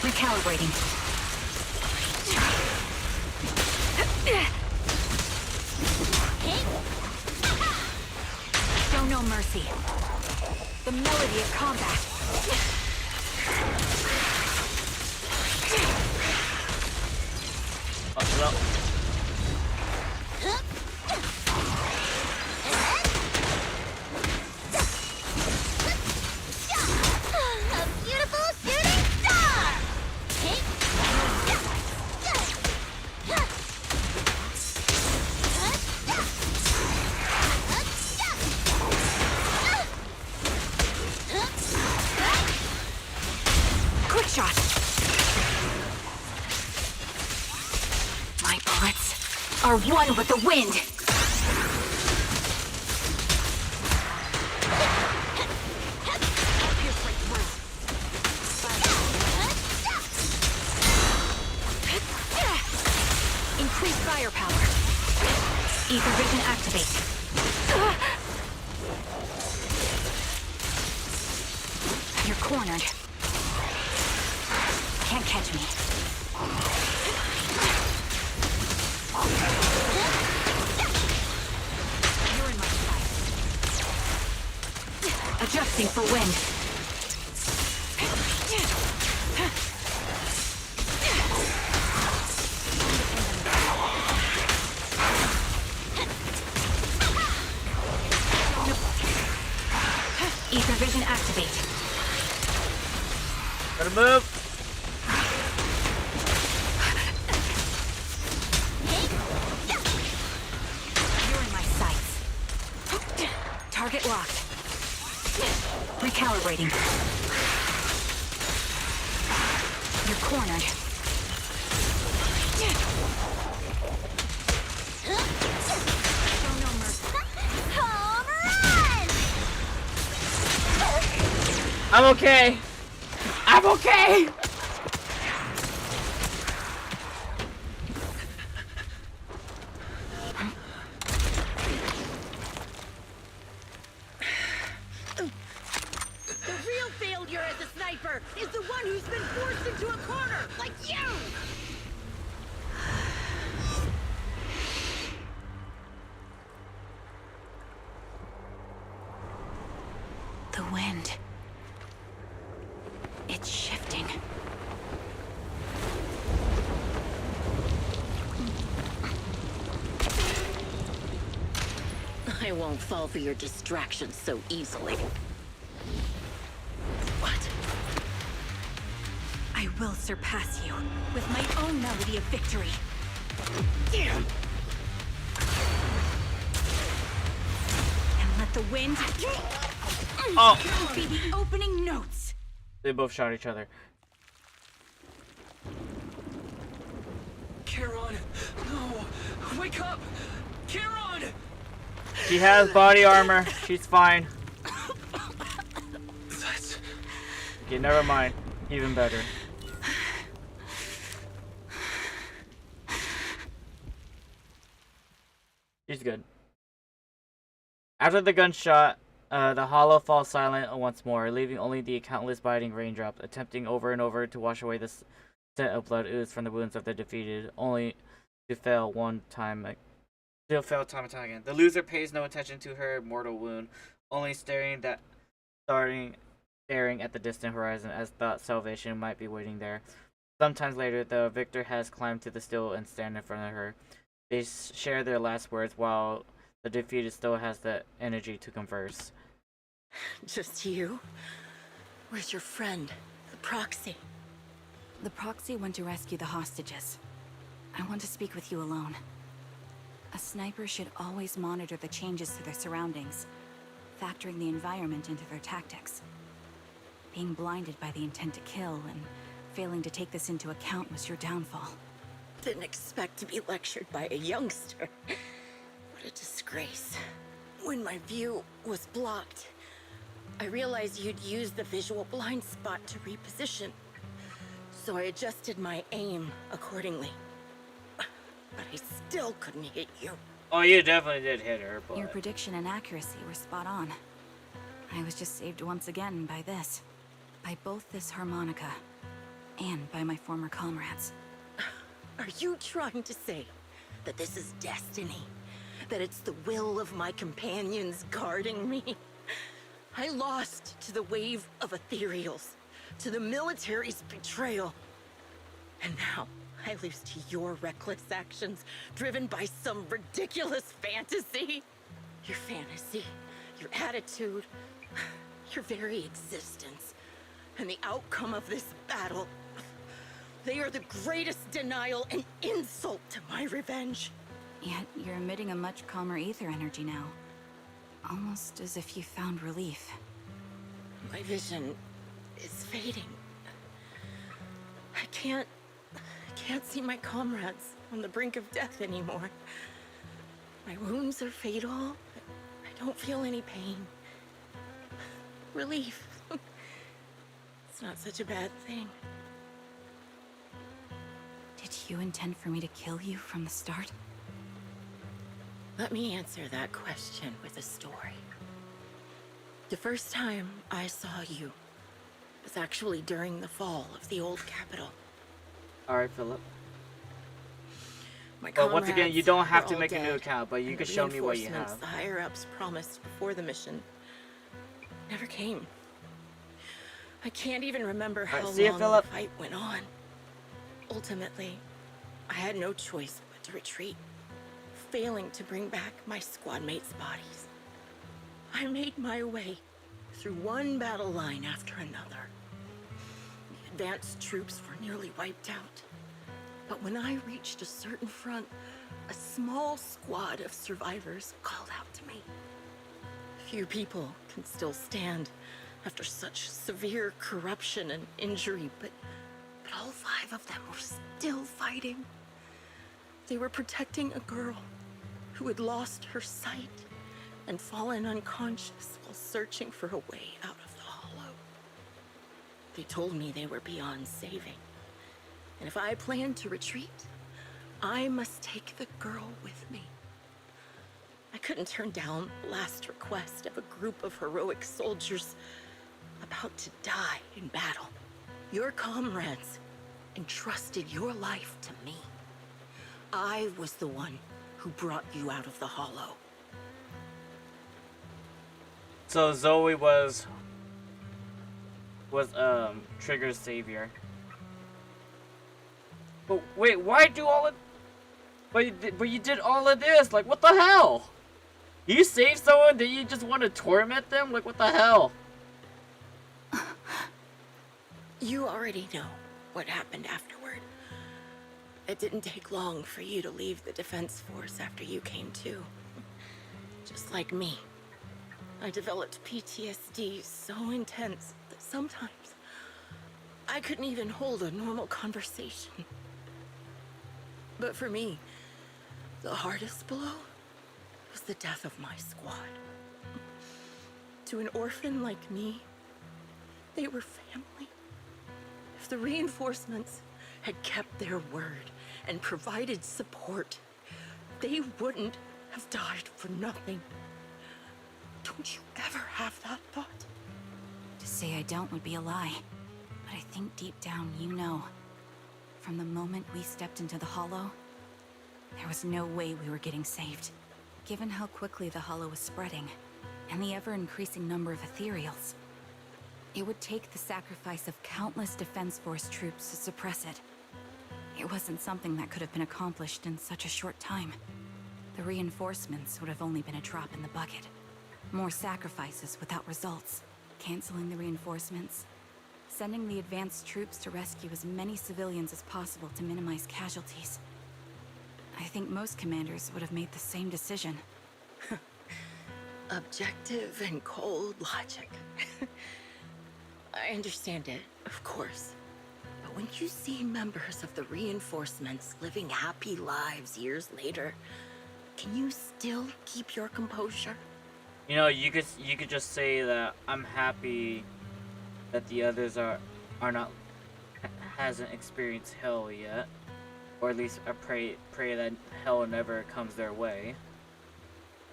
S: Recalibrating. Show no mercy. The melody of combat.
L: Well.
E: A beautiful shooting star!
S: Quick shot. My bullets are one with the wind. Increase firepower. Ether vision activate. You're cornered. Can't catch me. You're in my sight. Adjusting for wind. Ether vision activate.
L: Gotta move.
S: You're in my sights. Target locked. Recalibrating. You're cornered. Show no mercy.
E: Home run!
L: I'm okay. I'm okay.
F: The real failure as a sniper is the one who's been forced into a corner, like you!
S: The wind. It's shifting.
R: I won't fall for your distractions so easily. What?
S: I will surpass you with my own melody of victory. And let the wind be the opening notes.
L: They both shot each other.
H: Charon, no! Wake up! Charon!
L: She has body armor. She's fine.
H: That's...
L: Okay, never mind. Even better. She's good. After the gunshot, the hollow falls silent once more, leaving only the countless biting raindrops, attempting over and over to wash away the scent of blood ooze from the wounds of the defeated, only to fail time and time again. The loser pays no attention to her mortal wound, only staring at the distant horizon as thought salvation might be waiting there. Sometimes later, the victor has climbed to the still and stand in front of her. They share their last words while the defeated still has the energy to converse.
R: Just you? Where's your friend, the proxy?
S: The proxy went to rescue the hostages. I want to speak with you alone.
D: A sniper should always monitor the changes to their surroundings, factoring the environment into their tactics. Being blinded by the intent to kill and failing to take this into account was your downfall.
R: Didn't expect to be lectured by a youngster. What a disgrace. When my view was blocked, I realized you'd used the visual blind spot to reposition. So I adjusted my aim accordingly. But I still couldn't hit you.
L: Oh, you definitely did hit her, but...
D: Your prediction and accuracy were spot on. I was just saved once again by this. By both this harmonica and by my former comrades.
R: Are you trying to say that this is destiny? That it's the will of my companions guarding me? I lost to the wave of ethereals, to the military's betrayal. And now I lose to your reckless actions, driven by some ridiculous fantasy. Your fantasy, your attitude, your very existence, and the outcome of this battle. They are the greatest denial and insult to my revenge.
D: Yet you're emitting a much calmer ether energy now. Almost as if you found relief.
R: My vision is fading. I can't see my comrades on the brink of death anymore. My wounds are fatal. I don't feel any pain. Relief. It's not such a bad thing.
D: Did you intend for me to kill you from the start?
R: Let me answer that question with a story. The first time I saw you was actually during the fall of the old capital.
L: Alright, Philip.
R: My
L: But once again, you don't have
R: were
L: to
R: all
L: make a new
R: dead,
L: account, but you
R: and
L: can
R: the
L: show me what you
R: reinforcements
L: have.
R: The higher-ups promised before the mission never came. I can't even remember how
L: see ya,
R: long
L: Philip.
R: the fight went on. Ultimately, I had no choice but to retreat, failing to bring back my squad mates' bodies. I made my way through one battle line after another. The advanced troops were nearly wiped out. But when I reached a certain front, a small squad of survivors called out to me. Few people can still stand after such severe corruption and injury, but all 5 of them were still fighting. They were protecting a girl who had lost her sight and fallen unconscious while searching for a way out of the hollow. They told me they were beyond saving, and if I planned to retreat, I must take the girl with me. I couldn't turn down the last request of a group of heroic soldiers about to die in battle. Your comrades entrusted your life to me. I was the one who brought you out of the hollow.
L: So Zoe was Trigger's savior. But wait, why do all of... But you did all of this, like what the hell? You saved someone, then you just want to torment them? Like what the hell?
R: You already know what happened afterward. It didn't take long for you to leave the Defense Force after you came to. Just like me. I developed PTSD so intense that sometimes I couldn't even hold a normal conversation. But for me, the hardest blow was the death of my squad. To an orphan like me, they were family. If the reinforcements had kept their word and provided support, they wouldn't have died for nothing. Don't you ever have that thought?
D: To say I don't would be a lie. But I think deep down you know. From the moment we stepped into the Hollow, there was no way we were getting saved. Given how quickly the Hollow was spreading, and the ever-increasing number of ethereals, it would take the sacrifice of countless Defense Force troops to suppress it. It wasn't something that could have been accomplished in such a short time. The reinforcements would have only been a drop in the bucket. More sacrifices without results. Canceling the reinforcements. Sending the advanced troops to rescue as many civilians as possible to minimize casualties. I think most commanders would have made the same decision.
R: Objective and cold logic. I understand it, of course. But when you see members of the reinforcements living happy lives years later, can you still keep your composure?
L: You know, you could just say that I'm happy that the others are not hasn't experienced hell yet, or at least I pray that hell never comes their way.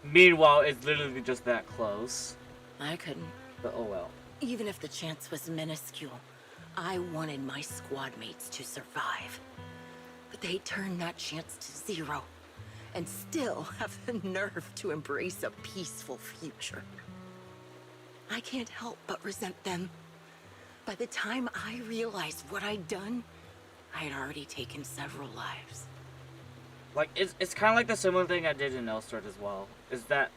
L: Meanwhile, it's literally just that close.
R: I couldn't.
L: But oh well.
R: Even if the chance was minuscule, I wanted my squad mates to survive. But they turned that chance to zero, and still have the nerve to embrace a peaceful future. I can't help but resent them. By the time I realized what I'd done, I had already taken several lives.
L: Like, it's kind of like the similar thing I did in Elsword as well. Is that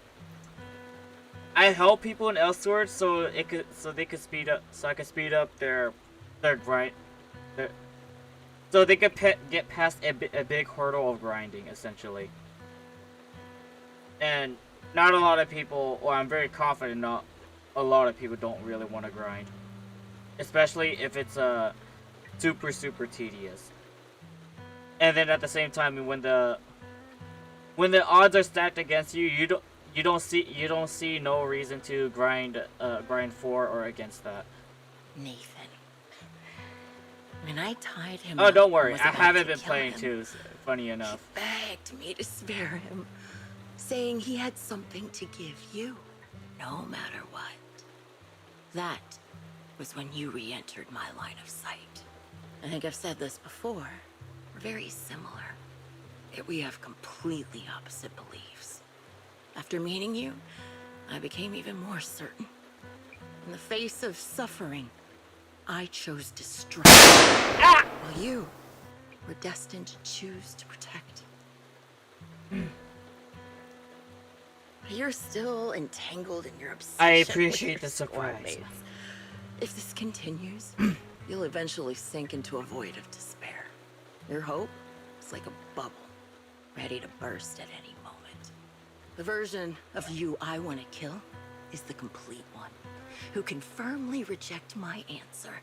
L: I help people in Elsword so they could speed up, so I could speed up their grind, so they could get past a big hurdle of grinding, essentially. And not a lot of people, or I'm very confident not a lot of people don't really want to grind, especially if it's super tedious. And then at the same time, when the odds are stacked against you, you don't see no reason to grind for or against that.
R: Nathan, when I tied him
L: Oh,
R: up
L: don't
R: and
L: worry,
R: was
L: I
R: about
L: haven't
R: to
L: been
R: kill
L: playing
R: him,
L: too. Funny enough.
R: He begged me to spare him, saying he had something to give you, no matter what. That was when you re-entered my line of sight. I think I've said this before. We're very similar, yet we have completely opposite beliefs. After meeting you, I became even more certain. In the face of suffering, I chose to strike, while you were destined to choose to protect. You're still entangled in your obsession.
L: I
R: with
L: appreciate
R: your
L: the surprise.
R: squad mates. If this continues, you'll eventually sink into a void of despair. Your hope is like a bubble, ready to burst at any moment. The version of you I want to kill is the complete one, who can firmly reject my answer.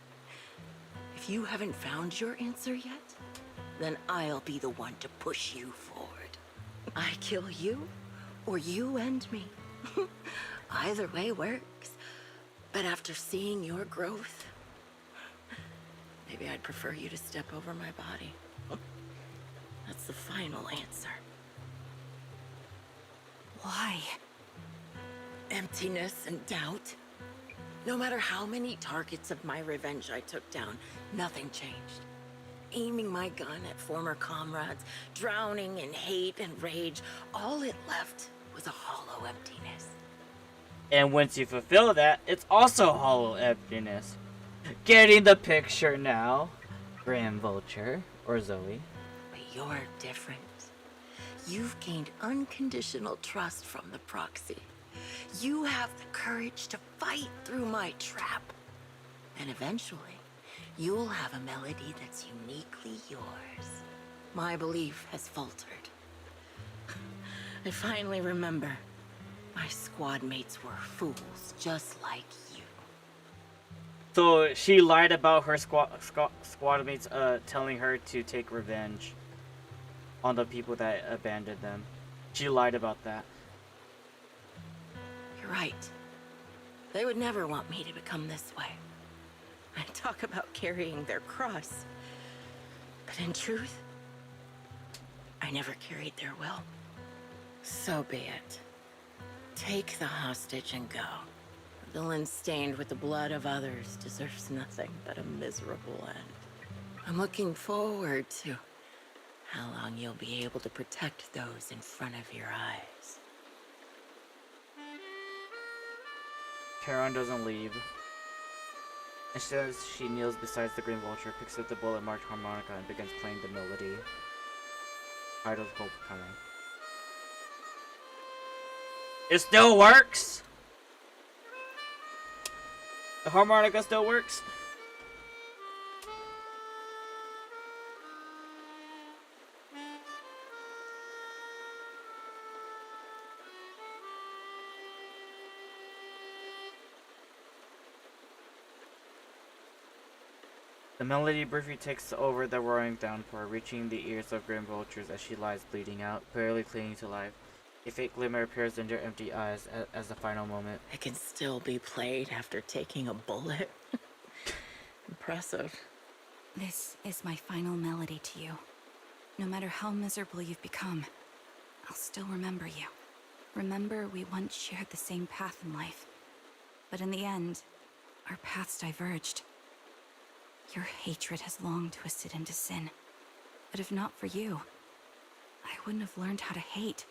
R: If you haven't found your answer yet, then I'll be the one to push you forward. I kill you, or you end me. Either way works. But after seeing your growth, maybe I'd prefer you to step over my body. That's the final answer.
D: Why?
R: Emptiness and doubt. No matter how many targets of my revenge I took down, nothing changed. Aiming my gun at former comrades, drowning in hate and rage, all it left was a hollow emptiness.
L: And once you fulfill that, it's also hollow emptiness. Getting the picture now, Grand Vulture, or Zoe.
R: But you're different. You've gained unconditional trust from the proxy. You have the courage to fight through my trap. And eventually, you'll have a melody that's uniquely yours. My belief has faltered. I finally remember. My squad mates were fools, just like you.
L: So she lied about her squad mates telling her to take revenge on the people that abandoned them. She lied about that.
R: You're right. They would never want me to become this way. I talk about carrying their cross. But in truth, I never carried their will. So be it. Take the hostage and go. A villain stained with the blood of others deserves nothing but a miserable end. I'm looking forward to how long you'll be able to protect those in front of your eyes.
L: Charon doesn't leave. Instead, she kneels beside the Green Vulture, picks up the bullet-marked harmonica, and begins playing the melody. Idol's hope coming. It still works! The harmonica still works? The melody briefly takes over the roaring downpour, reaching the ears of grim vultures as she lies bleeding out, barely clinging to life. A faint glimmer appears in their empty eyes as the final moment.
R: It can still be played after taking a bullet. Impressive.
D: This is my final melody to you. No matter how miserable you've become, I'll still remember you. Remember we once shared the same path in life. But in the end, our paths diverged. Your hatred has long twisted into sin. But if not for you, I wouldn't have learned how to hate,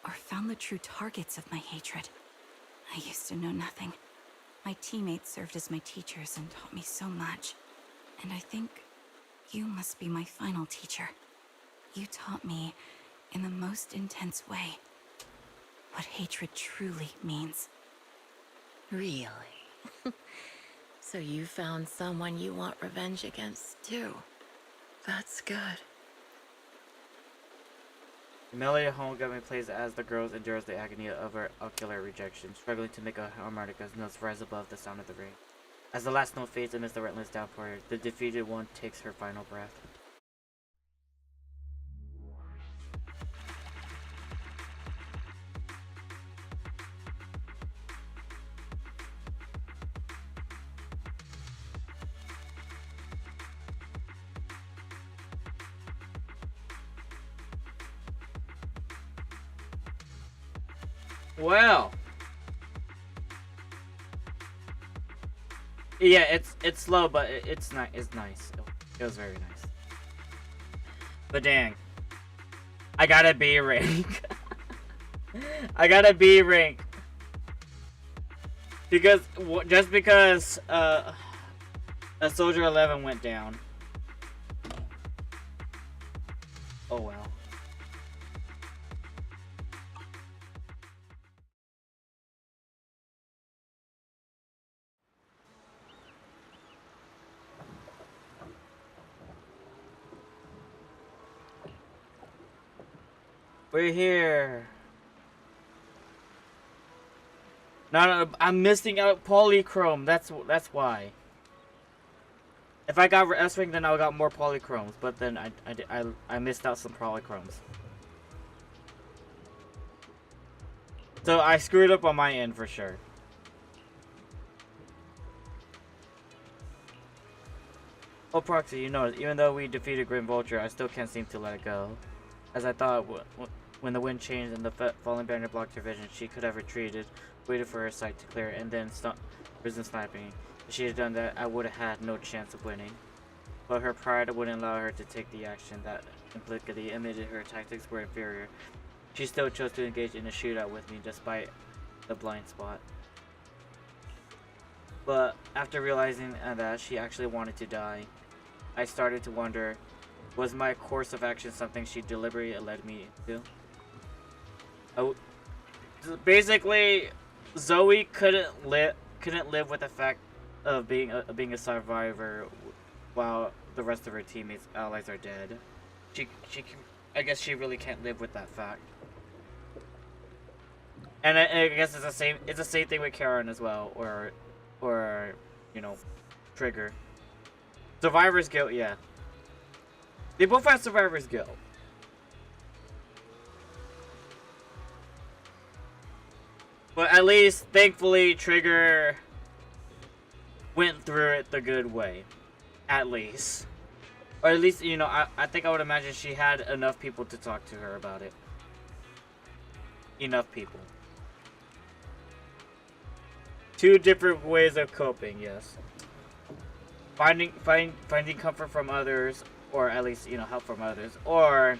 D: or found the true targets of my hatred. I used to know nothing. My teammates served as my teachers and taught me so much. And I think you must be my final teacher. You taught me, in the most intense way, what hatred truly means.
R: Really? So you found someone you want revenge against, too. That's good.
L: The melody of homecoming plays as the girl endures the agony of her ocular rejection, struggling to make a harmonic as notes rise above the sound of the rain. As the last note fades amidst the relentless downpour, the defeated one takes her final breath. Well, yeah, it's slow, but it's nice. It's nice. It was very nice. But dang, I got a B rank. I got a B rank because just because a Soldier 11 went down. Oh well. We're here. No, I'm missing out polychrome. That's why. If I got S rank, then I got more polychromes. But then I missed out some polychromes. So I screwed up on my end for sure. Oh, Proxy, you notice, even though we defeated Grim Vulture, I still can't seem to let it go. As I thought, when the wind changed and the falling banner blocked her vision, she could have retreated, waited for her sight to clear, and then risen sniping. If she had done that, I would have had no chance of winning. But her pride wouldn't allow her to take the action that implicitly admitted her tactics were inferior. She still chose to engage in a shootout with me despite the blind spot. But after realizing that she actually wanted to die, I started to wonder, was my course of action something she deliberately led me to? Basically, Zoe couldn't live with the fact of being a survivor while the rest of her teammates allies are dead. I guess she really can't live with that fact. And I guess it's the same thing with Karen as well, or you know, Trigger. Survivor's guilt, yeah. They both have survivor's guilt. But at least, thankfully, Trigger went through it the good way. At least. Or at least, you know, I think I would imagine she had enough people to talk to her about it. Enough people. Two different ways of coping, yes. Finding comfort from others, or at least, you know, help from others, or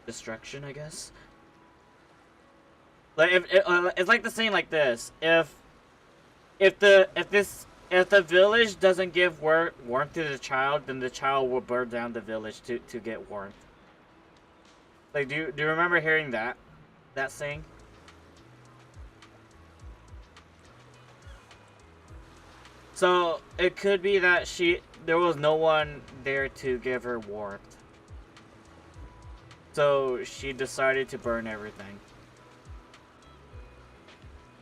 L: destruction, I guess. Like it's like the saying like this: if the village doesn't give warmth to the child, then the child will burn down the village to get warmth. Like, do you remember hearing that saying? So it could be that there was no one there to give her warmth. So she decided to burn everything.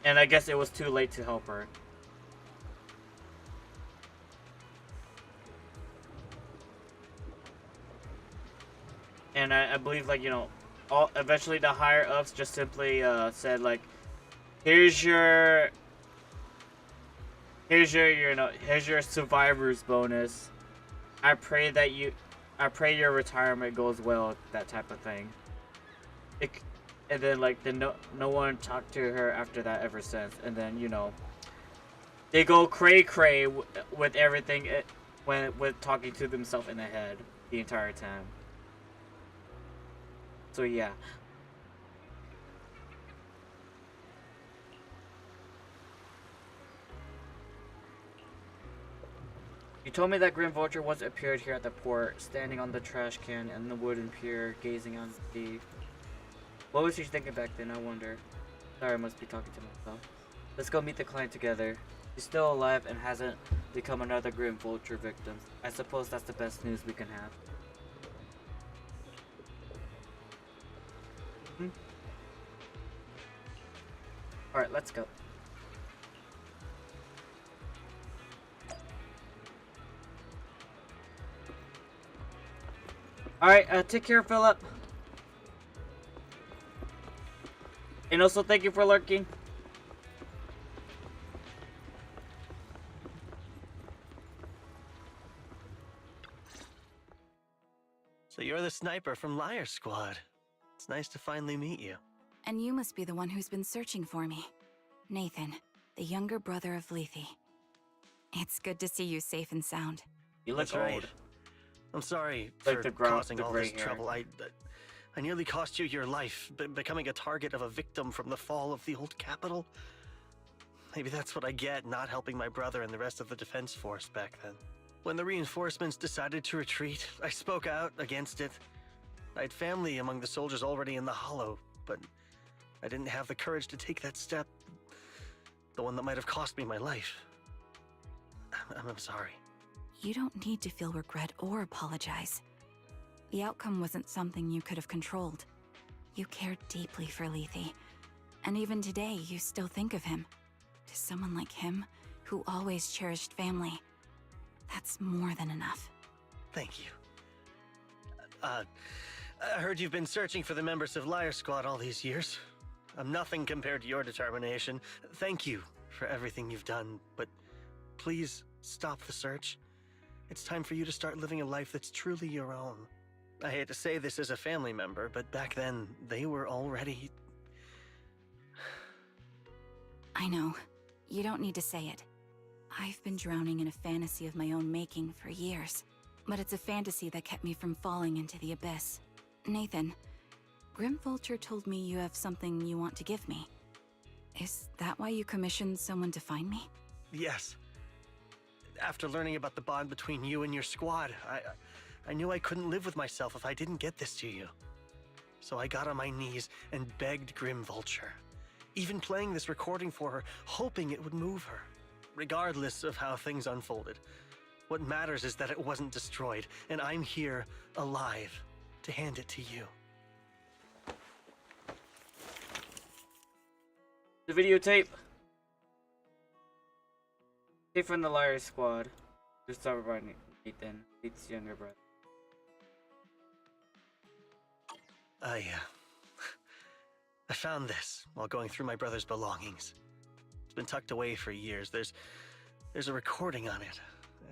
L: And I guess it was too late to help her. and I believe like, you know, eventually the higher ups just simply said like, here's your here's your survivor's bonus. I pray your retirement goes well, that type of thing. And then like no one talked to her after that ever since. And then, you know, they go cray with everything with talking to themselves in the head the entire time. So yeah. You told me that Grim Vulture once appeared here at the port, standing on the trash can and the wooden pier, gazing on the sea. What was she thinking back then, I wonder? Sorry, I must be talking to myself. Let's go meet the client together. He's still alive and hasn't become another Grim Vulture victim. I suppose that's the best news we can have. Alright, let's go. Alright, take care, Philip. And also, thank you for lurking.
C: So you're the sniper from Liar Squad. It's nice to finally meet you.
D: And you must be the one who's been searching for me. Nathan, the younger brother of Lethe. It's good to see you safe and sound.
L: You look old.
C: Right. I'm sorry
L: like
C: for causing all this
L: hair.
C: trouble. I nearly cost you your life, becoming a target of a victim from the fall of the old capital. Maybe that's what I get, not helping my brother and the rest of the defense force back then. When the reinforcements decided to retreat, I spoke out against it. I had family among the soldiers already in the Hollow, but I didn't have the courage to take that step. The one that might have cost me my life. I'm sorry.
D: You don't need to feel regret or apologize. The outcome wasn't something you could have controlled. You cared deeply for Lethe, and even today you still think of him. To someone like him, who always cherished family, that's more than enough.
C: Thank you. I heard you've been searching for the members of Liar Squad all these years. I'm nothing compared to your determination. Thank you for everything you've done, but please stop the search. It's time for you to start living a life that's truly your own. I hate to say this as a family member, but back then, they were already...
D: I know. You don't need to say it. I've been drowning in a fantasy of my own making for years, but it's a fantasy that kept me from falling into the abyss. Nathan, Grim Vulture told me you have something you want to give me. Is that why you commissioned someone to find me?
C: Yes. After learning about the bond between you and your squad, I knew I couldn't live with myself if I didn't get this to you. So I got on my knees and begged Grim Vulture, even playing this recording for her, hoping it would move her. Regardless of how things unfolded, what matters is that it wasn't destroyed, and I'm here, alive, to hand it to you.
L: The videotape. Tape from the Liar Squad. Discovered by Nathan, Nate's younger brother.
C: I found this while going through my brother's belongings. It's been tucked away for years. There's a recording on it,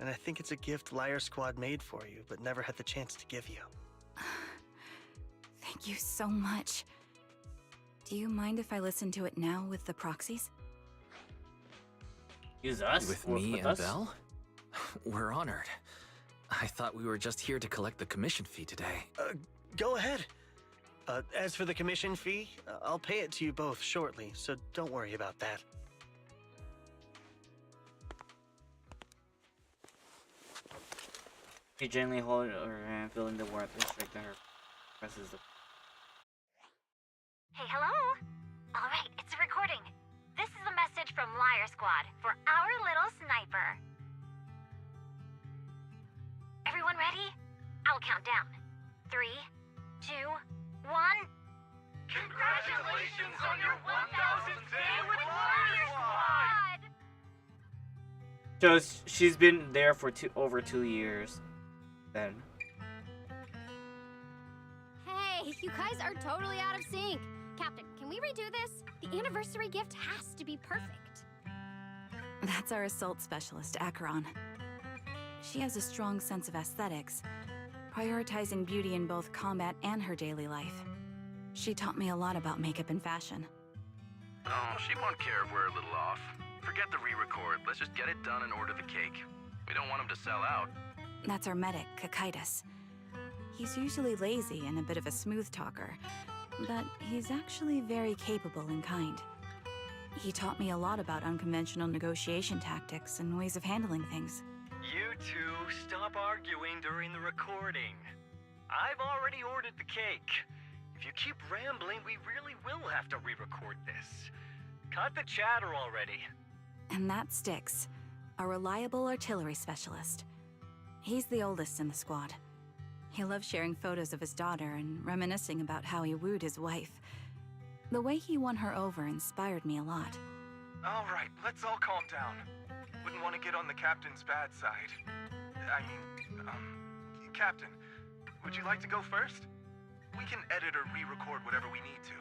C: and I think it's a gift Liar Squad made for you, but never had the chance to give you.
D: Thank you so much. Do you mind if I listen to it now with the proxies?
L: Use us?
P: With
L: Or
P: me
L: with
P: and
L: us?
P: Belle? We're honored. I thought we were just here to collect the commission fee today.
C: Go ahead. As for the commission fee, I'll pay it to you both shortly, so don't worry about that.
L: He gently holds her hand, feeling the warmth and strength in her. Presses the...
E: Hey, hello? Alright, it's a recording. This is a message from Liar Squad for our little sniper. Everyone ready? I'll count down. 3, 2, 1.
F: Congratulations on your 1000th day with Liar Squad!
L: So she's been there for over 2 years. Then.
K: You guys are totally out of sync. Captain, can we redo this? The anniversary gift has to be perfect.
D: That's our assault specialist, Acheron. She has a strong sense of aesthetics, prioritizing beauty in both combat and her daily life. She taught me a lot about makeup and fashion.
J: Oh, she won't care if we're a little off. Forget the re-record. Let's just get it done and order the cake. We don't want him to sell out.
D: That's our medic, Kakaitis. He's usually lazy and a bit of a smooth talker, but he's actually very capable and kind. He taught me a lot about unconventional negotiation tactics and ways of handling things.
M: You two, stop arguing during the recording. I've already ordered the cake. If you keep rambling, we really will have to re-record this. Cut the chatter already.
D: And that Styx, a reliable artillery specialist. He's the oldest in the squad. He loves sharing photos of his daughter and reminiscing about how he wooed his wife. The way he won her over inspired me a lot.
W: All right, let's all calm down. Wouldn't want to get on the captain's bad side. Captain, would you like to go first? We can edit or re-record whatever we need to.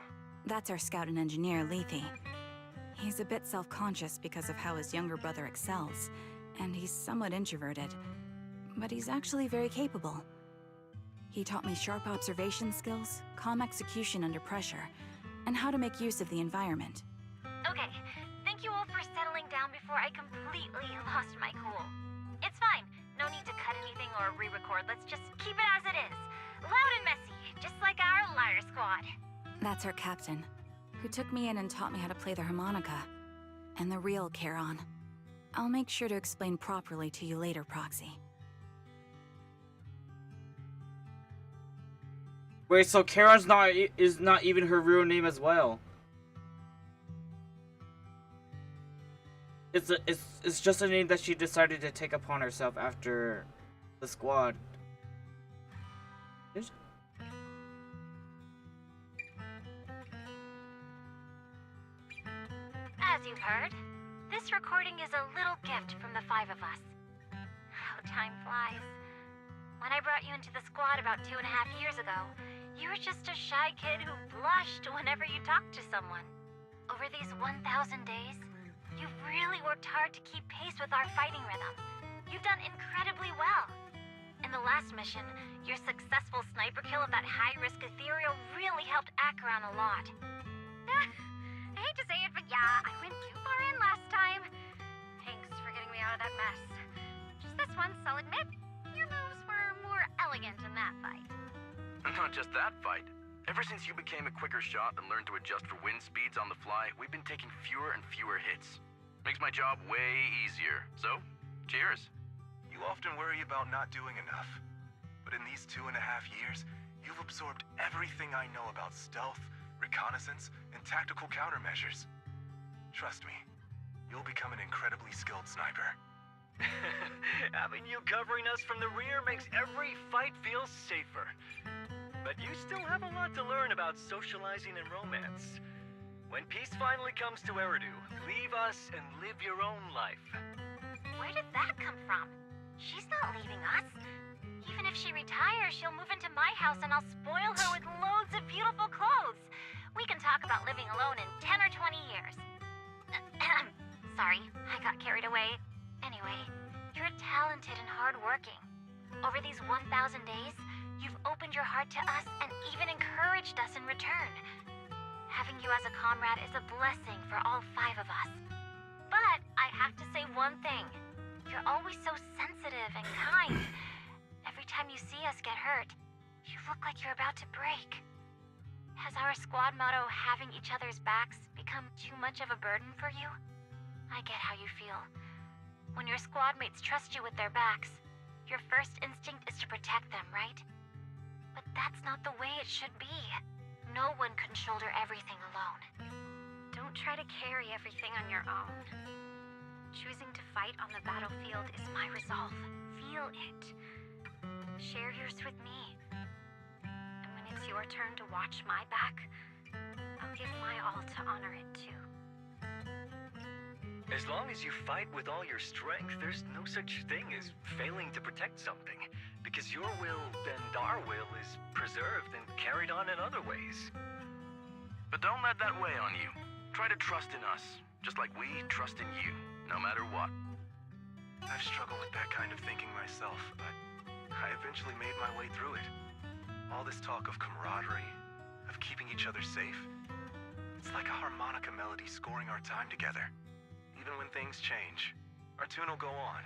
D: That's our scout and engineer, Lethe. He's a bit self-conscious because of how his younger brother excels, and he's somewhat introverted. But he's actually very capable. He taught me sharp observation skills, calm execution under pressure, and how to make use of the environment.
K: Okay, thank you all for settling down before I completely lost my cool. It's fine. No need to cut anything or re-record. Let's just keep it as it is. Loud and messy, just like our liar squad.
D: That's our captain, who took me in and taught me how to play the harmonica. And the real Charon. I'll make sure to explain properly to you later, Proxy.
L: Wait, so Charon's is not even her real name as well. It's just a name that she decided to take upon herself after the squad.
K: As you've heard, this recording is a little gift from the five of us. How time flies. When I brought you into the squad about 2.5 years ago, you were just a shy kid who blushed whenever you talked to someone. Over these 1,000 days, you've really worked hard to keep pace with our fighting rhythm. You've done incredibly well. In the last mission, your successful sniper kill of that high-risk ethereal really helped Acheron a lot. I hate to say it, but yeah, I went too far in last time. Thanks for getting me out of that mess. Just this once, I'll admit, your moves were more elegant in that fight.
J: Not just that fight. Ever since you became a quicker shot and learned to adjust for wind speeds on the fly, we've been taking fewer and fewer hits. Makes my job way easier. So, cheers.
W: You often worry about not doing enough. But in these 2.5 years, you've absorbed everything I know about stealth, reconnaissance, and tactical countermeasures. Trust me, you'll become an incredibly skilled sniper.
M: Having you covering us from the rear makes every fight feel safer. But you still have a lot to learn about socializing and romance. When peace finally comes to Eridu, leave us and live your own life.
K: Where did that come from? She's not leaving us. Even if she retires, she'll move into my house and I'll spoil her with loads of beautiful clothes. We can talk about living alone in 10 or 20 years. Sorry, I got carried away. Anyway, you're talented and hardworking. Over these 1,000 days, you've opened your heart to us and even encouraged us in return. Having you as a comrade is a blessing for all 5 of us. But I have to say one thing. You're always so sensitive and kind. Every time you see us get hurt, you look like you're about to break. Has our squad motto, having each other's backs, become too much of a burden for you? I get how you feel. When your squad mates trust you with their backs, your first instinct is to protect them, right? But that's not the way it should be. No one can shoulder everything alone. Don't try to carry everything on your own. Choosing to fight on the battlefield is my resolve. Feel it. Share yours with me. And when it's your turn to watch my back, I'll give my all to honor it too.
M: As long as you fight with all your strength, there's no such thing as failing to protect something, because your will and our will is preserved and carried on in other ways.
J: But don't let that weigh on you. Try to trust in us, just like we trust in you, no matter what.
W: I've struggled with that kind of thinking myself, but I eventually made my way through it. All this talk of camaraderie, of keeping each other safe, it's like a harmonica melody scoring our time together. Even when things change, our tune will go on,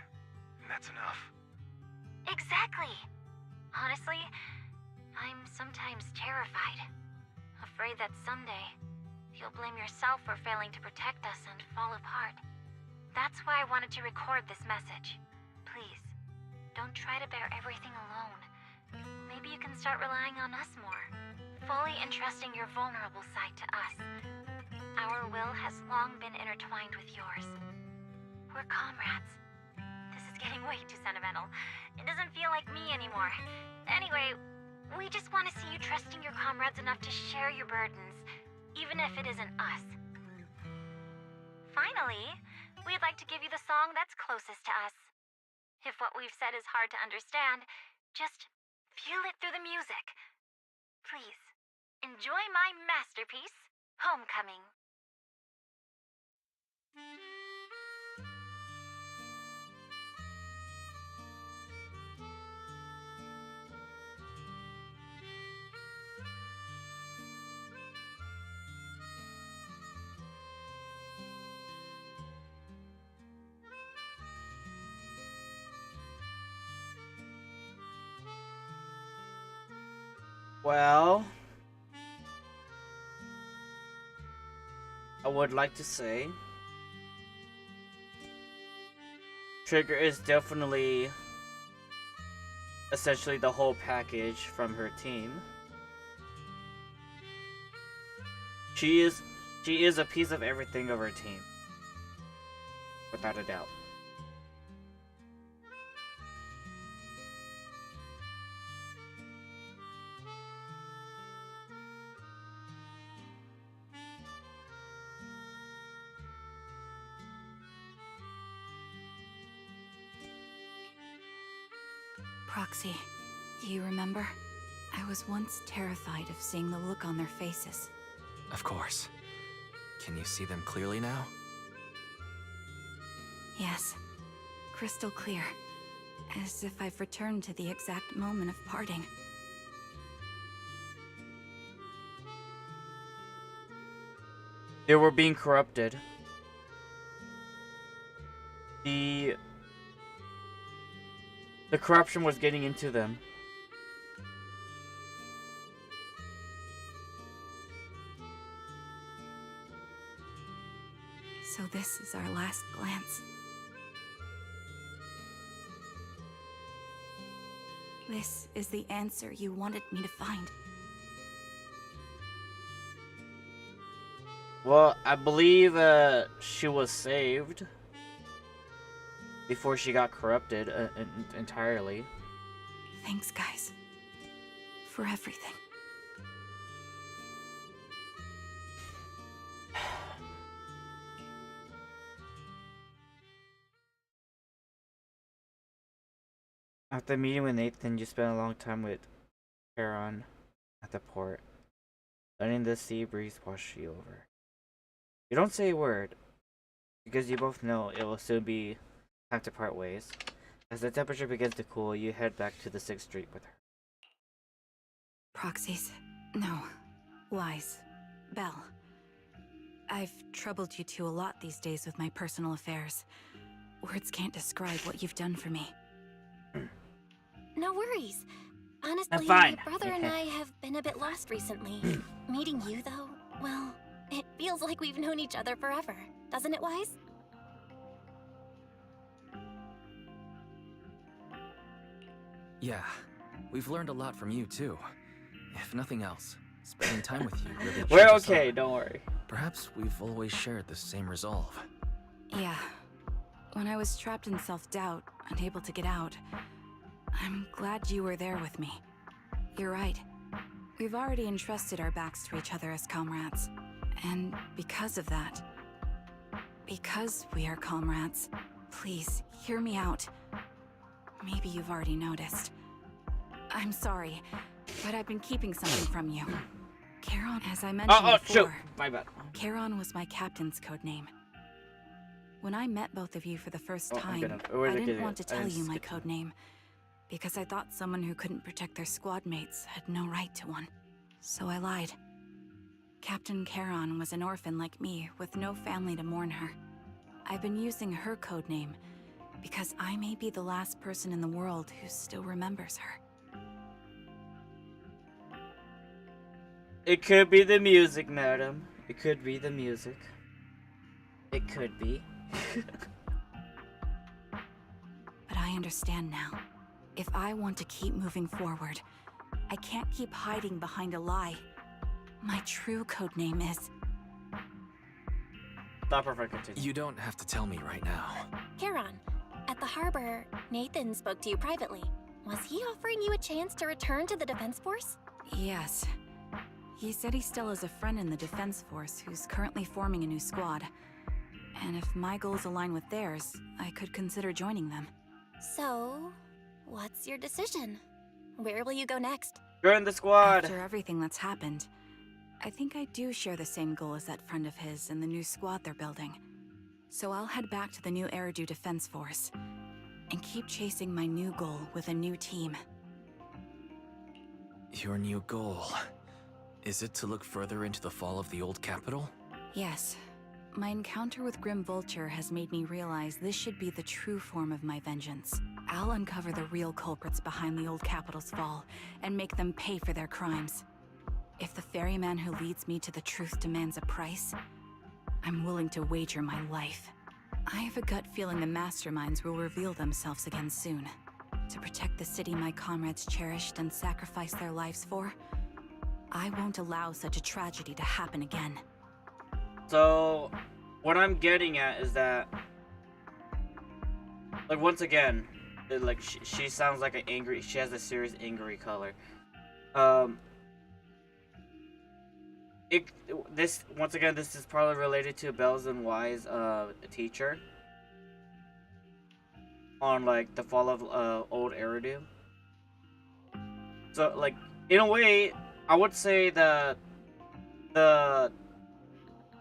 W: and that's enough.
K: Exactly. Honestly, I'm sometimes terrified. Afraid that someday, you'll blame yourself for failing to protect us and fall apart. That's why I wanted to record this message. Please, don't try to bear everything alone. Maybe you can start relying on us more, fully entrusting your vulnerable side to us. Our will has long been intertwined with yours. We're comrades. This is getting way too sentimental. It doesn't feel like me anymore. Anyway, we just want to see you trusting your comrades enough to share your burdens, even if it isn't us. Finally, we'd like to give you the song that's closest to us. If what we've said is hard to understand, just feel it through the music. Please, enjoy my masterpiece, Homecoming.
L: Well, I would like to say Trigger is definitely essentially the whole package from her team. She is a piece of everything of her team, without a doubt.
D: Proxy, do you remember? I was once terrified of seeing the look on their faces.
P: Of course. Can you see them clearly now?
D: Yes, crystal clear. As if I've returned to the exact moment of parting.
L: They were being corrupted. The corruption was getting into them.
D: So this is our last glance. This is the answer you wanted me to find.
L: Well, I believe she was saved before she got corrupted entirely.
D: Thanks, guys. For everything.
L: After meeting with Nathan, you spent a long time with Charon at the port, letting the sea breeze wash you over. You don't say a word, because you both know it will soon be time to part ways. As the temperature begins to cool, you head back to the 6th Street with her.
D: Proxies. No. Lies. Belle. I've troubled you two a lot these days with my personal affairs. Words can't describe what you've done for me.
B: No worries. Honestly,
L: I'm fine.
B: my brother and I have been a bit lost recently. Meeting you, though, well, it feels like we've known each other forever. Doesn't it, Wise?
P: Yeah, we've learned a lot from you too. If nothing else, spending time with you really
L: We're
P: cheers us
L: okay,
P: up.
L: don't worry.
P: Perhaps we've always shared the same resolve.
D: Yeah. When I was trapped in self-doubt, unable to get out, I'm glad you were there with me. You're right. We've already entrusted our backs to each other as comrades. And because of that, Because we are comrades, please hear me out. Maybe you've already noticed. I'm sorry, but I've been keeping something from you. Charon, as I mentioned before,
L: shoot. My bad.
D: Charon was my captain's code name. When I met both of you for the first
L: Oh,
D: time, I didn't want to tell you my code name, because I thought someone who couldn't protect their squad mates had no right to one. So I lied. Captain Charon was an orphan like me, with no family to mourn her. I've been using her code name because I may be the last person in the world who still remembers her.
L: It could be the music, madam. It could be the music. It could be.
D: But I understand now. If I want to keep moving forward, I can't keep hiding behind a lie. My true codename is...
L: Stop her for continue.
P: You don't have to tell me right now.
G: Charon, at the harbor, Nathan spoke to you privately. Was he offering you a chance to return to the Defense Force?
D: Yes. He said he still has a friend in the Defense Force who's currently forming a new squad. And if my goals align with theirs, I could consider joining them.
G: So, what's your decision? Where will you go next?
L: Join the squad!
D: After everything that's happened, I think I do share the same goal as that friend of his and the new squad they're building. So I'll head back to the new Eridu Defense Force and keep chasing my new goal with a new team.
P: Your new goal. Is it to look further into the fall of the old capital?
D: Yes. My encounter with Grim Vulture has made me realize this should be the true form of my vengeance. I'll uncover the real culprits behind the old capital's fall and make them pay for their crimes. If the ferryman who leads me to the truth demands a price, I'm willing to wager my life. I have a gut feeling the masterminds will reveal themselves again soon. To protect the city my comrades cherished and sacrificed their lives for, I won't allow such a tragedy to happen again.
L: So, what I'm getting at is that, like, once again, like, she sounds like an angry, she has a serious angry color. Once again, this is probably related to Bells and Y's teacher on, like, the fall of old Eridu. So, like, in a way, I would say that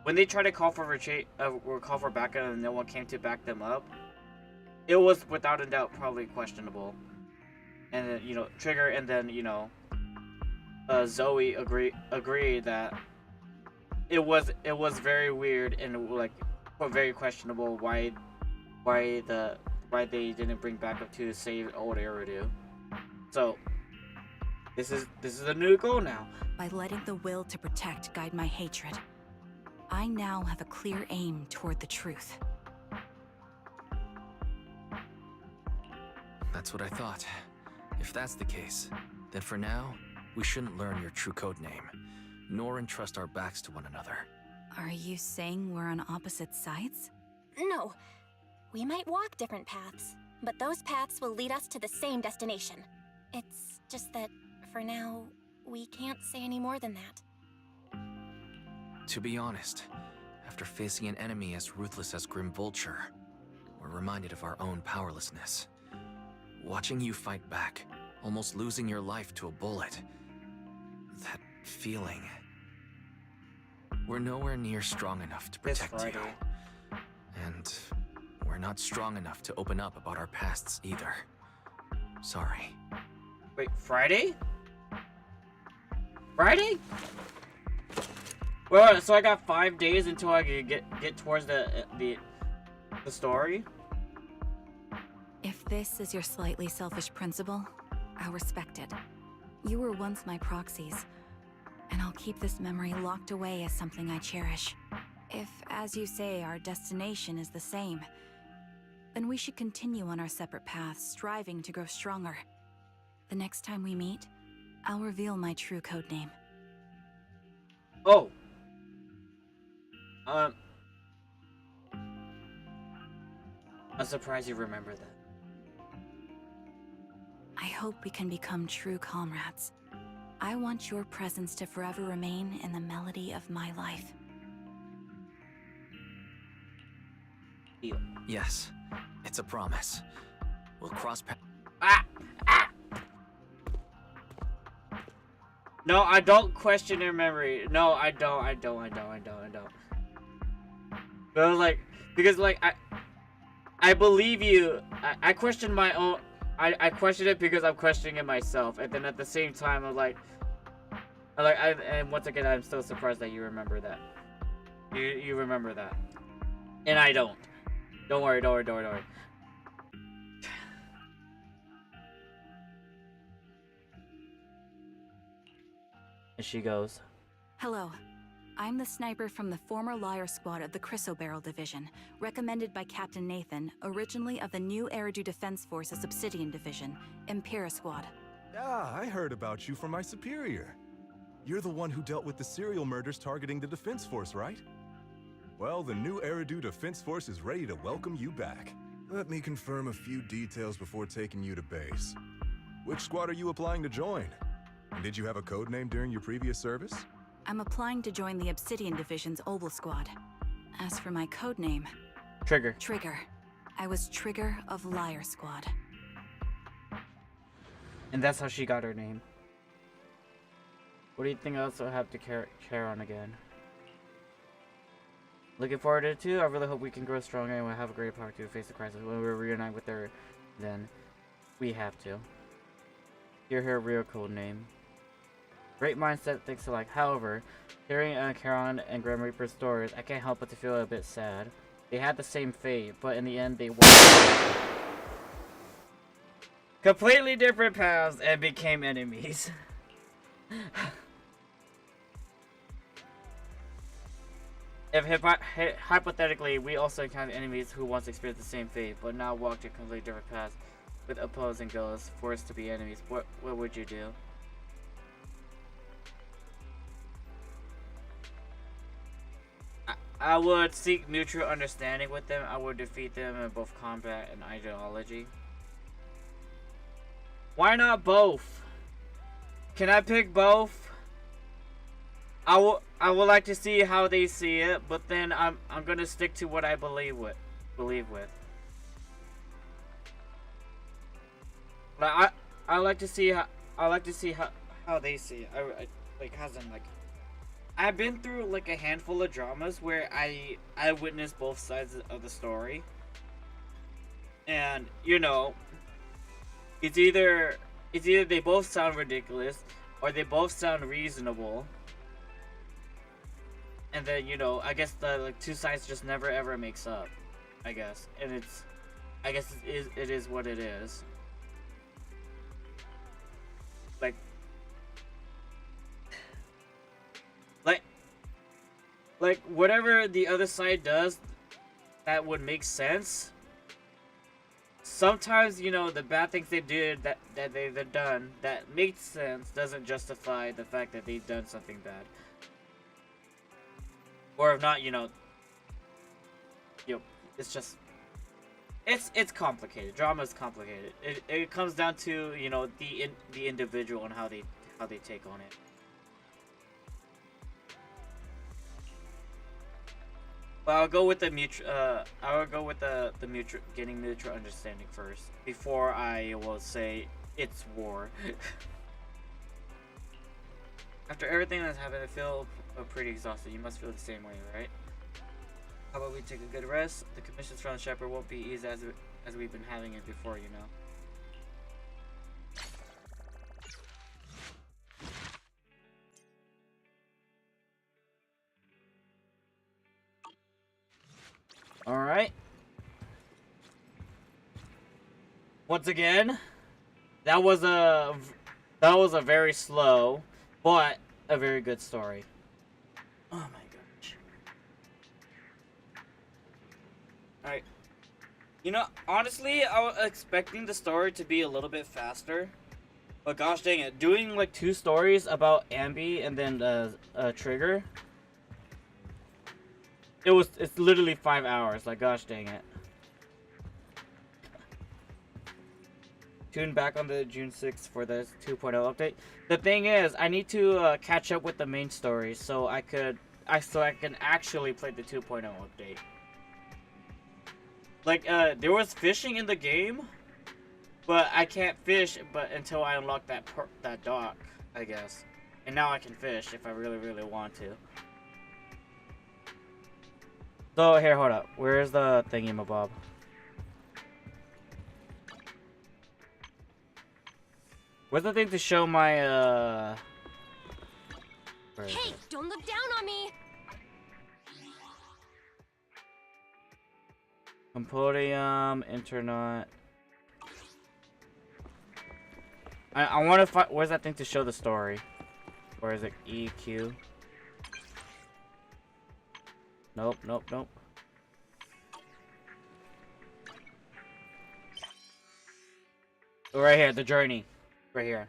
L: when they tried to call for retreat or call for backup and no one came to back them up, it was without a doubt probably questionable. And then, you know, Trigger and then, you know, Zoe agree that it was very weird and, like, very questionable why they didn't bring backup to save old Eridu. So this is a new goal now.
D: By letting the will to protect guide my hatred, I now have a clear aim toward the truth.
P: That's what I thought. If that's the case, then for now, we shouldn't learn your true code name, nor entrust our backs to one another.
D: Are you saying we're on opposite sides?
G: No. We might walk different paths, but those paths will lead us to the same destination. It's just that, for now, we can't say any more than that.
P: To be honest, after facing an enemy as ruthless as Grim Vulture, we're reminded of our own powerlessness. Watching you fight back, almost losing your life to a bullet. That feeling. We're nowhere near strong enough to protect you. And we're not strong enough to open up about our pasts either. Sorry.
L: Wait, Friday? Friday? Well, so I got 5 days until I could get towards the story.
D: If this is your slightly selfish principle, I'll respect it. You were once my proxies, and I'll keep this memory locked away as something I cherish. If, as you say, our destination is the same, then we should continue on our separate paths, striving to grow stronger. The next time we meet, I'll reveal my true codename.
L: Oh. I'm surprised you remember that.
D: I hope we can become true comrades. I want your presence to forever remain in the melody of my life.
L: Deal.
P: Yes, it's a promise. We'll cross paths.
L: No, I don't question your memory. No, I don't. But I was like, because like I believe you. I question my own. I question it because I'm questioning it myself, and then at the same time, and once again, I'm still surprised that you remember that. You remember that, and I don't. Don't worry. And she goes,
D: Hello. I'm the sniper from the former Liar Squad of the Chrysoberyl Division, recommended by Captain Nathan, originally of the new Eridu Defense Force's Obsidian Division, Impera Squad.
A: Ah, I heard about you from my superior. You're the one who dealt with the serial murders targeting the Defense Force, right? Well, the new Eridu Defense Force is ready to welcome you back. Let me confirm a few details before taking you to base. Which squad are you applying to join? And did you have a code name during your previous service?
D: I'm applying to join the Obsidian Division's Obel Squad. As for my code name...
L: Trigger.
D: Trigger. I was Trigger of Liar Squad.
L: And that's how she got her name. What do you think else will have to care on again? Looking forward to it too. I really hope we can grow stronger and we'll have a greater power to face the crisis. When we reunite with her, then we have to. Hear her real code name. Great mindset, thinks alike. However, hearing Charon and Grim Reaper's stories, I can't help but to feel a bit sad. They had the same fate, but in the end they walked completely different paths and became enemies. If hypothetically, we also encounter enemies who once experienced the same fate, but now walked a completely different paths with opposing goals, forced to be enemies, what would you do? I would seek mutual understanding with them. I would defeat them in both combat and ideology. Why not both? Can I pick both? I would like to see how they see it, but then I'm gonna stick to what I believe with. Like I like to see how they see it. I like hasn't like. I've been through like a handful of dramas where I witnessed both sides of the story. And you know, it's either they both sound ridiculous or they both sound reasonable. And then, you know, I guess the like two sides just never ever makes up, I guess. And it is what it is. Like whatever the other side does that would make sense. Sometimes, you know, the bad things they did that they've done that makes sense doesn't justify the fact that they've done something bad. Or if not, you know, it's just it's complicated. Drama is complicated. It comes down to, you know, the individual and how they take on it. But I'll go with the mutual. I'll go with the mutual, getting mutual understanding first before I will say it's war. After everything that's happened, I feel pretty exhausted. You must feel the same way, right? How about we take a good rest? The commissions from the Shepherd won't be easy as we've been having it before, you know. Alright. Once again, that was a very slow, but a very good story. Oh my gosh. Alright. You know, honestly, I was expecting the story to be a little bit faster. But gosh dang it, doing like 2 stories about Ambi and then Trigger. It's literally 5 hours, like gosh dang it. Tune back on the June 6th for the 2.0 update. The thing is, I need to catch up with the main story so I can actually play the 2.0 update. Like, there was fishing in the game, but I can't fish until I unlock that dock, I guess. And now I can fish if I really, really want to. So, here, hold up. Where's the thingy-mabob? Where's the thing to show my,
G: Hey, don't look down on me!
L: Compodium, Internet. I want to find. Where's that thing to show the story? Or is it EQ? Nope, nope, nope. Oh, right here, the journey. Right here.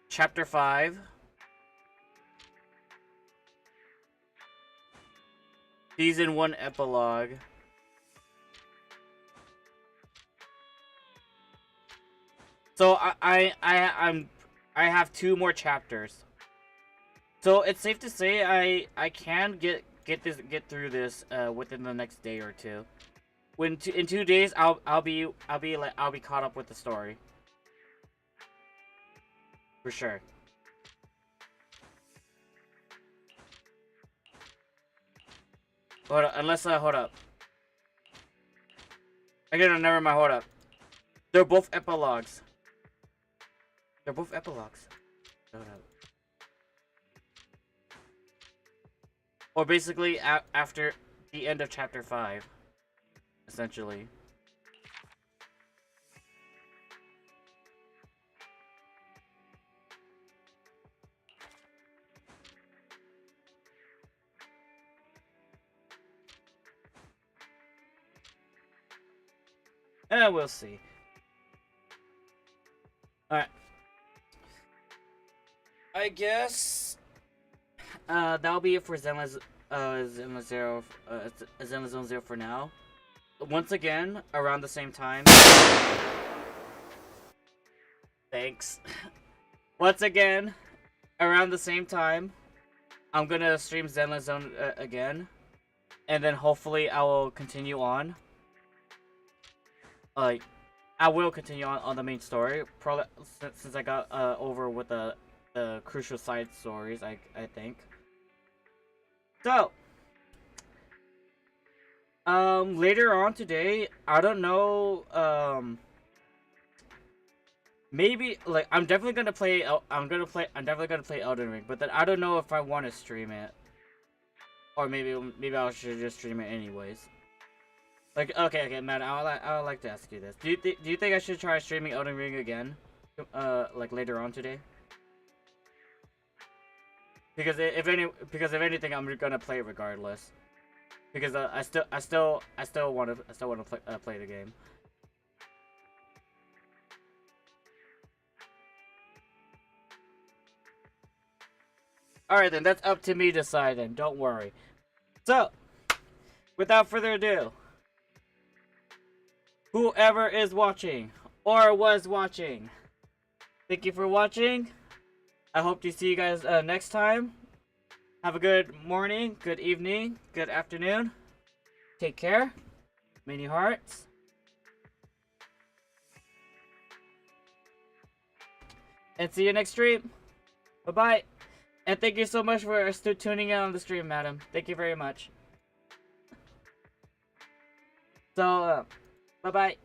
L: Chapter 5. Season 1 epilogue. So I have 2 more chapters. So it's safe to say I can get through this within the next day or two. In 2 days I'll be caught up with the story. For sure. Hold up, hold up. Again, never mind, hold up. They're both epilogues. They're both epilogues. Hold up. Or basically, after the end of chapter 5. Essentially. We'll see. Alright. I guess that'll be it for Zenless Zero, Zenless Zone Zero for now. Once again, around the same time. Thanks. Once again, around the same time, I'm gonna stream Zenless Zone again, and then hopefully I will continue on. I will continue on the main story, probably since I got over with the crucial side stories, I think. So, later on today, I don't know, maybe like I'm definitely gonna play Elden Ring, but then I don't know if I want to stream it, or maybe I should just stream it anyways. Like, okay, Matt, I would like to ask you this. Do you think I should try streaming Elden Ring again, like later on today? Because if anything, I'm gonna play it regardless. Because I still want to play the game. All right, then that's up to me to decide. Then don't worry. So, without further ado. Whoever is watching, or was watching, thank you for watching. I hope to see you guys next time. Have a good morning, good evening, good afternoon. Take care. Many hearts. And see you next stream. Bye-bye. And thank you so much for tuning in on the stream, madam. Thank you very much. So, bye-bye.